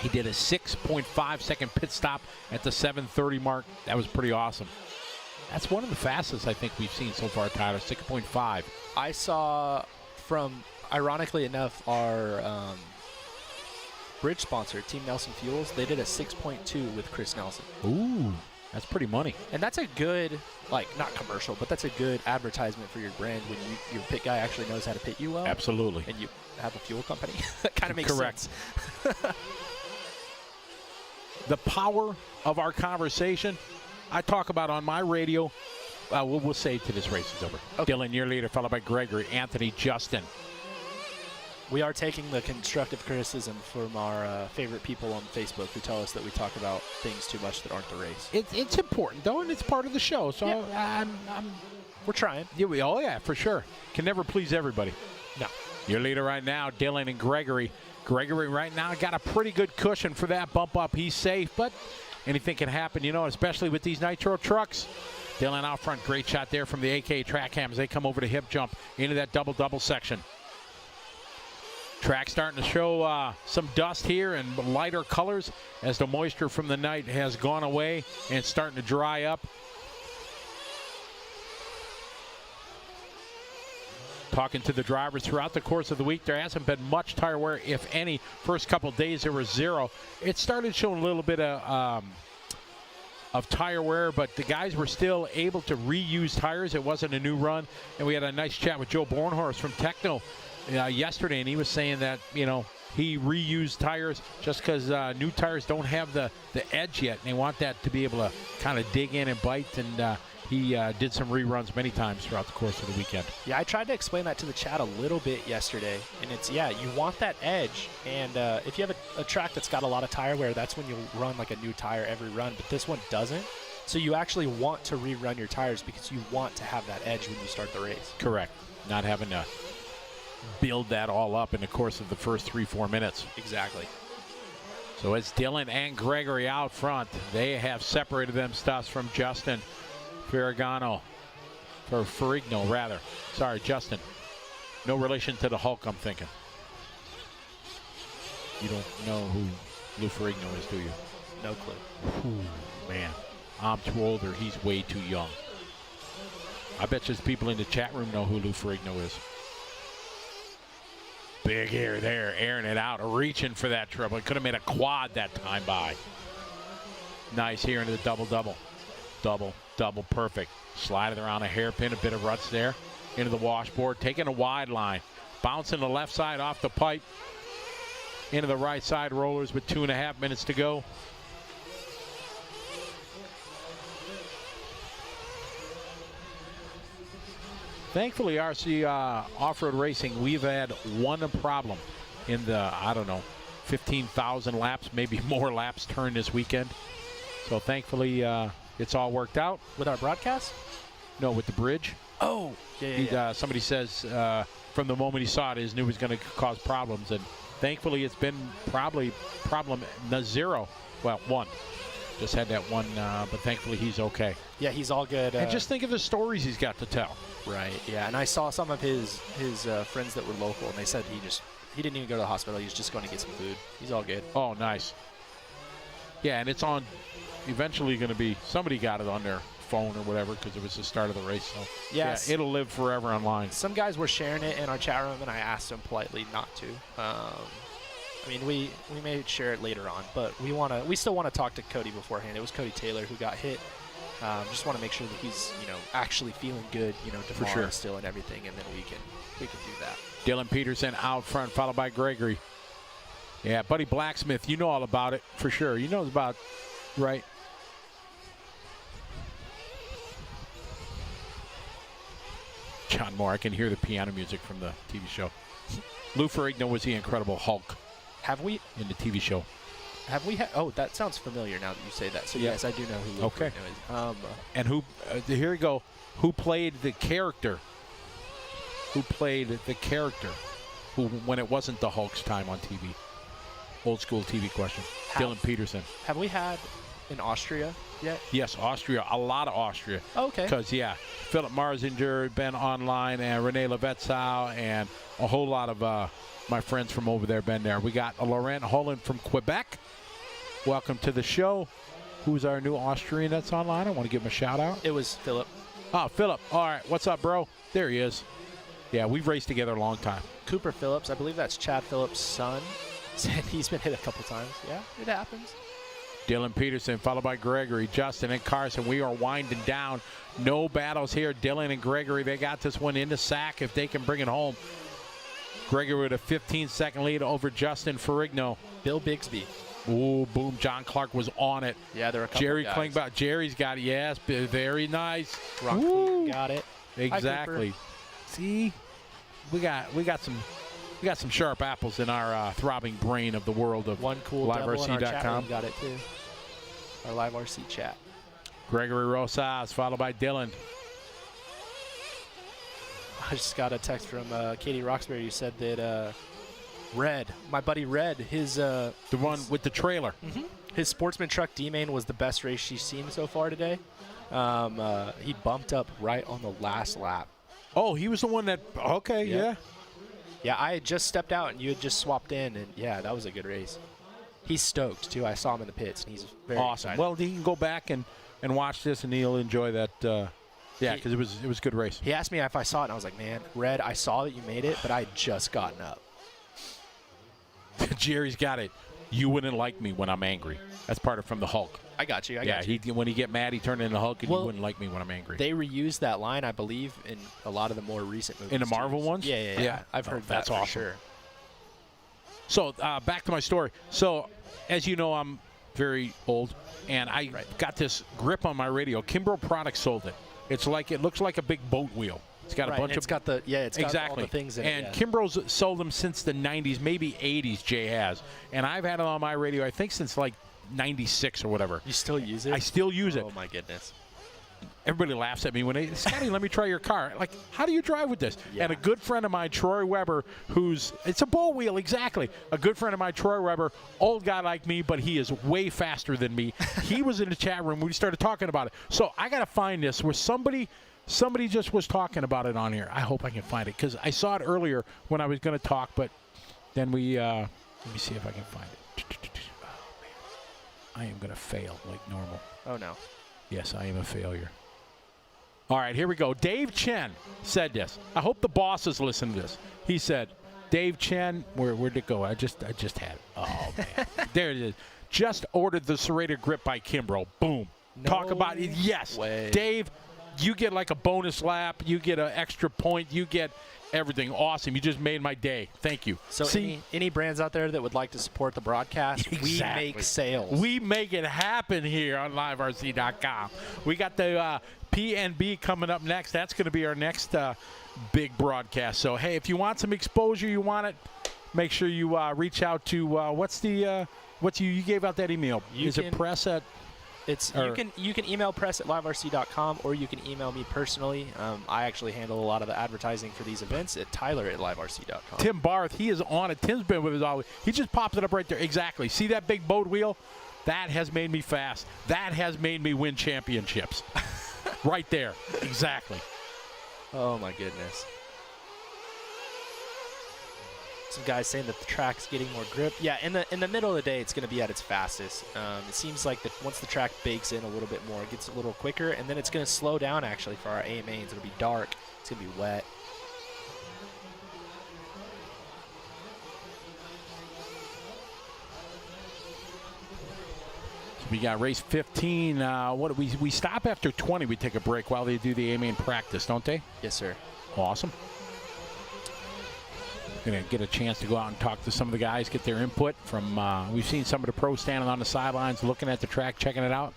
He did a 6.5 second pit stop at the 7:30 mark. That was pretty awesome. That's one of the fastest I think we've seen so far, Tyler, 6.5. I saw from, ironically enough, our bridge sponsor, Team Nelson Fuels, they did a 6.2 with Chris Nelson. Ooh, that's pretty money. And that's a good, like, not commercial, but that's a good advertisement for your brand when your pit guy actually knows how to pit you well. Absolutely. And you have a fuel company. That kind of makes sense. Correct. The power of our conversation, I talk about on my radio. We'll say till this race is over. Okay. Dylan, your leader, followed by Gregory, Anthony, Justin. We are taking the constructive criticism from our favorite people on Facebook who tell us that we talk about things too much that aren't the race. It's important, though, and it's part of the show. So yeah. We're trying. Yeah, oh, yeah, for sure. Can never please everybody. No. Your leader right now, Dylan and Gregory. Gregory right now got a pretty good cushion for that bump up. He's safe, but anything can happen, you know, especially with these Nitro trucks. Dylan out front, great shot there from the AK track cam as they come over to hip jump into that double-double section. Track starting to show some dust here and lighter colors as the moisture from the night has gone away and it's starting to dry up. Talking to the drivers throughout the course of the week, there hasn't been much tire wear, if any. First couple days there was 0. It started showing a little bit of tire wear, but the guys were still able to reuse tires. It wasn't a new run, and we had a nice chat with Joe Bornhorst from Techno yesterday, and he was saying that, you know, he reused tires just because new tires don't have the edge yet, and they want that to be able to kind of dig in and bite, and he did some reruns many times throughout the course of the weekend. Yeah, I tried to explain that to the chat a little bit yesterday, and it's, yeah, you want that edge, and if you have a track that's got a lot of tire wear, that's when you run like a new tire every run, but this one doesn't. So you actually want to rerun your tires because you want to have that edge when you start the race. Correct. Not having to build that all up in the course of the first 3-4 minutes. Exactly. So it's Dylan and Gregory out front. They have separated them stuffs from Justin Ferragamo, or Ferrigno rather. Sorry, Justin. No relation to the Hulk, I'm thinking. You don't know who Lou Ferrigno is, do you? No clue. Ooh, man, I'm too old or he's way too young. I bet you people in the chat room know who Lou Ferrigno is. Big air there, airing it out, reaching for that triple. He could have made a quad that time by. Nice here into the double-double. Double, perfect. Sliding around a hairpin, a bit of ruts there. Into the washboard, taking a wide line. Bouncing the left side off the pipe. Into the right side rollers with 2.5 minutes to go. Thankfully, RC off-road racing, we've had one problem in the, I don't know, 15,000 laps, maybe more laps turned this weekend. So thankfully, it's all worked out. With our broadcast? No, with the bridge. Oh, yeah. Somebody says from the moment he saw it, he knew it was going to cause problems. And thankfully, it's been probably problem 0. Well, 1. Just had that one, but thankfully he's okay. Yeah, he's all good. And just think of the stories he's got to tell. Right, yeah. And I saw some of his friends that were local, and they said he didn't even go to the hospital. He was just going to get some food. He's all good. Oh, nice. Yeah, and it's on, eventually going to be, somebody got it on their phone or whatever because it was the start of the race. So yes. Yeah, it'll live forever online. Some guys were sharing it in our chat room, and I asked them politely not to. I mean, we may share it later on, but we still want to talk to Cody beforehand. It was Cody Taylor who got hit. Just want to make sure that he's, actually feeling good, tomorrow for sure still and everything, and then we can do that. Dylan Peterson out front, followed by Gregory. Yeah, Buddy Blacksmith, you know all about it for sure. You know about, right? John Moore, I can hear the piano music from the TV show. Lou Ferrigno was the Incredible Hulk. Have we in the TV show? Have we had? Oh, that sounds familiar now that you say that. So yes, I do know who Lou Ferrigno is. And who? Here we go. Who played the character? Who played the character? Who, when it wasn't the Hulk's time on TV? Old school TV question. Dylan Peterson. Have we had in Austria yet? Yes, Austria. A lot of Austria. Oh, okay. Because, yeah, Philip Marzinger, Ben Online, and Renee Levetzau, and a whole lot of my friends from over there been there. We got Laurent Holland from Quebec. Welcome to the show. Who's our new Austrian that's online? I want to give him a shout out. It was Philip. Oh, Philip. All right. What's up, bro? There he is. Yeah, we've raced together a long time. Cooper Phillips. I believe that's Chad Phillips' son. Said he's been hit a couple times. Yeah, it happens. Dylan Peterson, followed by Gregory, Justin, and Carson. We are winding down. No battles here. Dylan and Gregory, they got this one in the sack if they can bring it home. Gregory with a 15-second lead over Justin Ferrigno. Bill Bigsby. Ooh, boom. John Clark was on it. Yeah, there are a couple Jerry guys. Klingbeil. Jerry's got it. Yes, very nice. Ron Clean got it. Exactly. See, we got some sharp apples in our throbbing brain of the world of one cool LiveRC.com. Got it too. Our Live RC chat. Gregory Rosas, followed by Dylan. I just got a text from Katie Roxbury who said that Red, my buddy Red, his the one with the trailer. His Sportsman truck D Main was the best race she's seen so far today. He bumped up right on the last lap. Oh, he was the one that. Okay, yeah. Yeah, I had just stepped out and you had just swapped in, and yeah, that was a good race. He's stoked too. I saw him in the pits, and he's very awesome. excited. Well, he can go back and watch this, and he'll enjoy that. Yeah, because it was a good race. He asked me if I saw it, and I was like, man, Red, I saw that you made it, but I had just gotten up. Jerry's got it. You wouldn't like me when I'm angry. That's part of from the Hulk. I got you. Yeah, when he get mad, he turned into Hulk, and Well, you wouldn't like me when I'm angry. They reused that line, I believe, in a lot of the more recent movies. In the Marvel ones? Yeah. I've heard that's that for awesome. sure. So back to my story. So as you know, I'm very old, and I got this grip on my radio. Kimbrough Products sold it. It looks like a big boat wheel. It's got a bunch of. It's got the all the things in and it. Kimbrough's sold them since the 90s, maybe 80s. Jay has, and I've had it on my radio I think since like 96 or whatever. You still use it? I still use it. Oh my goodness. Everybody laughs at me when they, Scotty, let me try your car. Like, how do you drive with this? Yeah. And a good friend of mine, Troy Weber, it's a boat wheel, exactly. A good friend of mine, Troy Weber, old guy like me, but he is way faster than me. He was in the chat room. We started talking about it. So I got to find this where somebody just was talking about it on here. I hope I can find it because I saw it earlier when I was going to talk, but then we, let me see if I can find it. Oh, man. I am going to fail like normal. Oh, no. Yes, I am a failure. All right, here we go. Dave Chen said this. I hope the bosses listen to this. He said, Dave Chen, where'd it go? I just had it. Oh, man. There it is. Just ordered the serrated grip by Kimbrough. Boom. No Talk about it. Yes. way. Dave, you get like a bonus lap. You get an extra point. You get everything. Awesome. You just made my day. Thank you. So See, any brands out there that would like to support the broadcast, Exactly. we make sales. we make it happen here on liverc.com. We got the PNB coming up next. That's going to be our next big broadcast. So, hey, if you want some exposure, you want it, make sure you reach out to you gave out that email. Is it press at? You can email press at liverc.com, or you can email me personally. I actually handle a lot of the advertising for these events at Tyler at liverc.com. Tim Barth, he is on it. Tim's been with us always. He just popped it up right there. Exactly. See that big boat wheel? That has made me fast. That has made me win championships. Right there. Exactly. Oh my goodness. Some guys saying that the track's getting more grip. Yeah, in the middle of the day, it's going to be at its fastest. It seems like that once the track bakes in a little bit more, it gets a little quicker, and then it's going to slow down actually for our A mains. It'll be dark. It's going to be wet. We got race 15. We stop after 20. We take a break while they do the A main practice, don't they? Yes, sir. Awesome. Going to get a chance to go out and talk to some of the guys, get their input from. We've seen some of the pros standing on the sidelines, looking at the track, checking it out.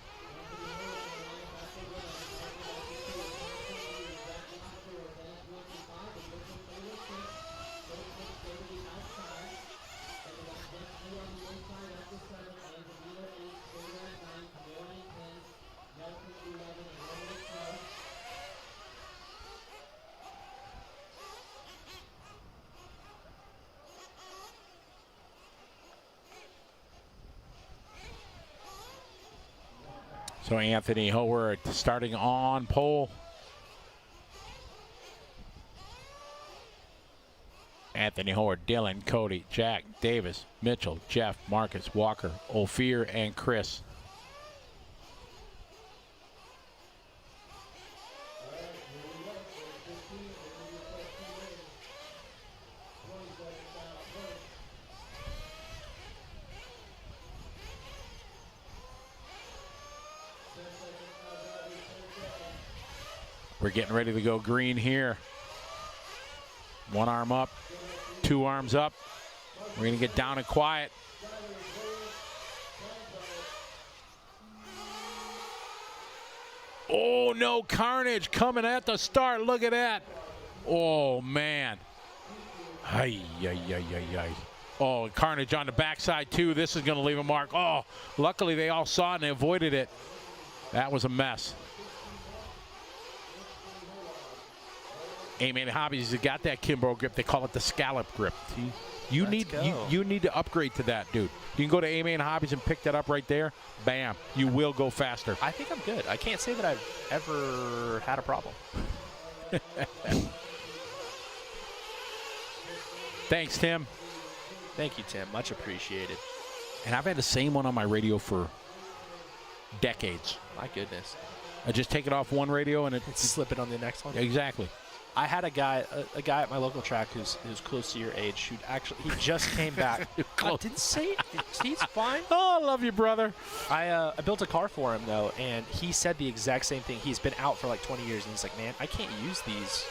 So Anthony Howard starting on pole. Anthony Howard, Dylan, Cody, Jack, Davis, Mitchell, Jeff, Marcus, Walker, Ophir, and Chris. We're getting ready to go green here. One arm up, two arms up. We're going to get down and quiet. Oh, no, carnage coming at the start. Look at that. Oh, man. Ay, ay, ay, ay, ay. Oh, carnage on the backside, too. This is going to leave a mark. Oh, luckily they all saw it and they avoided it. That was a mess. A-Main Hobbies has got that Kimbrough grip. They call it the scallop grip. You need to upgrade to that, dude. You can go to A-Main Hobbies and pick that up right there. Bam. You will go faster. I think I'm good. I can't say that I've ever had a problem. Thanks, Tim. Thank you, Tim. Much appreciated. And I've had the same one on my radio for decades. My goodness. I just take it off one radio and Slip it on the next one. Exactly. I had a guy at my local track who's close to your age who actually he just came back. I didn't say he's fine. Oh, I love you, brother. I built a car for him though, and he said the exact same thing. He's been out for like 20 years, and he's like, man, I can't use these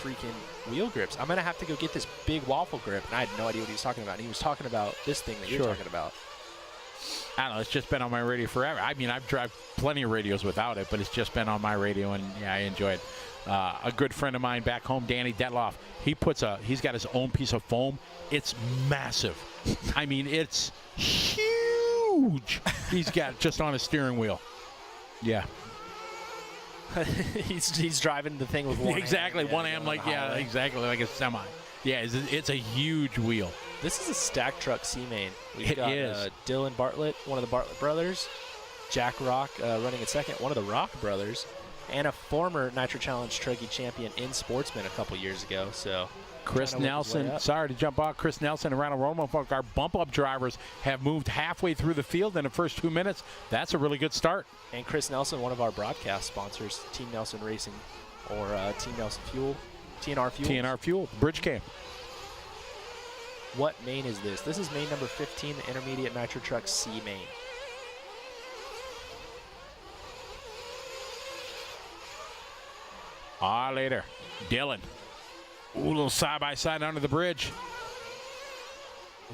freaking wheel grips. I'm gonna have to go get this big waffle grip. And I had no idea what he was talking about. And he was talking about this thing that you're talking about. I don't know. It's just been on my radio forever. I mean, I've driven plenty of radios without it, but it's just been on my radio, and yeah, I enjoy it. A good friend of mine back home, Danny Detloff, he's got his own piece of foam. It's massive. I mean, it's huge. He's got just on his steering wheel. Yeah. he's driving the thing with one exactly, hand. one hand, like, yeah, exactly, like a semi. Yeah, it's a huge wheel. This is a stack truck C Main. It is. Dylan Bartlett, one of the Bartlett brothers, Jack Rock running in second, one of the Rock brothers, and a former Nitro Challenge Truggy champion in Sportsman a couple years ago. So Chris Nelson, sorry to jump out. Chris Nelson and Ronald Romo, our bump-up drivers, have moved halfway through the field in the first 2 minutes. That's a really good start. And Chris Nelson, one of our broadcast sponsors, Team Nelson Racing, or Team Nelson Fuel, TNR Fuel. TNR Fuel, Bridge Cam. What main is this? This is main number 15, the Intermediate Nitro Truck C Main. Later. Dylan. Ooh, a little side-by-side under the bridge.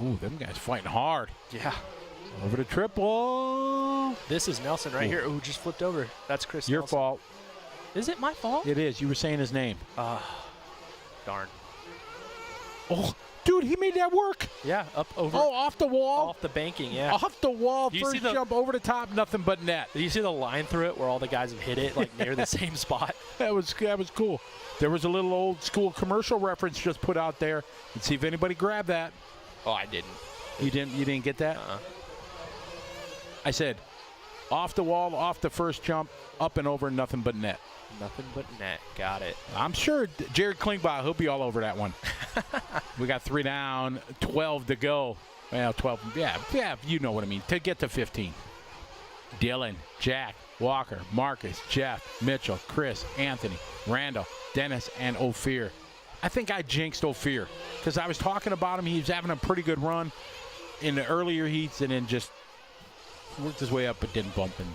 Ooh, them guys fighting hard. Yeah. Over the triple. This is Nelson right here. Ooh, just flipped over. That's Chris Your Nelson. fault. Is it my fault? It is. You were saying his name. Darn. Oh, dude, he made that work. Yeah, up over. Oh, off the wall. Off the banking, yeah. Off the wall. Do you First see the- jump over the top, nothing but net. Do you see the line through it where all the guys have hit it like near the same spot? That was cool. There was a little old school commercial reference just put out there. Let's see if anybody grabbed that. Oh, I didn't. You didn't get that? I said, off the wall, off the first jump, up and over, nothing but net. Nothing but net. Got it. I'm sure Jared Klingbeil, he'll be all over that one. We got 3 down, 12 to go. Well, 12, yeah, you know what I mean, to get to 15. Dylan, Jack, Walker, Marcus, Jeff, Mitchell, Chris, Anthony, Randall, Dennis, and Ophir. I think I jinxed Ophir because I was talking about him. He was having a pretty good run in the earlier heats and then just worked his way up but didn't bump. And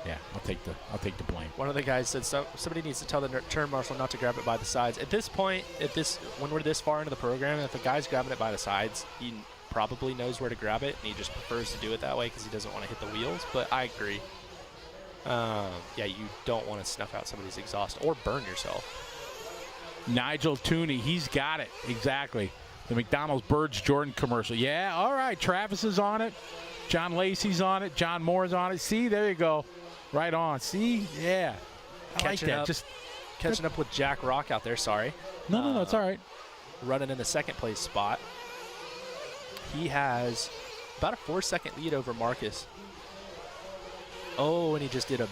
yeah, I'll take the blame. One of the guys said somebody needs to tell the turn marshal not to grab it by the sides. At this point, when we're this far into the program, if a guy's grabbing it by the sides, he probably knows where to grab it, and he just prefers to do it that way because he doesn't want to hit the wheels. But I agree. Yeah, you don't want to snuff out somebody's exhaust or burn yourself. Nigel Tooney, he's got it. Exactly. The McDonald's Birds Jordan commercial. Yeah, all right. Travis is on it. John Lacey's on it. John Moore's on it. See, there you go. Right on. See? Yeah. I like that. Just catching up with Jack Rock out there. Sorry. No, it's all right. Running in the second place spot. He has about a 4-second lead over Marcus. Oh, and he just did a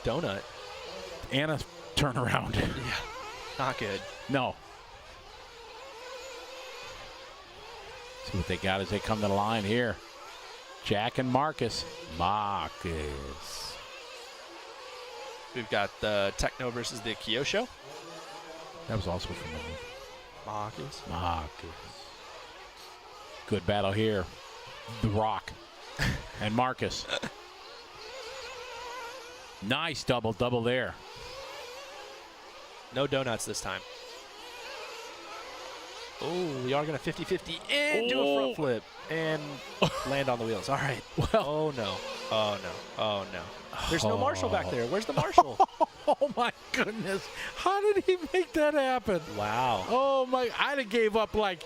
donut. And a turnaround. Yeah. Not good. No. See what they got as they come to the line here. Jack and Marcus. Marcus. We've got the Techno versus the Kyosho. That was also from the movie. Marcus. Good battle here. The Rock and Marcus. Nice double there. No donuts this time. Oh, we are going to 50-50 and do a front flip and land on the wheels. All right. Well, oh, no. Oh, no. Oh, no. There's no marshal back there. Where's the marshal? Oh, my goodness. How did he make that happen? Wow. Oh, my. I'd have gave up like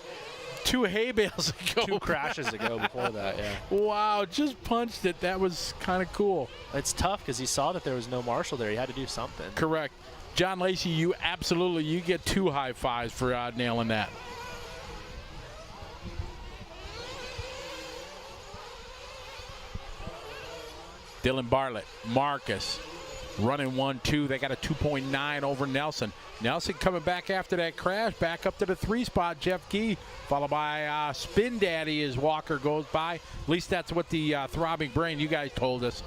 2 hay bales ago. 2 crashes ago before that, yeah. Wow, just punched it. That was kind of cool. It's tough because he saw that there was no marshal there. He had to do something. Correct. John Lacey, you get 2 high fives for nailing that. Dylan Bartlett, Marcus, running 1-2. They got a 2.9 over Nelson. Nelson coming back after that crash, back up to the 3 spot. Jeff Gee, followed by Spin Daddy as Walker goes by. At least that's what the throbbing brain you guys told us.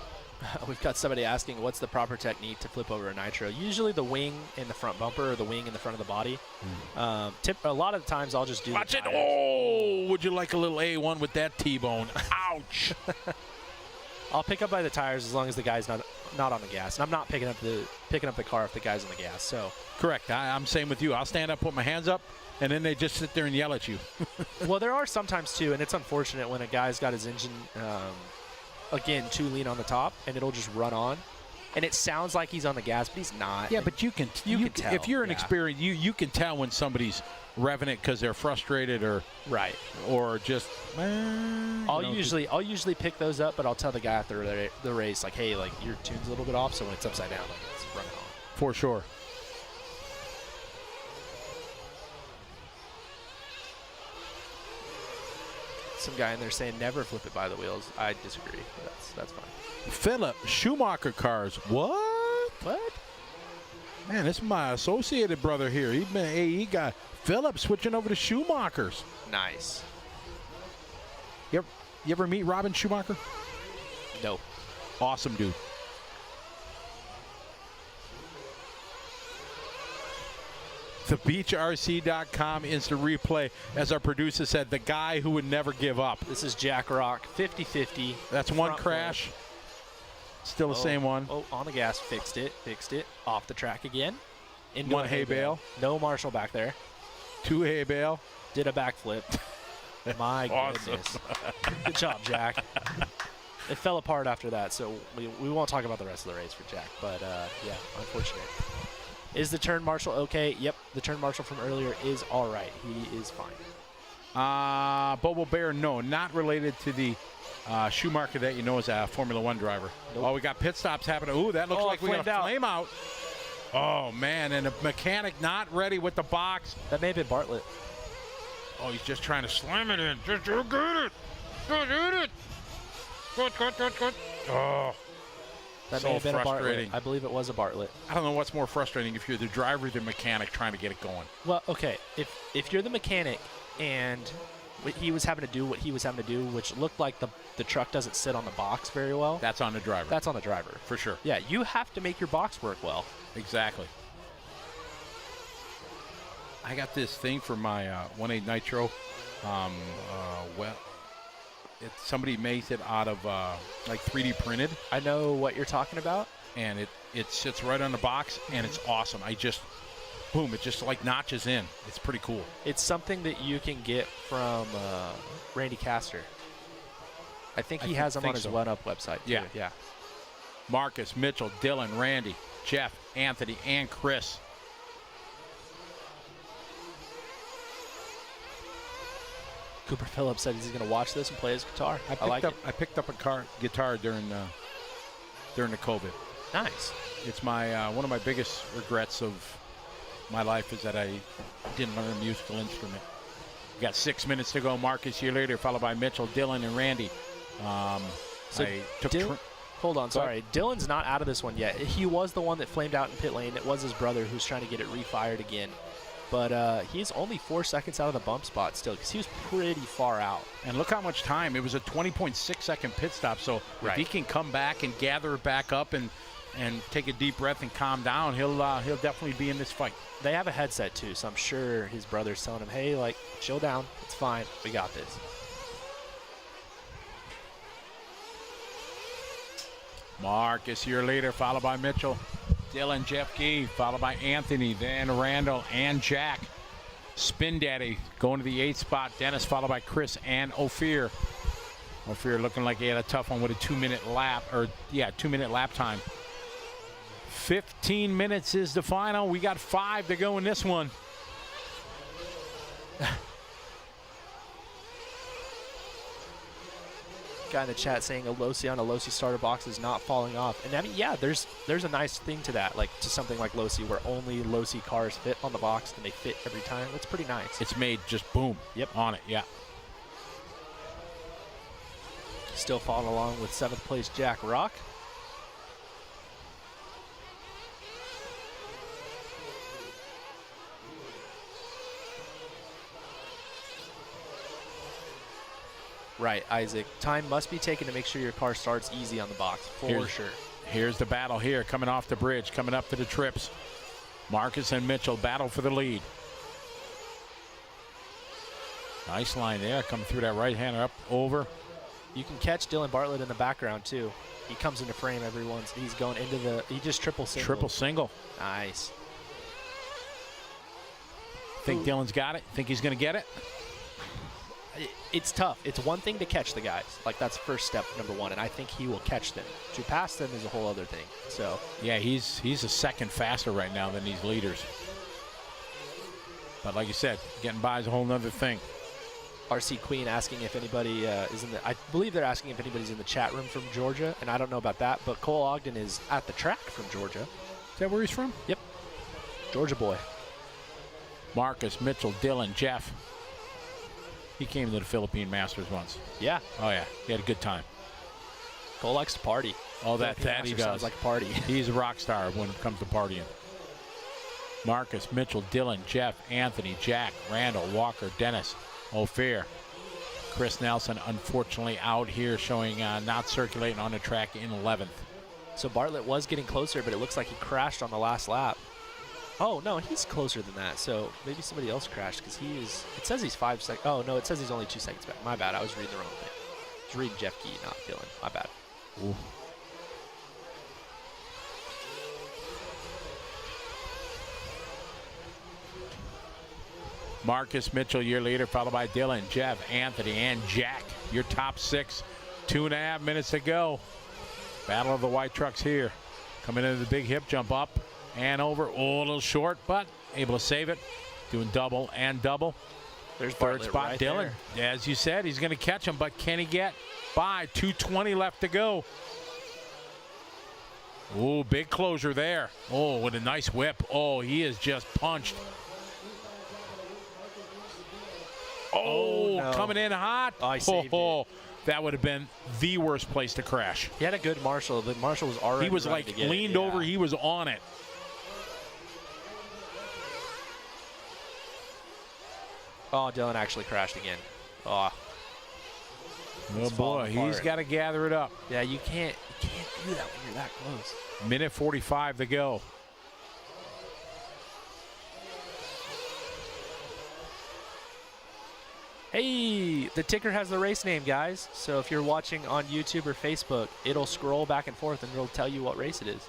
We've got somebody asking what's the proper technique to flip over a Nitro. Usually the wing in the front bumper or the wing in the front of the body. A lot of the times I'll just do Watch it. Oh, would you like a little A1 with that T-bone? Ouch. I'll pick up by the tires as long as the guy's not on the gas. And I'm not picking up the car if the guy's on the gas. So correct. I'm same with you. I'll stand up, put my hands up, and then they just sit there and yell at you. Well, there are sometimes too, and it's unfortunate when a guy's got his engine again too lean on the top, and it'll just run on, and it sounds like he's on the gas, but he's not. Yeah, but you can tell. If you're an experienced, you can tell when somebody's revving it because they're frustrated or just. I'll usually pick those up, but I'll tell the guy after the race, like, hey, like your tune's a little bit off, so when it's upside down, like it's running on. For sure. Some guy in there saying never flip it by the wheels. I disagree. That's fine. Philip, Schumacher cars. What? Man, this is my associated brother here. He's been an AE guy. Philip switching over to Schumachers. Nice. You ever meet Robin Schumacher? No. Awesome dude. TheBeachRC.com instant replay, as our producer said, the guy who would never give up. This is Jack Rock, 50-50. That's one crash. Still the same one. Oh, on the gas, fixed it. Off the track again. Into one hay bale. No Marshall back there. 2 hay bale. Did a backflip. My goodness. Good job, Jack. It fell apart after that, so we won't talk about the rest of the race for Jack. But, yeah, unfortunate. Is the turn marshal okay? Yep, the turn marshal from earlier is all right. He is fine. Bobo Bear, no, not related to the Schumacher that you know is a Formula One driver. Nope. Oh, we got pit stops happening. Ooh, that looks like we got a flame out. Oh, man, and the mechanic not ready with the box. That may have been Bartlett. Oh, he's just trying to slam it in. Just get it. Just get it. Good. Oh. That so may have been frustrating. A Bartlett. I believe it was a Bartlett. I don't know what's more frustrating, if you're the driver or the mechanic trying to get it going. Well, okay, if you're the mechanic and he was having to do what he was having to do, which looked like the truck doesn't sit on the box very well. That's on the driver. That's on the driver. For sure. Yeah, you have to make your box work well. Exactly. I got this thing for my 1.8 Nitro. Somebody makes it out of like 3D printed. I know what you're talking about. And it sits right on the box, and it's awesome. Boom, it just like notches in. It's pretty cool. It's something that you can get from Randy Castor. I think he has them on his One Up website too. Yeah. Marcus, Mitchell, Dylan, Randy, Jeff, Anthony, and Chris. Cooper Phillips said he's going to watch this and play his guitar. I picked up a guitar during the COVID. Nice. It's my one of my biggest regrets of my life is that I didn't learn a musical instrument. We got 6 minutes to go. Marcus here later, followed by Mitchell, Dylan, and Randy. Hold on, sorry. Dylan's not out of this one yet. He was the one that flamed out in pit lane. It was his brother who's trying to get it refired again. But he's only 4 seconds out of the bump spot still because he was pretty far out. And look how much time. It was a 20.6 second pit stop. So if he can come back and gather it back up and take a deep breath and calm down, he'll definitely be in this fight. They have a headset too, so I'm sure his brother's telling him, hey, like, chill down. It's fine. We got this. Marcus here later, followed by Mitchell. Dylan, Jeff Gee, followed by Anthony, then Randall and Jack. Spin Daddy going to the 8th spot. Dennis, followed by Chris and Ophir. Ophir looking like he had a tough one with a 2-minute lap, 2-minute lap time. 15 minutes is the final. We got 5 to go in this one. Guy in the chat saying a Losi starter box is not falling off. And I mean, yeah, there's a nice thing to that, like to something like Losi where only Losi cars fit on the box and they fit every time. That's pretty nice. It's made just boom. Yep. On it, yeah. Still following along with 7th place Jack Rock. Right, Isaac. Time must be taken to make sure your car starts easy on the box, for sure. Here's the battle here, coming off the bridge, coming up to the trips. Marcus and Mitchell battle for the lead. Nice line there, coming through that right-hander up, over. You can catch Dylan Bartlett in the background, too. He comes into frame every once. He's going into the, he just triple single. Triple single. Nice. Think Dylan's got it? Think he's going to get it? It's tough. It's one thing to catch the guys. Like, that's first step number one, and I think he will catch them. To pass them is a whole other thing. So yeah, he's a second faster right now than these leaders. But like you said, getting by is a whole nother thing. RC Queen asking if anybody is in the, I believe they're asking if anybody's in the chat room from Georgia, and I don't know about that, but Cole Ogden is at the track from Georgia. Is that where he's from? Yep. Georgia boy. Marcus, Mitchell, Dylan, Jeff. He came to the Philippine Masters once. Yeah. Oh, yeah. He had a good time. Cole likes to party. Oh, that he does. Sounds like a party. He's a rock star when it comes to partying. Marcus, Mitchell, Dylan, Jeff, Anthony, Jack, Randall, Walker, Dennis, Ophir. Chris Nelson, unfortunately, out here showing not circulating on the track in 11th. So Bartlett was getting closer, but it looks like he crashed on the last lap. Oh, no, he's closer than that. So maybe somebody else crashed because he is, it says he's 5 seconds. Oh, no, it says he's only 2 seconds back. My bad. I was reading the wrong thing. I was reading Jeff Key, not Dylan. My bad. Ooh. Marcus, Mitchell, your leader, followed by Dylan, Jeff, Anthony, and Jack. Your top 6. 2.5 minutes to go. Battle of the white trucks here. Coming into the big hip jump up and over. Oh, a little short, but able to save it. Doing double and double. There's third Bartlett spot, right Dylan. there. As you said, he's going to catch him, but can he get by? 2:20 left to go. Oh, big closure there. Oh, with a nice whip. Oh, he is just punched. Oh, no. Coming in hot. Oh, he saved it. That would have been the worst place to crash. He had a good Marshall. The Marshall was already He was ready like to get leaned it. over. Yeah. He was on it. Oh, Dylan actually crashed again. Oh. Oh boy, he's got to gather it up. Yeah, you can't do that when you're that close. Minute 45 to go. Hey, the ticker has the race name, guys. So if you're watching on YouTube or Facebook, it'll scroll back and forth and it'll tell you what race it is.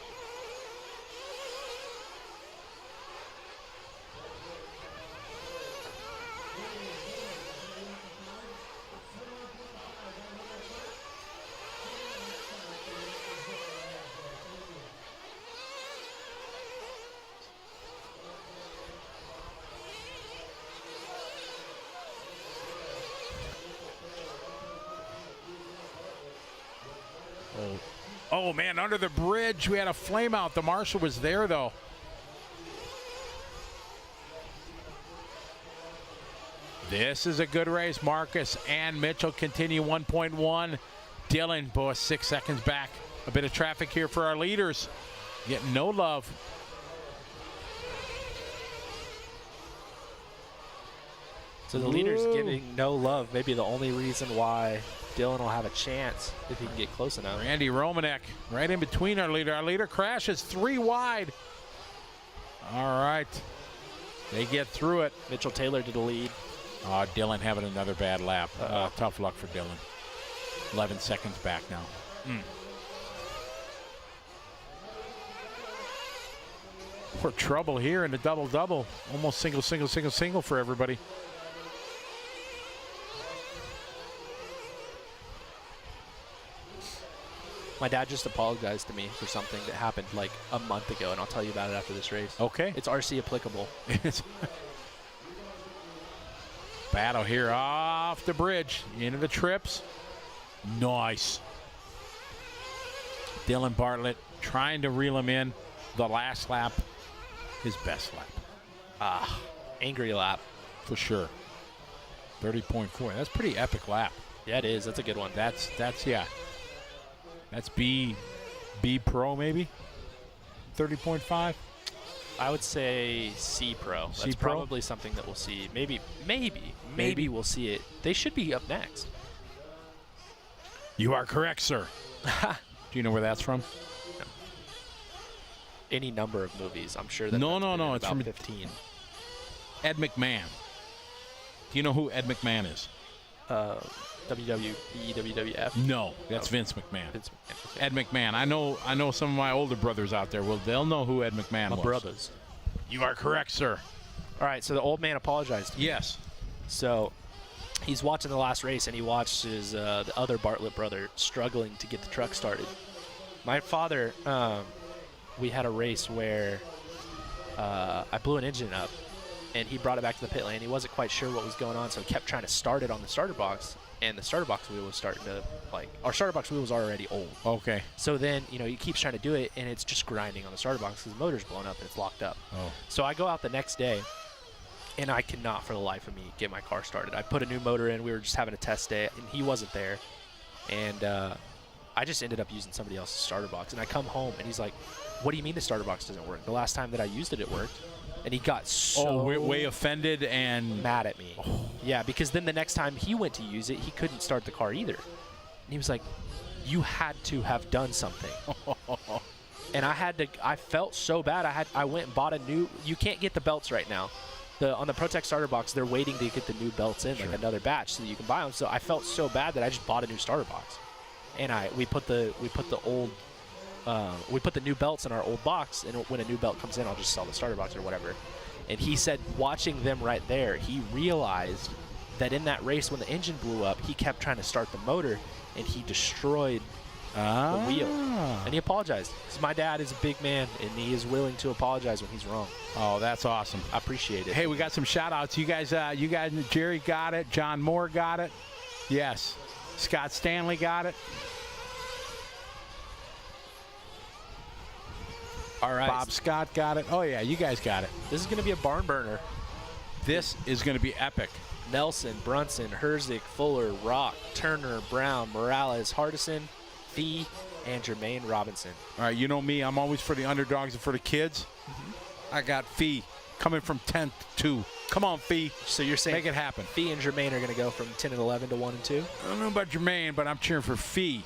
Oh, man, under the bridge, we had a flame out. The Marshal was there, though. This is a good race. Marcus and Mitchell continue 1.1. Dylan, boy, 6 seconds back. A bit of traffic here for our leaders. Getting no love. So the leader's giving no love. Maybe the only reason why Dylan will have a chance if he can get close enough. Randy Romanek right in between our leader. Our leader crashes 3 wide. All right. They get through it. Mitchell Taylor to the lead. Oh, Dylan having another bad lap. Tough luck for Dylan. 11 seconds back now. For trouble here in the double-double. Almost single, single, single, single for everybody. My dad just apologized to me for something that happened like a month ago, and I'll tell you about it after this race. Okay. It's RC applicable. Battle here off the bridge. Into the trips. Nice. Dylan Bartlett trying to reel him in. The last lap, his best lap. Angry lap. For sure. 30.4. That's a pretty epic lap. Yeah, it is. That's a good one. That's yeah. That's B Pro maybe. 30.5. I would say C Pro. C That's Pro? probably something that we'll see. Maybe we'll see it. They should be up next. You are correct, sir. Do you know where that's from? Any number of movies. I'm sure that No, that's been in it's about from 15. Ed McMahon. Do you know who Ed McMahon is? WWE, WWF. No, that's Vince McMahon. Vince McMahon. Ed McMahon. I know some of my older brothers out there. Well, they'll know who Ed McMahon was. My brothers. You are correct, sir. All right, so the old man apologized to me. Yes. So he's watching the last race, and he watched his the other Bartlett brother struggling to get the truck started. My father, we had a race where I blew an engine up, and he brought it back to the pit lane. He wasn't quite sure what was going on, so he kept trying to start it on the starter box, and the starter box wheel was starting to, like, our starter box wheel was already old. Okay. So then, you know, he keeps trying to do it, and it's just grinding on the starter box because the motor's blown up and it's locked up. Oh. So I go out the next day, and I cannot for the life of me get my car started. I put a new motor in. We were just having a test day, and he wasn't there. And I just ended up using somebody else's starter box. And I come home, and he's like, what do you mean the starter box doesn't work? The last time that I used it, it worked. And he got so way offended and mad at me. Oh. Yeah, because then the next time he went to use it, he couldn't start the car either. And he was like, you had to have done something. And I felt so bad. I went and bought a new, you can't get the belts right now. On the Protect starter box, they're waiting to get the new belts in, like another batch, so that you can buy them. So I felt so bad that I just bought a new starter box, and we put the new belts in our old box, and when a new belt comes in, I'll just sell the starter box or whatever. And he said, watching them right there, he realized that in that race when the engine blew up, he kept trying to start the motor, and he destroyed the wheel. And he apologized. Because my dad is a big man, and he is willing to apologize when he's wrong. Oh, that's awesome. I appreciate it. Hey, we got some shout-outs. You guys, Jerry got it. John Moore got it. Yes. Scott Stanley got it. All right. Bob Scott got it. Oh, yeah, you guys got it. This is going to be a barn burner. This is going to be epic. Nelson, Brunson, Herzig, Fuller, Rock, Turner, Brown, Morales, Hardison, Fee, and Jermaine Robinson. All right, you know me. I'm always for the underdogs and for the kids. I got Fee coming from 10 to 2. Come on, Fee. So you're saying make it happen. Fee and Jermaine are going to go from 10 and 11 to 1 and 2? I don't know about Jermaine, but I'm cheering for Fee.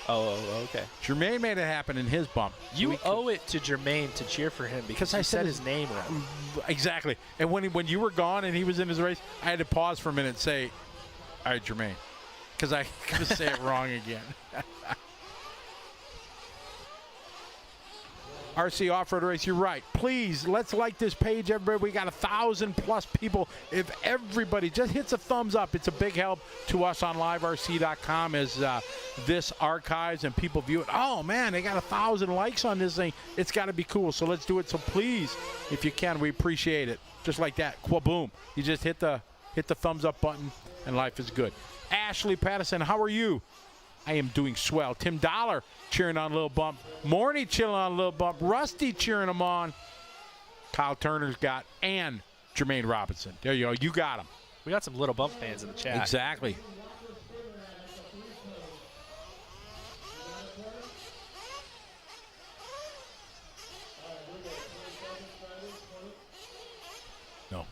Oh, okay. Jermaine made it happen in his bump. You owe it to Jermaine to cheer for him because I said his name wrong. Exactly. And when you were gone and he was in his race, I had to pause for a minute and say, all right, Jermaine, because I could say it wrong again. RC Off-Road Race, you're right. Please, let's like this page, everybody. We got 1,000+ people. If everybody just hits a thumbs up, it's a big help to us on liverc.com as this archives and people view it. Oh, man, they got 1,000 likes on this thing. It's got to be cool, so let's do it. So please, if you can, we appreciate it. Just like that, boom. You just hit the thumbs up button, and life is good. Ashley Patterson, how are you? I am doing swell. Tim Dollar cheering on Lil Bump. Morny chilling on Lil Bump. Rusty cheering him on. Kyle Turner's got, and Jermaine Robinson. There you go. You got him. We got some Little Bump fans in the chat. Exactly. No.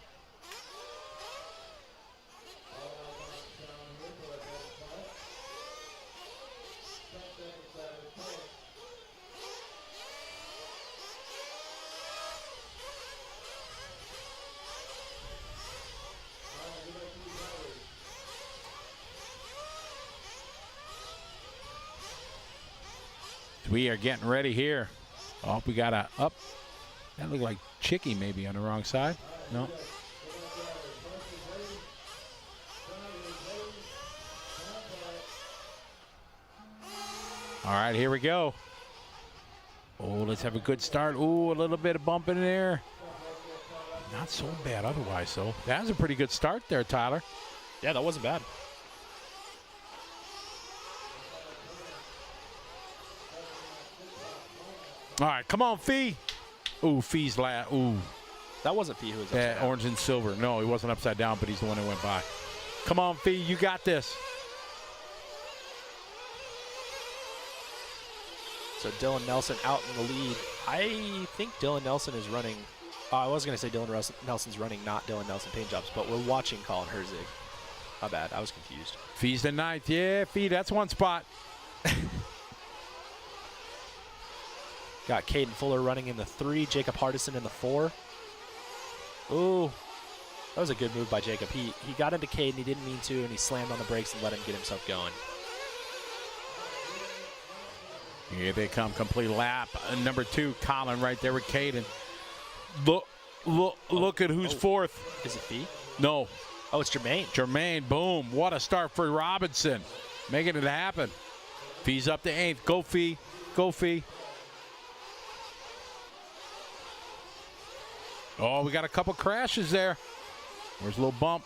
We are getting ready here. Oh, we got a up. That looked like Chicky maybe on the wrong side. No. All right, here we go. Oh, let's have a good start. Ooh, a little bit of bump in there. Not so bad otherwise, though. That was a pretty good start there, Tyler. Yeah, that wasn't bad. All right, come on, Fee. Ooh, Fee's last. Ooh. That wasn't Fee who was upside down. Orange and silver. No, he wasn't upside down, but he's the one that went by. Come on, Fee, you got this. So Dylan Nelson out in the lead. I think Dylan Nelson is running. I was going to say Dylan Nelson's running, not Dylan Nelson paint jobs, but we're watching Colin Herzig. My bad. I was confused. Fee's the ninth. Yeah, Fee, that's one spot. Got Caden Fuller running in the 3, Jacob Hardison in the 4. Ooh, that was a good move by Jacob. He got into Caden, he didn't mean to, and he slammed on the brakes and let him get himself going. Here they come, complete lap. Number 2, Colin right there with Caden. Look at who's fourth. Is it Fee? No. Oh, it's Jermaine. Jermaine, boom. What a start for Robinson. Making it happen. Fee's up to 8th. Go, Fee. Go, Fee. Oh, we got a couple crashes there. There's a little bump.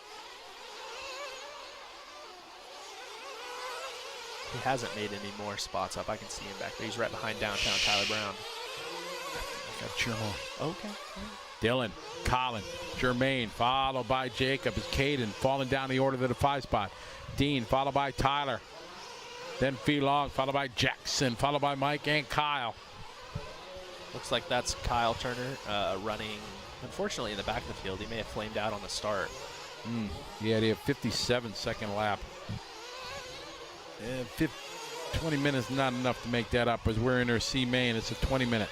He hasn't made any more spots up. I can see him back there. He's right behind downtown Tyler Brown. Got to cheer more. Okay. Dylan, Colin, Jermaine, followed by Jacob. Is Caden falling down the order to the 5 spot. Dean, followed by Tyler. Then Fee Long, followed by Jackson, followed by Mike and Kyle. Looks like that's Kyle Turner running, unfortunately, in the back of the field. He may have flamed out on the start. Yeah, they have 57-second lap. 20 minutes not enough to make that up, as we're in our C Main. It's a 20-minute.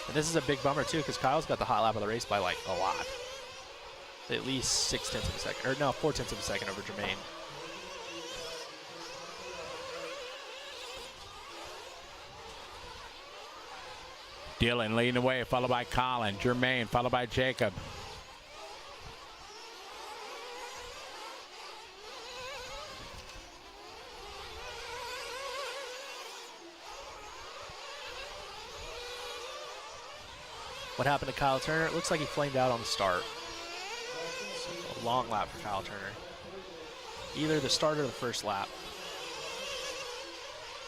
And this is a big bummer, too, because Kyle's got the hot lap of the race by, like, a lot. At least 0.6 of a second. Or, no, 0.4 of a second over Jermaine. Dylan leading the way, followed by Colin. Jermaine, followed by Jacob. What happened to Kyle Turner? It looks like he flamed out on the start. So a long lap for Kyle Turner. Either the start or the first lap.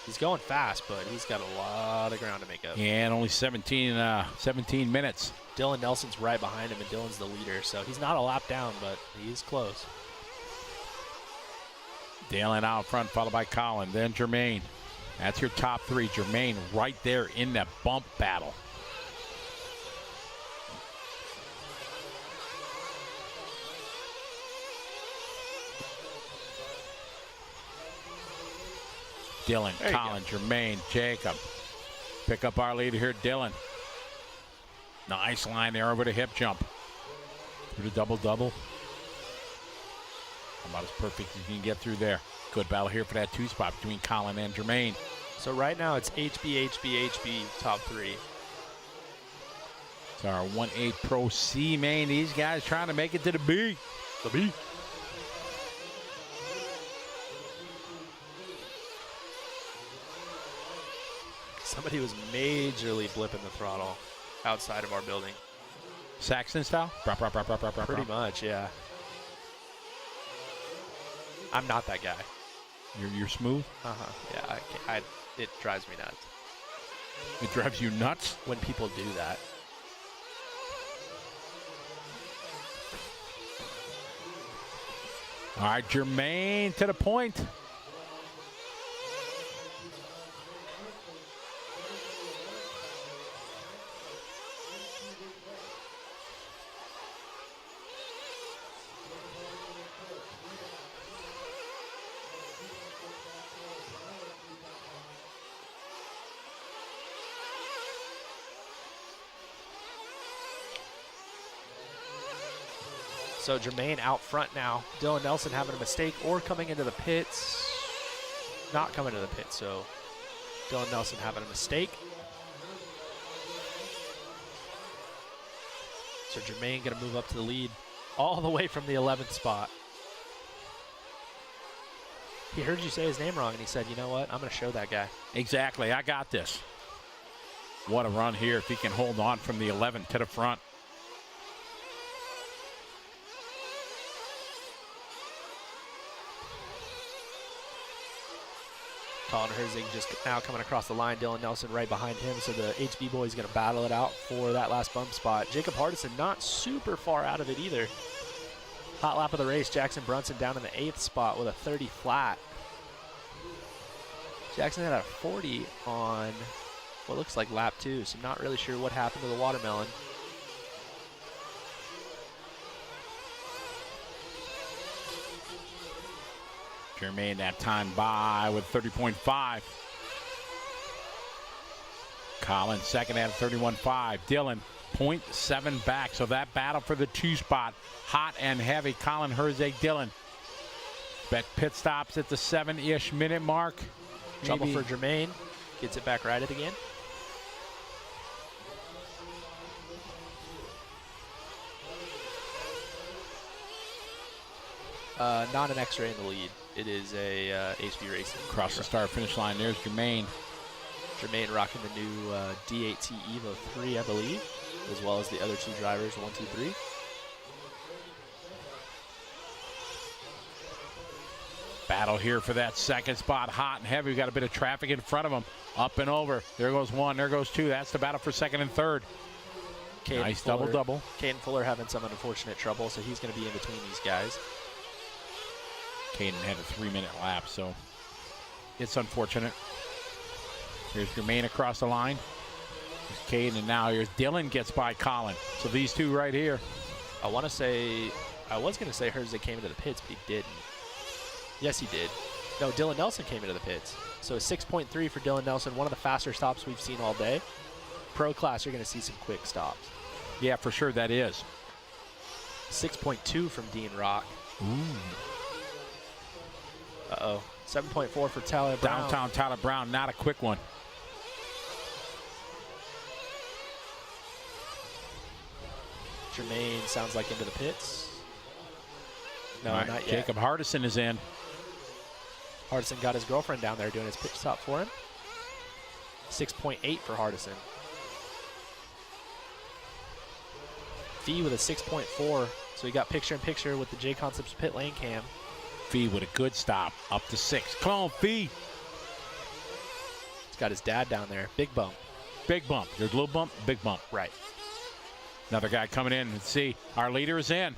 He's going fast, but he's got a lot of ground to make up. Yeah, and only 17 minutes. Dylan Nelson's right behind him, and Dylan's the leader, so he's not a lap down, but he's close. Dylan out front, followed by Colin, then Jermaine. That's your top 3. Jermaine right there in that bump battle. Dylan, Colin, Jermaine, Jacob. Pick up our leader here, Dylan. Nice line there over the hip jump. Through the double-double. About as perfect as you can get through there. Good battle here for that 2 spot between Colin and Jermaine. So right now it's HB, top 3. It's our 1-8 Pro C Main. These guys trying to make it to the B. The B. Somebody was majorly blipping the throttle outside of our building. Saxon style? Pretty much, yeah. I'm not that guy. You're smooth? Yeah, it drives me nuts. It drives you nuts? When people do that. All right, Jermaine to the point. So Jermaine out front now. Dylan Nelson having a mistake or coming into the pits. Not coming to the pits, so Dylan Nelson having a mistake. So Jermaine going to move up to the lead all the way from the 11th spot. He heard you say his name wrong, and he said, you know what? I'm going to show that guy. Exactly. I got this. What a run here if he can hold on from the 11th to the front. Colin Herzig just now coming across the line. Dylan Nelson right behind him. So the HB boy is going to battle it out for that last bump spot. Jacob Hardison not super far out of it either. Hot lap of the race. Jackson Brunson down in the 8th spot with a 30 flat. Jackson had a 40 on what looks like lap 2. So I'm not really sure what happened to the watermelon. Jermaine that time by with 30.5. Colin second at 31.5. Dylan 0.7 back. So that battle for the 2 spot, hot and heavy. Colin, Herzig, Dylan. Bet pit stops at the 7-ish minute mark. Trouble for Jermaine. Gets it back righted again. Not an X-ray in the lead. It is a HB Racing. Across the start finish line, there's Jermaine. Jermaine rocking the new D8T Evo 3, I believe, as well as the other 2 drivers, 1, 2, 3. Battle here for that 2nd spot, hot and heavy. We got a bit of traffic in front of them. Up and over. There goes 1, there goes 2. That's the battle for 2nd and 3rd. Nice double-double. Caden Fuller having some unfortunate trouble, so he's going to be in between these guys. Caden had a 3-minute lap, so it's unfortunate. Here's Jermaine across the line. Here's Caden, and now here's Dylan gets by Colin. So these 2 right here. I was going to say Herzig came into the pits, but he didn't. Yes, he did. No, Dylan Nelson came into the pits. So a 6.3 for Dylan Nelson, one of the faster stops we've seen all day. Pro class, you're going to see some quick stops. Yeah, for sure that is. 6.2 from Dean Rock. Ooh. Uh-oh. 7.4 for Tyler Brown. Downtown Tyler Brown, not a quick one. Jermaine sounds like into the pits. No, right, not yet. Jacob Hardison is in. Hardison got his girlfriend down there doing his pit stop for him. 6.8 for Hardison. Fee with a 6.4. So he got picture-in-picture with the J-Concepts pit lane cam. Fee with a good stop, up to 6. Come on, Fee. He's got his dad down there. Big bump. Big bump. There's a little bump, big bump. Right. Another guy coming in. Let's see. Our leader is in.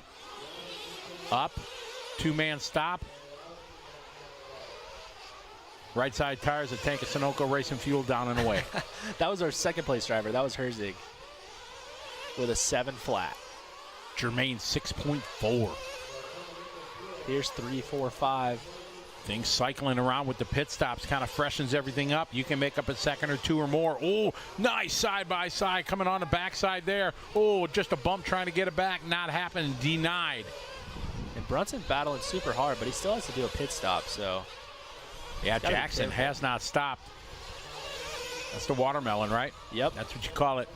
Up. 2-man stop. Right side tires, a tank of Sunoco Racing Fuel down and away. That was our 2nd place driver. That was Herzig with a 7 flat. Jermaine 6.4. Here's 3, 4, 5. Things cycling around with the pit stops kind of freshens everything up. You can make up a 2nd or 2 or more. Oh, nice side-by-side coming on the backside there. Oh, just a bump trying to get it back. Not happening. Denied. And Brunson's battling super hard, but he still has to do a pit stop, so. Yeah, Jackson has not stopped. That's the watermelon, right? Yep. That's what you call it.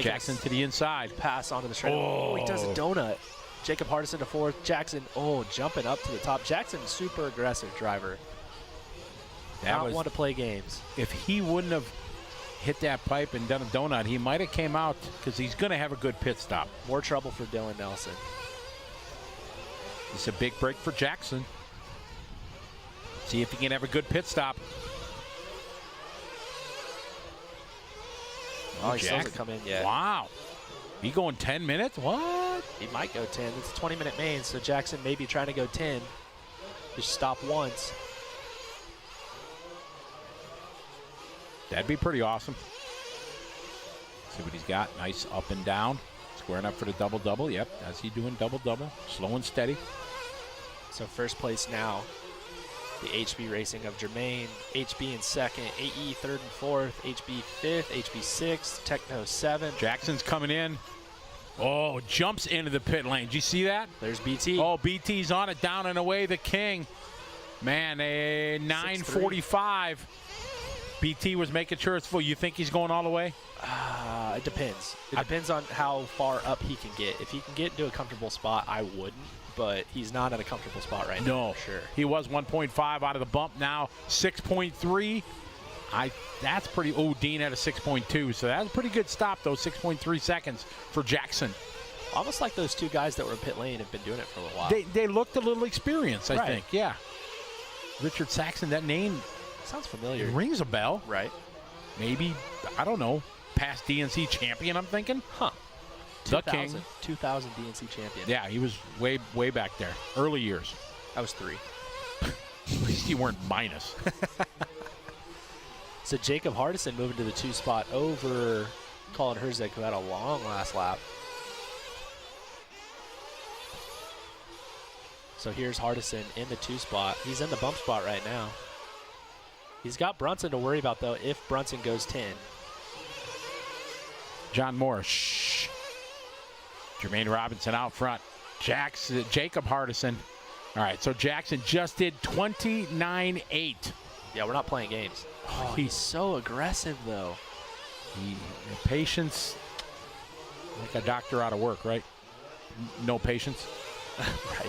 Jackson to the inside. Pass onto the straight. Oh, he does a donut. Jacob Hardison to 4th. Jackson, jumping up to the top. Jackson, super aggressive driver. Not one to play games. If he wouldn't have hit that pipe and done a donut, he might have came out because he's going to have a good pit stop. More trouble for Dylan Nelson. It's a big break for Jackson. See if he can have a good pit stop. Oh, he still hasn't come in yet. Wow. He going 10 minutes? What? He might go 10. It's a 20-minute main, so Jackson may be trying to go 10. Just stop once. That'd be pretty awesome. See what he's got. Nice up and down. Squaring up for the double-double. Yep, that's he doing double-double. Slow and steady. So first place now. The HB Racing of Jermaine. HB in 2nd. AE 3rd and 4th. HB 5th. HB 6th. Techno 7th. Jackson's coming in. Oh, jumps into the pit lane. Did you see that? There's BT. Oh, BT's on it. Down and away, the king. Man, a 9:45. BT was making sure it's full. You think he's going all the way? It depends. It depends on how far up he can get. If he can get into a comfortable spot, I wouldn't. But he's not in a comfortable spot right now. No, for sure. He was 1.5 out of the bump. Now 6.3. That's pretty. Oh, Dean had a 6.2. So that's a pretty good stop, though. 6.3 seconds for Jackson. Almost like those 2 guys that were in pit lane have been doing it for a little while. They looked a little experienced, I think. Yeah. Richard Saxon, that name sounds familiar. Rings a bell. Right. Maybe, I don't know, past DNC champion, I'm thinking. Huh. The king. 2000 DNC champion. Yeah, he was way back there. Early years. I was 3. At least you weren't minus. So Jacob Hardison moving to the 2 spot over Colin Herzig, who had a long last lap. So here's Hardison in the 2 spot. He's in the bump spot right now. He's got Brunson to worry about, though, if Brunson goes 10. John Moore, shh. Jermaine Robinson out front. Jacob Hardison. All right, so Jackson just did 29.8. Yeah, we're not playing games. Oh, he's so aggressive, though. Patience, like a doctor out of work, right? No patience. Right.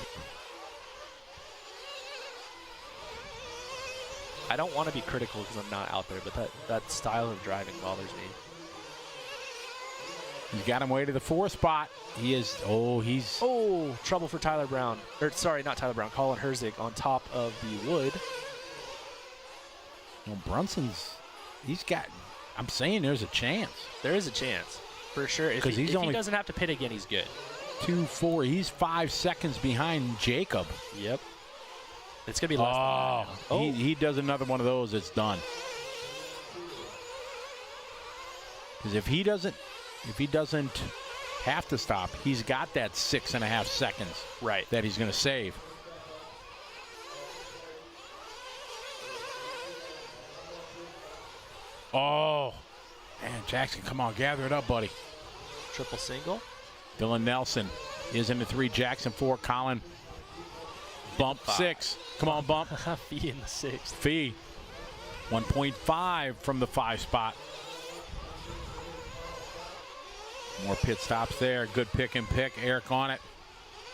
I don't want to be critical because I'm not out there, but that style of driving bothers me. He's got him way to the 4 spot. He is, he's... trouble for Tyler Brown. Sorry, not Tyler Brown. Colin Herzig on top of the wood. Well, Brunson's, he's got, I'm saying there's a chance. There is a chance, for sure. If he doesn't have to pit again, he's good. 2-4. He's 5 seconds behind Jacob. Yep. It's going to be less than that. He does another one of those, it's done. Because if he doesn't have to stop, he's got that 6.5 seconds that he's going to save. Oh, man, Jackson, come on, gather it up, buddy. Triple single. Dylan Nelson is in the 3, Jackson 4, Colin. Bump 6. Come on, bump. Fee in the 6th. Fee. 1.5 from the 5 spot. More pit stops there. Good pick and pick. Eric on it.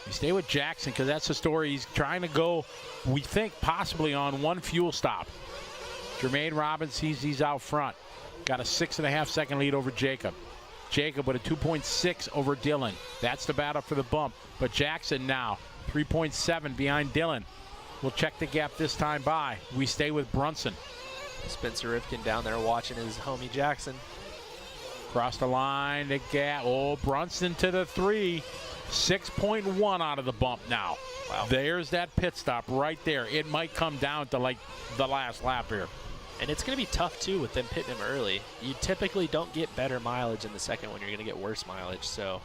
You stay with Jackson because that's the story. He's trying to go, we think, possibly on 1 fuel stop. Jermaine Robbins, he's out front. Got a 6.5 second lead over Jacob. Jacob with a 2.6 over Dylan. That's the battle for the bump. But Jackson now 3.7 behind Dylan. We'll check the gap this time by. We stay with Brunson. Spencer Rivkin down there watching his homie Jackson. Across the line, the gap. Oh, Brunson to the 3. 6.1 out of the bump now. Wow. There's that pit stop right there. It might come down to like the last lap here. And it's going to be tough, too, with them pitting him early. You typically don't get better mileage in the second one. You're going to get worse mileage. So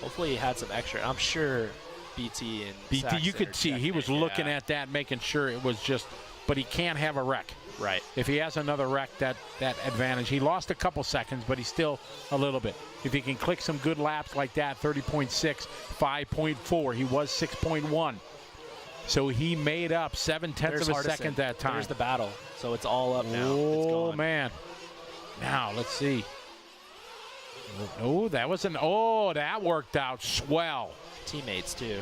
hopefully he had some extra. I'm sure BT and BT, you could see he was looking at that, making sure it was just, but he can't have a wreck. Right. If he has another wreck, that advantage. He lost a couple seconds, but he's still a little bit. If he can click some good laps like that, 30.6, 5.4, he was 6.1. So he made up 0.7 of a second that time. There's the battle. So it's all up now. Oh, man. Now, let's see. Oh, that was that worked out swell. Teammates, too.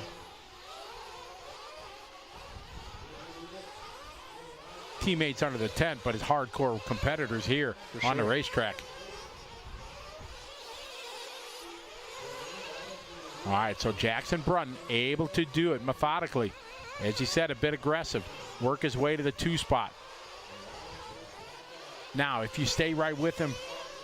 Teammates under the tent, but his hardcore competitors here on the racetrack. All right, so Jackson Brunton able to do it methodically. As he said, a bit aggressive. Work his way to the 2 spot. Now, if you stay right with him,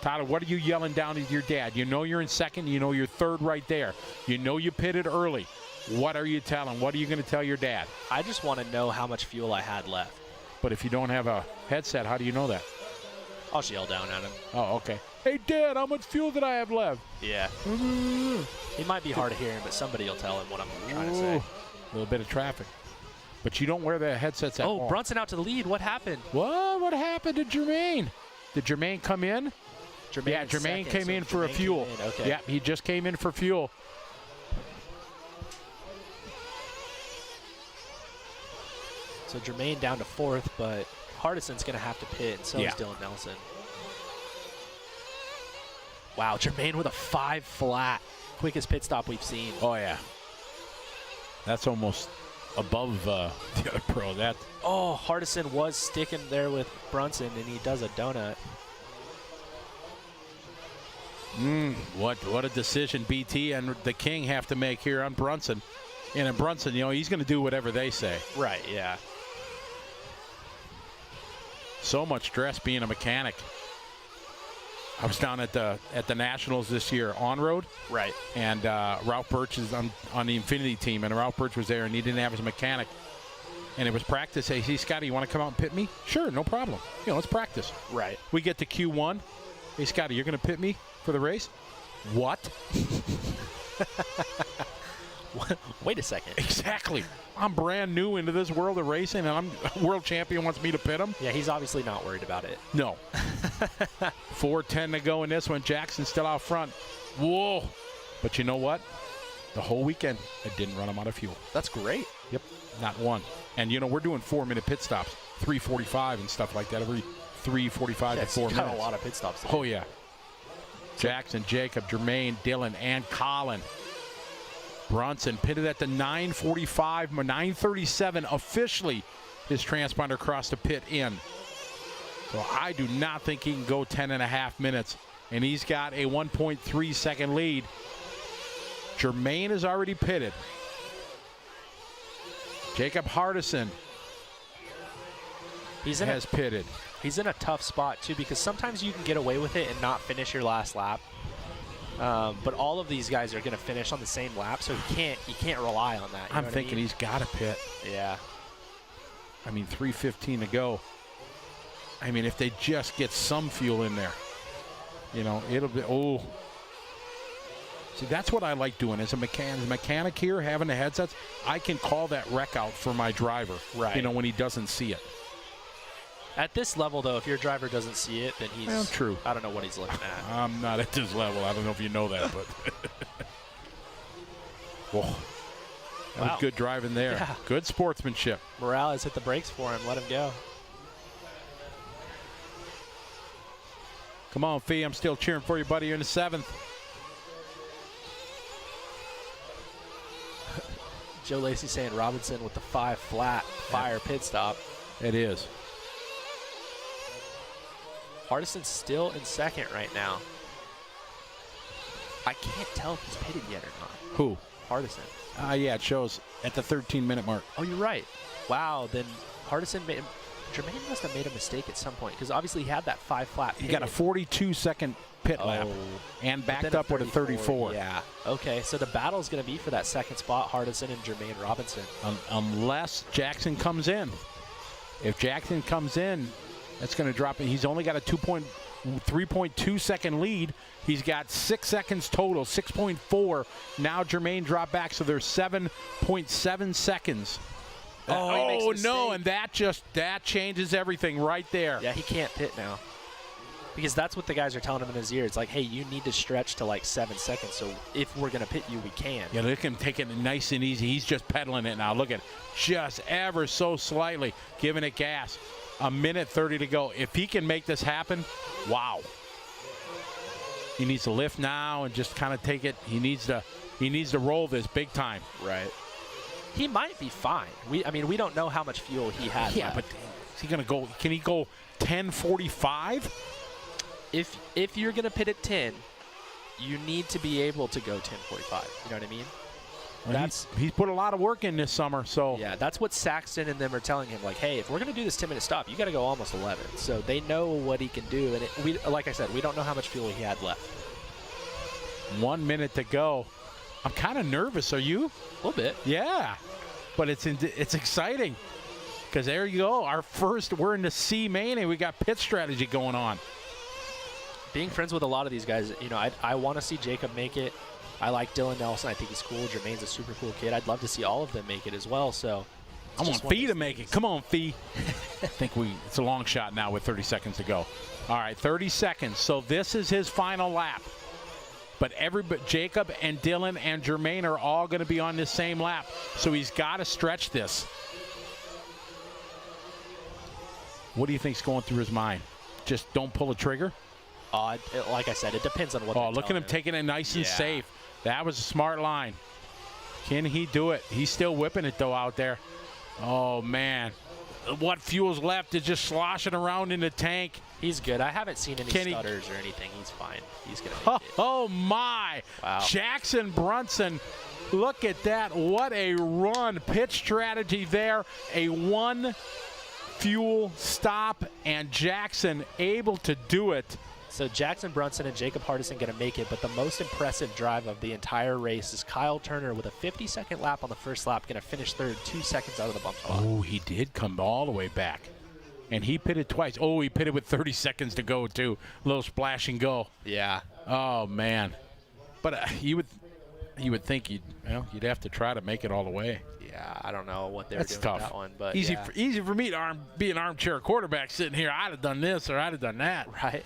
Tyler, what are you yelling down to your dad? You know you're in second. You know you're third right there. You know you pitted early. What are you telling? What are you going to tell your dad? I just want to know how much fuel I had left. But if you don't have a headset, how do you know that? I'll just yell down at him. Oh, okay. Hey, Dad, how much fuel did I have left? Yeah. He might be hard of hearing, but somebody will tell him what I'm trying to say. A little bit of traffic. But you don't wear the headsets at all. Oh, Brunson out to the lead. What happened? What happened to Jermaine? Did Jermaine come in? Jermaine came in for a fuel. Okay. Yeah, he just came in for fuel. So Jermaine down to 4th, but Hardison's going to have to pit, and so is Dylan Nelson. Wow, Jermaine with a 5 flat. Quickest pit stop we've seen. Oh, yeah. That's almost above the other pro. Oh, Hardison was sticking there with Brunson, and he does a donut. What a decision BT and the King have to make here on Brunson. And in Brunson, he's going to do whatever they say. Right, yeah. So much stress being a mechanic. I was down at the Nationals this year on road. Right. And Ralph Birch is on the Infinity team, and Ralph Birch was there, and he didn't have his mechanic. And it was practice. Hey, Scotty, you want to come out and pit me? Sure, no problem. Let's practice. Right. We get to Q1. Hey, Scotty, you're going to pit me for the race? What? Wait a second. Exactly. I'm brand new into this world of racing, and I'm world champion wants me to pit him. Yeah, he's obviously not worried about it. No. 4:10 to go in this one. Jackson's still out front. Whoa. But you know what? The whole weekend, it didn't run him out of fuel. That's great. Yep, not one. And, you know, we're doing 4-minute pit stops, 3:45 and stuff like that, every 3:45 to 4 minutes. Got a lot of pit stops today. Oh, yeah. Jackson, Jacob, Jermaine, Dylan, and Colin. Brunson pitted at the 9:45, 9:37 officially his transponder crossed the pit in. So I do not think he can go 10.5 minutes. And he's got a 1.3 second lead. Jermaine is already pitted. Jacob Hardison has pitted. He's in a tough spot, too, because sometimes you can get away with it and not finish your last lap. But all of these guys are going to finish on the same lap, so you can't rely on that. I'm thinking he's got to pit. Yeah. I mean, 3:15 to go. I mean, if they just get some fuel in there, you know, it'll be, oh. See, that's what I like doing as a mechanic here, having the headsets. I can call that wreck out for my driver, right? You know, when he doesn't see it. At this level, though, if your driver doesn't see it, then he's, well, true. I don't know what he's looking at. I'm not at this level. I don't know if you know that, but. Whoa. That was good driving there. Yeah. Good sportsmanship. Morales hit the brakes for him. Let him go. Come on, Fee. I'm still cheering for you, buddy. You're in the 7th. Joe Lacey saying Robinson with the 5 flat fire pit stop. It is. Hardison's still in 2nd right now. I can't tell if he's pitted yet or not. Who? Hardison. Yeah, it shows at the 13-minute mark. Oh, you're right. Wow, then Hardison made – Jermaine must have made a mistake at some point because obviously he had that 5 flat pit. He got a 42-second pit lap and backed up with a 34. Yeah. Okay, so the battle's going to be for that 2nd spot, Hardison and Jermaine Robinson. Unless Jackson comes in. If Jackson comes in, that's going to drop. He's only got a 3.2 second lead. He's got 6 seconds total, 6.4. Now Jermaine dropped back, so there's 7.7 seconds. Oh no, and that changes everything right there. Yeah, he can't pit now. Because that's what the guys are telling him in his ear. It's like, hey, you need to stretch to like 7 seconds. So if we're going to pit you, we can. Yeah, look at him taking it nice and easy. He's just pedaling it now. Look at it. Just ever so slightly giving it gas. 1:30 to go. If he can make this happen, wow. He needs to lift now and just kind of take it. He needs to roll this big time. Right. He might be fine. I mean, we don't know how much fuel he had. Yeah, left. but is he going to go? Can he go 10:45? If you're going to pit at 10, you need to be able to go 10:45. You know what I mean? Well, he's put a lot of work in this summer, so yeah, that's what Saxton and them are telling him. Like, hey, if we're going to do this 10-minute stop, you got to go almost 11. So they know what he can do, and like I said, we don't know how much fuel he had left. 1 minute to go. I'm kind of nervous. Are you? A little bit. Yeah, but it's exciting because there you go. We're in the C Main, and we got pit strategy going on. Being friends with a lot of these guys, you know, I want to see Jacob make it. I like Dylan Nelson. I think he's cool. Jermaine's a super cool kid. I'd love to see all of them make it as well. So I want Fee to make it. Come on, Fee. I think it's a long shot now with 30 seconds to go. All right, 30 seconds. So this is his final lap. But Jacob and Dylan and Jermaine are all going to be on this same lap. So he's got to stretch this. What do you think's going through his mind? Just don't pull a trigger? Like I said, it depends on what. Oh, look at him taking it nice and safe. That was a smart line. Can he do it? He's still whipping it, though, out there. Oh, man. What fuel's left is just sloshing around in the tank. He's good. I haven't seen any stutters or anything. He's fine. He's going to make it. Oh, my. Wow. Jackson Brunson. Look at that. What a run. Pitch strategy there. A one fuel stop, and Jackson able to do it. So Jackson Brunson and Jacob Hardison going to make it, but the most impressive drive of the entire race is Kyle Turner with a 50-second lap on the first lap, going to finish third, 2 seconds out of the bump spot. Oh, he did come all the way back. And he pitted twice. Oh, he pitted with 30 seconds to go, too. A little splash and go. Yeah. Oh, man. But You would think you'd have to try to make it all the way. Yeah, I don't know what they're That's doing tough. with that one, but Easy, yeah. easy for me to be an armchair quarterback sitting here. I'd have done this or I'd have done that. Right.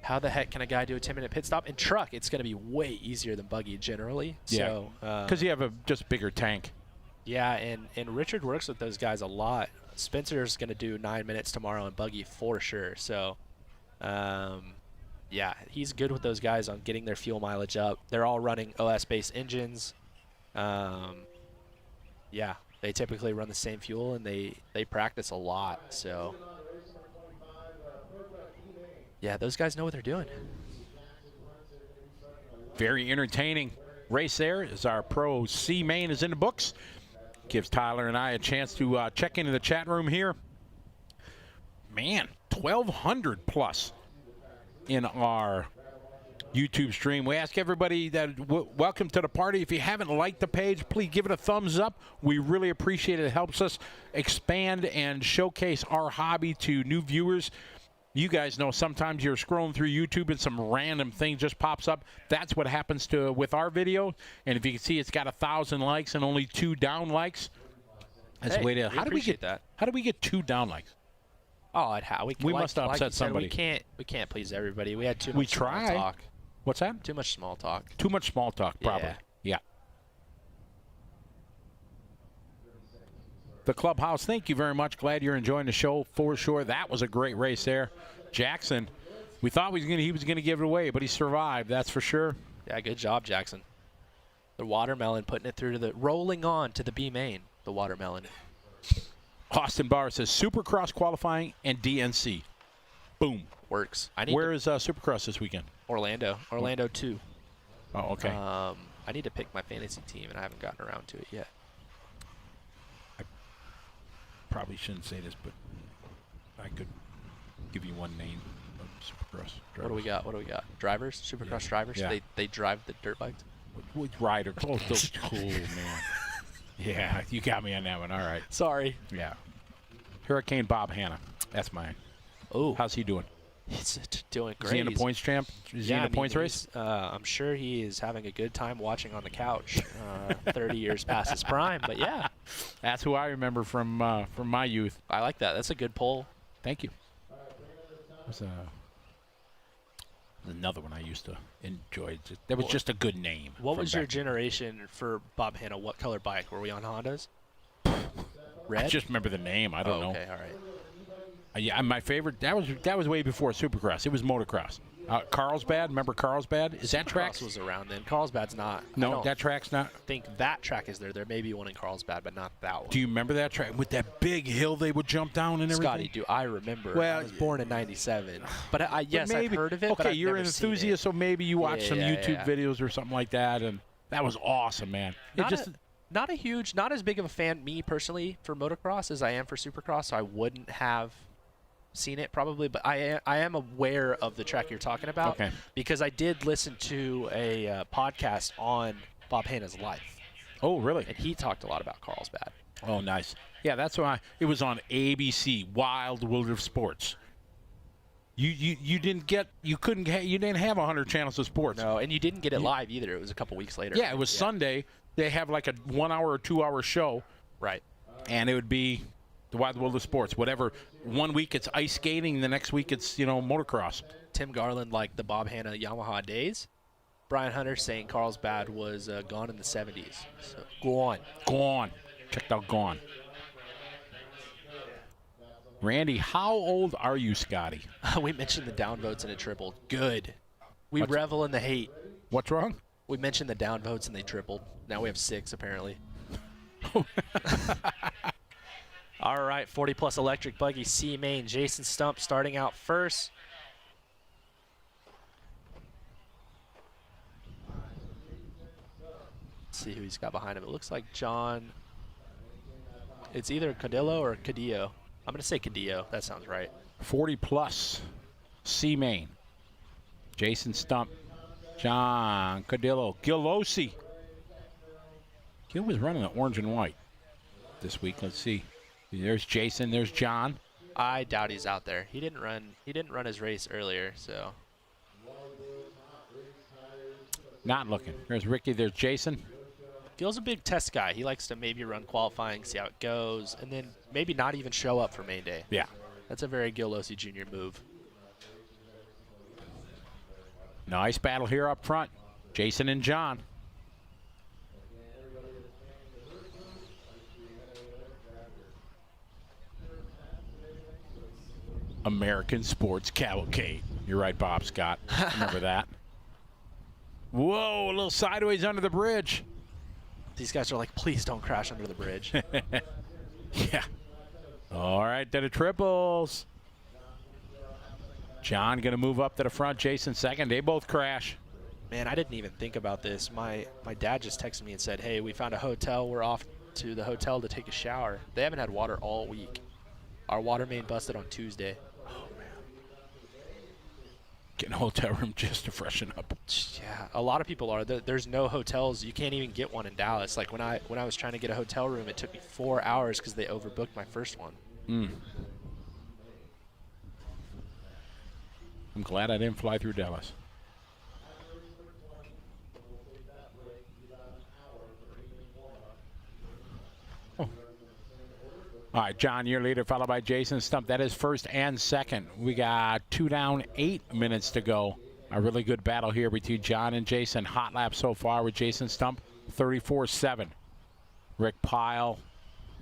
How the heck can a guy do a 10-minute pit stop? In truck, it's going to be way easier than buggy generally. Yeah. So, Because you have a just bigger tank. yeah, and Richard works with those guys a lot. Spencer's going to do 9 minutes tomorrow in buggy for sure. So, yeah, he's good with those guys on getting their fuel mileage up. They're all running OS-based engines. Yeah, they typically run the same fuel, and they practice a lot. So, yeah, those guys know what they're doing. Very entertaining race there as our Pro C Main is in the books. Gives Tyler and I a chance to check into the chat room here. Man, 1,200 plus in our YouTube stream. We ask everybody that welcome to the party. If you haven't liked the page, please give it a thumbs up. We really appreciate it. It helps us expand and showcase our hobby to new viewers. You guys know sometimes you're scrolling through YouTube and some random thing just pops up. That's what happens with our video. And if you can see, it's got 1,000 likes and only 2 down likes. That's Hey, way to. we How did we appreciate get that? How did we get 2 down likes? Oh, We must have upset you said, somebody. We can't please everybody. We had too much We small try. talk. What's that? Too much small talk. Too much small talk, probably. Yeah. Yeah. The clubhouse, thank you very much. Glad you're enjoying the show for sure. That was a great race there. Jackson, we thought he was gonna give it away, but he survived. That's for sure. Yeah, good job, Jackson. The watermelon putting it through to rolling on to the B main. The watermelon. Austin Barr says Supercross qualifying and DNC. Boom. Works. Where is Supercross this weekend? Orlando. Orlando 2. Oh, okay. I need to pick my fantasy team, and I haven't gotten around to it yet. Probably shouldn't say this, but I could give you one name of Supercross drivers. What do we got? Drivers? Supercross drivers? Yeah. They drive the dirt bikes? With rider. Oh, those cool, man. Yeah, you got me on that one. All right. Sorry. Yeah. Hurricane Bob Hanna. That's mine. Oh. How's he doing? He's doing great. Is he in the points champ? Is he in the points race? I'm sure he is having a good time watching on the couch. 30 years past his prime, but yeah. That's who I remember from my youth. I like that. That's a good poll. Thank you. There's another one I used to enjoy. That was just a good name. What from was your back generation for Bob Hanna? What color bike? Were we on Hondas? Red? I just remember the name. I don't know. Okay, all right. Yeah, my favorite. That was way before Supercross. It was motocross. Carlsbad. Remember Carlsbad? Is that track? Carlsbad was around then. Carlsbad's not. No, that track's not. I think that track is there. There may be one in Carlsbad, but not that one. Do you remember that track with that big hill they would jump down and everything? Scotty, do I remember? Well, I was born in '97, but yes, I've heard of it. Okay, but I've you're never an seen enthusiast, it. so maybe you watched some Yeah, YouTube videos or something like that, and that was awesome, man. Not as big of a fan, me personally, for motocross as I am for Supercross. So I wouldn't have seen it probably, but I am aware of the track you're talking about. Okay. Because I did listen to a podcast on Bob Hanna's life. Oh, really? And he talked a lot about Carlsbad. Oh, nice. Yeah, that's why it was on ABC, Wild World of Sports. You didn't have 100 channels of sports. No, and you didn't get it live either. It was a couple weeks later. Yeah, it was Sunday. They have like a 1 hour or 2 hour show. Right. And it would be the Wild World of Sports. Whatever. 1 week it's ice skating, the next week it's, motocross. Tim Garland liked the Bob Hanna Yamaha days. Brian Hunter saying Carlsbad was gone in the 70s. So Gone. Checked out Gone. Randy, how old are you, Scotty? We mentioned the downvotes and it tripled. Good. We revel in the hate. What's wrong? We mentioned the downvotes and they tripled. Now we have 6 apparently. All right, 40-plus electric buggy C Main. Jason Stump starting out first. Let's see who he's got behind him. It looks like John. It's either Cadillo or Cadillo. I'm going to say Cadillo. That sounds right. 40-plus C Main. Jason Stump. John Cadillo. Gilosi. Gil was running an orange and white this week. Let's see. There's Jason. There's John. I doubt he's out there. He didn't run his race earlier, so. Not looking. There's Ricky. There's Jason. Gil's a big test guy. He likes to maybe run qualifying, see how it goes, and then maybe not even show up for main day. Yeah. That's a very Gil Losi Jr. move. Nice battle here up front. Jason and John. American Sports Cavalcade. You're right, Bob Scott. Remember that. Whoa, a little sideways under the bridge. These guys are like, please don't crash under the bridge. Yeah. All right, to the triples. John going to move up to the front. Jason second. They both crash. Man, I didn't even think about this. My dad just texted me and said, hey, we found a hotel. We're off to the hotel to take a shower. They haven't had water all week. Our water main busted on Tuesday. Getting a hotel room just to freshen up. Yeah, a lot of people are. There's no hotels. You can't even get one in Dallas. Like when I was trying to get a hotel room, it took me 4 hours because they overbooked my first one. I'm glad I didn't fly through Dallas. Oh. All right, John, your leader, followed by Jason Stump. That is first and second. We got 2 down, 8 minutes to go. A really good battle here between John and Jason. Hot lap so far with Jason Stump, 34.7. Rick Pyle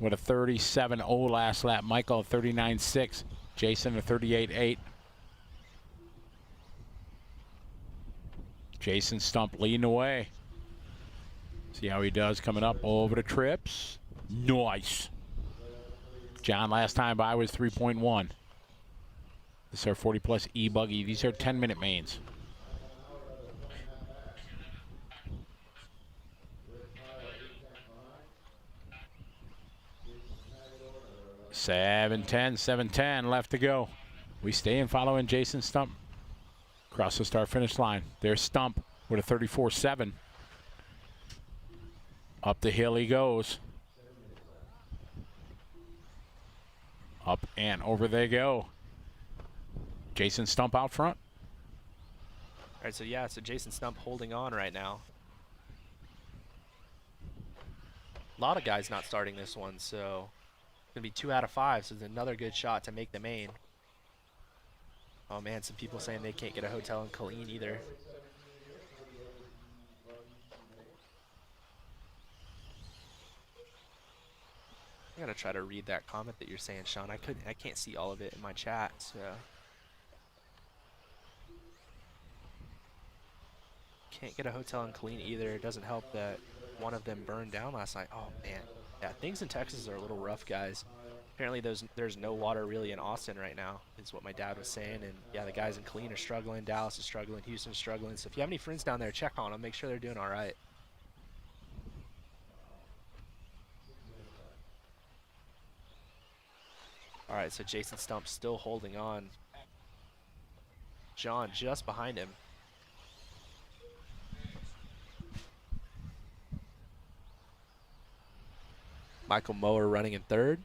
with a 37.0 last lap. Michael, a 39.6. Jason, a 38.8. Jason Stump leading the way. See how he does coming up over the trips. Nice. John last time by was 3.1. This is our 40-plus E-Buggy. These are 10-minute mains. $7:10 left to go. We stay and following Jason Stump. Across the start-finish line. There's Stump with a 34.7. Up the hill he goes. Up and over they go. Jason Stump out front. All right, so yeah, so Jason Stump holding on right now. A lot of guys not starting this one, so it's going to be 2 out of 5, so it's another good shot to make the main. Oh man, some people saying they can't get a hotel in Killeen either. I gotta try to read that comment that you're saying, Sean. I can't see all of it in my chat, so. Can't get a hotel in Killeen either. It doesn't help that one of them burned down last night. Oh man, yeah, things in Texas are a little rough, guys. Apparently there's no water really in Austin right now, is what my dad was saying. And yeah, the guys in Killeen are struggling, Dallas is struggling, Houston's struggling. So if you have any friends down there, check on them, make sure they're doing all right. All right, so Jason Stump still holding on. John just behind him. Michael Mower running in third.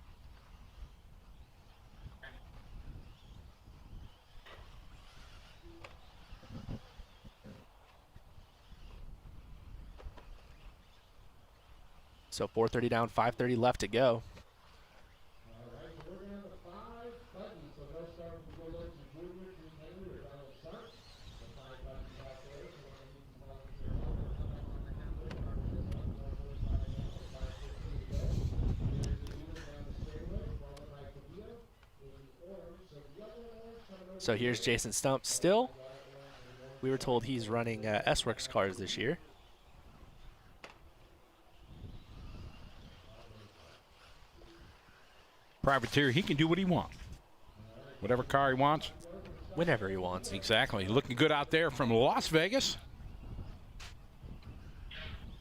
So 4:30 down, 5:30 left to go. So here's Jason Stump still. We were told he's running S-Works cars this year. Privateer, he can do what he wants. Whatever car he wants. Whenever he wants. Exactly. Looking good out there from Las Vegas.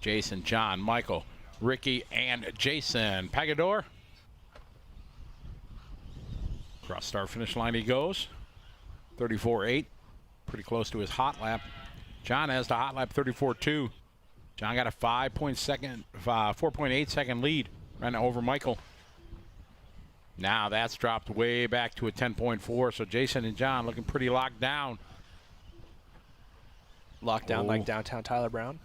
Jason, John, Michael, Ricky, and Jason. Pagador. Cross start finish line he goes. 34.8. Pretty close to his hot lap. John has the hot lap 34.2. John got a 4.8 second lead running over Michael. Now that's dropped way back to a 10.4. So Jason and John looking pretty locked down. locked down like downtown Tyler Brown.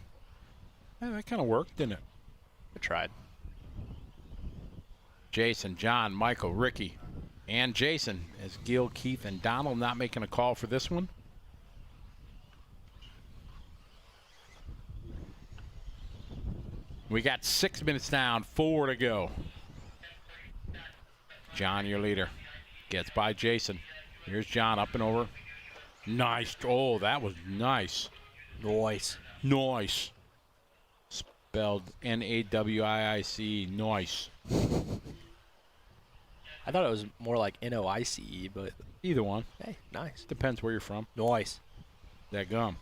Yeah, that kind of worked, didn't it? I tried. Jason, John, Michael, Ricky, and Jason as Gil, Keith, and Donald not making a call for this one. We got 6 minutes down, 4 to go. John, your leader, gets by Jason. Here's John up and over. Nice. Oh, that was nice. Nice. Nice. Spelled N-A-W-I-I-C. Nice. I thought it was more like N-O-I-C-E, but Either one. hey, nice. Depends where you're from. Nice. That gum.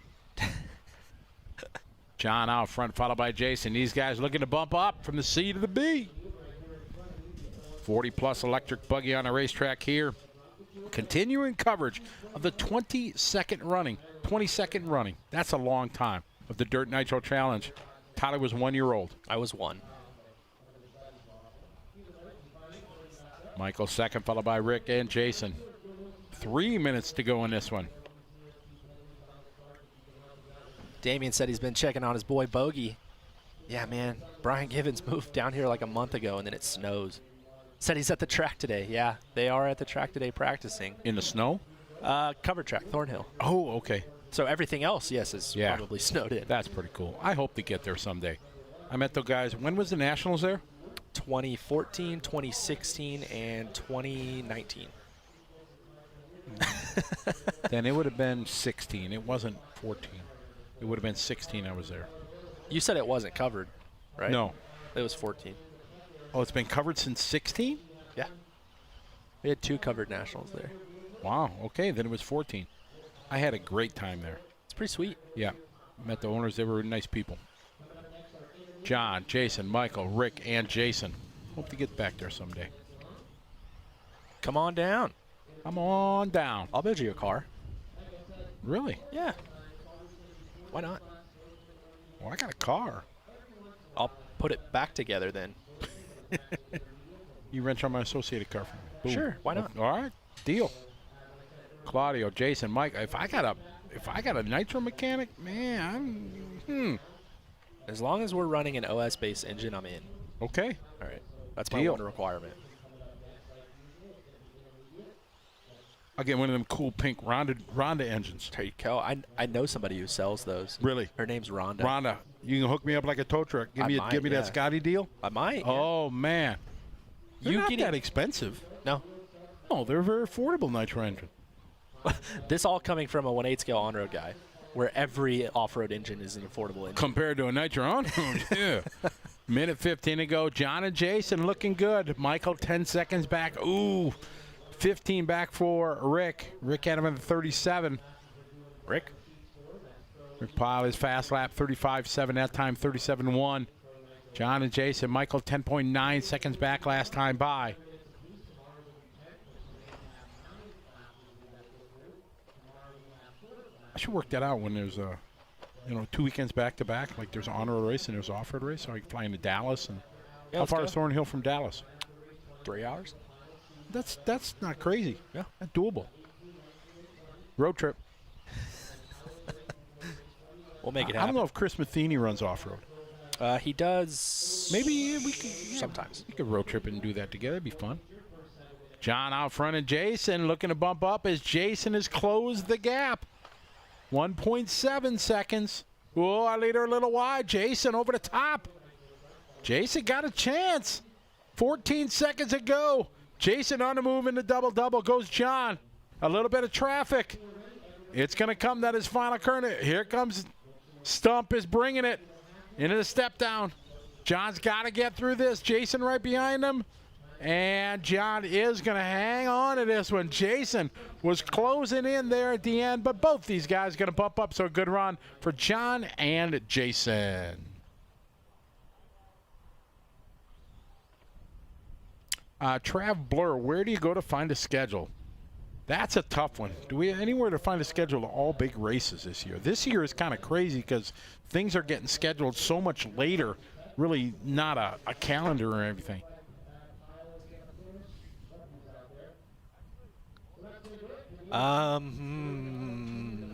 John out front, followed by Jason. These guys looking to bump up from the C to the B. 40-plus electric buggy on the racetrack here. Continuing coverage of the 22nd running. That's a long time of the Dirt Nitro Challenge. Tyler was 1 year old. I was 1. Michael second, followed by Rick and Jason. 3 minutes to go in this one. Damien said he's been checking on his boy Bogey. Yeah, man. Brian Givens moved down here like a month ago, and then it snows. Said he's at the track today. Yeah, they are at the track today practicing. In the snow? Cover track, Thornhill. Oh, okay. So everything else, yes, is probably snowed in. That's pretty cool. I hope to get there someday. I met those guys. When was the Nationals there? 2014, 2016, and 2019. Then it would have been 16. It wasn't 14. It would have been 16 I was there. You said it wasn't covered, right? No. It was 14. Oh, it's been covered since 16? Yeah. We had 2 covered nationals there. Wow. Okay, then it was 14. I had a great time there. It's pretty sweet. Yeah. Met the owners. They were nice people. John, Jason, Michael, Rick, and Jason. Hope to get back there someday. Come on down. Come on down. I'll build you a car. Really? Yeah. Why not? Well, I got a car. I'll put it back together then. You wrench on my associated car for me. Boom. Sure, why not? All right, deal. Claudio, Jason, Mike. If I got a nitro mechanic, man, As long as we're running an OS-based engine, I'm in. Okay. All right. That's my Deal. one requirement. I'll get one of them cool pink Rhonda engines. There you go. I know somebody who sells those. Really? Her name's Rhonda. Rhonda, you can hook me up like a tow truck. Give me might, that Scotty deal. I might. Oh man, they're You not getting- that expensive. No. Oh, they're a very affordable nitro engine. This all coming from a 1/8 scale on-road guy, where every off-road engine is an affordable engine. Compared to a nitro on. Yeah. Minute 15 to go. John and Jason looking good. Michael 10 seconds back. Ooh. 15 back for Rick. Rick had him at 37. Rick Pyle his fast lap, 35.7 that time, 37.1. John and Jason, Michael 10.9 seconds back last time by. I should work that out when there's 2 weekends back to back. Like there's an on-road race and there's an off-road race, so I can fly into Dallas. And Yeah, how let's far go. is Thornhill from Dallas? 3 hours. That's not crazy. Yeah. That's doable. Road trip. We'll make it I happen. don't know if Chris Matheny runs off-road. He does. Maybe we could Sometimes. We could road trip and do that together. It'd be fun. John out front and Jason looking to bump up as Jason has closed the gap. 1.7 seconds. Oh, I lead her a little wide. Jason over the top. Jason got a chance. 14 seconds to go. Jason on the move in the double-double. Goes John. A little bit of traffic. It's going to come. That is final current. Here comes Stump is bringing it into the step down. John's got to get through this. Jason right behind him. And John is going to hang on to this one. Jason was closing in there at the end, but both these guys going to bump up. So a good run for John and Jason. Trav Blur, where do you go to find a schedule? That's a tough one. Do we have anywhere to find a schedule of all big races this year? This year is kind of crazy because things are getting scheduled so much later. Really not a calendar or everything.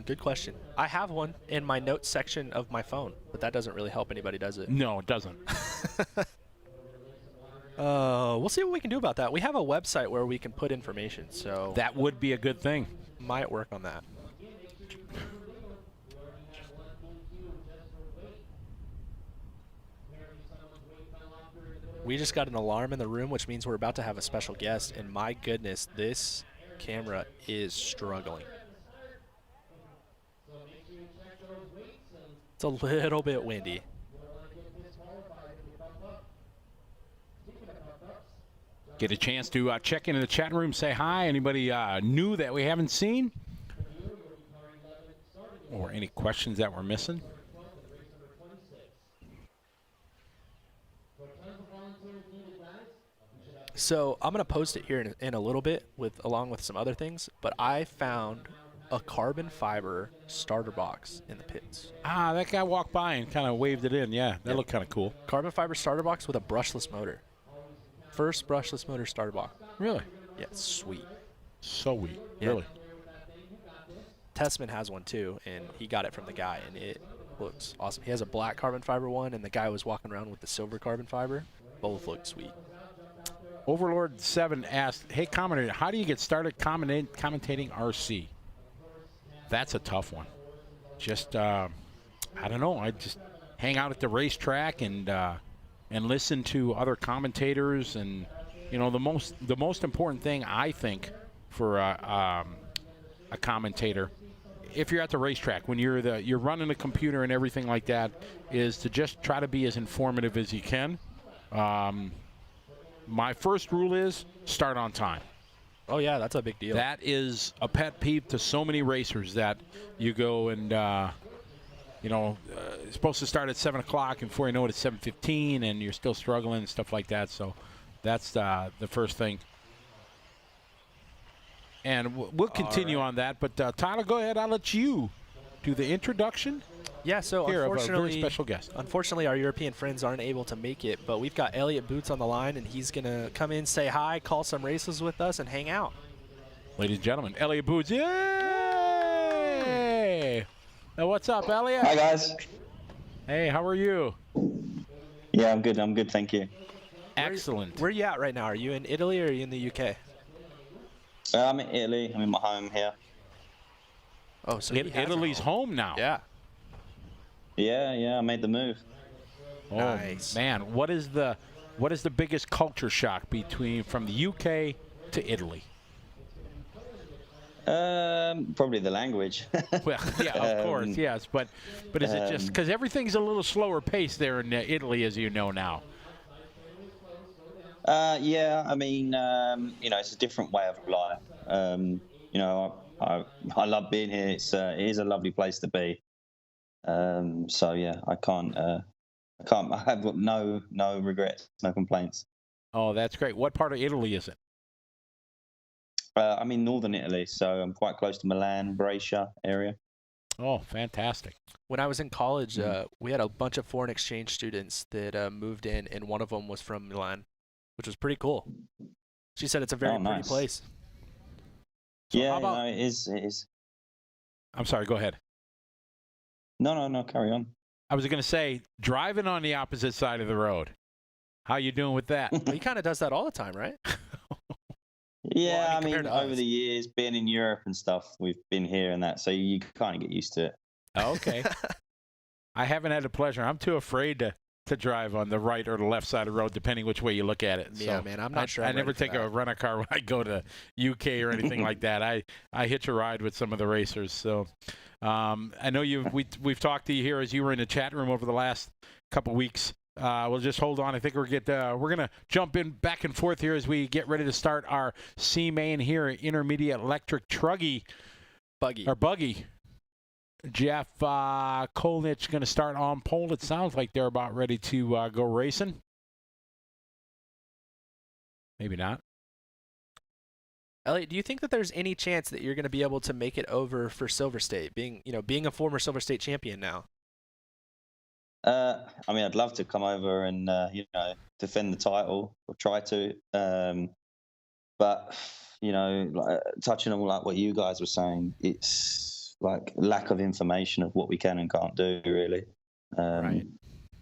Good question. I have one in my notes section of my phone, but that doesn't really help anybody, does it? No, it doesn't. We'll see what we can do about that. We have a website where we can put information, so That would be a good thing. might work on that. We just got an alarm in the room, which means we're about to have a special guest, and my goodness, this camera is struggling. It's a little bit windy. Get a chance to check into the chat room, say hi. Anybody new that we haven't seen? Or any questions that we're missing? So I'm gonna post it here in a little bit along with some other things, but I found a carbon fiber starter box in the pits. Ah, that guy walked by and kind of waved it in. Yeah, that Yep. looked kind of cool. Carbon fiber starter box with a brushless motor. First brushless motor starter box. Really? Yeah, sweet. So sweet. Yeah. Really. Tessman has one too, and he got it from the guy, and it looks awesome. He has a black carbon fiber one, and the guy was walking around with the silver carbon fiber. Both look sweet. Overlord 7 asked, hey, commentator, how do you get started commentating RC? That's a tough one. Just, I don't know. I just hang out at the racetrack and listen to other commentators. And, you know, the most important thing, I think, for a commentator, if you're at the racetrack, when you're running a computer and everything like that, is to just try to be as informative as you can. My first rule is start on time. Oh yeah, that's a big deal. That is a pet peeve to so many racers that you go and, it's supposed to start at 7 o'clock, and before you know it, it's 7:15, and you're still struggling and stuff like that. So that's the first thing. And we'll continue on that. But Tyler, go ahead. I'll let you do the introduction. Yeah, so Here of a unfortunately, very special guest. Unfortunately, our European friends aren't able to make it, but we've got Elliot Boots on the line, and he's going to come in, say hi, call some races with us, and hang out. Ladies and gentlemen, Elliot Boots. Yay! Now, what's up, Elliot? Hi, guys. Hey, how are you? Yeah, I'm good. I'm good, thank you. Excellent. Where are you at right now? Are you in Italy or are you in the UK? I'm in Italy. I'm in my home here. Oh, so he has a Italy's home now. Yeah. Yeah, I made the move. Oh, Nice. man, what is the biggest culture shock from the UK to Italy? Probably the language. Well, yeah, of course, yes, but is it just because everything's a little slower pace there in Italy, as you know now? Yeah, I mean, it's a different way of life. I love being here. It is a lovely place to be. So yeah, I have got no regrets, no complaints. Oh, that's great. What part of Italy is it? I'm in northern Italy, so I'm quite close to Milan, Brescia area. Oh, fantastic. When I was in college, we had a bunch of foreign exchange students that moved in, and one of them was from Milan, which was pretty cool. She said it's a very pretty nice. place. So Yeah, how about, no, it is. I'm sorry, go ahead. No, carry on. I was going to say, driving on the opposite side of the road. How you doing with that? Well, he kind of does that all the time, right? Yeah, Well, I mean, compared to over us. the years, being in Europe and stuff, we've been here and that, so you kind of get used to it. Okay. I haven't had the pleasure. I'm too afraid to drive on the right or the left side of the road, depending which way you look at it. Yeah, So man, I'm not sure I I'm never ready for take a that. rental car when I go to UK or anything like that. I hitch a ride with some of the racers. So I know we've talked to you here as you were in the chat room over the last couple weeks. We'll just hold on. I think we're gonna jump in back and forth here as we get ready to start our C Main here, intermediate electric Truggy buggy. Jeff Kolnich going to start on pole. It sounds like they're about ready to go racing. Maybe not. Elliot, do you think that there's any chance that you're going to be able to make it over for Silver State, being a former Silver State champion now? I mean, I'd love to come over and defend the title or try to, but touching on like what you guys were saying, it's like lack of information of what we can and can't do, really. Right.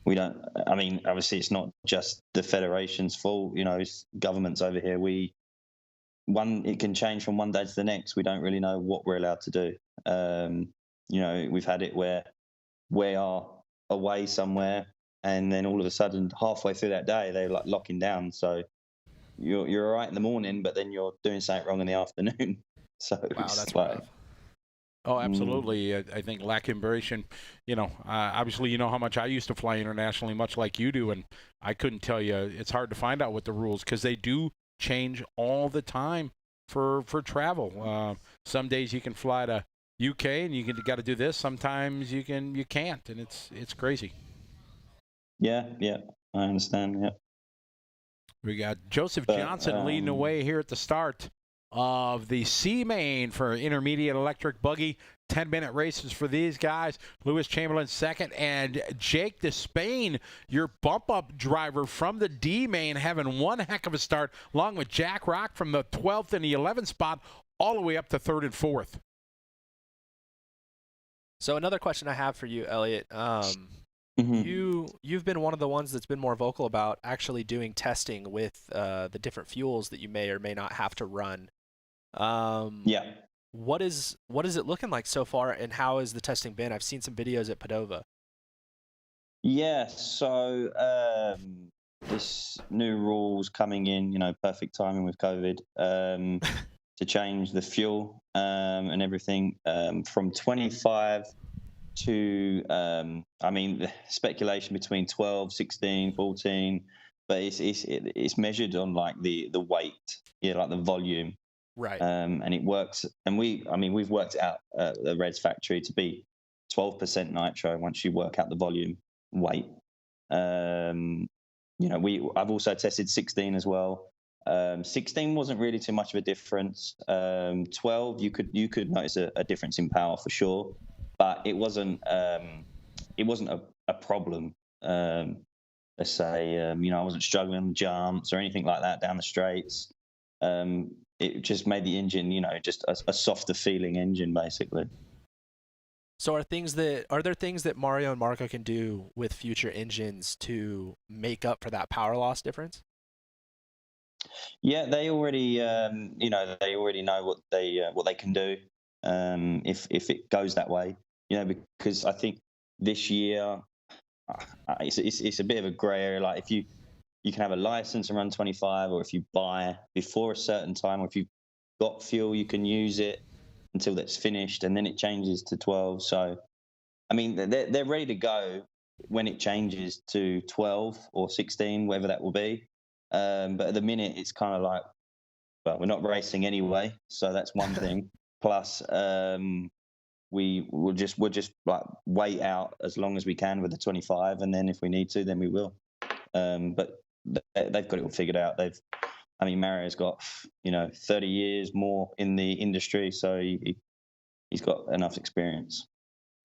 We don't. I mean, obviously, it's not just the federation's fault. You know, it's governments over here. It can change from one day to the next. We don't really know what we're allowed to do. You know, we've had it where we are away somewhere, and then all of a sudden, halfway through that day, they're like locking down. So you're all right in the morning, but then you're doing something wrong in the afternoon. So Wow, that's like, rough. Oh, absolutely. I think lack of information, you know, obviously, you know how much I used to fly internationally, much like you do, and I couldn't tell you. It's hard to find out what the rules, because they do change all the time for travel. Some days you can fly to UK and you got to do this. Sometimes you can't, and it's crazy. Yeah, I understand. Yeah. We got Joseph Johnson leading the way here at the start of the C Main for intermediate electric buggy. 10-minute races for these guys. Lewis Chamberlain second, and Jake Despain, your bump-up driver from the D Main, having one heck of a start, along with Jack Rock from the 12th and the 11th spot, all the way up to 3rd and 4th. So another question I have for you, Elliot. You've been one of the ones that's been more vocal about actually doing testing with the different fuels that you may or may not have to run. Yeah. What is it looking like so far, and how has the testing been? I've seen some videos at Padova. Yeah, so this new rules coming in, you know, perfect timing with COVID, to change the fuel and everything from 25 to, I mean, speculation between 12, 16, 14, but it's measured on like the weight, like the volume. Right. And it works. And we've worked out the Reds factory to be 12% nitro once you work out the volume weight. You know, I've also tested 16 as well. 16 wasn't really too much of a difference. 12, you could notice a difference in power for sure, but it wasn't a problem. Let's say, you know, I wasn't struggling on jumps or anything like that down the straights. It just made the engine, you know, just a softer feeling engine, basically. So are there things that Mario and Marco can do with future engines to make up for that power loss difference? Yeah, they already, you know, they already know what they can do if it goes that way, you know, because I think this year it's a bit of a grey area. Like if you can have a license and run 25, or if you buy before a certain time, or if you've got fuel, you can use it until that's finished, and then it changes to 12. So, I mean, they're ready to go when it changes to 12 or 16, whatever that will be. But at the minute, it's kind of like, well, we're not racing anyway, so that's one thing. Plus, we'll just like wait out as long as we can with the 25, and then if we need to, then we will. But they've got it all figured out. Mario's got, you know, 30 years more in the industry, so he's got enough experience.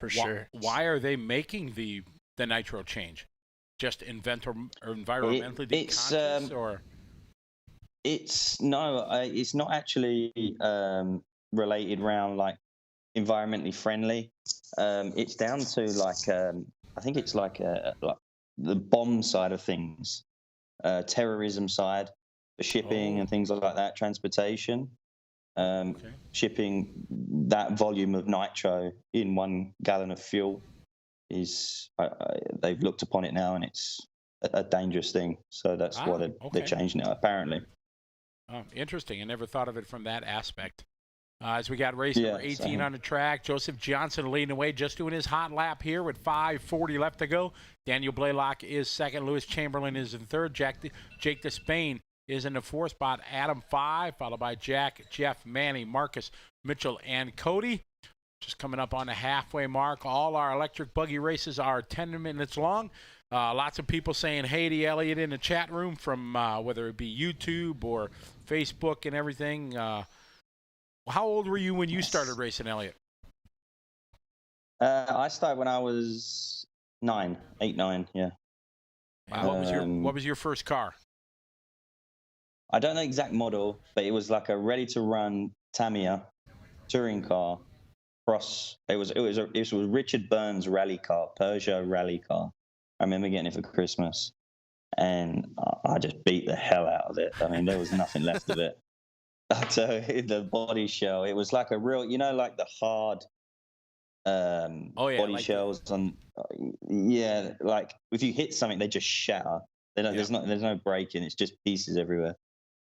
For sure. Why are they making the nitro change? Just environmentally conscious, or? It's not actually related around like environmentally friendly. It's down to like I think it's like the bomb side of things, terrorism side, the shipping and things like that, transportation. Shipping that volume of nitro in 1 gallon of fuel is they've looked upon it now, and it's a dangerous thing. So that's why they're changing it, apparently. Interesting. I never thought of it from that aspect. As we got race number 18 on the track, Joseph Johnson leading away, just doing his hot lap here with 5:40 left to go. Daniel Blaylock is second. Lewis Chamberlain is in third. Jake Despain is in the 4th spot. Adam 5, followed by Jack, Jeff, Manny, Marcus, Mitchell, and Cody. Just coming up on the halfway mark. All our electric buggy races are 10 minutes long. Lots of people saying hey to Elliot in the chat room from whether it be YouTube or Facebook and everything. How old were you when you started racing, Elliot? I started when I was 9, yeah. What was your first car? I don't know the exact model, but it was like a ready-to-run Tamiya touring car cross. It was a Richard Burns rally car, Peugeot rally car. I remember getting it for Christmas, and I just beat the hell out of it. I mean, there was nothing left of it. So the body shell, it was like a real, like the hard body like shells on. Yeah, like if you hit something, they just shatter. There's no breaking. It's just pieces everywhere.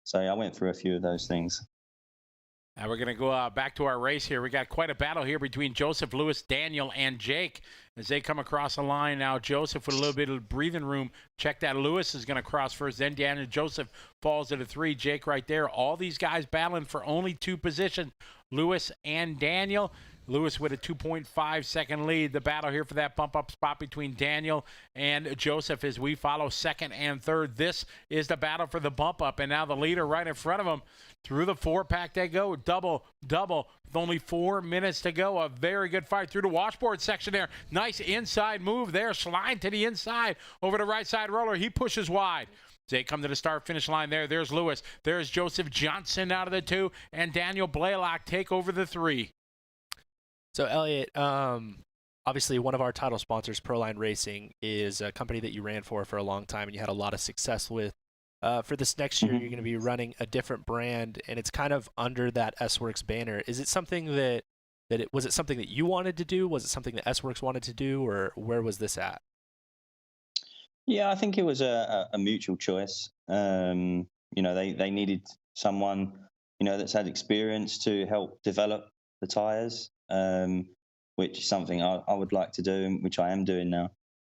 So I went through a few of those things. Now we're going to go back to our race here. We got quite a battle here between Joseph, Lewis, Daniel, and Jake as they come across the line. Now Joseph with a little bit of breathing room. Check that. Lewis is going to cross first. Then Daniel. Joseph falls to the 3. Jake right there. All these guys battling for only 2 positions. Lewis and Daniel. Lewis with a 2.5 second lead. The battle here for that bump up spot between Daniel and Joseph as we follow 2nd and 3rd. This is the battle for the bump up, and now the leader right in front of him. Through the 4-pack they go. Double with only 4 minutes to go. A very good fight through the washboard section there. Nice inside move there. Slide to the inside over the right side roller. He pushes wide. They come to the start-finish line there. There's Lewis. There's Joseph Johnson out of the 2, and Daniel Blaylock take over the 3. So, Elliot, obviously one of our title sponsors, Proline Racing, is a company that you ran for a long time and you had a lot of success with. For this next year, you're going to be running a different brand, and it's kind of under that S-Works banner. Is it something was it something that you wanted to do? Was it something that S-Works wanted to do, or where was this at? Yeah, I think it was a mutual choice. They needed someone, that's had experience to help develop the tires, which is something I would like to do, which I am doing now,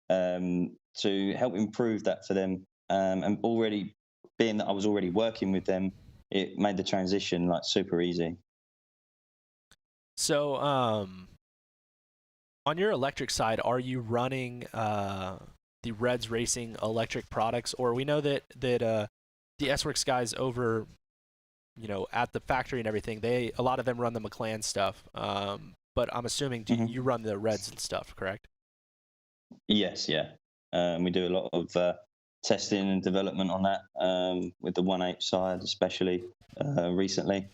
to help improve that for them. And already being that I was already working with them, it made the transition like super easy. So, on your electric side, are you running the Reds Racing electric products, or we know that the S-Works guys over, at the factory and everything, a lot of them run the McLaren stuff. But I'm assuming you run the Reds and stuff, correct? Yes, yeah. We do a lot of testing and development on that with the 1.8 side, especially recently.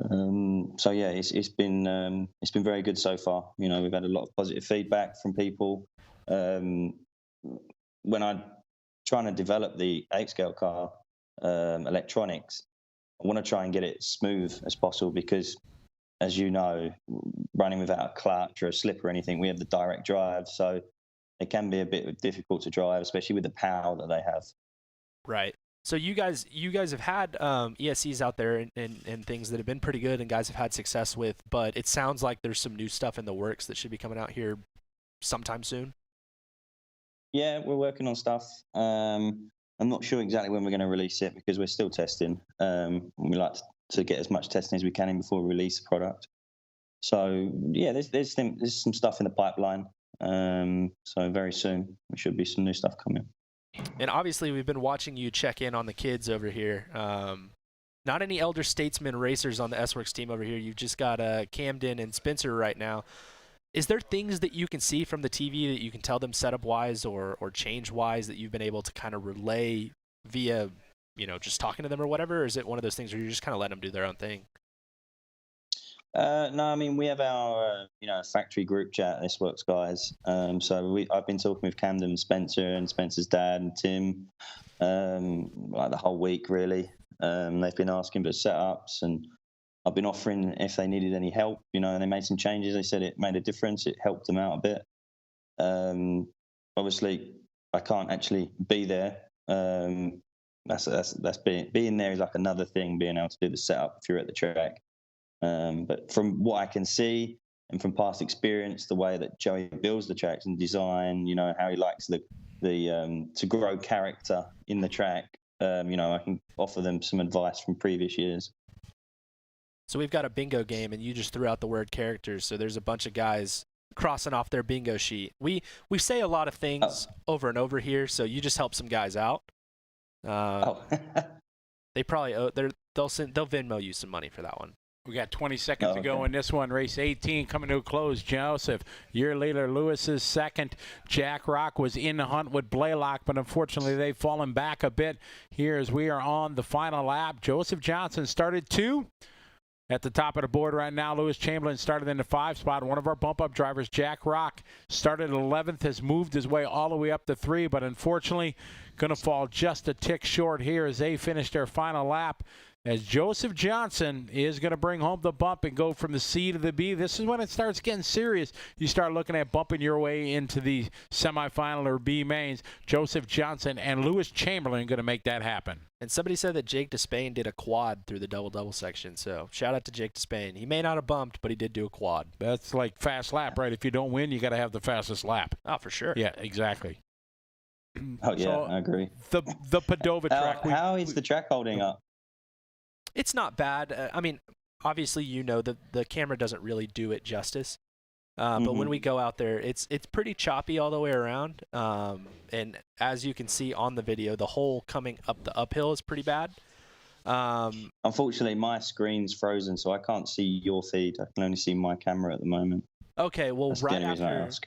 So yeah, it's been very good so far. We've had a lot of positive feedback from people. When I'm trying to develop the 8-scale car electronics, I want to try and get it smooth as possible because, as you know, running without a clutch or a slip or anything, we have the direct drive, so it can be a bit difficult to drive, especially with the power that they have. Right. So you guys have had ESCs out there and things that have been pretty good and guys have had success with, but it sounds like there's some new stuff in the works that should be coming out here sometime soon. Yeah, we're working on stuff. I'm not sure exactly when we're going to release it because we're still testing. We like to get as much testing as we can in before we release the product. So yeah, there's some stuff in the pipeline. So very soon there should be some new stuff coming. And obviously we've been watching you check in on the kids over here. Not any elder statesman racers on the S-Works team over here. You've just got Camden and Spencer right now. Is there things that you can see from the TV that you can tell them setup-wise or change-wise that you've been able to kind of relay via, just talking to them or whatever? Or is it one of those things where you're just kind of letting them do their own thing? No, I mean, we have our, factory group chat, S-Works guys. So I've been talking with Camden and Spencer and Spencer's dad and Tim, like the whole week, really. They've been asking for setups and I've been offering if they needed any help, and they made some changes. They said it made a difference. It helped them out a bit. Obviously, I can't actually be there. That's being there is like another thing, being able to do the setup if you're at the track. But from what I can see and from past experience, the way that Joey builds the tracks and design, how he likes to grow character in the track, I can offer them some advice from previous years. So we've got a bingo game, and you just threw out the word characters. So there's a bunch of guys crossing off their bingo sheet. We say a lot of things over and over here, so you just help some guys out. They probably they'll Venmo you some money for that one. We got 20 seconds to go in this one. Race 18 coming to a close. Joseph, your leader, Lewis is second. Jack Rock was in the hunt with Blaylock, but unfortunately they've fallen back a bit here as we are on the final lap. Joseph Johnson started 2. At the top of the board right now, Lewis Chamberlain started in the 5 spot. One of our bump-up drivers, Jack Rock, started at 11th, has moved his way all the way up to 3, but unfortunately going to fall just a tick short here as they finish their final lap. As Joseph Johnson is going to bring home the bump and go from the C to the B. This is when it starts getting serious. You start looking at bumping your way into the semifinal or B mains. Joseph Johnson and Lewis Chamberlain going to make that happen. And somebody said that Jake Despain did a quad through the double-double section, so shout out to Jake Despain. He may not have bumped, but he did do a quad. That's like fast lap, right? If you don't win, you got to have the fastest lap. Oh, for sure. Yeah, exactly. Oh, yeah, So, I agree. The Padova track. How is the track holding up? It's not bad. I mean, obviously, you know, the camera doesn't really do it justice. But when we go out there, it's pretty choppy all the way around. And as you can see on the video, the hole coming up the uphill is pretty bad. Unfortunately, my screen's frozen, so I can't see your feed. I can only see my camera at the moment. Okay, well, That's the only reason I ask.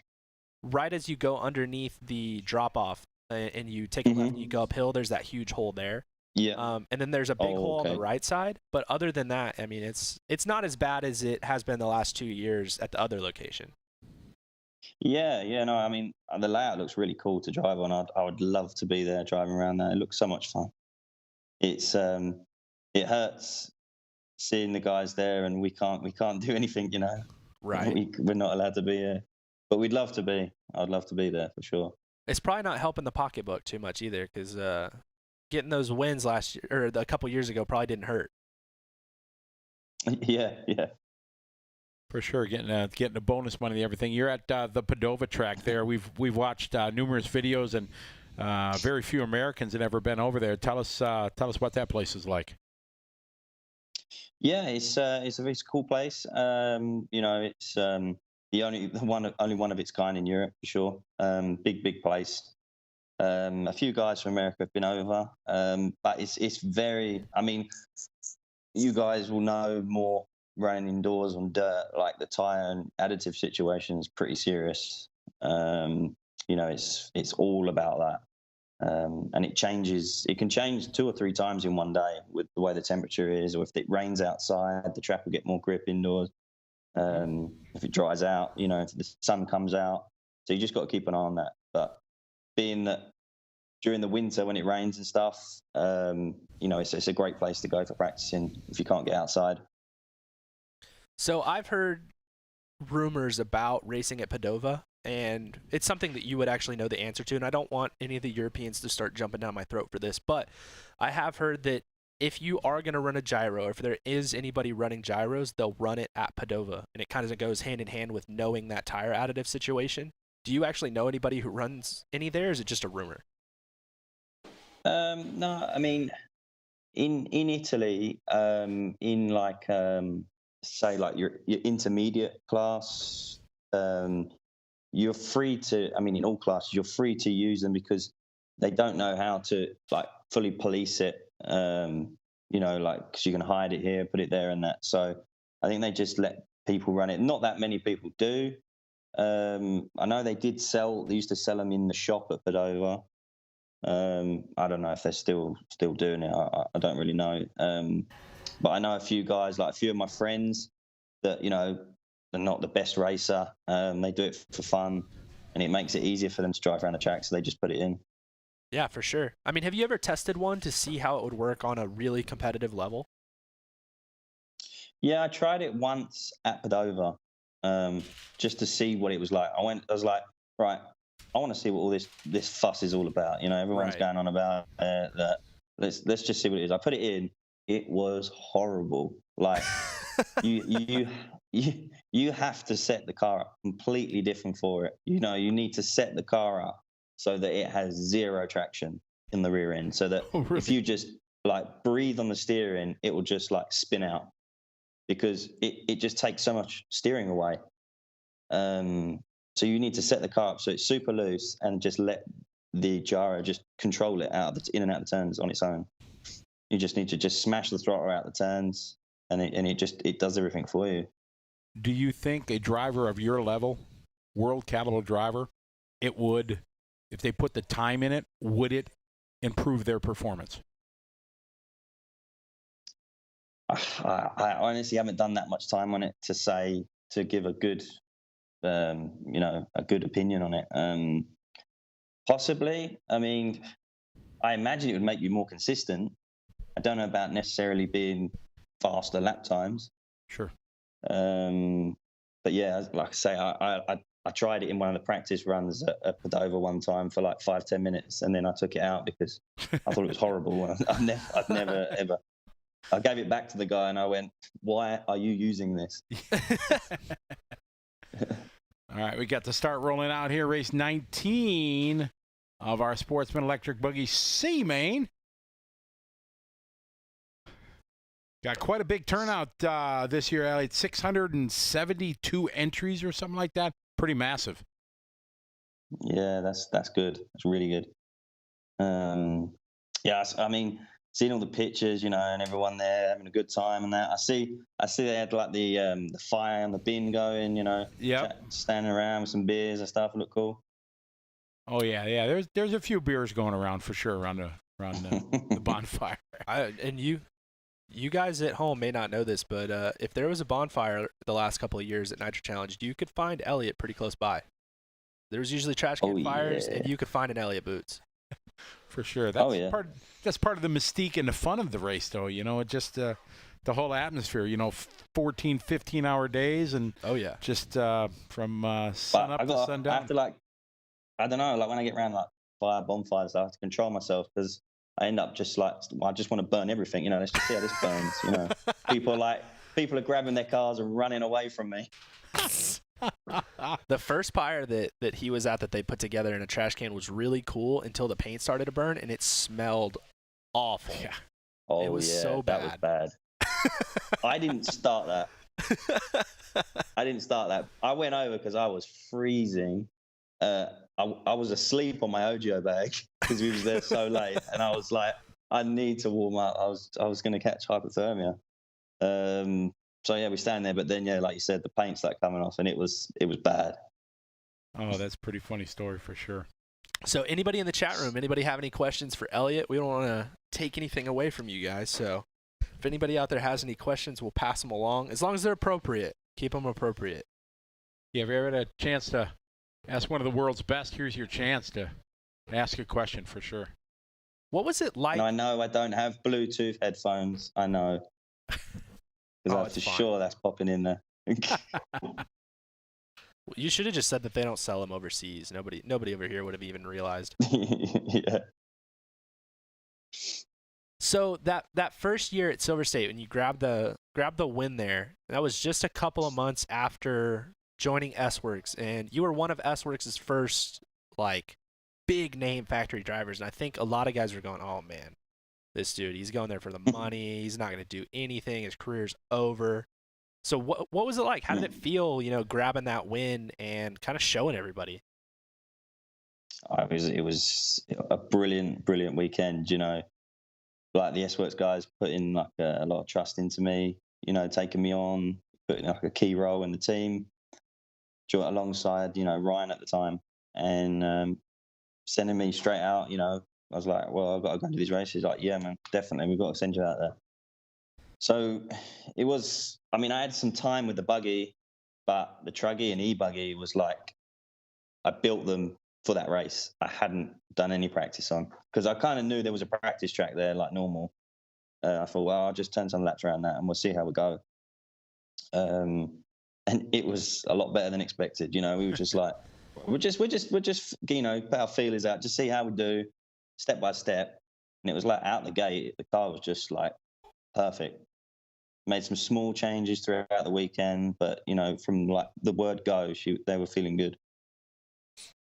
right as you go underneath the drop-off and you take a left and you go uphill, there's that huge hole there. Yeah. And then there's a big hole on the right side. But other than that, I mean, it's not as bad as it has been the last 2 years at the other location. Yeah, no, I mean, the layout looks really cool to drive on. I would love to be there driving around that. It looks so much fun. It's it hurts seeing the guys there and we can't do anything, you know. Right. We're not allowed to be here. But we'd love to be. I'd love to be there for sure. It's probably not helping the pocketbook too much either, because getting those wins last year or a couple years ago probably didn't hurt. Yeah. For sure, getting the bonus money and everything. You're at the Padova track there. We've watched numerous videos, and very few Americans have ever been over there. Tell us what that place is like. Yeah, it's a cool place. You know, it's the only one of its kind in Europe for sure. Big place. A few guys from America have been over, but it's very. I mean, you guys will know more running indoors on dirt. Like the tire and additive situation is pretty serious. You know, it's all about that, and it changes. It can change 2 or 3 times in one day with the way the temperature is, or if it rains outside, the track will get more grip indoors. If it dries out, you know, if the sun comes out, so you just got to keep an eye on that. But being that during the winter when it rains and stuff, you know, it's a great place to go for practicing if you can't get outside. So I've heard rumors about racing at Padova, and it's something that you would actually know the answer to, and I don't want any of the Europeans to start jumping down my throat for this, but I have heard that if you are going to run a gyro, or if there is anybody running gyros, they'll run it at Padova, and it kind of goes hand in hand with knowing that tire additive situation. Do you actually know anybody who runs any there, or is it just a rumor? No, I mean, in Italy, in like say like your intermediate class, you're free to. I mean, in all classes, you're free to use them because they don't know how to like fully police it. You know, like because you can hide it here, put it there, and that. So I think they just let people run it. Not that many people do. I know they used to sell them in the shop at Padova. I don't know if they're still doing it. I don't really know. But I know a few guys, like a few of my friends that, you know, they're not the best racer. They do it for fun and it makes it easier for them to drive around the track. So they just put it in. Yeah, for sure. I mean, have you ever tested one to see how it would work on a really competitive level? Yeah, I tried it once at Padova, just to see what it was like. I was like, right, I want to see what all this fuss is all about. You know, everyone's going on about that. Let's just see what it is. I put it in. It was horrible. Like you have to set the car up completely different for it. You know, you need to set the car up so that it has 0 traction in the rear end. So that if you just like breathe on the steering, it will just like spin out because it just takes so much steering away. So you need to set the car up so it's super loose and just let the gyro just control it in and out of the turns on its own. You just need to just smash the throttle out the turns, and it does everything for you. Do you think a driver of your level, world capital driver, it would, if they put the time in it, would it improve their performance? I honestly haven't done that much time on it to give a good, a good opinion on it. Possibly. I mean, I imagine it would make you more consistent. I don't know about necessarily being faster lap times. Sure. But yeah, like I say, I tried it in one of the practice runs at Padova one time for like 5-10 minutes, and then I took it out because I thought it was horrible. I've never ever. I gave it back to the guy and I went, "Why are you using this?" All right, we got the start rolling out here. Race 19 of our Sportsman Electric Buggy C Main. Got quite a big turnout this year, Elliot. 672 entries or something like that. Pretty massive. Yeah, that's good. That's really good. Yeah, I mean, seeing all the pictures, and everyone there having a good time and that. I see they had like the fire and the bin going, standing around with some beers and stuff. It looked cool. Oh yeah. There's a few beers going around for sure around the bonfire. And you guys at home may not know this, but if there was a bonfire the last couple of years at Nitro Challenge, you could find Elliot pretty close by. There's usually trash can fires, and you could find an Elliot Boots. For sure. That's part of the mystique and the fun of the race, though. It just the whole atmosphere. 14, 15-hour days, and just from sun up to sundown. I have to I don't know, when I get around fire bonfires, I have to control myself because I end up just I just want to burn everything. Let's just see how this burns. People are grabbing their cars and running away from me. The first fire that he was at that they put together in a trash can was really cool until the paint started to burn and it smelled awful. Yeah. Oh, it was so bad. That was bad. I didn't start that. I went over because I was freezing. I was asleep on my Ogio bag because we was there so late, and I was like, I need to warm up. I was going to catch hypothermia. So yeah, we stand there, but then like you said, the paint started coming off, and it was bad. Oh, that's a pretty funny story for sure. So anybody in the chat room, anybody have any questions for Elliot? We don't want to take anything away from you guys, so if anybody out there has any questions, we'll pass them along as long as they're appropriate. Keep them appropriate. Yeah, if you ever had a chance to ask one of the world's best, here's your chance to ask a question for sure. What was it like? And I know I don't have Bluetooth headphones. I know. Because I'm sure that's popping in there. You should have just said that they don't sell them overseas. Nobody over here would have even realized. Yeah. So that first year at Silver State, when you grabbed the win there, that was just a couple of months after joining S-Works, and you were one of S-Works' first big name factory drivers. And I think a lot of guys were going, "Oh man, this dude, he's going there for the money. He's not going to do anything. His career's over." So what was it like? How did it feel, grabbing that win and kind of showing everybody? It was a brilliant weekend. The S-Works guys put in a lot of trust into me. Taking me on, putting a key role in the team. Alongside Ryan at the time, and sending me straight out. I was like, well, I've got to go to these races. Like, yeah, man, definitely, we've got to send you out there. So it was, I had some time with the buggy, but the Truggy and E-Buggy was I built them for that race. I hadn't done any practice on because I kind of knew there was a practice track there like normal. I thought, well, I'll just turn some laps around that and we'll see how we go. And it was a lot better than expected. We were just we're just put our feelers out, just see how we do, step by step. And it was out the gate, the car was just perfect. Made some small changes throughout the weekend, but from the word go, they were feeling good.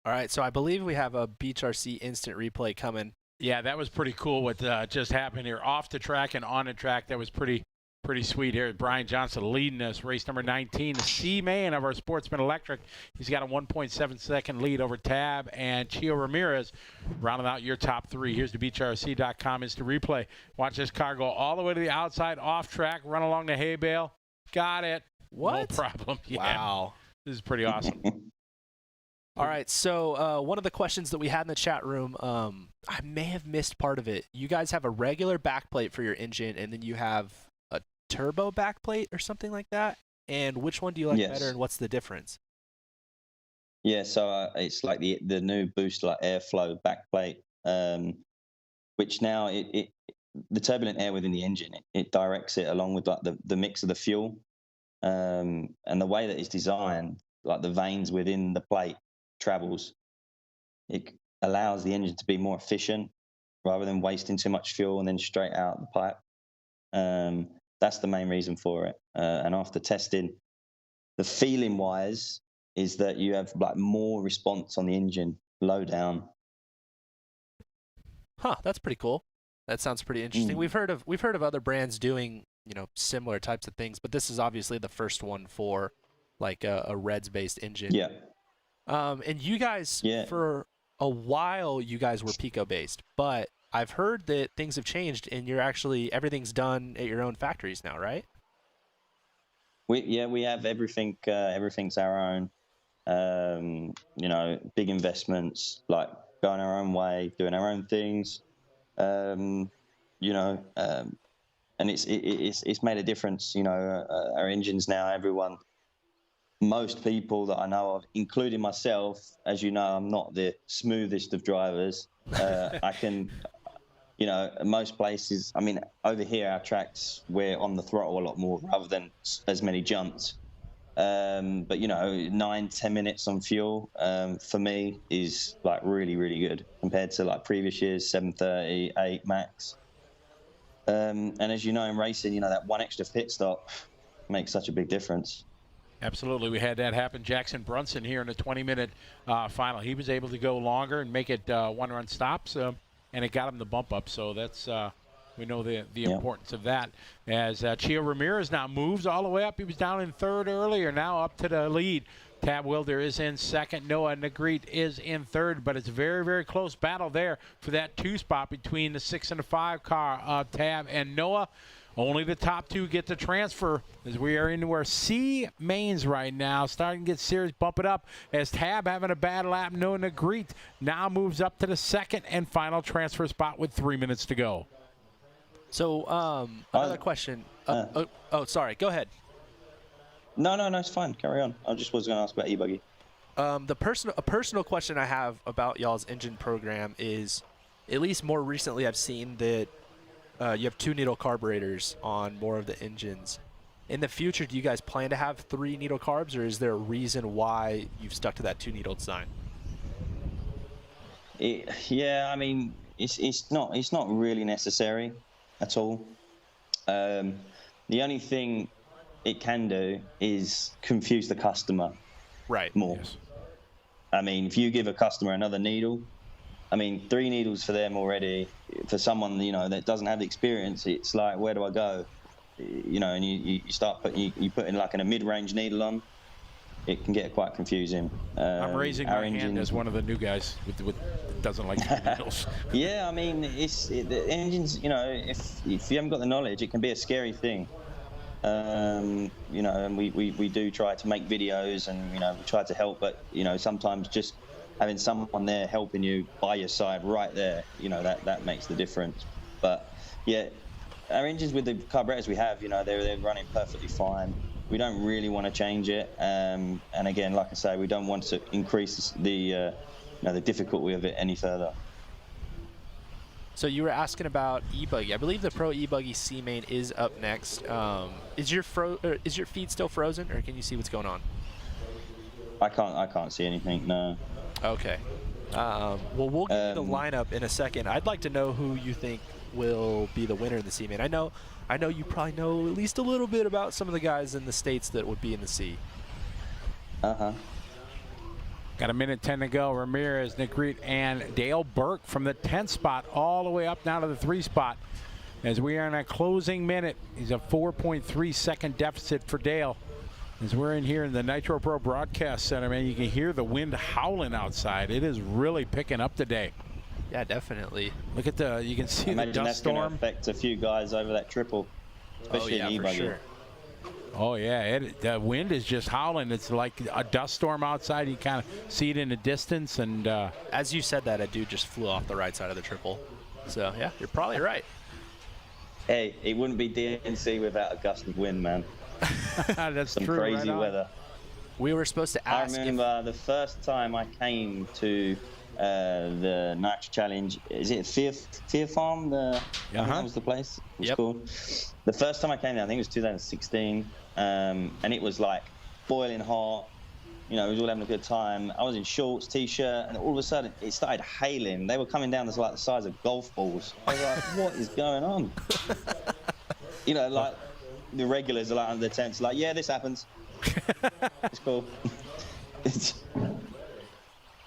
All right, so I believe we have a Beach RC instant replay coming. Yeah, that was pretty cool what just happened here off the track and on the track. That was pretty sweet here. Brian Johnson leading us. Race number 19, the C Main of our Sportsman Electric. He's got a 1.7 second lead over Tab and Chio Ramirez, rounding out your top three. Here's the BeachRC.com instant replay. Watch this car go all the way to the outside, off track, run along the hay bale. Got it. What? No problem. Yeah. Wow. This is pretty awesome. All right, so one of the questions that we had in the chat room, I may have missed part of it. You guys have a regular backplate for your engine, and then you have turbo backplate or something like that? And which one do you like Yes. better, and what's the difference? Yeah, so it's like the new boost, like airflow backplate, which now the turbulent air within the engine, it directs it along with like the mix of the fuel, and the way that it's designed, like the veins within the plate travels, it allows the engine to be more efficient rather than wasting too much fuel and then straight out the pipe. That's the main reason for it. And after testing, the feeling wise is that you have like more response on the engine low down. Huh, that's pretty cool. That sounds pretty interesting. Mm. We've heard of other brands doing, similar types of things, but this is obviously the first one for like a Reds based engine. Yeah. And you guys, Yeah. for a while, you guys were Pico based, but I've heard that things have changed and everything's done at your own factories now, right? We have everything. Everything's our own. Big investments, like going our own way, doing our own things. And it's made a difference. Our engines now. Most people that I know of, including myself, as you know, I'm not the smoothest of drivers. I can, most places. I mean, over here, our tracks, we're on the throttle a lot more rather than as many jumps. But 9-10 minutes on fuel for me is like really, really good compared to like previous years, 7:30, 8 max. And as you know, in racing, that one extra pit stop makes such a big difference. Absolutely. We had that happen. Jackson Brunson here in the 20-minute final. He was able to go longer and make it one-run stops, and it got him the bump up. So that's we know the importance of that. As Chio Ramirez now moves all the way up. He was down in third earlier, now up to the lead. Tab Wilder is in second. Noah Negrete is in third, but it's a very, very close battle there for that 2 spot between the 6 and the 5 car of Tab and Noah. Only the top 2 get to transfer as we are into our C mains right now. Starting to get serious, bump it up as Tab having a bad lap. Noah Negrete now moves up to the 2nd and final transfer spot with 3 minutes to go. So another question. Sorry. Go ahead. No, it's fine. Carry on. I just was going to ask about E-Buggy. A personal question I have about y'all's engine program is, at least more recently, I've seen that you have 2-needle carburetors on more of the engines. In the future, do you guys plan to have 3-needle carbs, or is there a reason why you've stuck to that 2-needle design? I mean, it's not really necessary at all. The only thing it can do is confuse the customer more. Yes. I mean, if you give a customer another needle, 3 needles for them already, for someone, that doesn't have the experience, it's like, where do I go? And you start putting, you put in like a mid-range needle on, it can get quite confusing. I'm raising my hand as one of the new guys with doesn't like needles. Yeah, the engines, if you haven't got the knowledge, it can be a scary thing. And we do try to make videos and, we try to help, but, sometimes just having someone there helping you by your side right there, that makes the difference. But yeah, our engines with the carburetors we have, they're running perfectly fine. We don't really want to change it. And again, like I say, we don't want to increase the difficulty of it any further. So you were asking about E-Buggy. I believe the Pro E-Buggy C Main is up next. Is your feed still frozen, or can you see what's going on? I can't see anything. No. Okay. Well, we'll get the lineup in a second. I'd like to know who you think will be the winner in the C Main. I know you probably know at least a little bit about some of the guys in the States that would be in the C. Got 1:10 to go. Ramirez, Negrete, and Dale Burke from the 10th spot all the way up now to the 3 spot. As we are in a closing minute, he's a 4.3 second deficit for Dale. As we're in here in the Nitro Pro Broadcast Center, man, you can hear the wind howling outside. It is really picking up today. Yeah, definitely. Look at you can see the dust storm. Imagine that's going to affect a few guys over that triple, especially in E-Buggy. For sure. Oh, yeah, the wind is just howling. It's like a dust storm outside. You kind of see it in the distance. And as you said that, a dude just flew off the right side of the triple. So, yeah, you're probably right. Hey, it wouldn't be DNC without a gust of wind, man. That's Some true. crazy weather. We were supposed to I ask remember the first time I came to the Nitro Challenge. Is it Fear Farm? I think that was the place it was called. The first time I came there, I think it was 2016, and it was like boiling hot. You know, we was all having a good time. I was in shorts, t-shirt, and all of a sudden it started hailing. They were coming down to like the size of golf balls. I was like, what is going on? You know, like the regulars are like under the tents, like, yeah, this happens. It's cool.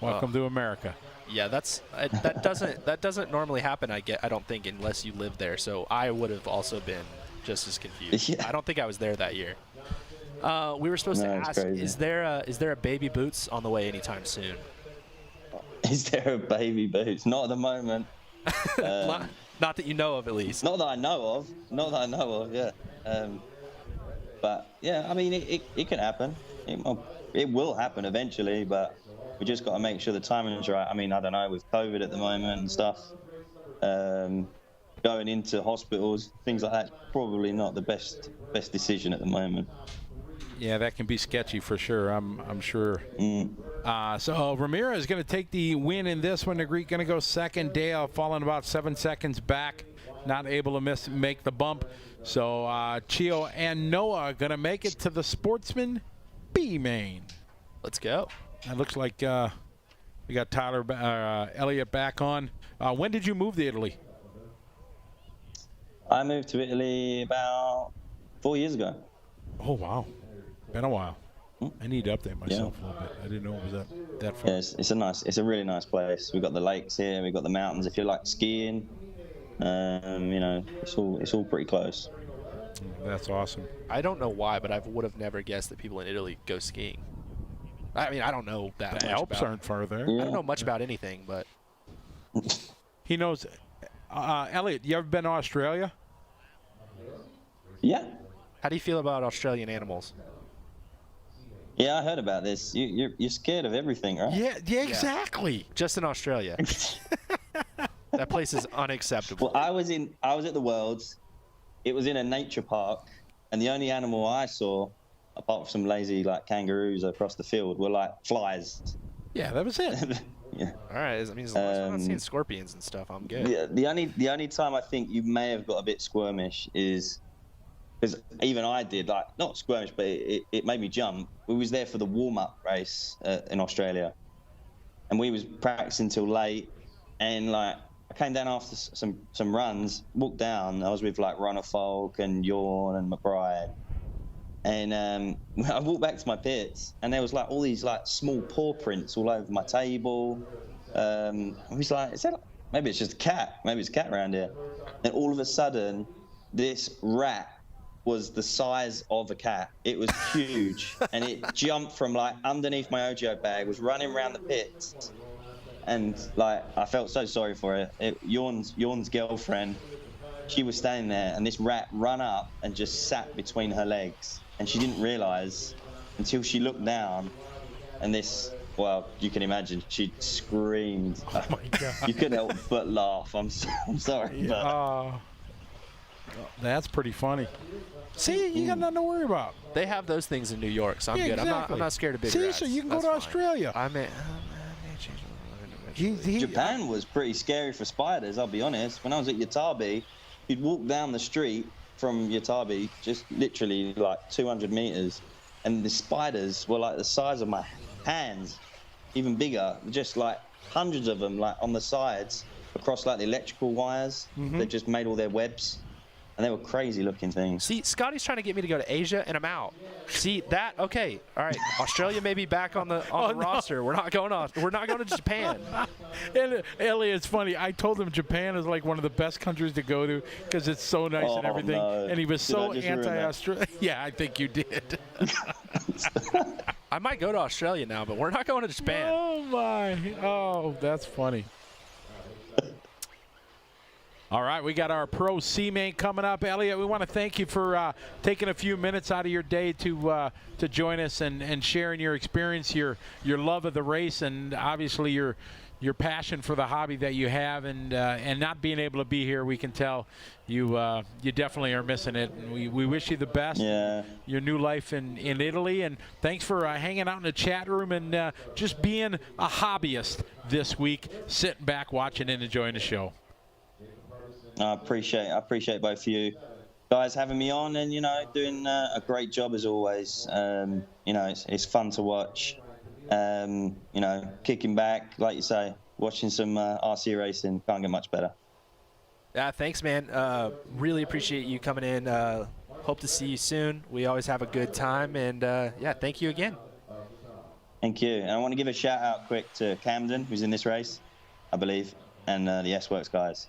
Welcome to America. Yeah, that doesn't normally happen. I don't think, unless you live there. So I would have also been just as confused. Yeah. I don't think I was there that year. We were supposed to ask, crazy. is there a baby boots on the way anytime soon? Is there a baby boots? Not at the moment. Not that you know of, at least. Not that I know of. Yeah. But yeah, I mean, it can happen. It will happen eventually, but we just got to make sure the timing is right. I mean, I don't know, with COVID at the moment and stuff, going into hospitals, things like that, probably not the best decision at the moment. Yeah, that can be sketchy for sure. I'm sure. So Ramirez is going to take the win in this one. The Greek going to go second. Dale falling about 7 seconds back, not able to make the bump. So Chio and Noah going to make it to the Sportsman B Main. Let's go. It looks like we got Elliot back on. When did you move to Italy? I moved to Italy about 4 years ago. Oh, wow. Been a while. I need to update myself a little bit. I didn't know it was that far. Yeah, it's a really nice place. We've got the lakes here. We've got the mountains. If you like skiing, you know, it's all pretty close. That's awesome. I don't know why, but I would have never guessed that people in Italy go skiing. I mean, I don't know that much. The Alps aren't far there. Yeah. I don't know much about anything, but He knows. Elliot, you ever been to Australia? Yeah. how do you feel about Australian animals? Yeah, I heard about this. You're scared of everything, right? Yeah, exactly. Just in Australia. That place is unacceptable. Well, I was at the Worlds. It was in a nature park, and the only animal I saw, apart from some lazy like kangaroos across the field, were like flies. Yeah, that was it. Yeah. All right, I mean, as long as we're not seeing scorpions and stuff, I'm good. Yeah, the only time I think you may have got a bit squirmish is because even I did, like, not squirmish, but it made me jump. We was there for the warm-up race in Australia, and we was practicing till late, and like I came down after some runs, walked down. I was with like Runner Folk and Yawn and McBride, and I walked back to my pits, and there was like all these like small paw prints all over my table. I was like, maybe it's just a cat? Maybe it's a cat around here. And all of a sudden, this rat was the size of a cat. It was huge, and it jumped from like underneath my Ojo bag, was running around the pits, and like I felt so sorry for it. Yawn's girlfriend, she was standing there, and this rat run up and just sat between her legs, and she didn't realize until she looked down, and this, well, you can imagine, she screamed. Oh my God. You couldn't help but laugh. I'm sorry. But That's pretty funny. See, you got nothing to worry about. They have those things in New York, so I'm good. Exactly. I'm not scared of big See, rats. so you can go That's to fine. Australia. I may change. Japan was pretty scary for spiders, I'll be honest. When I was at Yatabe, you'd walk down the street from Yatabe, just literally like 200 meters, and the spiders were like the size of my hands, even bigger, just like hundreds of them, like on the sides, across like the electrical wires. They just made all their webs, and they were crazy looking things. See, Scotty's trying to get me to go to Asia, and I'm out. See that? Okay, all right. Australia may be back on the roster. We're not going on. We're not going to Japan. And Elliot, it's funny. I told him Japan is like one of the best countries to go to because it's so nice and everything. No. And he was Did I so just ruin that? anti-Australia. Yeah, I think you did. I might go to Australia now, but we're not going to Japan. Oh my! Oh, that's funny. All right, we got our Pro C Main coming up. Elliot, we want to thank you for taking a few minutes out of your day to join us and sharing your experience, your love of the race, and obviously your passion for the hobby that you have, and not being able to be here, we can tell you definitely are missing it. And we wish you the best. Yeah. Your new life in Italy, and thanks for hanging out in the chat room and just being a hobbyist this week, sitting back, watching and enjoying the show. I appreciate both of you guys having me on, and doing a great job as always. It's fun to watch. Kicking back, like you say, watching some RC racing, can't get much better. Thanks, man. Really appreciate you coming in. Hope to see you soon. We always have a good time, and yeah, thank you again. Thank you. And I want to give a shout out quick to Camden, who's in this race, I believe, and the S-Works guys.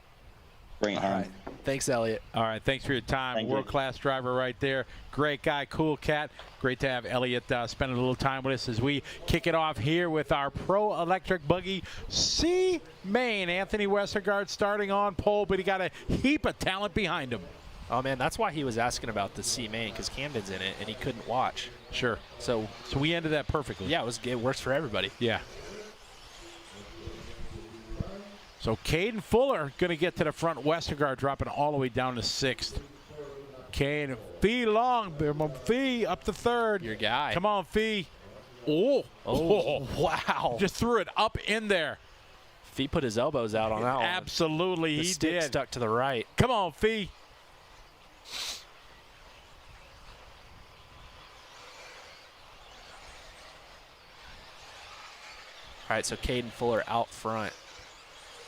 Bring it home. Right. Thanks, Elliot. All right, thanks for your time. World-class driver right there. Great guy, cool cat. Great to have Elliot spending a little time with us as we kick it off here with our Pro Electric Buggy C Main. Anthony Westergaard starting on pole, but he got a heap of talent behind him. Oh, man, that's why he was asking about the C Main, because Camden's in it, and he couldn't watch. Sure. So we ended that perfectly. Yeah, it works for everybody. Yeah. So Caden Fuller going to get to the front. Westergaard dropping all the way down to 6th. Caden, Fee long. Fee up to 3rd. Your guy. Come on, Fee. Oh, wow. Just threw it up in there. Fee put his elbows out on that one. Absolutely, the he stick did. Stuck to the right. Come on, Fee. All right, so Caden Fuller out front.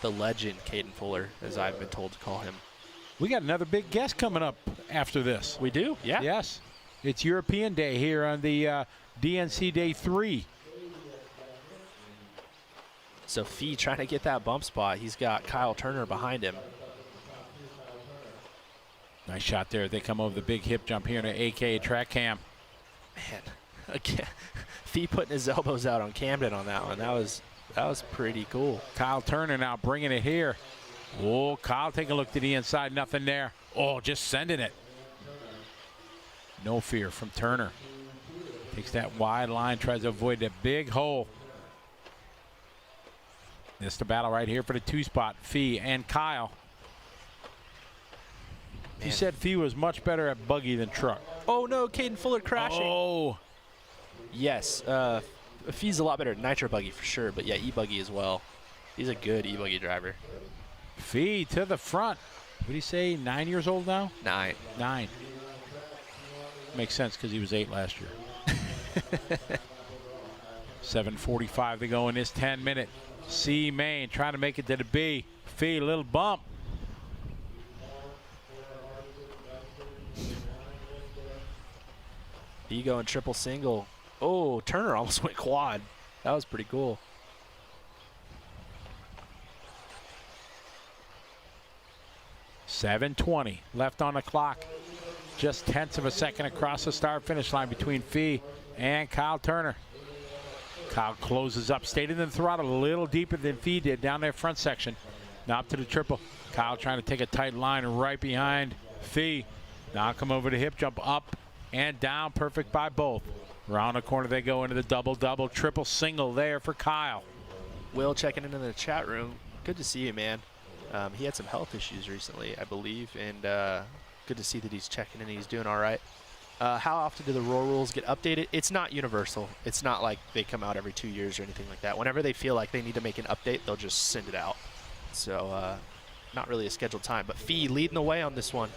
The legend, Caden Fuller, as I've been told to call him. We got another big guest coming up after this. We do? Yeah. Yes. It's European Day here on the DNC Day 3. So Fee trying to get that bump spot. He's got Kyle Turner behind him. Nice shot there. They come over the big hip jump here in an AK track cam. Man, again, Fee putting his elbows out on Camden on that one. That was pretty cool. Kyle Turner now bringing it here. Oh, Kyle taking a look to the inside. Nothing there. Oh, just sending it. No fear from Turner. Takes that wide line, tries to avoid that big hole. It's the battle right here for the 2 spot. Fee and Kyle. Man. He said Fee was much better at buggy than truck. Oh, no, Caden Fuller crashing. Oh. Yes, Fee's a lot better at Nitro buggy for sure, but yeah, E-Buggy as well. He's a good E-Buggy driver. Fee to the front. What did he say, 9 years old now? 9. 9. Makes sense because he was 8 last year. 7:45 to go in this 10-minute. C Main trying to make it to the B. Fee, little bump. Fee going triple single. Oh, Turner almost went quad. That was pretty cool. $7:20 left on the clock. Just 1/10 of a second across the start-finish line between Fee and Kyle Turner. Kyle closes up, stayed in the throttle a little deeper than Fee did down there front section. Now up to the triple. Kyle trying to take a tight line right behind Fee. Now come over to hip jump, up and down, perfect by both. Around the corner they go into the double-double, triple single there for Kyle. Will checking into the chat room. Good to see you, man. He had some health issues recently, I believe, and good to see that he's checking in. He's doing all right. How often do the rule rules get updated? It's not universal. It's not like they come out every 2 years or anything like that. Whenever they feel like they need to make an update, they'll just send it out. So not really a scheduled time. But Fee leading the way on this one.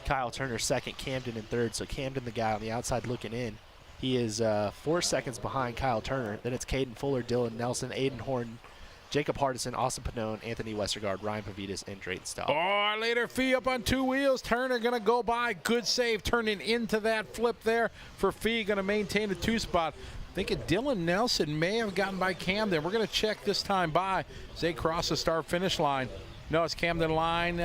Kyle Turner second, Camden in third. So Camden, the guy on the outside looking in. He is 4 seconds behind Kyle Turner. Then it's Caden Fuller, Dylan Nelson, Aiden Horton, Jacob Hardison, Austin Pannone, Anthony Westergaard, Ryan Pavitas, and Drayton Staub. Oh, later Fee up on 2 wheels. Turner going to go by. Good save turning into that flip there for Fee. Going to maintain the 2 spot. I think Dylan Nelson may have gotten by Camden. We're going to check this time by as they cross the start-finish line. No, it's Camden line.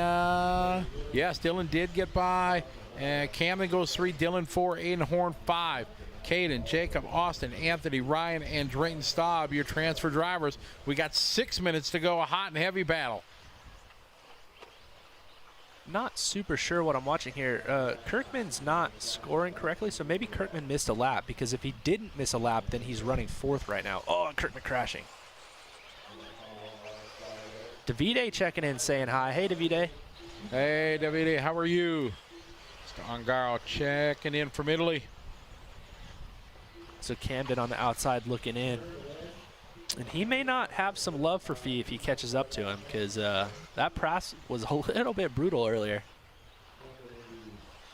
Yes, Dylan did get by. Camden goes 3, Dylan 4, Aiden Horn 5. Caden, Jacob, Austin, Anthony, Ryan, and Drayton Staub, your transfer drivers. We got 6 minutes to go, a hot and heavy battle. not super sure what I'm watching here. Kirkman's not scoring correctly, so maybe Kirkman missed a lap, because if he didn't miss a lap, then he's running 4th right now. Oh, and Kirkman crashing. Davide checking in, saying hi. Hey, Davide. Hey, Davide, how are you? Stongaro checking in from Italy. So Camden on the outside looking in. And he may not have some love for Fee if he catches up to him, because that press was a little bit brutal earlier.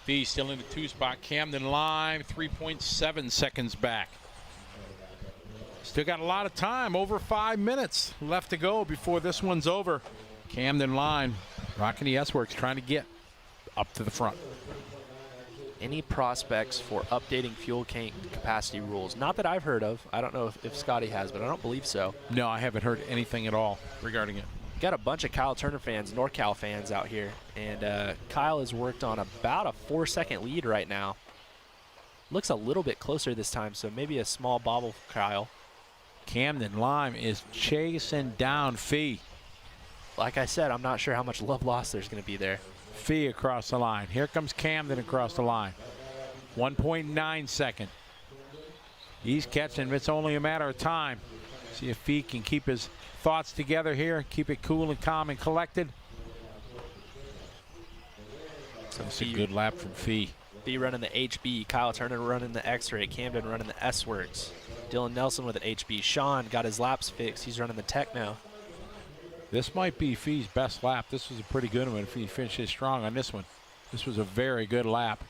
Fee still in the 2 spot. Camden Lime, 3.7 seconds back. Still got a lot of time, over 5 minutes left to go before this one's over. Camden Line, rocking the S-Works, trying to get up to the front. Any prospects for updating fuel tank capacity rules? Not that I've heard of. I don't know if Scotty has, but I don't believe so. No, I haven't heard anything at all regarding it. Got a bunch of Kyle Turner fans, NorCal fans out here, and Kyle has worked on about a 4-second lead right now. Looks a little bit closer this time, so maybe a small bobble for Kyle. Camden Lime is chasing down Fee. Like I said, I'm not sure how much love lost there's going to be there. Fee across the line. Here comes Camden across the line. 1.9 second. He's catching. It's only a matter of time. See if Fee can keep his thoughts together here, keep it cool and calm and collected. So That's a good lap from Fee. Fee running the HB. Kyle Turner running the X-Ray. Camden running the S-Works. Dylan Nelson with an HB. Sean got his laps fixed. He's running the Techno. This might be Fee's best lap. This was a pretty good one if he finishes strong on this one. This was a very good lap.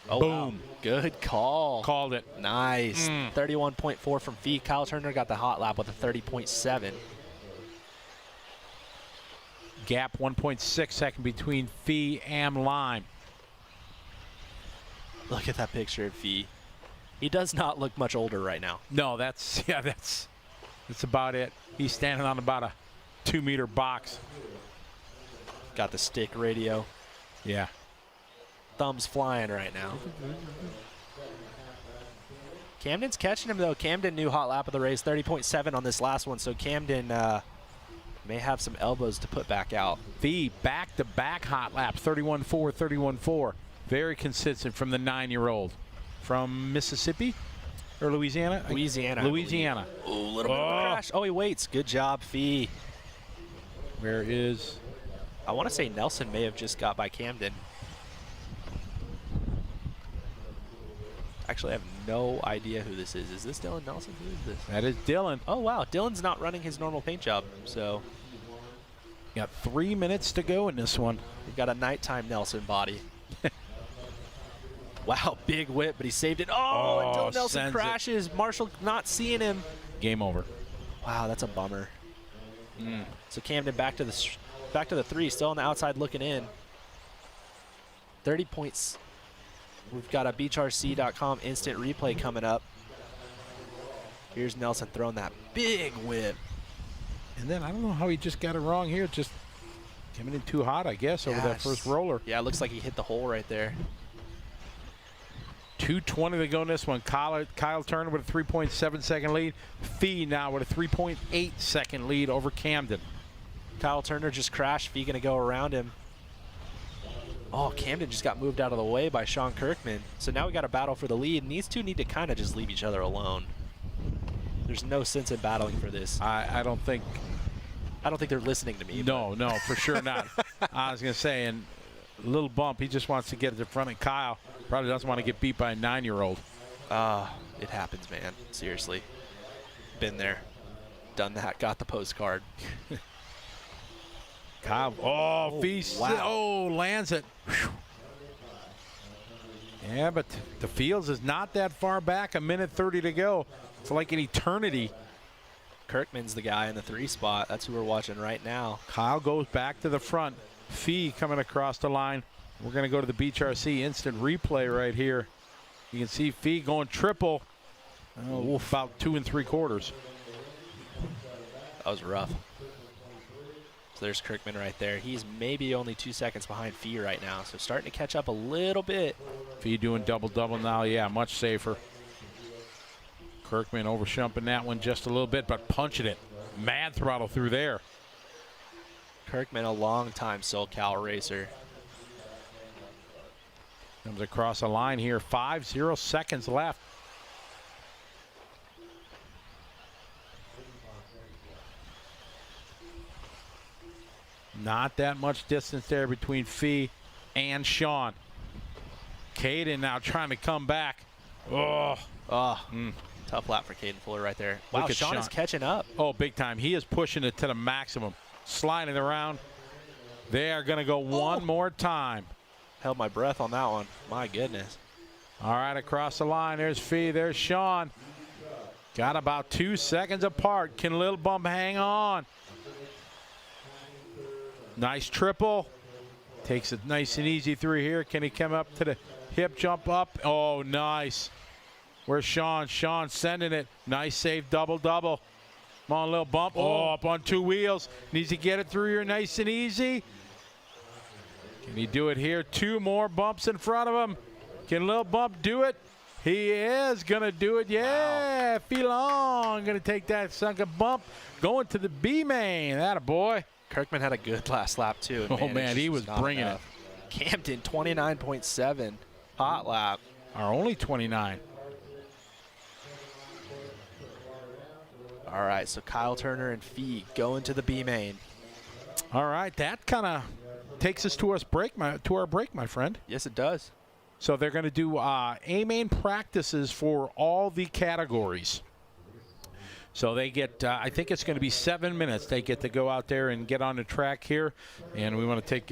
Oh, boom. Wow. Good call. Called it. Nice. 31.4 from Fee. Kyle Turner got the hot lap with a 30.7. Gap 1.6 second between Fee and Lime. Look at that picture of Fee. He does not look much older right now. No, that's about it. He's standing on about a 2-meter box. Got the stick radio. Yeah. Thumbs flying right now. Camden's catching him, though. Camden, new hot lap of the race, 30.7 on this last one, so Camden may have some elbows to put back out. Fee back-to-back hot laps, 31.4, 31.4. Very consistent from the 9-year-old. From Mississippi or Louisiana? Louisiana. Louisiana. Ooh, a little bit of a crash. Oh, he waits. Good job, Fee. Where is? I want to say Nelson may have just got by Camden. Actually, I have no idea who this is. Is this Dylan Nelson? Who is this? That is Dylan. Oh, wow. Dylan's not running his normal paint job, so. Got 3 minutes to go in this one. We've got a nighttime Nelson body. Wow, big whip, but he saved it. Oh, and Dylan Nelson crashes. Marshall not seeing him. Game over. Wow, that's a bummer. So Camden back to the 3, still on the outside looking in. 30 points. We've got a BeachRC.com instant replay coming up. Here's Nelson throwing that big whip. And then I don't know how he just got it wrong here. Just coming in too hot, I guess, over that first roller. Yeah, it looks like he hit the hole right there. 2:20 to go in this one. Kyle Turner with a 3.7 second lead. Fee now with a 3.8 second lead over Camden. Kyle Turner just crashed. Fee gonna go around him. Oh, Camden just got moved out of the way by Sean Kirkman. So now we got a battle for the lead, and these two need to kind of just leave each other alone. There's no sense in battling for this. I don't think they're listening to me. No, for sure not. I was gonna say, and a little bump. He just wants to get it in front of Kyle. Probably doesn't want to get beat by a 9-year-old. It happens, man. Seriously. Been there. Done that. Got the postcard. Kyle, feast. Wow. Oh, lands it. Whew. Yeah, but the Fields is not that far back. 1:30 to go. It's like an eternity. Kirkman's the guy in the 3 spot. That's who we're watching right now. Kyle goes back to the front. Fee coming across the line. We're going to go to the BeachRC instant replay right here. You can see Fee going triple. Oh, about 2 3/4. That was rough. So there's Kirkman right there. He's maybe only 2 seconds behind Fee right now, so starting to catch up a little bit. Fee doing double-double now. Yeah, much safer. Kirkman overshumping that one just a little bit, but punching it. Mad throttle through there. Kirkman, a long-time SoCal racer. Comes across the line here, 0 seconds left. Not that much distance there between Fee and Sean. Caden now trying to come back. Tough lap for Caden Fuller right there. Wow, Look at Sean is catching up. Oh, big time. He is pushing it to the maximum. Sliding around. They are going to go one more time. Held my breath on that one. My goodness. All right, across the line. There's Fee. There's Sean. Got about 2 seconds apart. Can Little Bump hang on? Nice triple. Takes it nice and easy through here. Can he come up to the hip jump up? Oh, nice. Where's Sean? Sean sending it. Nice save, double-double. Come on, Little Bump. Oh, up on 2 wheels. Needs to get it through here nice and easy. Can he do it here? 2 more bumps in front of him. Can Little Bump do it? He is going to do it. Yeah, wow. Filon going to take that second bump. Going to the B Main. That a boy. Kirkman had a good last lap, too. Oh, man, he was bringing it. Campton, 29.7. Hot lap. Are only 29. All right, so Kyle Turner and Fee going to the B Main. All right, that kind of takes us to our break, my friend. Yes, it does. So they're going to do A Main practices for all the categories. So they get, I think it's going to be 7 minutes. They get to go out there and get on the track here. And we want to take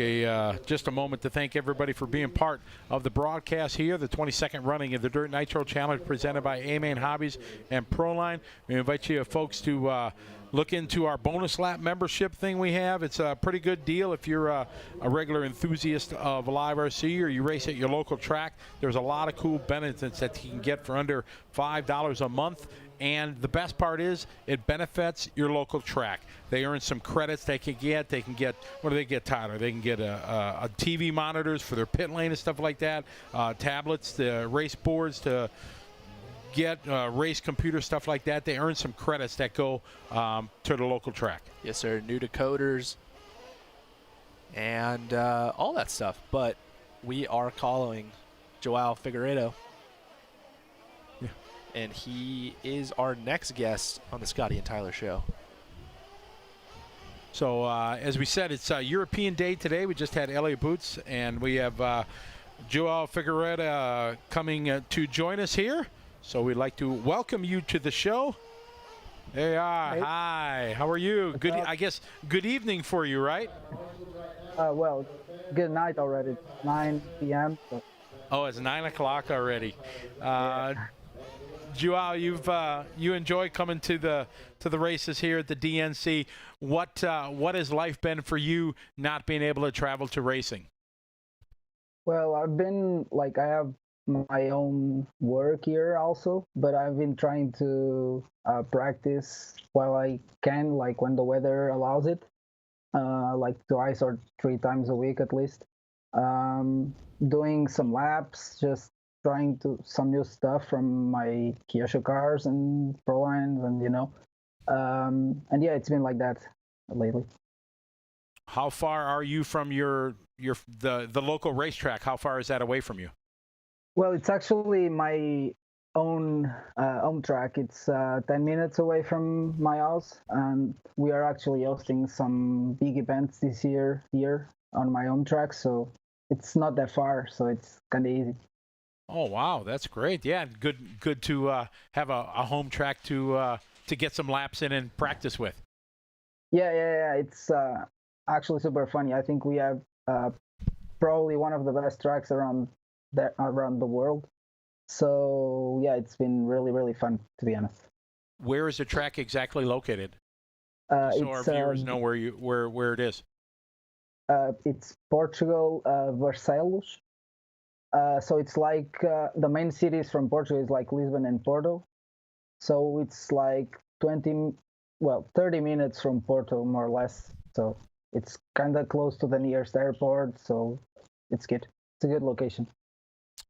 just a moment to thank everybody for being part of the broadcast here, the 22nd running of the Dirt Nitro Challenge presented by A Main Hobbies and Proline. We invite you folks to look into our bonus lap membership thing we have. It's a pretty good deal if you're a regular enthusiast of live RC or you race at your local track. There's a lot of cool benefits that you can get for under $5 a month. And the best part is it benefits your local track. They earn some credits they can get. They can get, what do they get, Tyler? They can get a TV monitors for their pit lane and stuff like that, tablets, the race boards to get race computer stuff like that. They earn some credits that go to the local track. Yes, sir. New decoders and all that stuff. But we are calling Joao Figueiredo. And he is our next guest on the Scotty and Tyler show. So, as we said, it's European Day today. We just had Elliot Boots, and we have Joao Figueiredo coming to join us here. So we'd like to welcome you to the show. There you are. Hey. Hi. How are you? Good. I guess good evening for you, right? Well, good night already. It's 9 p.m. So. Oh, it's 9 o'clock already. Yeah. Joao, you enjoy coming to the races here at the DNC. What has life been for you not being able to travel to racing? Well, I've been I have my own work here also, but I've been trying to practice while I can, like when the weather allows it, like 2 or 3 times a week at least. Doing some laps, just trying to some new stuff from my Kyosho cars and Prolines, and and yeah, it's been like that lately. How far are you from the local racetrack? How far is that away from you? Well, it's actually my own track. It's 10 minutes away from my house, and we are actually hosting some big events this year here on my own track, so it's not that far, so it's kind of easy. Oh wow, that's great. Yeah, good to have a home track to get some laps in and practice with. Yeah. It's actually super funny. I think we have probably one of the best tracks around the world. So yeah, it's been really fun, to be honest. Where is the track exactly located? So our viewers know where it is. It's Portugal, Barcelos. So it's like the main cities from Portugal is like Lisbon and Porto. So it's like 30 minutes from Porto, more or less. So it's kind of close to the nearest airport. So it's good. It's a good location.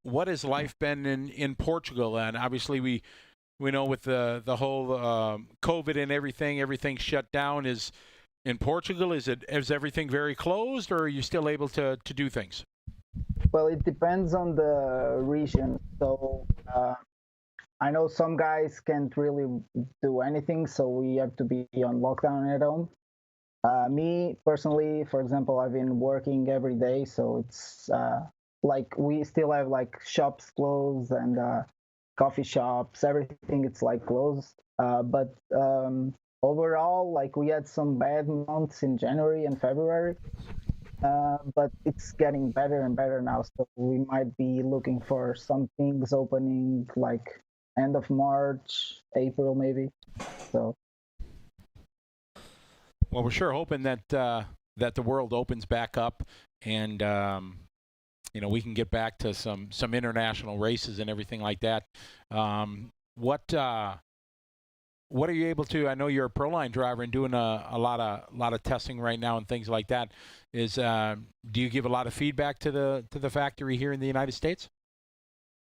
What has life been in Portugal? And obviously we know with the whole COVID and everything shut down. Is in Portugal, is everything very closed, or are you still able to do things? Well, it depends on the region. So I know some guys can't really do anything, so we have to be on lockdown at home. Me personally, for example, I've been working every day, so it's like we still have like shops closed and coffee shops, everything it's like closed. But overall, like we had some bad months in January and February, but it's getting better and better now. So we might be looking for some things opening like end of March, April maybe. So. Well, we're sure hoping that that the world opens back up and we can get back to some international races and everything like that. What are you able to? I know you're a pro line driver and doing a lot of testing right now and things like that. Do you give a lot of feedback to the factory here in the United States?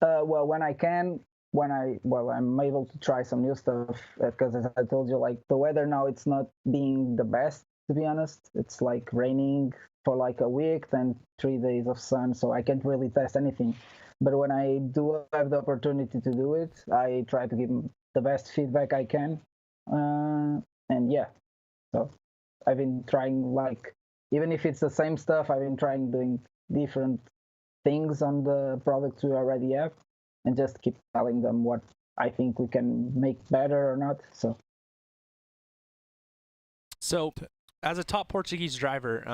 Well, when I can. I'm able to try some new stuff because as I told you, like the weather now, it's not being the best, to be honest. It's like raining for like a week, then 3 days of sun, so I can't really test anything. But when I do have the opportunity to do it, I try to give the best feedback I can. And yeah, so I've been trying, like, even if it's the same stuff, I've been trying doing different things on the products we already have. And just keep telling them what I think we can make better or not. So as a top Portuguese driver,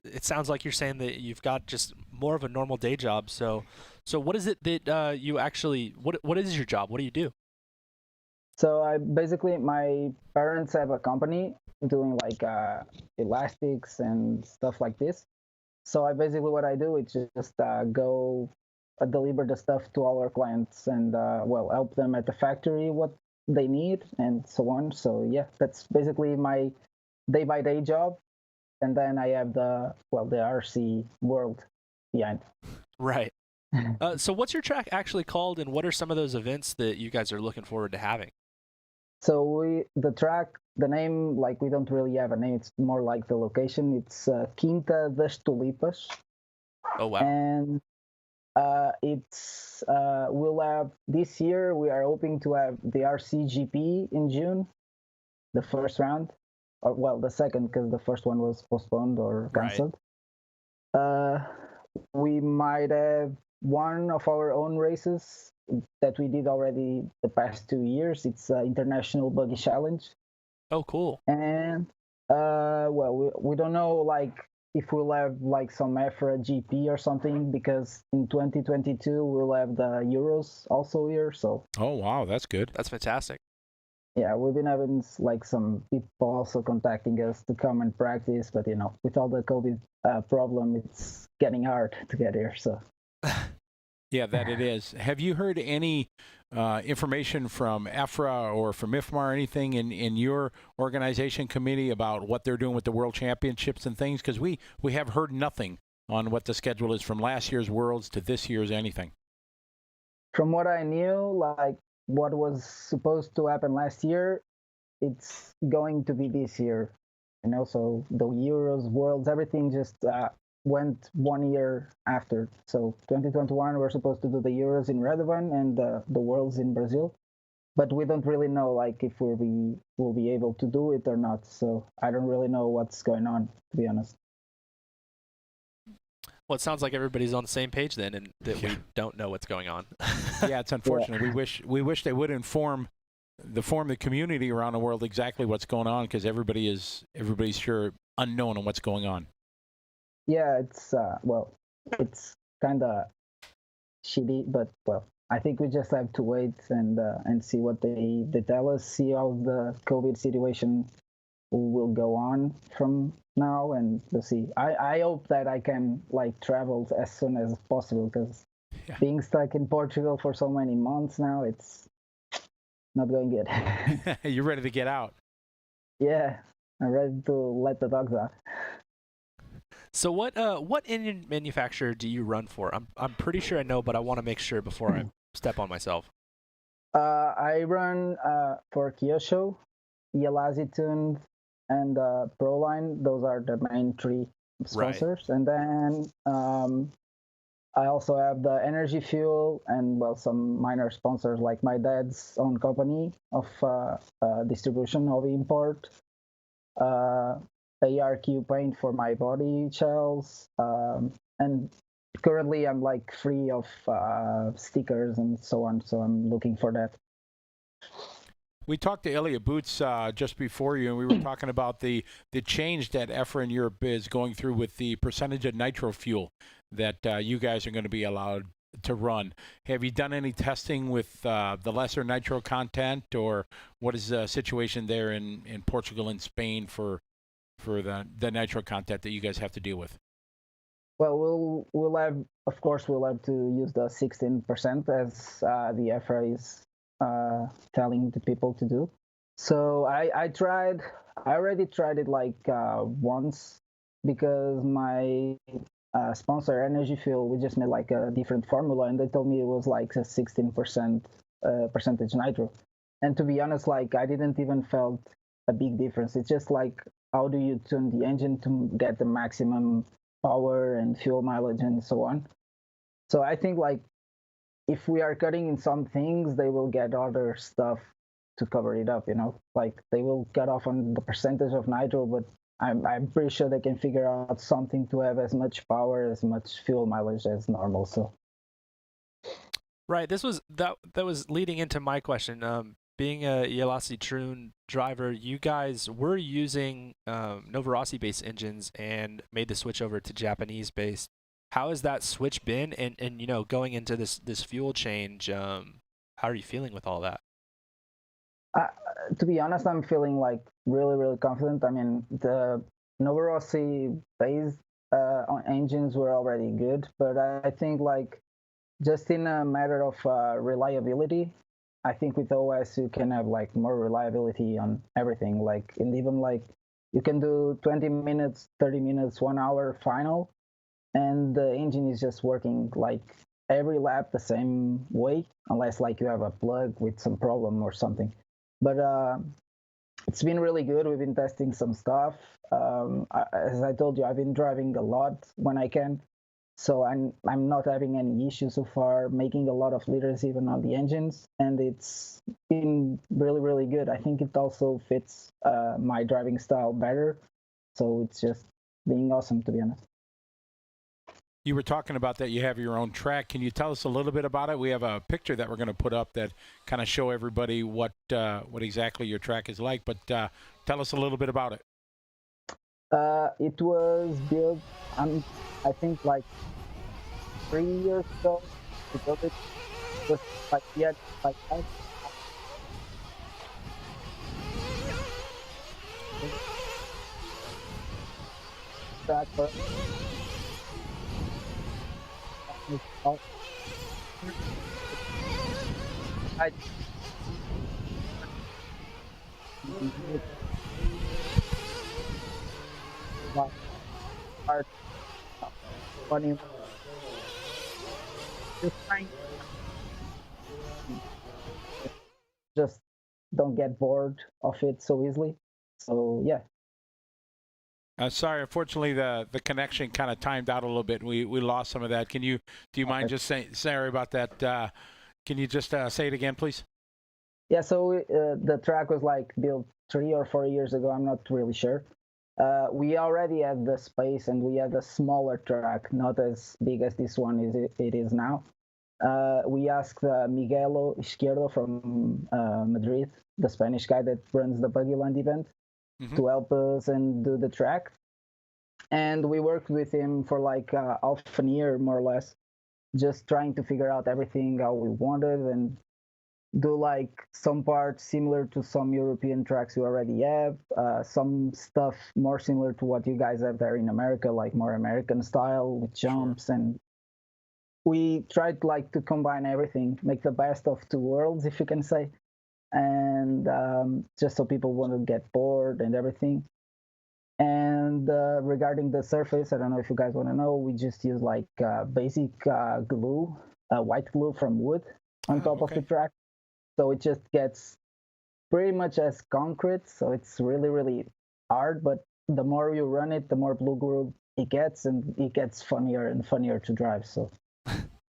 it sounds like you're saying that you've got just more of a normal day job. So what is it that you actually? What is your job? What do you do? So my parents have a company doing like elastics and stuff like this. So what I do is just go. Deliver the stuff to all our clients and help them at the factory what they need and so on. So yeah, that's basically my day-by-day job. And then I have the RC world behind. Right. So what's your track actually called, and what are some of those events that you guys are looking forward to having? So the name, like we don't really have a name. It's more like the location. It's Quinta das Tulipas. Oh wow. And we'll have this year. We are hoping to have the RCGP in June, the first round, or the second because the first one was postponed or cancelled. Right. We might have one of our own races that we did already the past 2 years. It's International Buggy Challenge. Oh, cool. And we don't know like if we'll have like some EFRA GP or something, because in 2022 we'll have the Euros also here. So. Oh wow, that's good. That's fantastic. Yeah, we've been having like some people also contacting us to come and practice, but with all the COVID problem, it's getting hard to get here. So. Yeah, that it is. Have you heard any information from EFRA or from IFMAR or anything in your organization committee about what they're doing with the World Championships and things? Because we have heard nothing on what the schedule is from last year's Worlds to this year's anything. From what I knew, like what was supposed to happen last year, it's going to be this year. So the Euros, Worlds, everything just went 1 year after. So 2021 we're supposed to do the Euros in Radovan and the Worlds in Brazil, but we don't really know like if we'll be able to do it or not. So I don't really know what's going on, to be honest. Well, it sounds like everybody's on the same page then, and that we don't know what's going on. Yeah, it's unfortunate. Yeah. We wish they would inform the community around the world exactly what's going on, because everybody's sure unknown on what's going on. Yeah, it's it's kind of shitty, but I think we just have to wait and see what they tell us, see how the COVID situation will go on from now, and we'll see. I hope that I can like travel as soon as possible, because being stuck in Portugal for so many months now, it's not going good. You're ready to get out? Yeah, I'm ready to let the dogs out. So what engine manufacturer do you run for? I'm pretty sure I know, but I want to make sure before I step on myself. I run for Kyosho, Yelazitun, and Proline. Those are the main three sponsors. Right. And then I also have the energy fuel and well some minor sponsors like my dad's own company of distribution of import, ARQ paint for my body shells, and currently I'm like free of stickers and so on. So I'm looking for that. We talked to Elliot Boots just before you, and we were talking about the change that Efren Europe is going through with the percentage of nitro fuel that you guys are going to be allowed to run. Have you done any testing with the lesser nitro content, or what is the situation there in Portugal and Spain for the nitro content that you guys have to deal with? Well, we'll have, of course, we'll have to use the 16% as the EFRA is telling the people to do. So I already tried it like once because my sponsor Energy Fuel, we just made like a different formula and they told me it was like a 16% percentage nitro. And to be honest, like I didn't even felt a big difference. It's just like, how do you tune the engine to get the maximum power and fuel mileage and so on? So I think like if we are cutting in some things, they will get other stuff to cover it up, you know, like they will cut off on the percentage of nitro, but I'm pretty sure they can figure out something to have as much power, as much fuel mileage as normal. So Right. This was that was leading into my question. Being a Jelassi Troon driver, you guys were using Novorossi-based engines and made the switch over to Japanese-based. How has that switch been? And you know, going into this fuel change, how are you feeling with all that? To be honest, I'm feeling like really confident. I mean, the Novorossi-based engines were already good, but I think like just in a matter of reliability, I think with OS you can have like more reliability on everything. Like, and even like you can do 20 minutes, 30 minutes, 1 hour final, and the engine is just working like every lap the same way, unless like you have a plug with some problem or something. But it's been really good. We've been testing some stuff. As I told you, I've been driving a lot when I can. So I'm not having any issues so far, making a lot of liters even on the engines, and it's been really good. I think it also fits my driving style better, so it's just being awesome, to be honest. You were talking about that you have your own track. Can you tell us a little bit about it? We have a picture that we're going to put up that kind of show everybody what exactly your track is like, but tell us a little bit about it. It was built, I think, like 3 years ago. We built it just like yet like that. Track for I hard funny just don't get bored of it so easily. So yeah. Sorry, unfortunately the connection kind of timed out a little bit. We lost some of that. Do you mind just saying, sorry about that? Can you just say it again, please? Yeah, so the track was like built 3 or 4 years ago. I'm not really sure. We already had the space and we had a smaller track, not as big as this one it is now. We asked Miguelo Izquierdo from Madrid, the Spanish guy that runs the Buggyland event, to help us and do the track. And we worked with him for like half a year, more or less, just trying to figure out everything how we wanted and do like some parts similar to some European tracks we already have, some stuff more similar to what you guys have there in America, like more American style with jumps. Sure. And we tried like to combine everything, make the best of two worlds, if you can say, and just so people wouldn't get bored and everything. And regarding the surface, I don't know if you guys want to know, we just use like basic glue, white glue from wood on top of the track. So it just gets pretty much as concrete. So it's really hard, but the more you run it, the more blue glue it gets, and it gets funnier and funnier to drive. So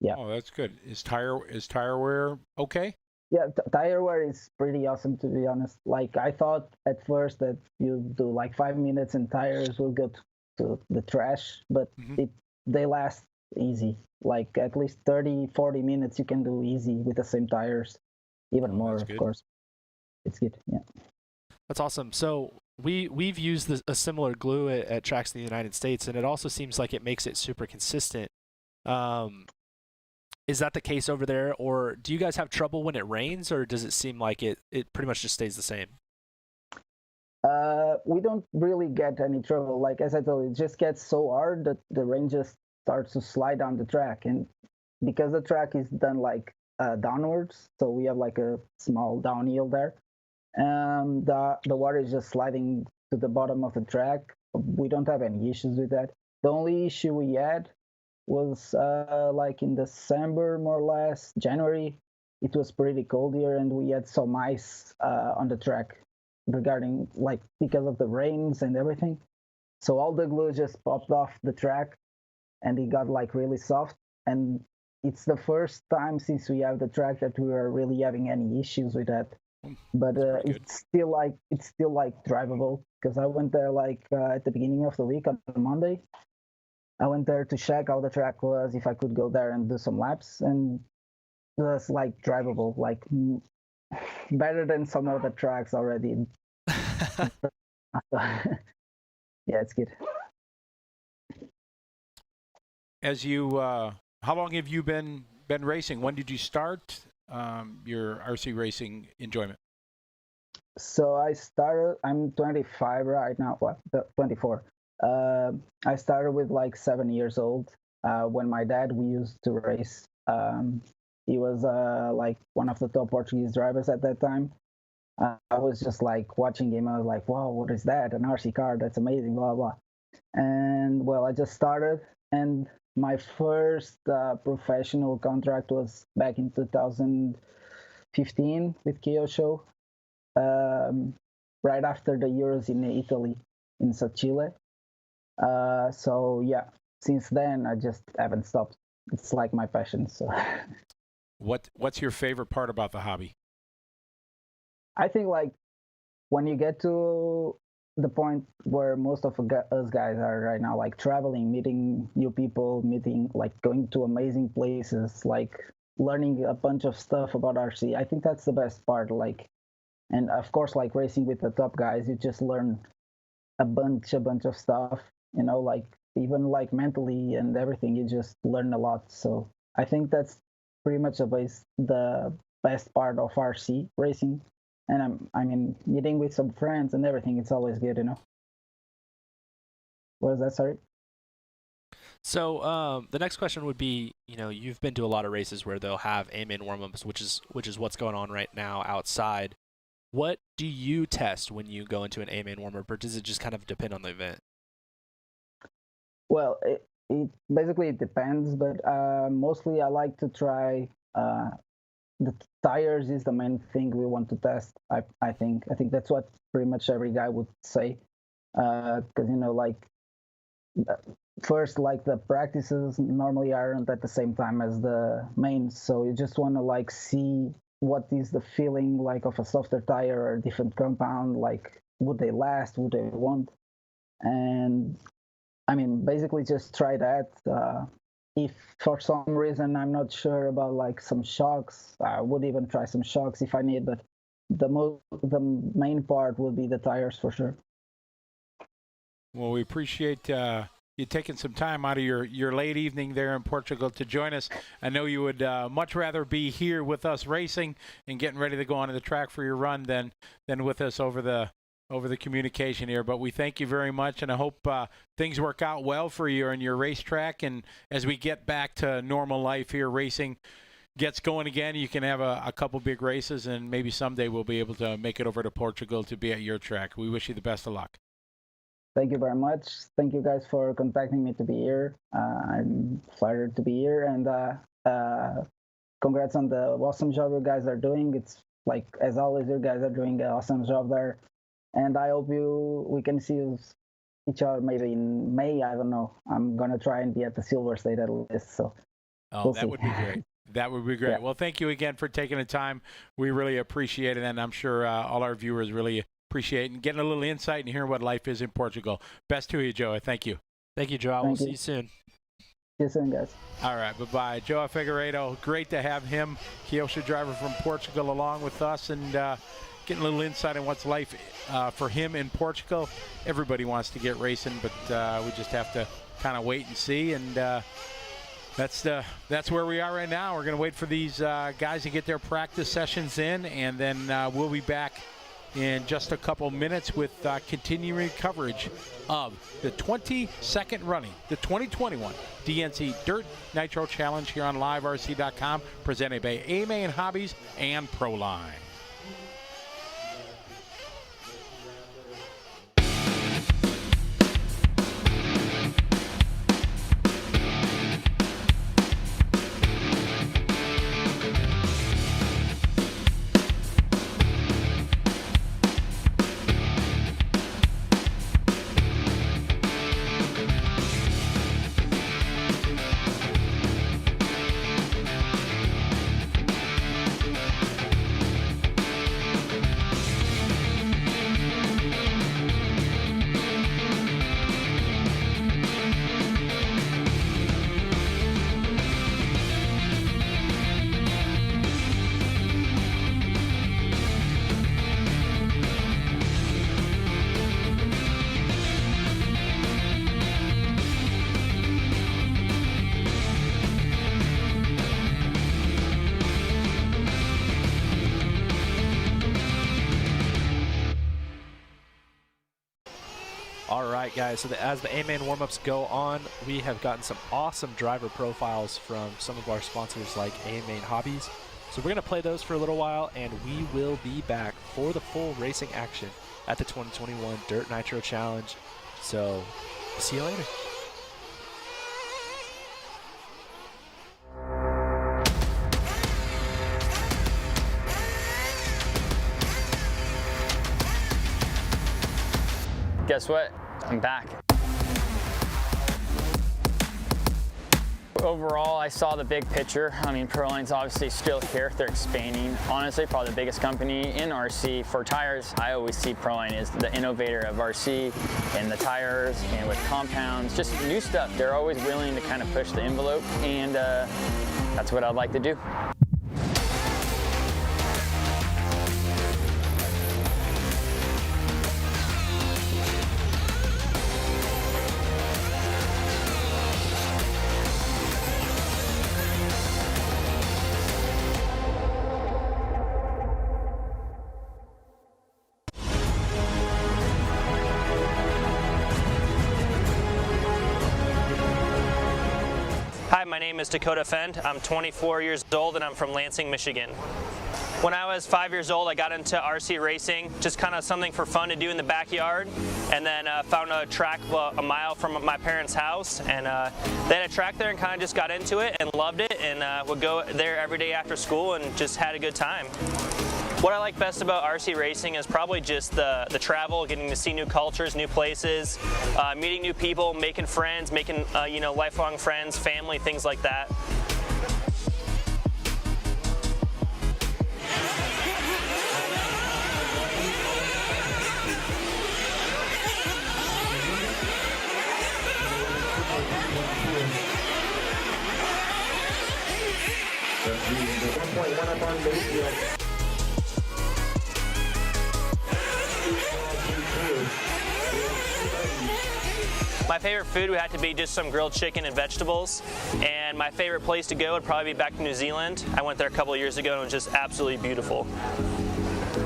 Yeah. Oh, that's good. Is tire wear okay? Yeah, tire wear is pretty awesome, to be honest. Like, I thought at first that you do like 5 minutes and tires will go to the trash, but Mhm. they last easy. Like at least 30, 40 minutes you can do easy with the same tires. Even Oh, more, that's of good. course. It's good, yeah. That's awesome. So we've used a similar glue at tracks in the United States, and it also seems like it makes it super consistent. Is that the case over there, or do you guys have trouble when it rains, or does it seem like it pretty much just stays the same? We don't really get any trouble. Like, as I told you, it just gets so hard that the rain just starts to slide down the track. And because the track is done like downwards, so we have like a small downhill there. The water is just sliding to the bottom of the track. We don't have any issues with that. The only issue we had was like in December, more or less, January. It was pretty cold here, and we had some ice on the track regarding like because of the rains and everything. So all the glue just popped off the track, and it got like really soft. And it's the first time since we have the track that we are really having any issues with that. But That's pretty good. it's still like drivable, because I went there like at the beginning of the week on Monday. I went there to check how the track was, if I could go there and do some laps, and it was like drivable, like better than some other tracks already. Yeah, it's good. As you, how long have you been racing? When did you start your RC racing enjoyment? So I'm 25 right now. What? 24. I started with like 7 years old. When my dad, we used to race. He was like one of the top Portuguese drivers at that time. I was just like watching him. I was like, wow, what is that? An RC car? That's amazing, blah, blah. And well, I just started. And my first professional contract was back in 2015 with Kyosho, right after the Euros in Italy, in Chile. So yeah, since then I just haven't stopped. It's like my passion. So What's your favorite part about the hobby? I think like when you get to the point where most of us guys are right now, like traveling, meeting new people, meeting like going to amazing places, like learning a bunch of stuff about RC. I think that's the best part. Like, and of course, like racing with the top guys, you just learn a bunch of stuff. You know, like even like mentally and everything, you just learn a lot. So I think that's pretty much the best part of RC racing. And I mean, meeting with some friends and everything, it's always good, you know. What was that? Sorry. So the next question would be, you know, you've been to a lot of races where they'll have A-Main warm-ups, which is what's going on right now outside. What do you test when you go into an A-Main warm-up, or does it just kind of depend on the event? Well, it basically it depends, but mostly I like to try the tires is the main thing we want to test. I think that's what pretty much every guy would say, because you know, like first, like the practices normally aren't at the same time as the mains, so you just want to like see what is the feeling like of a softer tire or a different compound, like would they last, would they won't. And I mean, basically just try that. If for some reason I'm not sure about like some shocks, I would even try some shocks if I need, but the main part will be the tires for sure. Well, we appreciate you taking some time out of your late evening there in Portugal to join us. I know you would much rather be here with us racing and getting ready to go onto the track for your run than with us over the communication here. But we thank you very much, and I hope things work out well for you and your racetrack. And as we get back to normal life here, racing gets going again, you can have a couple big races, and maybe someday we'll be able to make it over to Portugal to be at your track. We wish you the best of luck. Thank you very much. Thank you guys for contacting me to be here. I'm flattered to be here, and congrats on the awesome job you guys are doing. It's like, as always, you guys are doing an awesome job there. And I hope we can see each other maybe in May. I don't know. I'm going to try and be at the Silver State at least. So Oh, We'll that see. would be great. That would be great. Yeah. Well, thank you again for taking the time. We really appreciate it, and I'm sure all our viewers really appreciate it and getting a little insight and hearing what life is in Portugal. Best to you, Joe. Thank you. Thank you, Joe. We'll see you soon. See you soon, guys. All right, bye-bye. Joe Figueiredo, great to have him, Kyosho driver from Portugal, along with us, and getting a little insight on what's life for him in Portugal. Everybody wants to get racing, but we just have to kind of wait and see, and that's where we are right now. We're going to wait for these guys to get their practice sessions in, and then we'll be back in just a couple minutes with continuing coverage of the 22nd running, the 2021 DNC Dirt Nitro Challenge here on LiveRC.com, presented by E Main Hobbies and Proline. All right, guys, so as the A-Main warm-ups go on, we have gotten some awesome driver profiles from some of our sponsors like A-Main Hobbies. So we're going to play those for a little while, and we will be back for the full racing action at the 2021 Dirt Nitro Challenge. So see you later. Guess what? I'm back. Overall, I saw the big picture. I mean, Proline's obviously still here. They're expanding. Honestly, probably the biggest company in RC for tires. I always see Proline as the innovator of RC and the tires and with compounds, just new stuff. They're always willing to kind of push the envelope, and that's what I'd like to do. Hi, my name is Dakota Fend. I'm 24 years old and I'm from Lansing, Michigan. When I was 5 years old, I got into RC racing, just kind of something for fun to do in the backyard, and then found a track a mile from my parents' house, and they had a track there and kind of just got into it and loved it, and would go there every day after school and just had a good time. What I like best about RC racing is probably just the travel, getting to see new cultures, new places, meeting new people, making friends, making lifelong friends, family, things like that. My favorite food would have to be just some grilled chicken and vegetables, and my favorite place to go would probably be back to New Zealand. I went there a couple of years ago and it was just absolutely beautiful.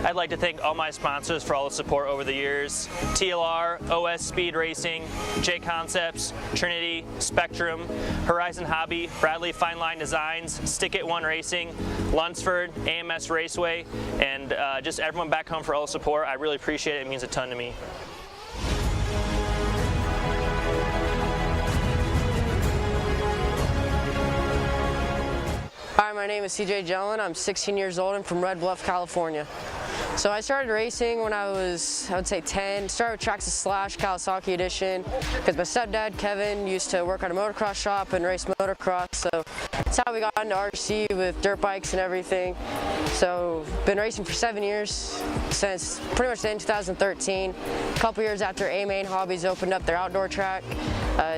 I'd like to thank all my sponsors for all the support over the years. TLR, OS Speed Racing, J Concepts, Trinity, Spectrum, Horizon Hobby, Bradley Fine Line Designs, Stick It One Racing, Lunsford, AMS Raceway, and just everyone back home for all the support. I really appreciate it. It means a ton to me. Hi, my name is CJ Jellin. I'm 16 years old and from Red Bluff, California. So I started racing when I was, I would say 10. Started with Tracks of Slash, Kawasaki edition, because my stepdad, Kevin, used to work at a motocross shop and race motocross. So that's how we got into RC with dirt bikes and everything. So been racing for 7 years, since pretty much the end of 2013. A couple years after A Main Hobbies opened up their outdoor track.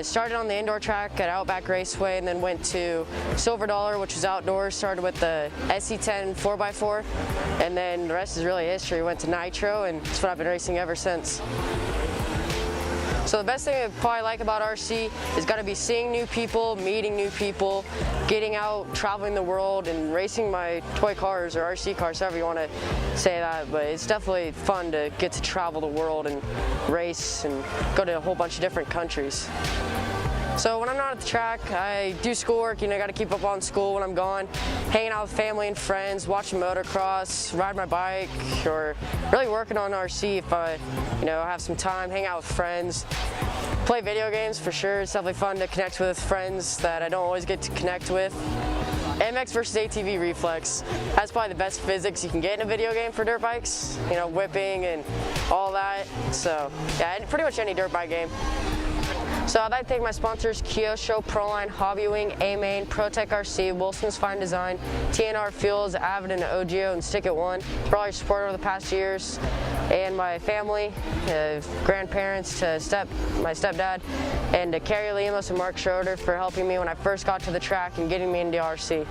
Started on the indoor track at Outback Raceway and then went to Silver Dollar, which was outdoors. Started with the SC10 4x4, and then the rest is really history. Went to Nitro, and that's what I've been racing ever since. So the best thing I probably like about RC is got to be seeing new people, meeting new people, getting out, traveling the world, and racing my toy cars or RC cars, however you want to say that. But it's definitely fun to get to travel the world and race and go to a whole bunch of different countries. So when I'm not at the track, I do schoolwork, you know, I got to keep up on school when I'm gone, hanging out with family and friends, watching motocross, ride my bike, or really working on RC if I, you know, have some time, hang out with friends, play video games for sure. It's definitely fun to connect with friends that I don't always get to connect with. MX versus ATV reflex, that's probably the best physics you can get in a video game for dirt bikes, you know, whipping and all that. So yeah, pretty much any dirt bike game. So I'd like to thank my sponsors, Kyosho, Proline, Hobbywing, A Main, ProTech RC, Wilson's Fine Design, TNR Fuels, Avid and OGO, and Stick It One for all your support over the past years. And my family, grandparents to my stepdad, and to Carrie Lemos and Mark Schroeder for helping me when I first got to the track and getting me into RC.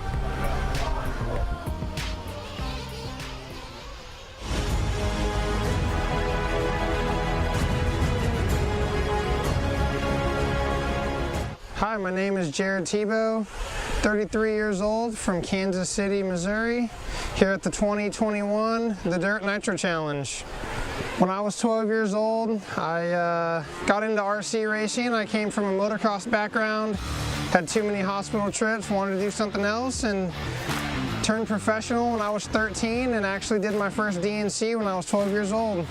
Hi, my name is Jared Tebo, 33 years old from Kansas City, Missouri, here at the 2021 The Dirt Nitro Challenge. When I was 12 years old, I got into RC racing. I came from a motocross background, had too many hospital trips, wanted to do something else, and turned professional when I was 13 and actually did my first DNC when I was 12 years old.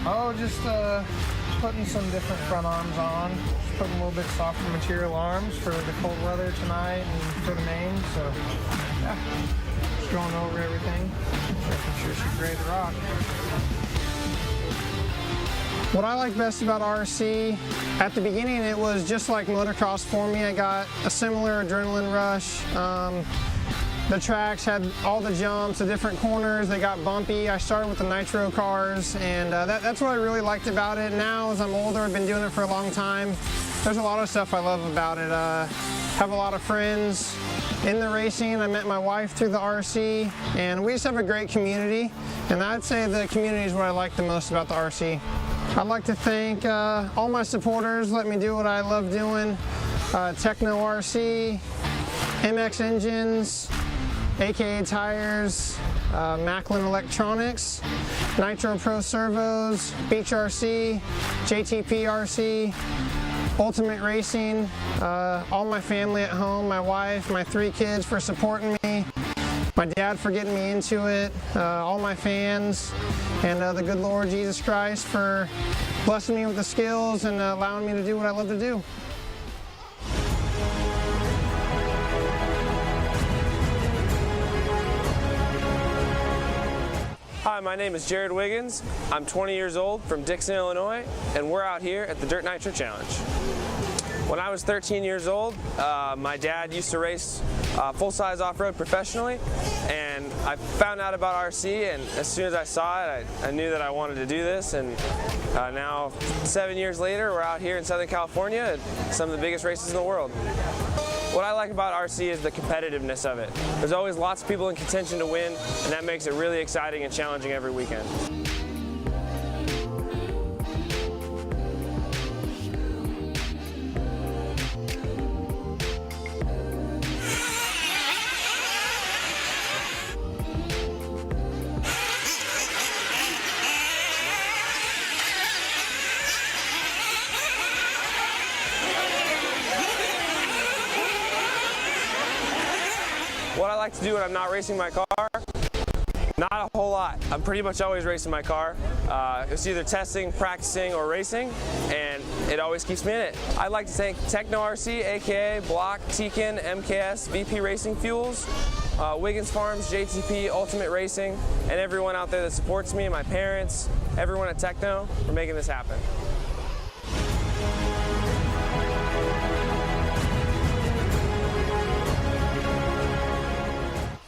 Oh, just putting some different front arms on. Just putting a little bit softer material arms for the cold weather tonight and for the main. So, yeah, just going over everything, making sure she's ready to rock. What I like best about RC, at the beginning it was just like motocross for me. I got a similar adrenaline rush. The tracks had all the jumps, the different corners, they got bumpy. I started with the Nitro cars, and that's what I really liked about it. Now, as I'm older, I've been doing it for a long time. There's a lot of stuff I love about it. Have a lot of friends in the racing. I met my wife through the RC, and we just have a great community. And I'd say the community is what I like the most about the RC. I'd like to thank all my supporters, let me do what I love doing. Techno RC, MX Engines, AKA Tires, Macklin Electronics, Nitro Pro Servos, Beach RC, JTP RC, Ultimate Racing, all my family at home, my wife, my 3 kids for supporting me, my dad for getting me into it, all my fans, and the good Lord Jesus Christ for blessing me with the skills and allowing me to do what I love to do. Hi, my name is Jared Wiggins. I'm 20 years old from Dixon, Illinois, and we're out here at the Dirt Nitro Challenge. When I was 13 years old, my dad used to race full-size off-road professionally, and I found out about RC, and as soon as I saw it, I knew that I wanted to do this, and now 7 years later, we're out here in Southern California at some of the biggest races in the world. What I like about RC is the competitiveness of it. There's always lots of people in contention to win, and that makes it really exciting and challenging every weekend. What I like to do when I'm not racing my car, not a whole lot. I'm pretty much always racing my car. It's either testing, practicing, or racing, and it always keeps me in it. I'd like to thank Techno RC, aka Block, Tekin, MKS, VP Racing Fuels, Wiggins Farms, JTP, Ultimate Racing, and everyone out there that supports me, my parents, everyone at Techno for making this happen.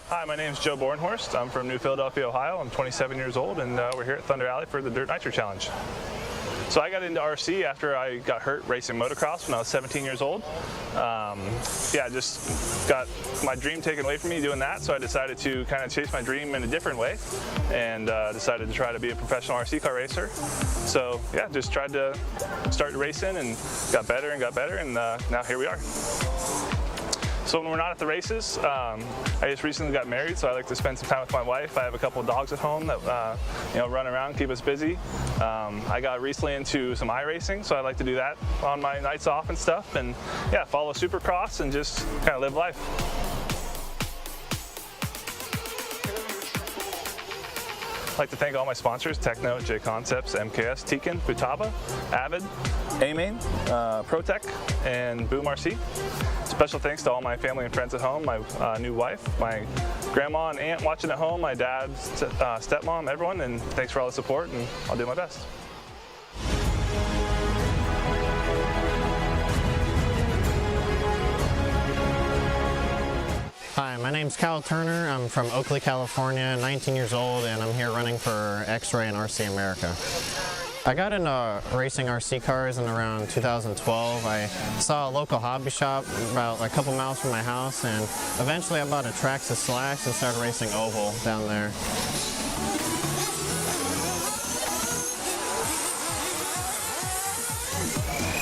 Hi, my name is Joe Bornhorst. I'm from New Philadelphia, Ohio. I'm 27 years old, and we're here at Thunder Alley for the Dirt Nitro Challenge. So I got into RC after I got hurt racing motocross when I was 17 years old. Yeah, just got my dream taken away from me doing that, so I decided to kind of chase my dream in a different way, and decided to try to be a professional RC car racer. So yeah, just tried to start racing and got better, and now here we are. So when we're not at the races, I just recently got married, so I like to spend some time with my wife. I have a couple of dogs at home that run around, keep us busy. I got recently into some iRacing, so I like to do that on my nights off and stuff, and yeah, follow Supercross and just kind of live life. I'd like to thank all my sponsors: Techno, J Concepts, MKS, Tekin, Futaba, Avid, E Main, ProTech, and Boom RC. Special thanks to all my family and friends at home, my new wife, my grandma and aunt watching at home, my dad, stepmom, everyone, and thanks for all the support, and I'll do my best. Hi, my name's Kyle Turner. I'm from Oakley, California, 19 years old, and I'm here running for X-Ray and RC America. I got into racing RC cars in around 2012. I saw a local hobby shop about a couple miles from my house, and eventually I bought a Traxxas Slash and started racing oval down there.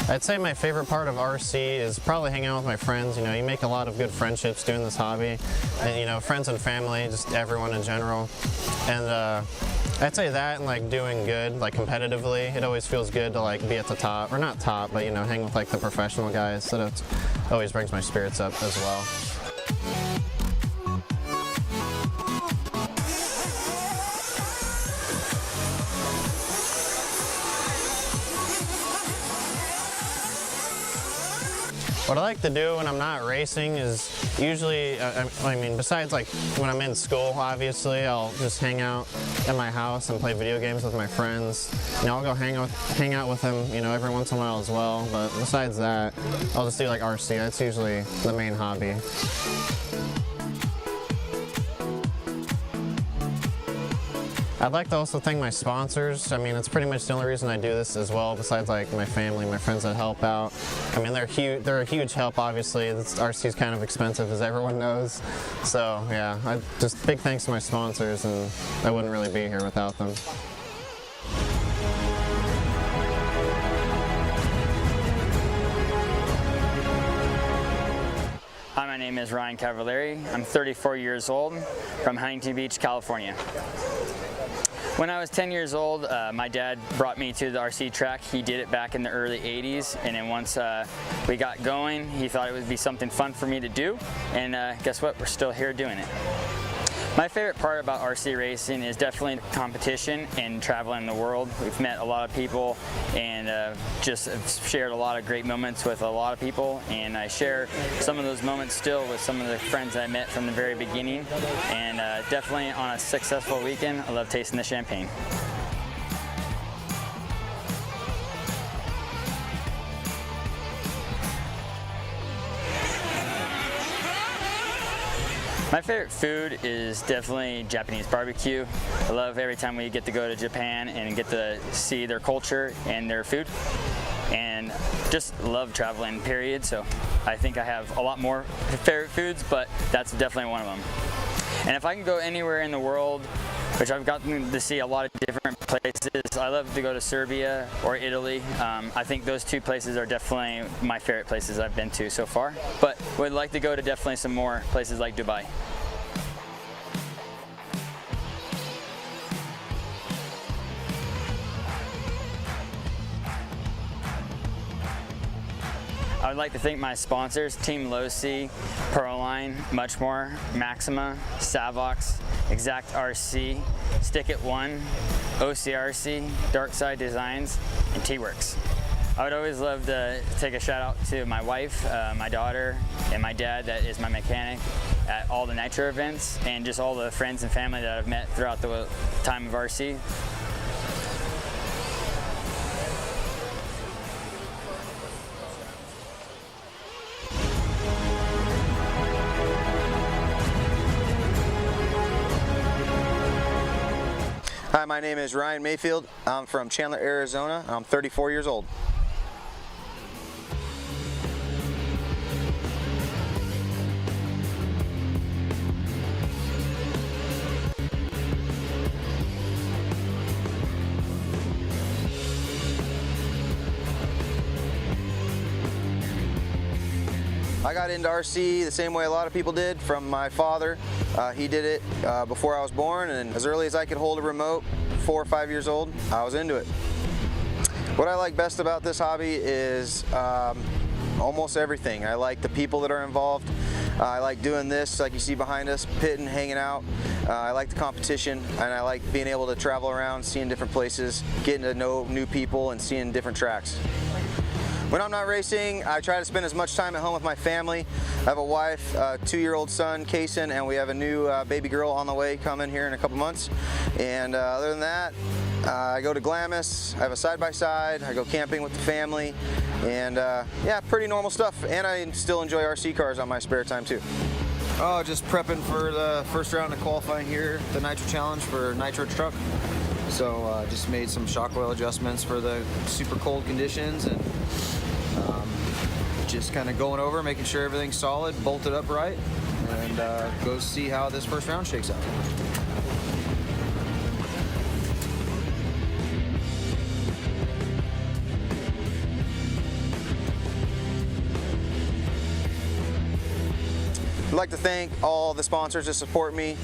I'd say my favorite part of RC is probably hanging out with my friends. You know, you make a lot of good friendships doing this hobby, and, you know, friends and family, just everyone in general. And I'd say that and like doing good, like competitively, it always feels good to like be at the top, or not top, but, you know, hang with like the professional guys. So that always brings my spirits up as well. What I like to do when I'm not racing is usually, I mean, besides like when I'm in school, obviously, I'll just hang out at my house and play video games with my friends. You know, I'll go hang out with them, you know, every once in a while as well. But besides that, I'll just do like RC. That's usually the main hobby. I'd like to also thank my sponsors. I mean, it's pretty much the only reason I do this as well, besides like my family, my friends that help out. I mean, they're a huge help, obviously. RC is kind of expensive, as everyone knows. So yeah, just big thanks to my sponsors, and I wouldn't really be here without them. Hi, my name is Ryan Cavalieri. I'm 34 years old from Huntington Beach, California. When I was 10 years old, my dad brought me to the RC track. He did it back in the early 80s, and then once we got going, he thought it would be something fun for me to do, and guess what? We're still here doing it. My favorite part about RC racing is definitely competition and traveling the world. We've met a lot of people and just shared a lot of great moments with a lot of people, and I share some of those moments still with some of the friends I met from the very beginning, and definitely on a successful weekend, I love tasting the champagne. My favorite food is definitely Japanese barbecue. I love every time we get to go to Japan and get to see their culture and their food. And just love traveling, period. So I think I have a lot more favorite foods, but that's definitely one of them. And if I can go anywhere in the world, which I've gotten to see a lot of different places, I love to go to Serbia or Italy. I think those two places are definitely my favorite places I've been to so far, but would like to go to definitely some more places like Dubai. I would like to thank my sponsors, Team Low-C, Proline, Much More, Maxima, Savox, Exact RC, Stick It One, OCRC, Dark Side Designs, and T-Works. I would always love to take a shout out to my wife, my daughter, and my dad that is my mechanic at all the Nitro events, and just all the friends and family that I've met throughout the time of RC. Hi, my name is Ryan Mayfield. I'm from Chandler, Arizona. I'm 34 years old. I got into RC the same way a lot of people did, from my father. He did it before I was born, and as early as I could hold a remote, 4 or 5 years old, I was into it. What I like best about this hobby is almost everything. I like the people that are involved. I like doing this, like you see behind us, pitting, hanging out. I like the competition, and I like being able to travel around, seeing different places, getting to know new people, and seeing different tracks. When I'm not racing, I try to spend as much time at home with my family. I have a wife, a 2-year-old son, Kaysen, and we have a new baby girl on the way coming here in a couple months. And other than that, I go to Glamis, I have a side-by-side, I go camping with the family, and yeah, pretty normal stuff. And I still enjoy RC cars on my spare time too. Oh, just prepping for the first round of qualifying here, the Nitro Challenge for Nitro truck. So just made some shock oil adjustments for the super cold conditions, and just kind of going over, making sure everything's solid, bolted up right, and go see how this first round shakes out. I'd like to thank all the sponsors that support me,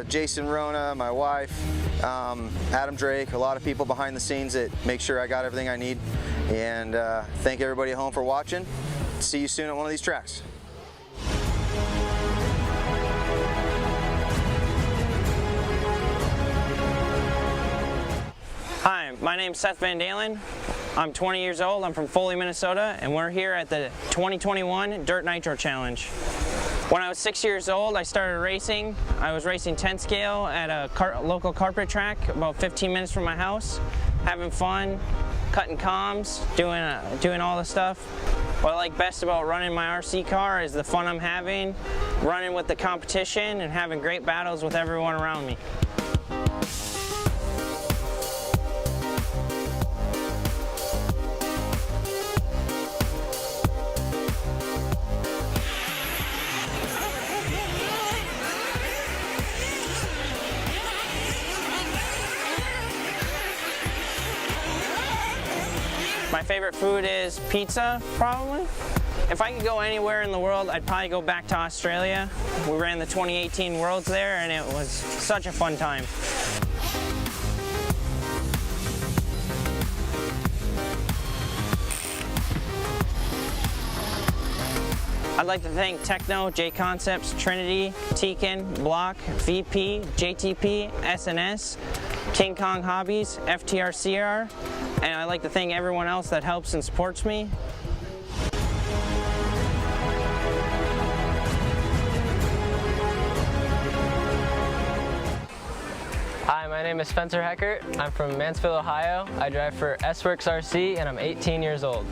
Jason Rona, my wife, Adam Drake, a lot of people behind the scenes that make sure I got everything I need, and thank everybody at home for watching. See you soon at one of these tracks. Hi, my name's Seth VanDal. I'm 20 years old. I'm from Foley, Minnesota, and we're here at the 2021 Dirt Nitro Challenge. When I was 6 years old, I started racing. I was racing 10 scale at a local carpet track about 15 minutes from my house, having fun, cutting comms, doing all the stuff. What I like best about running my RC car is the fun I'm having, running with the competition, and having great battles with everyone around me. My favorite food is pizza, probably. If I could go anywhere in the world, I'd probably go back to Australia. We ran the 2018 Worlds there, and it was such a fun time. I'd like to thank Techno, J Concepts, Trinity, Tekin, Block, VP, JTP, SNS, King Kong Hobbies, FTRCR, and I'd like to thank everyone else that helps and supports me. Hi, my name is Spencer Heckert. I'm from Mansfield, Ohio. I drive for S-Works RC, and I'm 18 years old.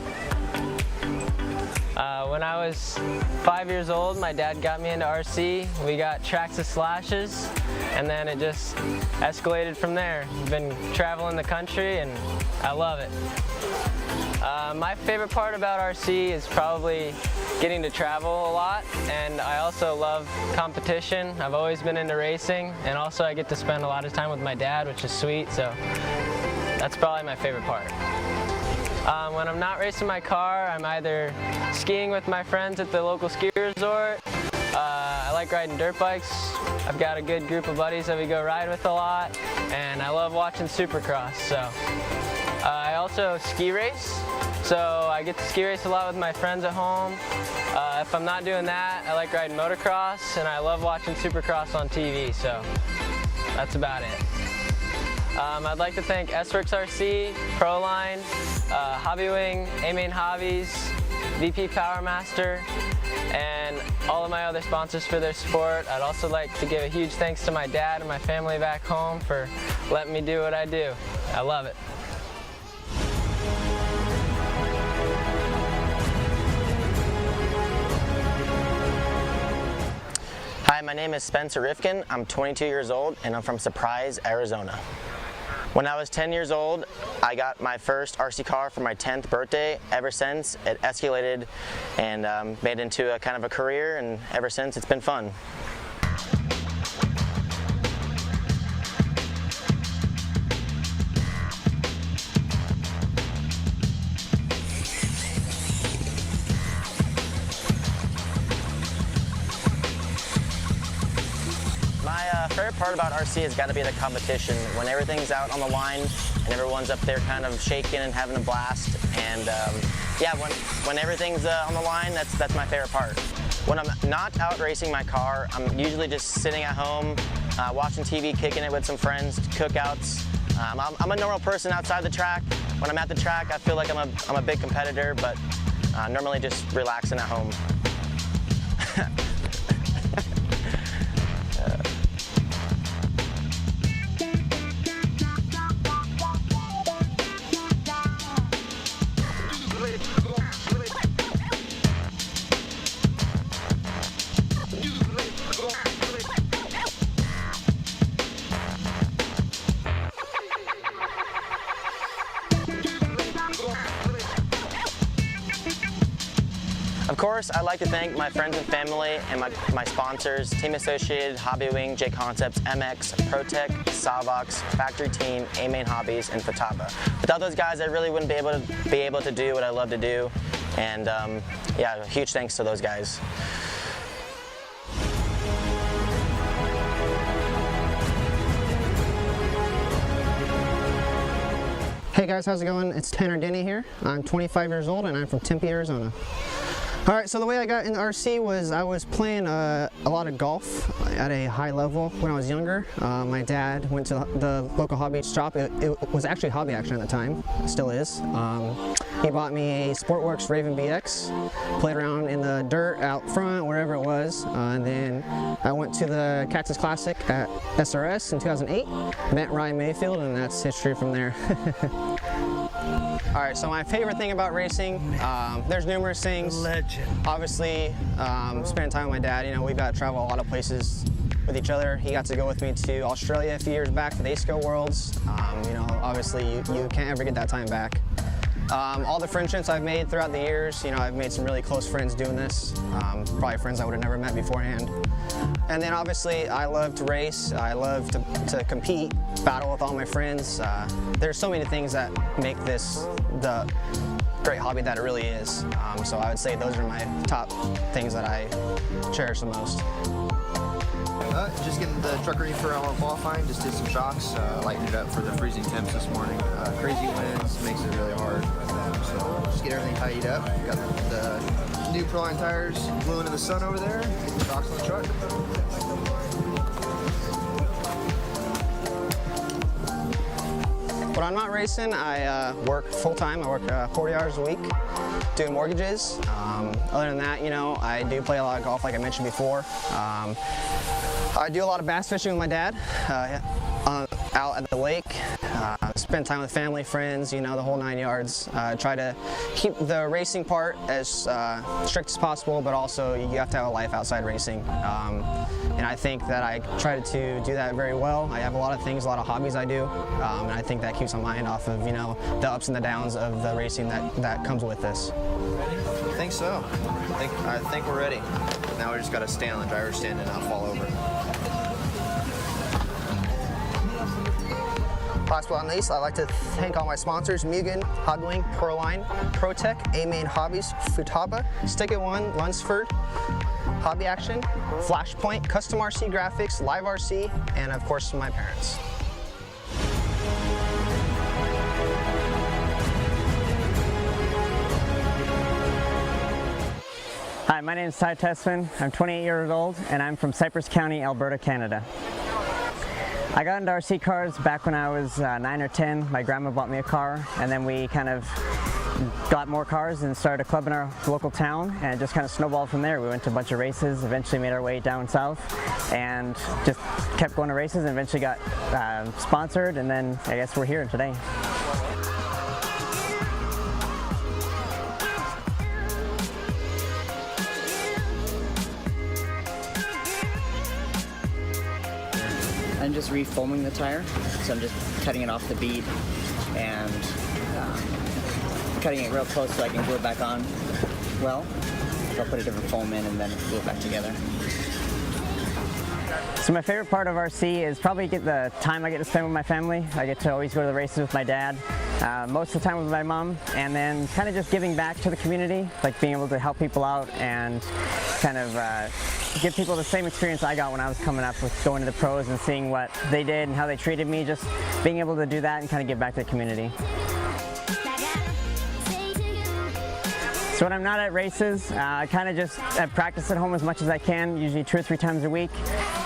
When I was 5 years old, my dad got me into RC. We got tracks of slashes, and then it just escalated from there. I've been traveling the country, and I love it. My favorite part about RC is probably getting to travel a lot, and I also love competition. I've always been into racing, and also I get to spend a lot of time with my dad, which is sweet, so that's probably my favorite part. When I'm not racing my car, I'm either skiing with my friends at the local ski resort. I like riding dirt bikes. I've got a good group of buddies that we go ride with a lot, and I love watching Supercross. So I also ski race, so I get to ski race a lot with my friends at home. If I'm not doing that, I like riding motocross, and I love watching Supercross on TV, so that's about it. I'd like to thank S-Works RC, Proline, Hobbywing, A Main Hobbies, VP Powermaster, and all of my other sponsors for their support. I'd also like to give a huge thanks to my dad and my family back home for letting me do what I do. I love it. Hi, my name is Spencer Rivkin. I'm 22 years old and I'm from Surprise, Arizona. When I was 10 years old, I got my first RC car for my 10th birthday. Ever since, it escalated and made into a kind of a career, and ever since, it's been fun. Favorite part about RC has got to be the competition. When everything's out on the line and everyone's up there kind of shaking and having a blast. And yeah, when everything's on the line, that's my favorite part. When I'm not out racing my car, I'm usually just sitting at home, watching TV, kicking it with some friends, cookouts. I'm a normal person outside the track. When I'm at the track, I feel like I'm a big competitor, but normally just relaxing at home. Of course, I'd like to thank my friends and family and my sponsors, Team Associated, Hobbywing, J Concepts, MX, ProTech, Salvox, Factory Team, A Main Hobbies, and Futaba. Without those guys, I really wouldn't be able to do what I love to do. And yeah, huge thanks to those guys. Hey guys, how's it going? It's Tanner Denney here. I'm 25 years old and I'm from Tempe, Arizona. Alright, so the way I got into RC was I was playing a lot of golf at a high level when I was younger. My dad went to the local hobby shop. It was actually Hobby Action at the time, it still is. He bought me a Sportworks Raven BX, played around in the dirt out front, wherever it was, and then I went to the Cactus Classic at SRS in 2008, met Ryan Mayfield, and that's history from there. Alright, so my favorite thing about racing, there's numerous things. Legend. Obviously, spending time with my dad, you know, we got to travel a lot of places with each other. He got to go with me to Australia a few years back for the ASCO Worlds. You know, obviously you can't ever get that time back. All the friendships I've made throughout the years, you know, I've made some really close friends doing this. Probably friends I would have never met beforehand. And then obviously I love to race, I love to compete, battle with all my friends. There's so many things that make this the great hobby that it really is. So I would say those are my top things that I cherish the most. Just getting the truck ready for our qualifying, just did some shocks, lightened it up for the freezing temps this morning. Crazy winds makes it really hard. So just get everything tidied up. Got the new Proline tires gluing in the sun over there, get the shocks on the truck. When I'm not racing, I work full-time. I work 40 hours a week doing mortgages. Other than that, you know, I do play a lot of golf, like I mentioned before. I do a lot of bass fishing with my dad out at the lake. Spend time with family, friends, you know, the whole 9 yards. Try to keep the racing part as strict as possible, but also you have to have a life outside racing. And I think that I try to do that very well. I have a lot of things, a lot of hobbies I do, and I think that keeps my mind off of, you know, the ups and the downs of the racing that comes with this. I think so. I think we're ready. Now we just got to stay on the driver's stand and not fall over. Last but not least, I'd like to thank all my sponsors: Mugen, Hobbywing, Proline, ProTech, A Main Hobbies, Futaba, Stick It One, Lunsford, Hobby Action, Flashpoint, Custom RC Graphics, Live RC, and of course my parents. Hi, my name is Tessman. I'm 28 years old and I'm from Cypress County, Alberta, Canada. I got into RC cars back when I was 9 or 10. My grandma bought me a car, and then we kind of got more cars and started a club in our local town, and it just kind of snowballed from there. We went to a bunch of races, eventually made our way down south, and just kept going to races and eventually got sponsored, and then I guess we're here today. I'm just refoaming the tire, so I'm just cutting it off the bead and cutting it real close so I can glue it back on well. I'll put a different foam in and then glue it back together. So my favorite part of RC is probably the time I get to spend with my family. I get to always go to the races with my dad, most of the time with my mom, and then kind of just giving back to the community, like being able to help people out and kind of give people the same experience I got when I was coming up with going to the pros and seeing what they did and how they treated me, just being able to do that and kind of give back to the community. So when I'm not at races, I kind of just practice at home as much as I can, usually 2 or 3 times a week.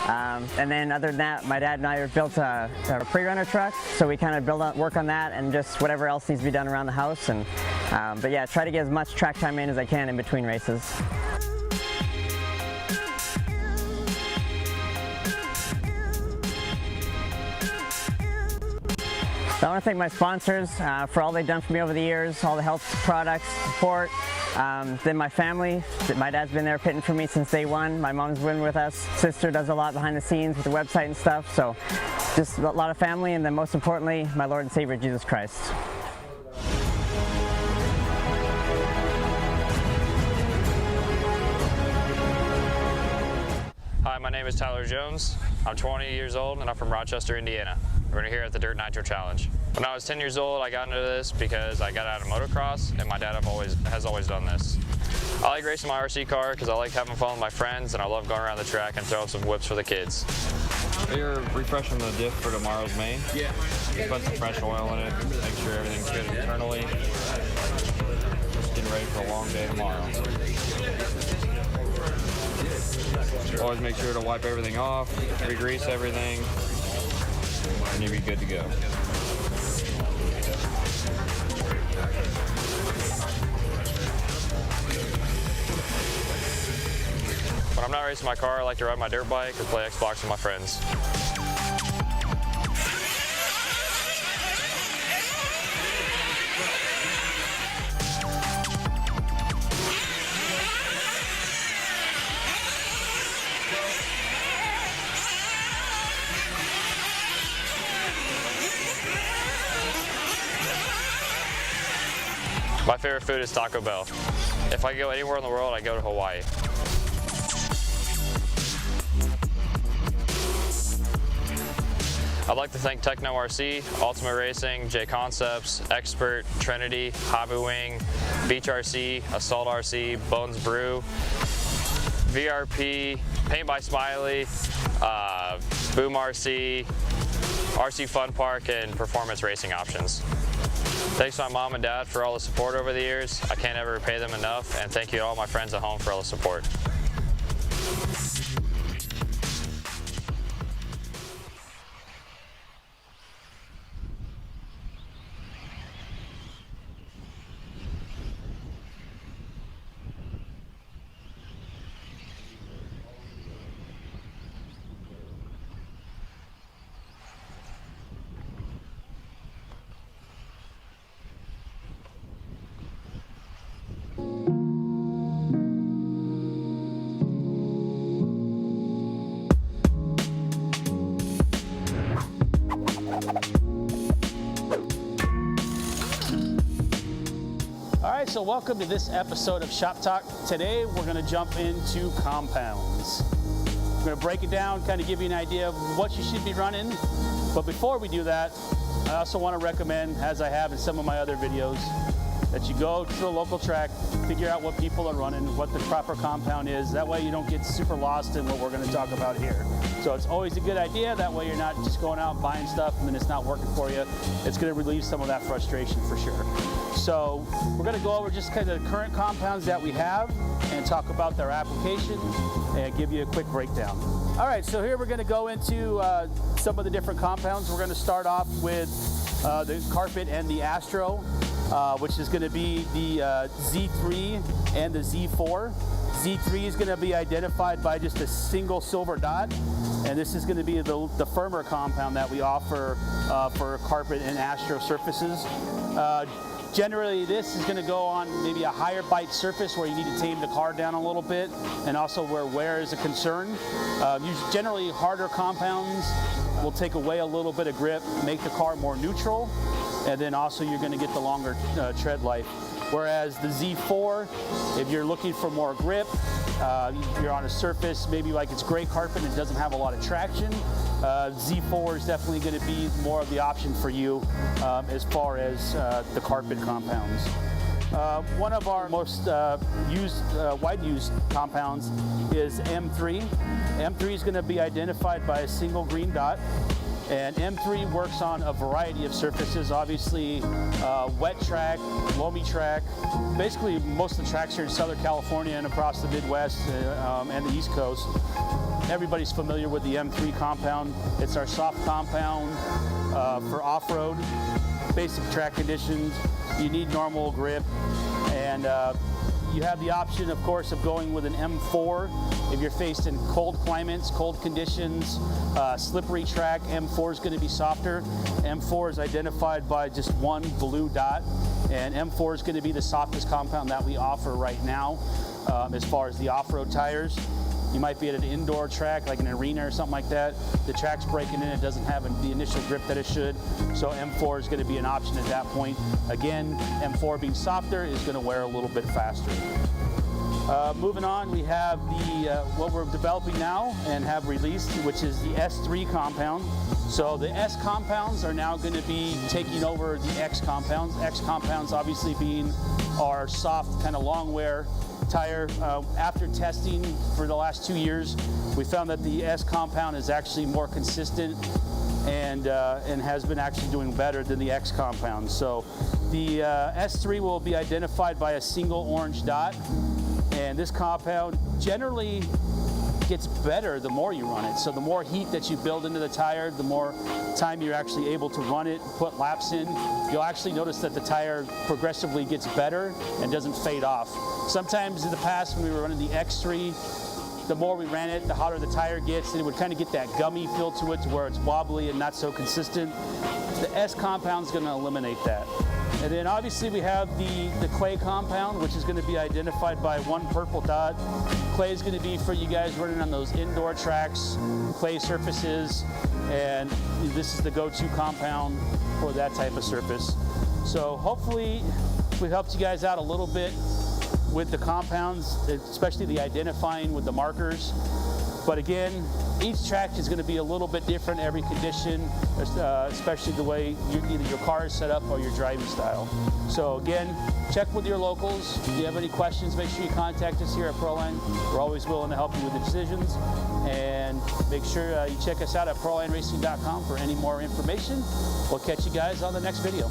And then other than that, my dad and I built a pre-runner truck, so we kind of work on that and just whatever else needs to be done around the house. And but yeah, try to get as much track time in as I can in between races. I want to thank my sponsors for all they've done for me over the years, all the help, products, support. Then my family. My dad's been there pitting for me since day one. My mom's been with us. Sister does a lot behind the scenes with the website and stuff. So just a lot of family, and then most importantly, my Lord and Savior, Jesus Christ. Hi, my name is Tyler Jones. I'm 20 years old and I'm from Rochester, Indiana. We're here at the Dirt Nitro Challenge. When I was 10 years old, I got into this because I got out of motocross, and my dad has always done this. I like racing my RC car because I like having fun with my friends, and I love going around the track and throwing some whips for the kids. You're refreshing the diff for tomorrow's main. Yeah. You put some fresh oil in it, make sure everything's good internally. Just getting ready for a long day tomorrow. Always make sure to wipe everything off, re-grease everything, and you'll be good to go. When I'm not racing my car, I like to ride my dirt bike or play Xbox with my friends. My favorite food is Taco Bell. If I go anywhere in the world, I go to Hawaii. I'd like to thank Techno RC, Ultimate Racing, J Concepts, Expert, Trinity, Hobby Wing, Beach RC, Assault RC, Bones Brew, VRP, Paint by Smiley, Boom RC, RC Fun Park, and Performance Racing Options. Thanks to my mom and dad for all the support over the years. I can't ever repay them enough, and thank you to all my friends at home for all the support. So welcome to this episode of Shop Talk. Today we're going to jump into compounds. We're going to break it down, kind of give you an idea of what you should be running. But before we do that, I also want to recommend, as I have in some of my other videos, that you go to the local track, figure out what people are running, what the proper compound is. That way you don't get super lost in what we're going to talk about here. So it's always a good idea. That way you're not just going out and buying stuff and then it's not working for you. It's going to relieve some of that frustration for sure. So we're going to go over just kind of the current compounds that we have and talk about their application and give you a quick breakdown. All right, so here we're going to go into some of the different compounds. We're going to start off with the carpet and the Astro, which is going to be the Z3 and the Z4. Z3 is going to be identified by just a single silver dot, and this is going to be the firmer compound that we offer for carpet and Astro surfaces. Generally, this is going to go on maybe a higher bite surface where you need to tame the car down a little bit, and also where wear is a concern. Generally, harder compounds will take away a little bit of grip, make the car more neutral, and then also you're going to get the longer tread life. Whereas the Z4, if you're looking for more grip, you're on a surface, maybe like it's gray carpet and it doesn't have a lot of traction, Z4 is definitely going to be more of the option for you as far as the carpet compounds. One of our most wide used compounds is M3. M3 is going to be identified by a single green dot. And M3 works on a variety of surfaces, obviously wet track, loamy track, basically most of the tracks here in Southern California and across the Midwest and the East Coast. Everybody's familiar with the M3 compound. It's our soft compound for off-road, basic track conditions. You need normal grip, and you have the option, of course, of going with an M4 if you're faced in cold climates, cold conditions, slippery track. M4 is going to be softer. M4 is identified by just one blue dot, and M4 is going to be the softest compound that we offer right now as far as the off-road tires. You might be at an indoor track like an arena or something like that. The track's breaking in, it doesn't have the initial grip that it should, so M4 is going to be an option at that point. Again, M4 being softer is going to wear a little bit faster. Moving on, we have what we're developing now and have released, which is the S3 compound. So the S compounds are now going to be taking over the X compounds. X compounds obviously being our soft, kind of long wear tire. After testing for the last 2 years, we found that the S compound is actually more consistent and has been actually doing better than the X compound. So the S3 will be identified by a single orange dot, and this compound generally gets better the more you run it. So the more heat that you build into the tire, the more time you're actually able to run it, put laps in. You'll actually notice that the tire progressively gets better and doesn't fade off. Sometimes in the past when we were running the X3, the more we ran it, the hotter the tire gets, and it would kind of get that gummy feel to it to where it's wobbly and not so consistent. The S compound is going to eliminate that. And then obviously we have the clay compound, which is going to be identified by one purple dot. Clay is going to be for you guys running on those indoor tracks, clay surfaces, and this is the go-to compound for that type of surface. So hopefully we helped you guys out a little bit with the compounds, especially the identifying with the markers. But again, each track is going to be a little bit different every condition, especially the way either your car is set up or your driving style. So again, check with your locals. If you have any questions, make sure you contact us here at Proline. We're always willing to help you with the decisions. And make sure you check us out at ProLineRacing.com for any more information. We'll catch you guys on the next video.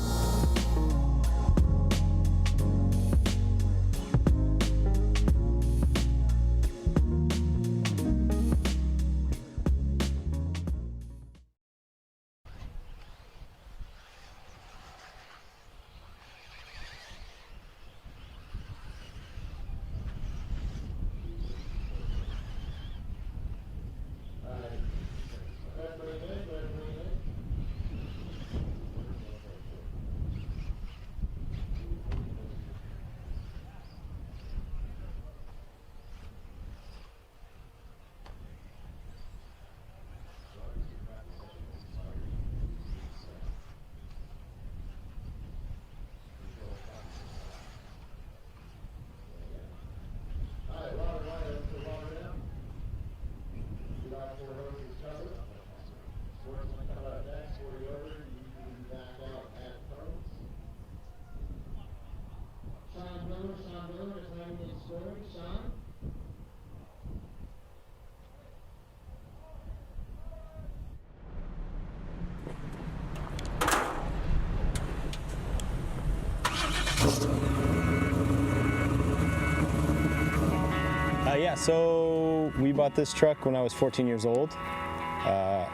Yeah, so So we bought this truck when I was 14 years old.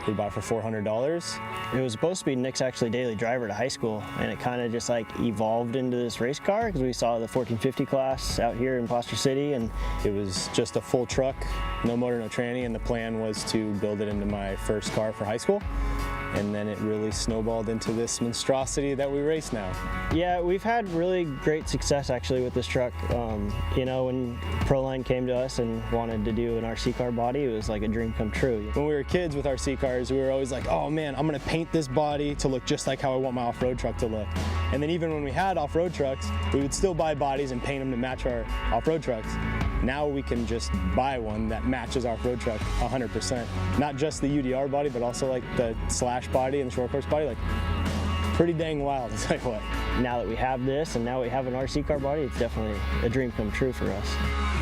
We bought it for $400. It was supposed to be Nick's actually daily driver to high school, and it kind of just like evolved into this race car because we saw the 1450 class out here in Foster City, and it was just a full truck, no motor, no tranny, and the plan was to build it into my first car for high school. And then it really snowballed into this monstrosity that we race now. Yeah, we've had really great success actually with this truck. You know, when Proline came to us and wanted to do an RC car body, it was like a dream come true. When we were kids with RC cars, we were always like, oh man, I'm gonna paint this body to look just like how I want my off-road truck to look. And then even when we had off-road trucks, we would still buy bodies and paint them to match our off-road trucks. Now we can just buy one that matches our off-road truck 100%. Not just the UDR body, but also like the slash body and the short course body. Like, pretty dang wild, it's like what? Now that we have this and now we have an RC car body, it's definitely a dream come true for us.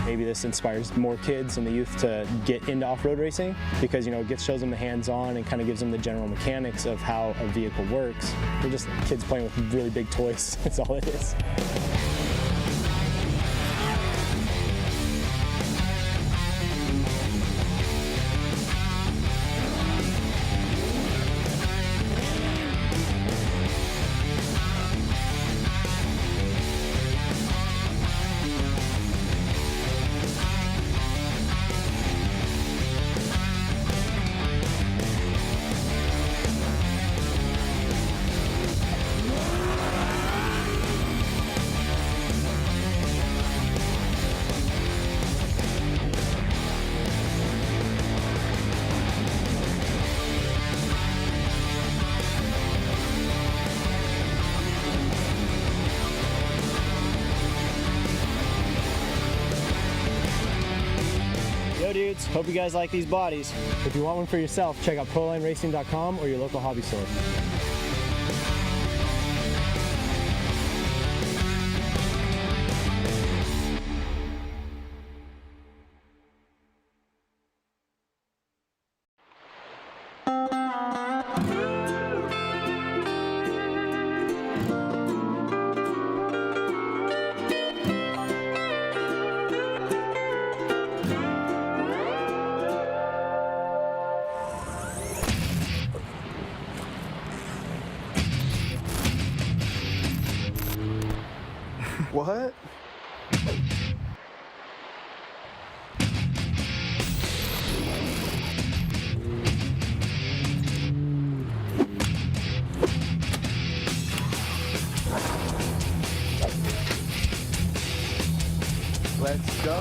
Maybe this inspires more kids and the youth to get into off-road racing because, you know, it shows them the hands-on and kind of gives them the general mechanics of how a vehicle works. They're just kids playing with really big toys, that's all it is. Dudes, hope you guys like these bodies. If you want one for yourself, check out ProLineRacing.com or your local hobby store. What? Let's go.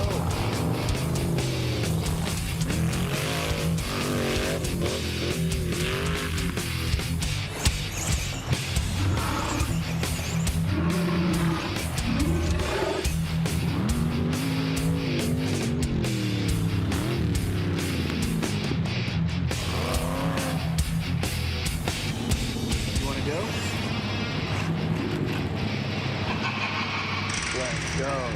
Let's go.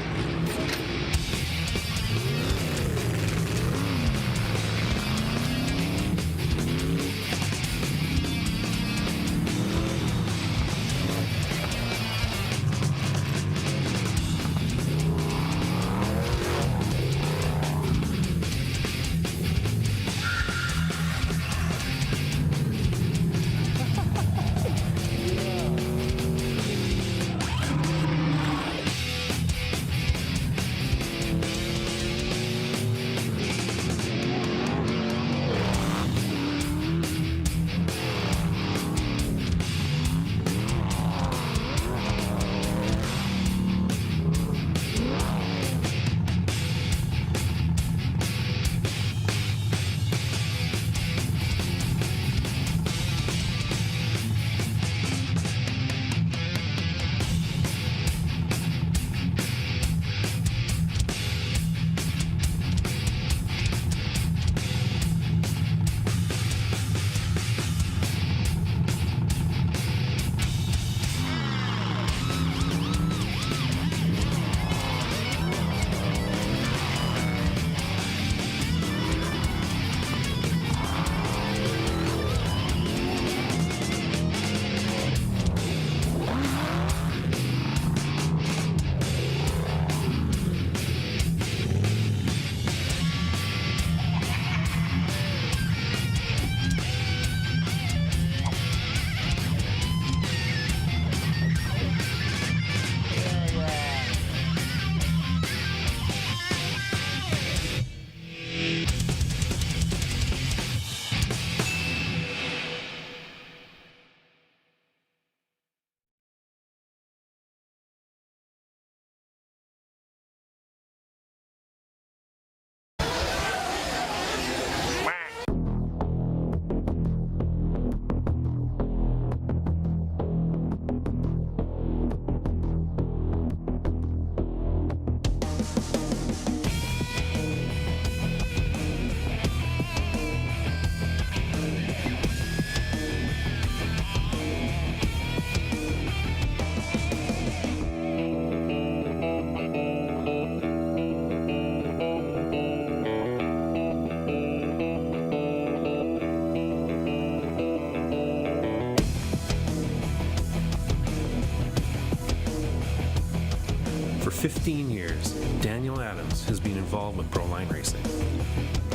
15 years, Daniel Adams has been involved with Proline racing.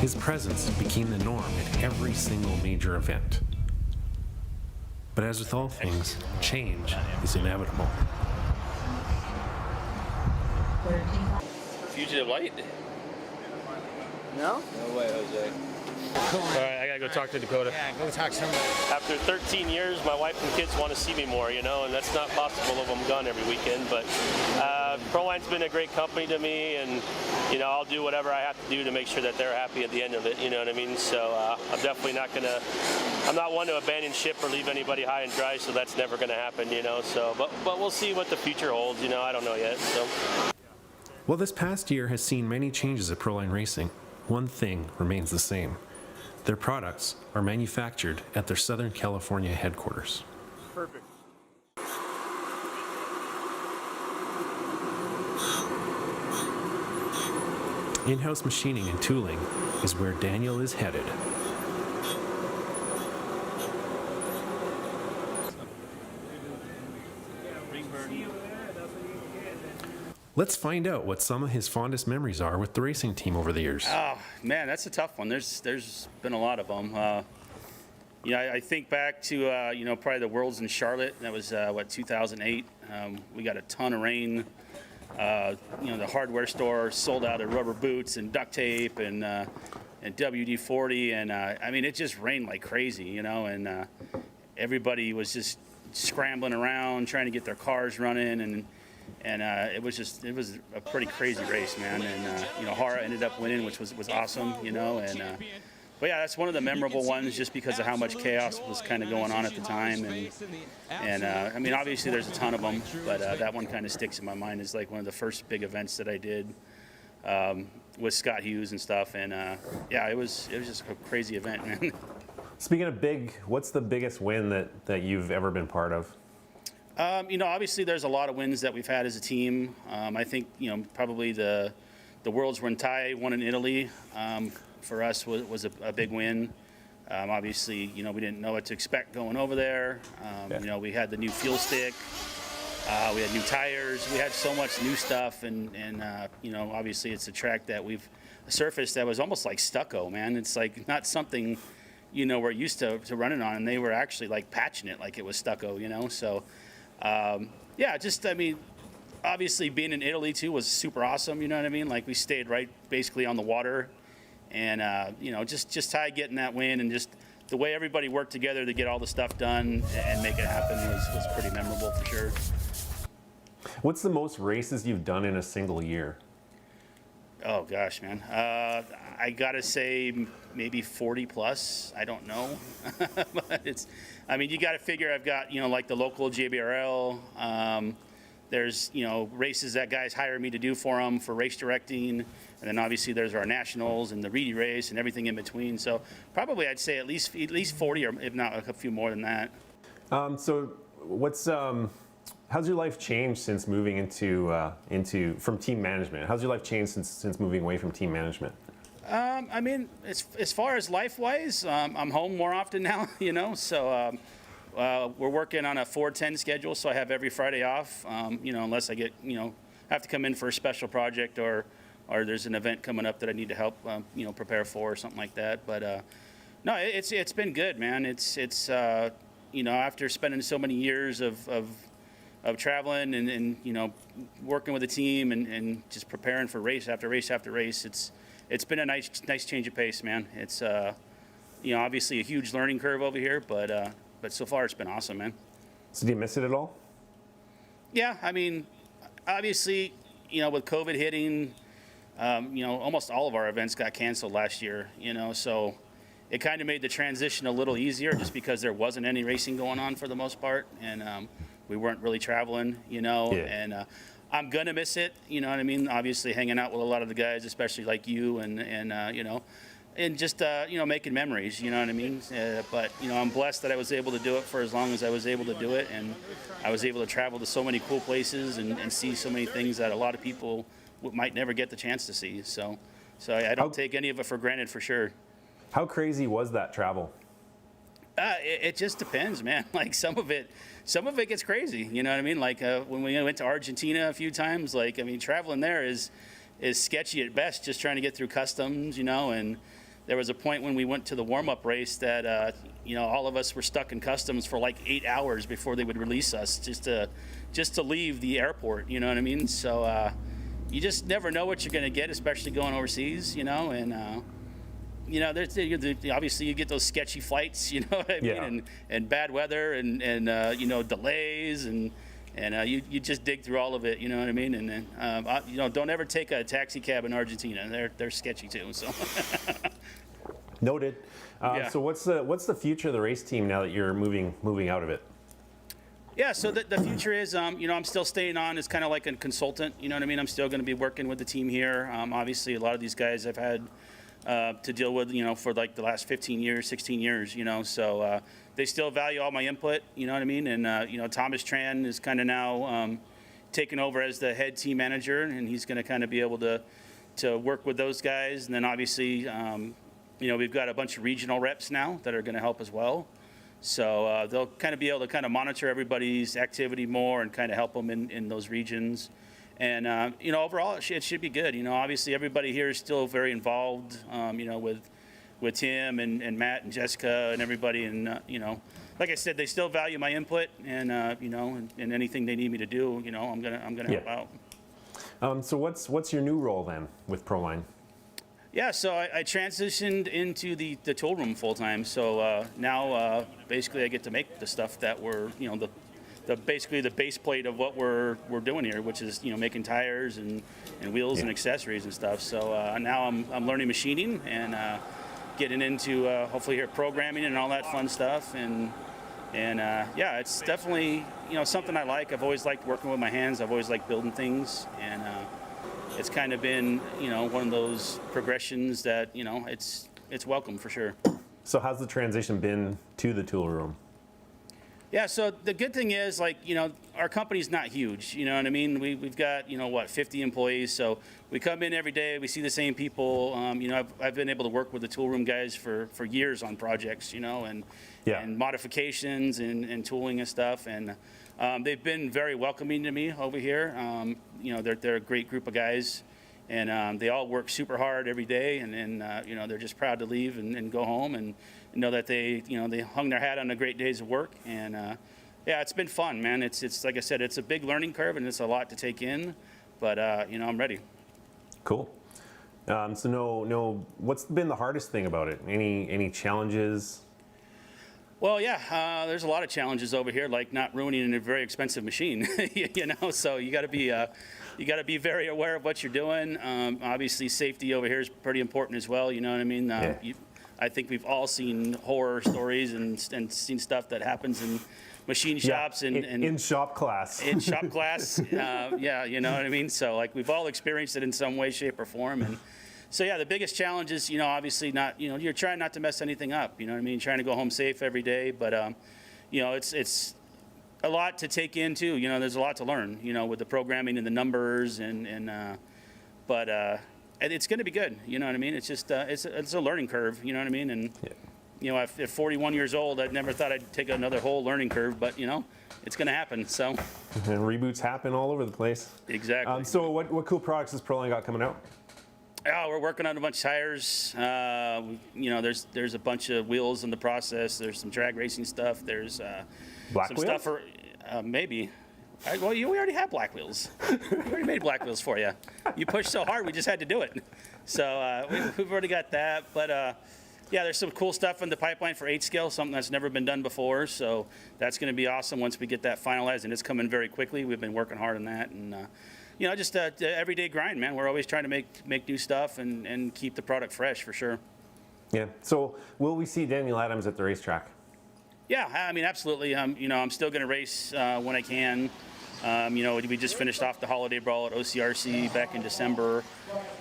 His presence became the norm at every single major event. But as with all things, change is inevitable. Fugitive light? No? No way, Jose. All right, I gotta go talk to Dakota. Yeah, go talk to somebody. After 13 years, my wife and kids want to see me more, you know, and that's not possible if I'm gone every weekend. But Proline's been a great company to me, and you know, I'll do whatever I have to do to make sure that they're happy at the end of it. You know what I mean? So I'm definitely not gonna. I'm not one to abandon ship or leave anybody high and dry. So that's never gonna happen, you know. So, but we'll see what the future holds. You know, I don't know yet. So. While this past year has seen many changes at Proline Racing, one thing remains the same. Their products are manufactured at their Southern California headquarters. Perfect. In-house machining and tooling is where Daniel is headed. Let's find out what some of his fondest memories are with the racing team over the years. Oh, man, that's a tough one. There's been a lot of them. You know, I think back to, you know, probably the Worlds in Charlotte. That was, 2008. We got a ton of rain. You know, the hardware store sold out of rubber boots and duct tape and WD-40. And, I mean, it just rained like crazy, you know, and everybody was just scrambling around trying to get their cars running. And it was a pretty crazy race, man. And you know, Hara ended up winning, which was awesome, you know. And but yeah, that's one of the memorable ones, just because of how much chaos was kind of going on at the time. And I mean, obviously there's a ton of them, but that one kind of sticks in my mind as like one of the first big events that I did with Scott Hughes and stuff. And yeah, it was just a crazy event, man. Speaking of big, what's the biggest win that you've ever been part of? You know, obviously there's a lot of wins that we've had as a team. I think, you know, probably the Worlds when Ty won in Italy for us was a big win. Obviously, you know, we didn't know what to expect going over there. You know, we had the new fuel stick. We had new tires. We had so much new stuff. And you know, obviously it's a track that we've surfaced that was almost like stucco, man. It's like not something, you know, we're used to running on. And they were actually like patching it like it was stucco, you know, so. Yeah, just, I mean, obviously being in Italy too was super awesome, you know what I mean? Like we stayed right basically on the water, and, you know, just Ty getting that win and just the way everybody worked together to get all the stuff done and make it happen was pretty memorable for sure. What's the most races you've done in a single year? Oh gosh, man. I gotta say maybe 40 plus. I don't know, but I mean, you gotta figure I've got, you know, like the local JBRL. There's, you know, races that guys hire me to do for them for race directing. And then obviously there's our nationals and the Reedy race and everything in between. So probably I'd say at least 40, or if not a few more than that. So what's, how's your life changed since moving from team management? How's your life changed since moving away from team management? I mean, as far as life-wise, I'm home more often now, you know, so we're working on a 4-10 schedule, so I have every Friday off, you know, unless I get, you know, have to come in for a special project or there's an event coming up that I need to help, you know, prepare for or something like that. But no, it's been good, man. It's you know, after spending so many years of traveling and you know, working with a team and just preparing for race after race after race, it's been a nice change of pace, man. It's you know, obviously a huge learning curve over here, but so far it's been awesome, man. So do you miss it at all? Yeah, I mean, obviously, you know, with COVID hitting, you know, almost all of our events got canceled last year, you know, so it kind of made the transition a little easier just because there wasn't any racing going on for the most part, and we weren't really traveling, you know, and I'm gonna miss it, you know what I mean? Obviously hanging out with a lot of the guys, especially like you and you know, and just, you know, making memories, you know what I mean? But, you know, I'm blessed that I was able to do it for as long as I was able to do it, and I was able to travel to so many cool places and see so many things that a lot of people might never get the chance to see. So I don't take any of it for granted, for sure. How crazy was that travel? It just depends, man. Like some of it gets crazy. You know what I mean? Like when we went to Argentina a few times, like, I mean, traveling there is sketchy at best, just trying to get through customs, you know. And there was a point when we went to the warm-up race that, you know, all of us were stuck in customs for like 8 hours before they would release us just to leave the airport. You know what I mean? So you just never know what you're going to get, especially going overseas, you know. And you know, obviously you get those sketchy flights, you know what I mean, and bad weather and you know, delays and you just dig through all of it, you know what I mean. And then you know, don't ever take a taxi cab in Argentina. They're sketchy too. So noted. So what's the future of the race team now that you're moving out of it? Yeah, so the future is, you know, I'm still staying on as kind of like a consultant. You know what I mean. I'm still going to be working with the team here. Obviously, a lot of these guys I've had to deal with, you know, for like the last 15 years, 16 years, you know, so they still value all my input, you know what I mean. And you know, Thomas Tran is kind of now taken over as the head team manager, and he's going to kind of be able to work with those guys. And then obviously, you know, we've got a bunch of regional reps now that are going to help as well. So they'll kind of be able to kind of monitor everybody's activity more and kind of help them in those regions. And, you know, overall, it should be good. You know, obviously everybody here is still very involved, you know, with Tim and Matt and Jessica and everybody. And, you know, like I said, they still value my input and, you know, and anything they need me to do, you know, I'm gonna help out. So what's your new role then with Proline? Yeah, so I transitioned into the tool room full time. So now basically I get to make the stuff that we're, you know, basically the base plate of what we're doing here, which is, you know, making tires and wheels and accessories and stuff. So now I'm learning machining and getting into hopefully here programming and all that fun stuff. And yeah, it's definitely, you know, something I like. I've always liked working with my hands. I've always liked building things, and it's kind of been, you know, one of those progressions that, you know, it's welcome for sure. So how's the transition been to the tool room? Yeah, so the good thing is, like, you know, our company's not huge, you know what I mean? We've got, you know, what, 50 employees, so we come in every day, we see the same people. You know, I've been able to work with the tool room guys for years on projects, you know, and modifications and tooling and stuff, and they've been very welcoming to me over here. You know, they're a great group of guys, and they all work super hard every day, and you know, they're just proud to leave and go home and know that they, you know, they hung their hat on a great days of work. And yeah, it's been fun, man. It's like I said, it's a big learning curve and it's a lot to take in, but you know, I'm ready. Cool. So what's been the hardest thing about it? Any challenges? Well, yeah, there's a lot of challenges over here, like not ruining a very expensive machine, you know. So you got to be very aware of what you're doing. Obviously, safety over here is pretty important as well. You know what I mean? I think we've all seen horror stories and seen stuff that happens in machine shops and in shop class. In shop class, yeah, you know what I mean. So like we've all experienced it in some way, shape, or form, and. So yeah, the biggest challenge is, you know, obviously not, you know, you're trying not to mess anything up, you know what I mean? Trying to go home safe every day, but, you know, it's a lot to take in too, you know, there's a lot to learn, you know, with the programming and the numbers but it's going to be good, you know what I mean? It's just, it's a learning curve, you know what I mean? And, you know, at 41 years old, I never thought I'd take another whole learning curve, but, you know, it's going to happen, so. And reboots happen all over the place. Exactly. So what cool products has Proline got coming out? Oh, we're working on a bunch of tires. You know, there's a bunch of wheels in the process. There's some drag racing stuff. There's black some wheels? stuff for maybe. Well, we already have black wheels. We already made black wheels for you. You pushed so hard, we just had to do it. So we've already got that. But yeah, there's some cool stuff in the pipeline for 8 scale, something that's never been done before. So that's going to be awesome once we get that finalized, and it's coming very quickly. We've been working hard on that, and you know, just the everyday grind, man. We're always trying to make new stuff and keep the product fresh for sure. Yeah. So will we see Daniel Adams at the racetrack? Yeah, I mean, absolutely. You know, I'm still going to race when I can. You know, we just finished off the holiday brawl at OCRC back in December.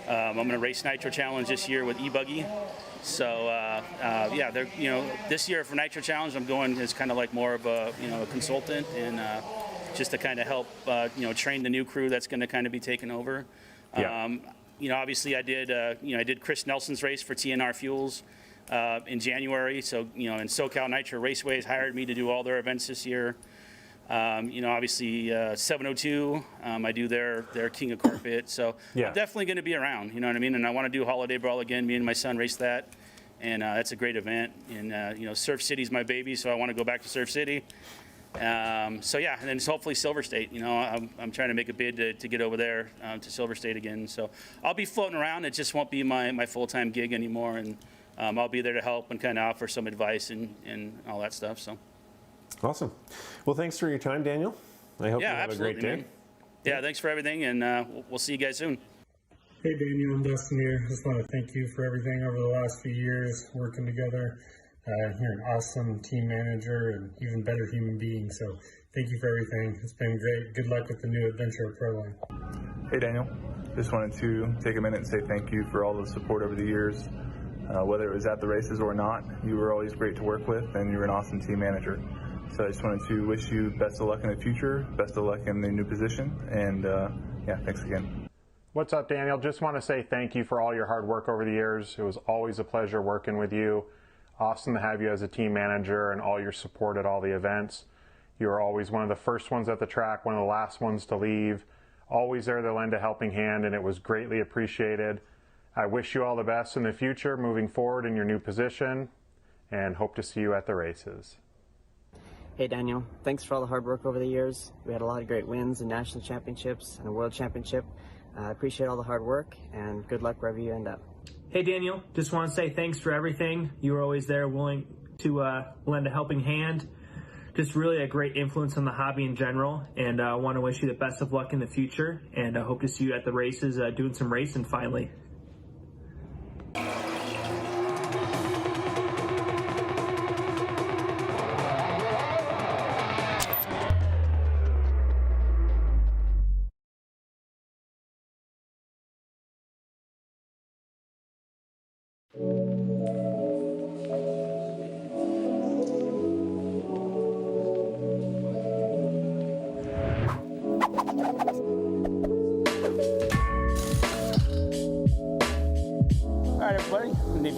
I'm going to race Nitro Challenge this year with E-Buggy. So yeah, you know, this year for Nitro Challenge, I'm going as kind of like more of a, you know, a consultant and just to kind of help, you know, train the new crew that's going to kind of be taking over. Yeah. You know, obviously I did Chris Nelson's race for TNR Fuels. in January. So, you know, and SoCal Nitro Raceways hired me to do all their events this year. You know, obviously 702, I do their King of Carpet. So I'm definitely going to be around, you know what I mean? And I want to do Holiday Brawl again. Me and my son race that. And that's a great event. And, you know, Surf City's my baby, so I want to go back to Surf City. So yeah, and then hopefully Silver State. You know, I'm trying to make a bid to get over there to Silver State again. So I'll be floating around. It just won't be my full-time gig anymore. And I'll be there to help and kind of offer some advice and all that stuff. So awesome. Well, thanks for your time, Daniel. I hope you have a great day. Man. Yeah, thanks for everything, and we'll see you guys soon. Hey Daniel and Dustin here. Just want to thank you for everything over the last few years working together. You're an awesome team manager and even better human being. So thank you for everything. It's been great. Good luck with the new adventure of Proline. Hey Daniel. Just wanted to take a minute and say thank you for all the support over the years. Whether it was at the races or not, you were always great to work with and you were an awesome team manager. So I just wanted to wish you best of luck in the future, best of luck in the new position, and yeah, thanks again. What's up, Daniel? Just want to say thank you for all your hard work over the years. It was always a pleasure working with you. Awesome to have you as a team manager and all your support at all the events. You were always one of the first ones at the track, one of the last ones to leave. Always there to lend a helping hand, and it was greatly appreciated. I wish you all the best in the future, moving forward in your new position, and hope to see you at the races. Hey Daniel, thanks for all the hard work over the years. We had a lot of great wins in national championships and a world championship. I appreciate all the hard work and good luck wherever you end up. Hey Daniel, just want to say thanks for everything. You were always there willing to lend a helping hand. Just really a great influence on the hobby in general, and I want to wish you the best of luck in the future, and I hope to see you at the races doing some racing finally.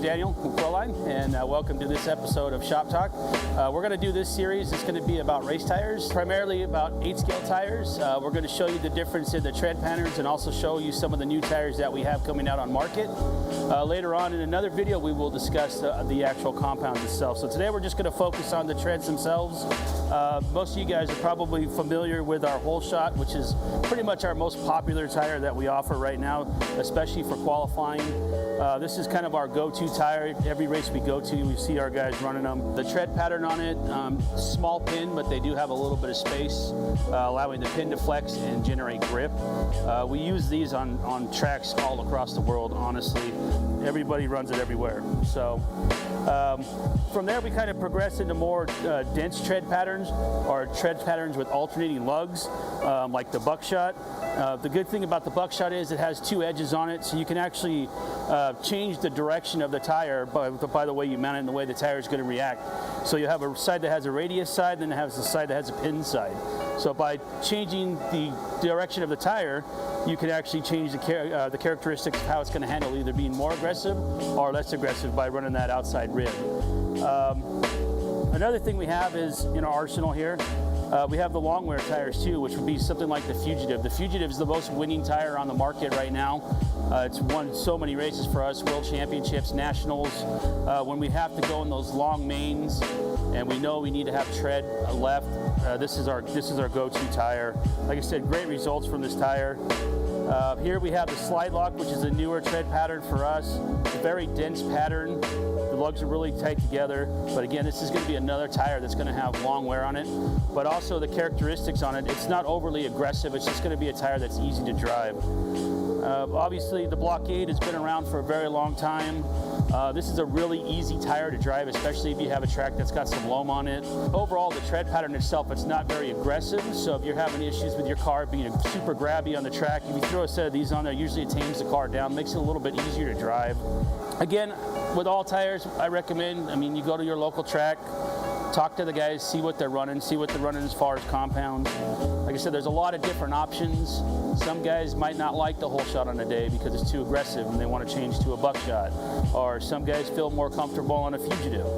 Daniel from Proline, and welcome to this episode of Shop Talk. We're going to do this series. It's going to be about race tires, primarily about 8-scale tires. We're going to show you the difference in the tread patterns and also show you some of the new tires that we have coming out on market. Later on in another video, we will discuss the actual compounds itself. So today we're just going to focus on the treads themselves. Most of you guys are probably familiar with our Whole Shot, which is pretty much our most popular tire that we offer right now, especially for qualifying. This is kind of our go-to tire. Every race we go to, we see our guys running them. The tread pattern on it, small pin, but they do have a little bit of space, allowing the pin to flex and generate grip. We use these on tracks all across the world, honestly. Everybody runs it everywhere. So from there, we kind of progress into more dense tread patterns, or tread patterns with alternating lugs, like the buckshot. The good thing about the buckshot is it has 2 edges on it, so you can actually change the direction of the tire by the way you mount it and the way the tire is going to react. So you have a side that has a radius side, then it has a side that has a pin side. So by changing the direction of the tire, you can actually change the characteristics of how it's going to handle, either being more aggressive or less aggressive by running that outside rib. Another thing we have is in our arsenal here, we have the long wear tires too, which would be something like the Fugitive. The Fugitive is the most winning tire on the market right now. It's won so many races for us, world championships, nationals. When we have to go in those long mains and we know we need to have tread left, this is our go-to tire. Like I said, great results from this tire. Here we have the Slide Lock, which is a newer tread pattern for us. It's a very dense pattern. The lugs are really tight together, but again, this is going to be another tire that's going to have long wear on it, but also the characteristics on it, it's not overly aggressive, it's just going to be a tire that's easy to drive. Obviously, the Blockade has been around for a very long time. This is a really easy tire to drive, especially if you have a track that's got some loam on it. Overall, the tread pattern itself, it's not very aggressive, so if you're having issues with your car being super grabby on the track, if you throw a set of these on there, usually it tames the car down, makes it a little bit easier to drive. Again, with all tires, I recommend, you go to your local track, talk to the guys, see what they're running as far as compounds. Like I said, there's a lot of different options. Some guys might not like the whole shot on a day because it's too aggressive and they want to change to a buckshot. Or some guys feel more comfortable on a fugitive.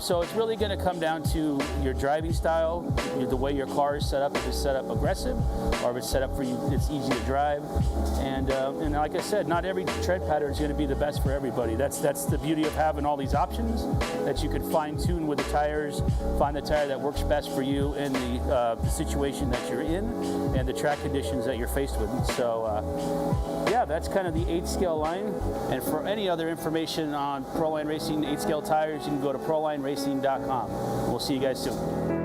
So it's really going to come down to your driving style, the way your car is set up, if it's set up aggressive or if it's set up for you, it's easy to drive. And like I said, not every tread pattern is going to be the best for everybody. That's the beauty of having all these options, that you can fine tune with the tires, find the tire that works best for you in the situation that you're in and the track conditions that you're faced with. So yeah, that's kind of the 8-scale line. And for any other information on Proline Racing 8-scale tires, you can go to ProlineRacing.com. We'll see you guys soon.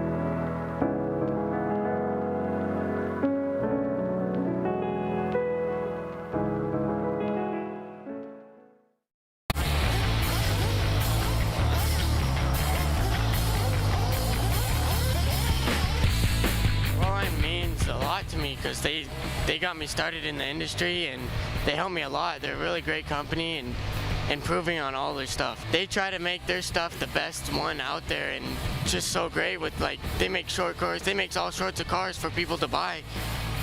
To me because they got me started in the industry and they helped me a lot. They're a really great company and improving on all their stuff. They try to make their stuff the best one out there and just so great with, like, they make short cars, they make all sorts of cars for people to buy,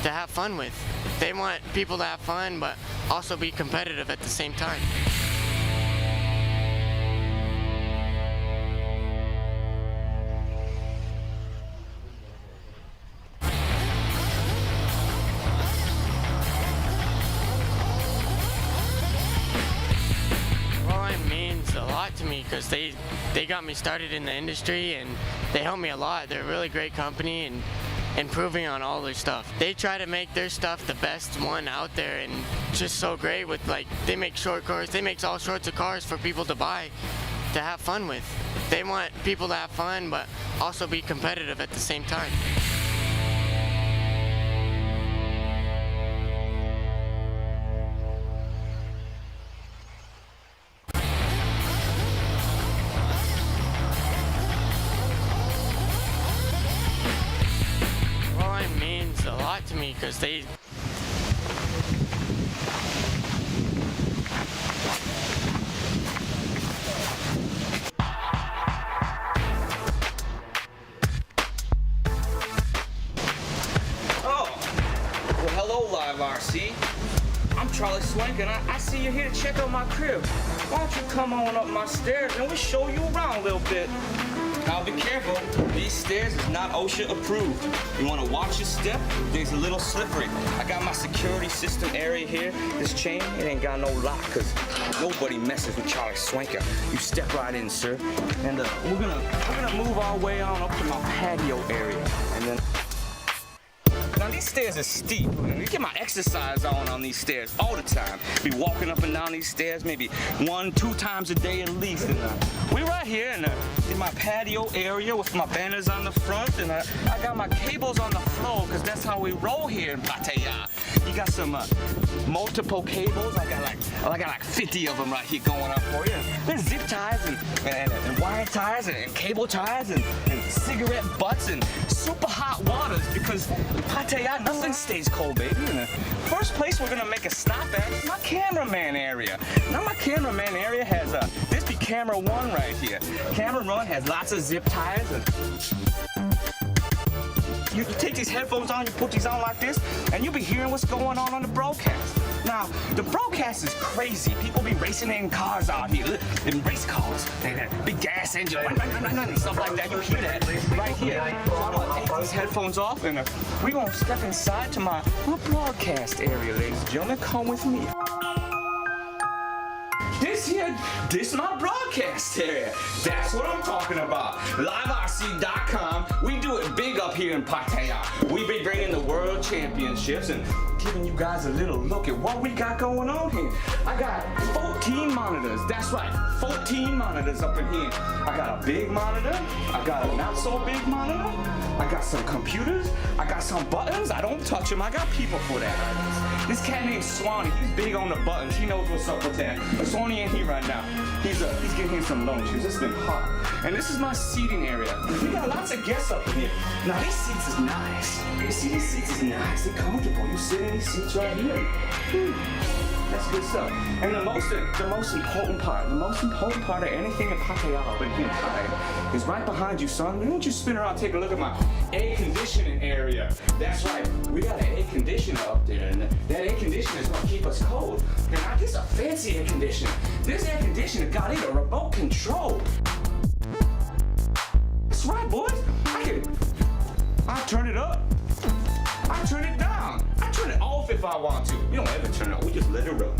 to have fun with. They want people to have fun but also be competitive at the same time. To me because they got me started in the industry and they helped me a lot. They're a really great company and improving on all their stuff. They try to make their stuff the best one out there and just so great with, like, they make short cars, they make all sorts of cars for people to buy, to have fun with. They want people to have fun but also be competitive at the same time. To me because they hello, Live RC. I'm Charlie Swank and I see you're here to check out my crib. Why don't you come on up my stairs and we'll show you around a little bit. Now be careful, these stairs is not OSHA approved. You want to watch your step, things a little slippery. I got my security system area here. This chain, it ain't got no lock because nobody messes with Charlie Swanker. You step right in, sir. And we're gonna move our way on up to my patio area. And then now these stairs are steep. I get my exercise on these stairs all the time. Be walking up and down these stairs maybe 1-2 times a day at least. And we're right here in my patio area with my banners on the front, and I got my cables on the floor because that's how we roll here in Pattaya. You got some multiple cables. I got like 50 of them right here going up for you. There's zip ties and wire ties and cable ties and cigarette butts and super hot waters because Pattaya, nothing stays cold, baby. And the first place we're gonna make a stop at is my cameraman area. Now my cameraman area has this be camera 1 right here. Camera 1 has lots of zip ties and you take these headphones on, you put these on like this, and you'll be hearing what's going on the broadcast. Now, the broadcast is crazy. People be racing in cars out here, in race cars, and big gas engine, and stuff like that. You hear that right here. So I'm gonna take these headphones off, and we're gonna step inside to my broadcast area, ladies and gentlemen. Come with me. This my broadcast area. That's what I'm talking about. LiveRC.com. We do it big up here in Pattaya. We be bringing the world championships and giving you guys a little look at what we got going on here. I got 14 monitors. That's right, 14 monitors up in here. I got a big monitor. I got a not so big monitor. I got some computers. I got some buttons. I don't touch them. I got people for that. This cat named Swanee. He's big on the buttons. He knows what's up with that. Swanee ain't here right now. He's getting him some lunches. It's been hot. And this is my seating area. We got lots of guests up in here. Now these seats is nice. You see, these seats is nice. They're comfortable. You sit in these seats right here. That's good stuff. And the most important part of anything in Pattaya but here in Thailand is right behind you, son. Why don't you spin around and take a look at my air conditioning area? That's right. We got an air conditioner up there, and that air conditioner is gonna keep us cold. Now this is a fancy air conditioner. This air conditioner got it a remote control. That's right, boys. I turn it up. I turn it down. I turn it off if I want to. We don't ever turn it on. We just let it run.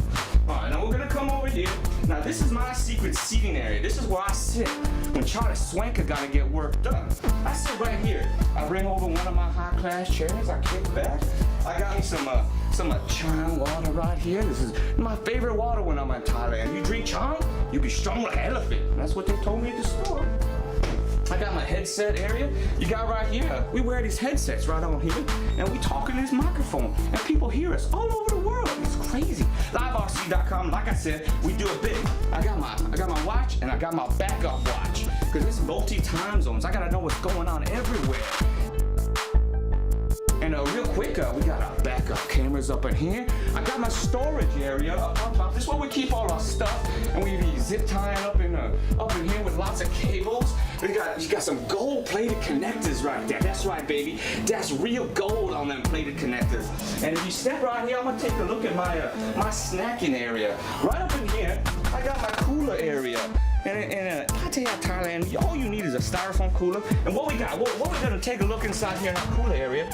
All right, now we're gonna come over here. Now this is my secret seating area. This is where I sit when Charlie Swanker gotta get work done. I sit right here. I bring over one of my high-class chairs. I kick back. I got me some Chang water right here. This is my favorite water when I'm in Thailand. You drink Chang, you be strong like an elephant. That's what they told me at the store. I got my headset area. You got right here. We wear these headsets right on here, and we talk in this microphone, and people hear us all over the world. It's crazy. LiveRC.com. Like I said, we do a bit. I got my watch, and I got my backup watch, because it's multi-time zones. I gotta know what's going on everywhere. And real quick, we got our backup cameras up in here. I got my storage area up on top. This is where we keep all our stuff, and we be zip tying up in here with lots of cables. You got some gold-plated connectors right there. That's right, baby. That's real gold on them plated connectors. And if you step right here, I'm gonna take a look at my snacking area. Right up in here, I got my cooler area. And in Pattaya, Thailand, all you need is a styrofoam cooler. And what we got, what we're gonna take a look inside here in our cooler area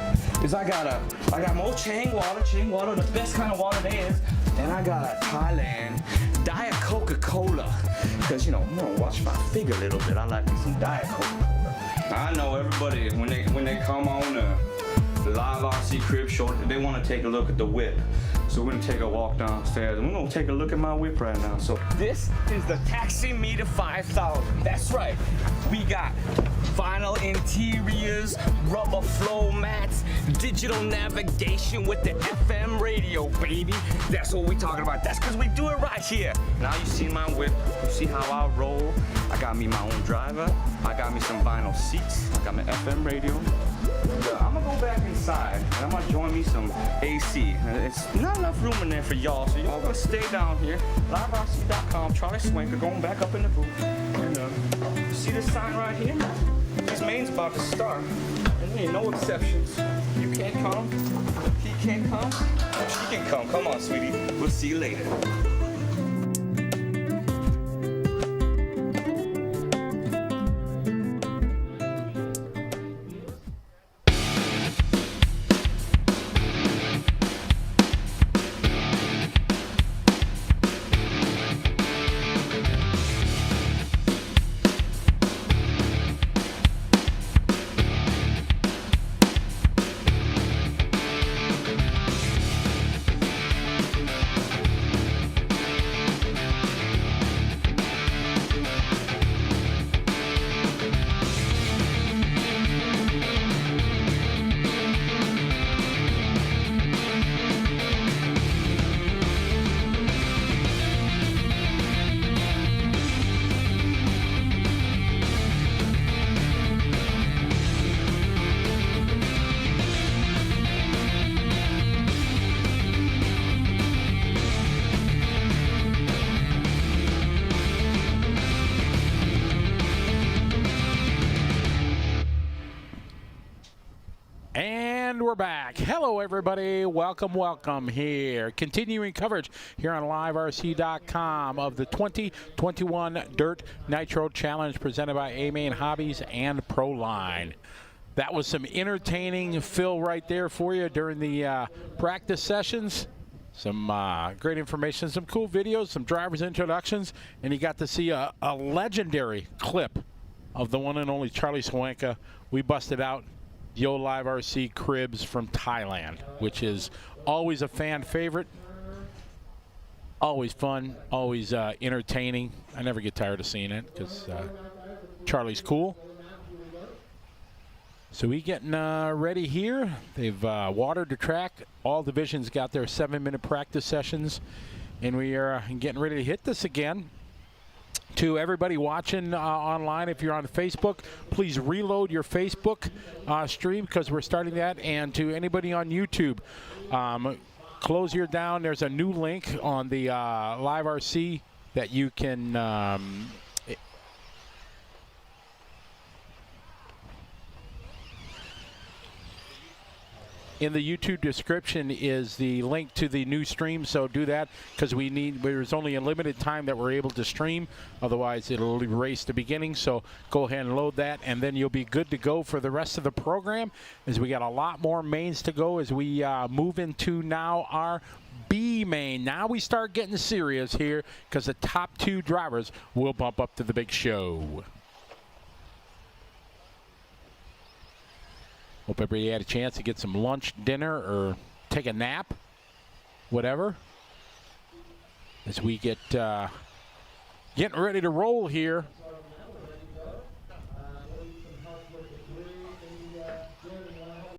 is I got more Chang water, the best kind of water there is. And I got a Thailand Diet Coca-Cola. Because, you know, I'm gonna watch my figure a little bit. I like me some Diet Coca-Cola. I know everybody, when they come on the Live RC Crib Show, they want to take a look at the whip. So we're gonna take a walk downstairs and we're gonna take a look at my whip right now. So this is the Taximeter 5000. That's right. We got vinyl interiors, rubber flow mats, digital navigation with the FM radio, baby. That's what we talking about. That's because we do it right here. Now you see my whip. You see how I roll. I got me my own driver. I got me some vinyl seats. I got my FM radio. I'm gonna go back inside and I'm gonna join me some AC. It's not enough room in there for y'all, so y'all gonna stay down here. LiveRC.com, Charlie Swanker, going back up in the booth. And see this sign right here? This main's about to start. And there ain't no exceptions. You can't come. He can't come. She can come. Come on, sweetie. We'll see you later. And we're back. Hello, everybody. Welcome here. Continuing coverage here on LiveRC.com of the 2021 Dirt Nitro Challenge presented by A Main Hobbies and Proline. That was some entertaining fill right there for you during the practice sessions. Some great information, some cool videos, some drivers' introductions, and you got to see a legendary clip of the one and only Charlie Swanker. We busted out the old Live RC cribs from Thailand, which is always a fan favorite. Always fun, always entertaining. I never get tired of seeing it because Charlie's cool. So we getting ready here. They've watered the track. All divisions got their 7-minute practice sessions, and we are getting ready to hit this again. To everybody watching online, if you're on Facebook, please reload your Facebook stream because we're starting that. And to anybody on YouTube, close here down, there's a new link on the Live RC that you can in the YouTube description is the link to the new stream, so do that because there's only a limited time that we're able to stream, otherwise it'll erase the beginning. So go ahead and load that, and then you'll be good to go for the rest of the program, as we got a lot more mains to go as we move into now our B main. Now we start getting serious here because the top 2 drivers will bump up to the big show. Hope everybody had a chance to get some lunch, dinner, or take a nap, whatever. As we get getting ready to roll here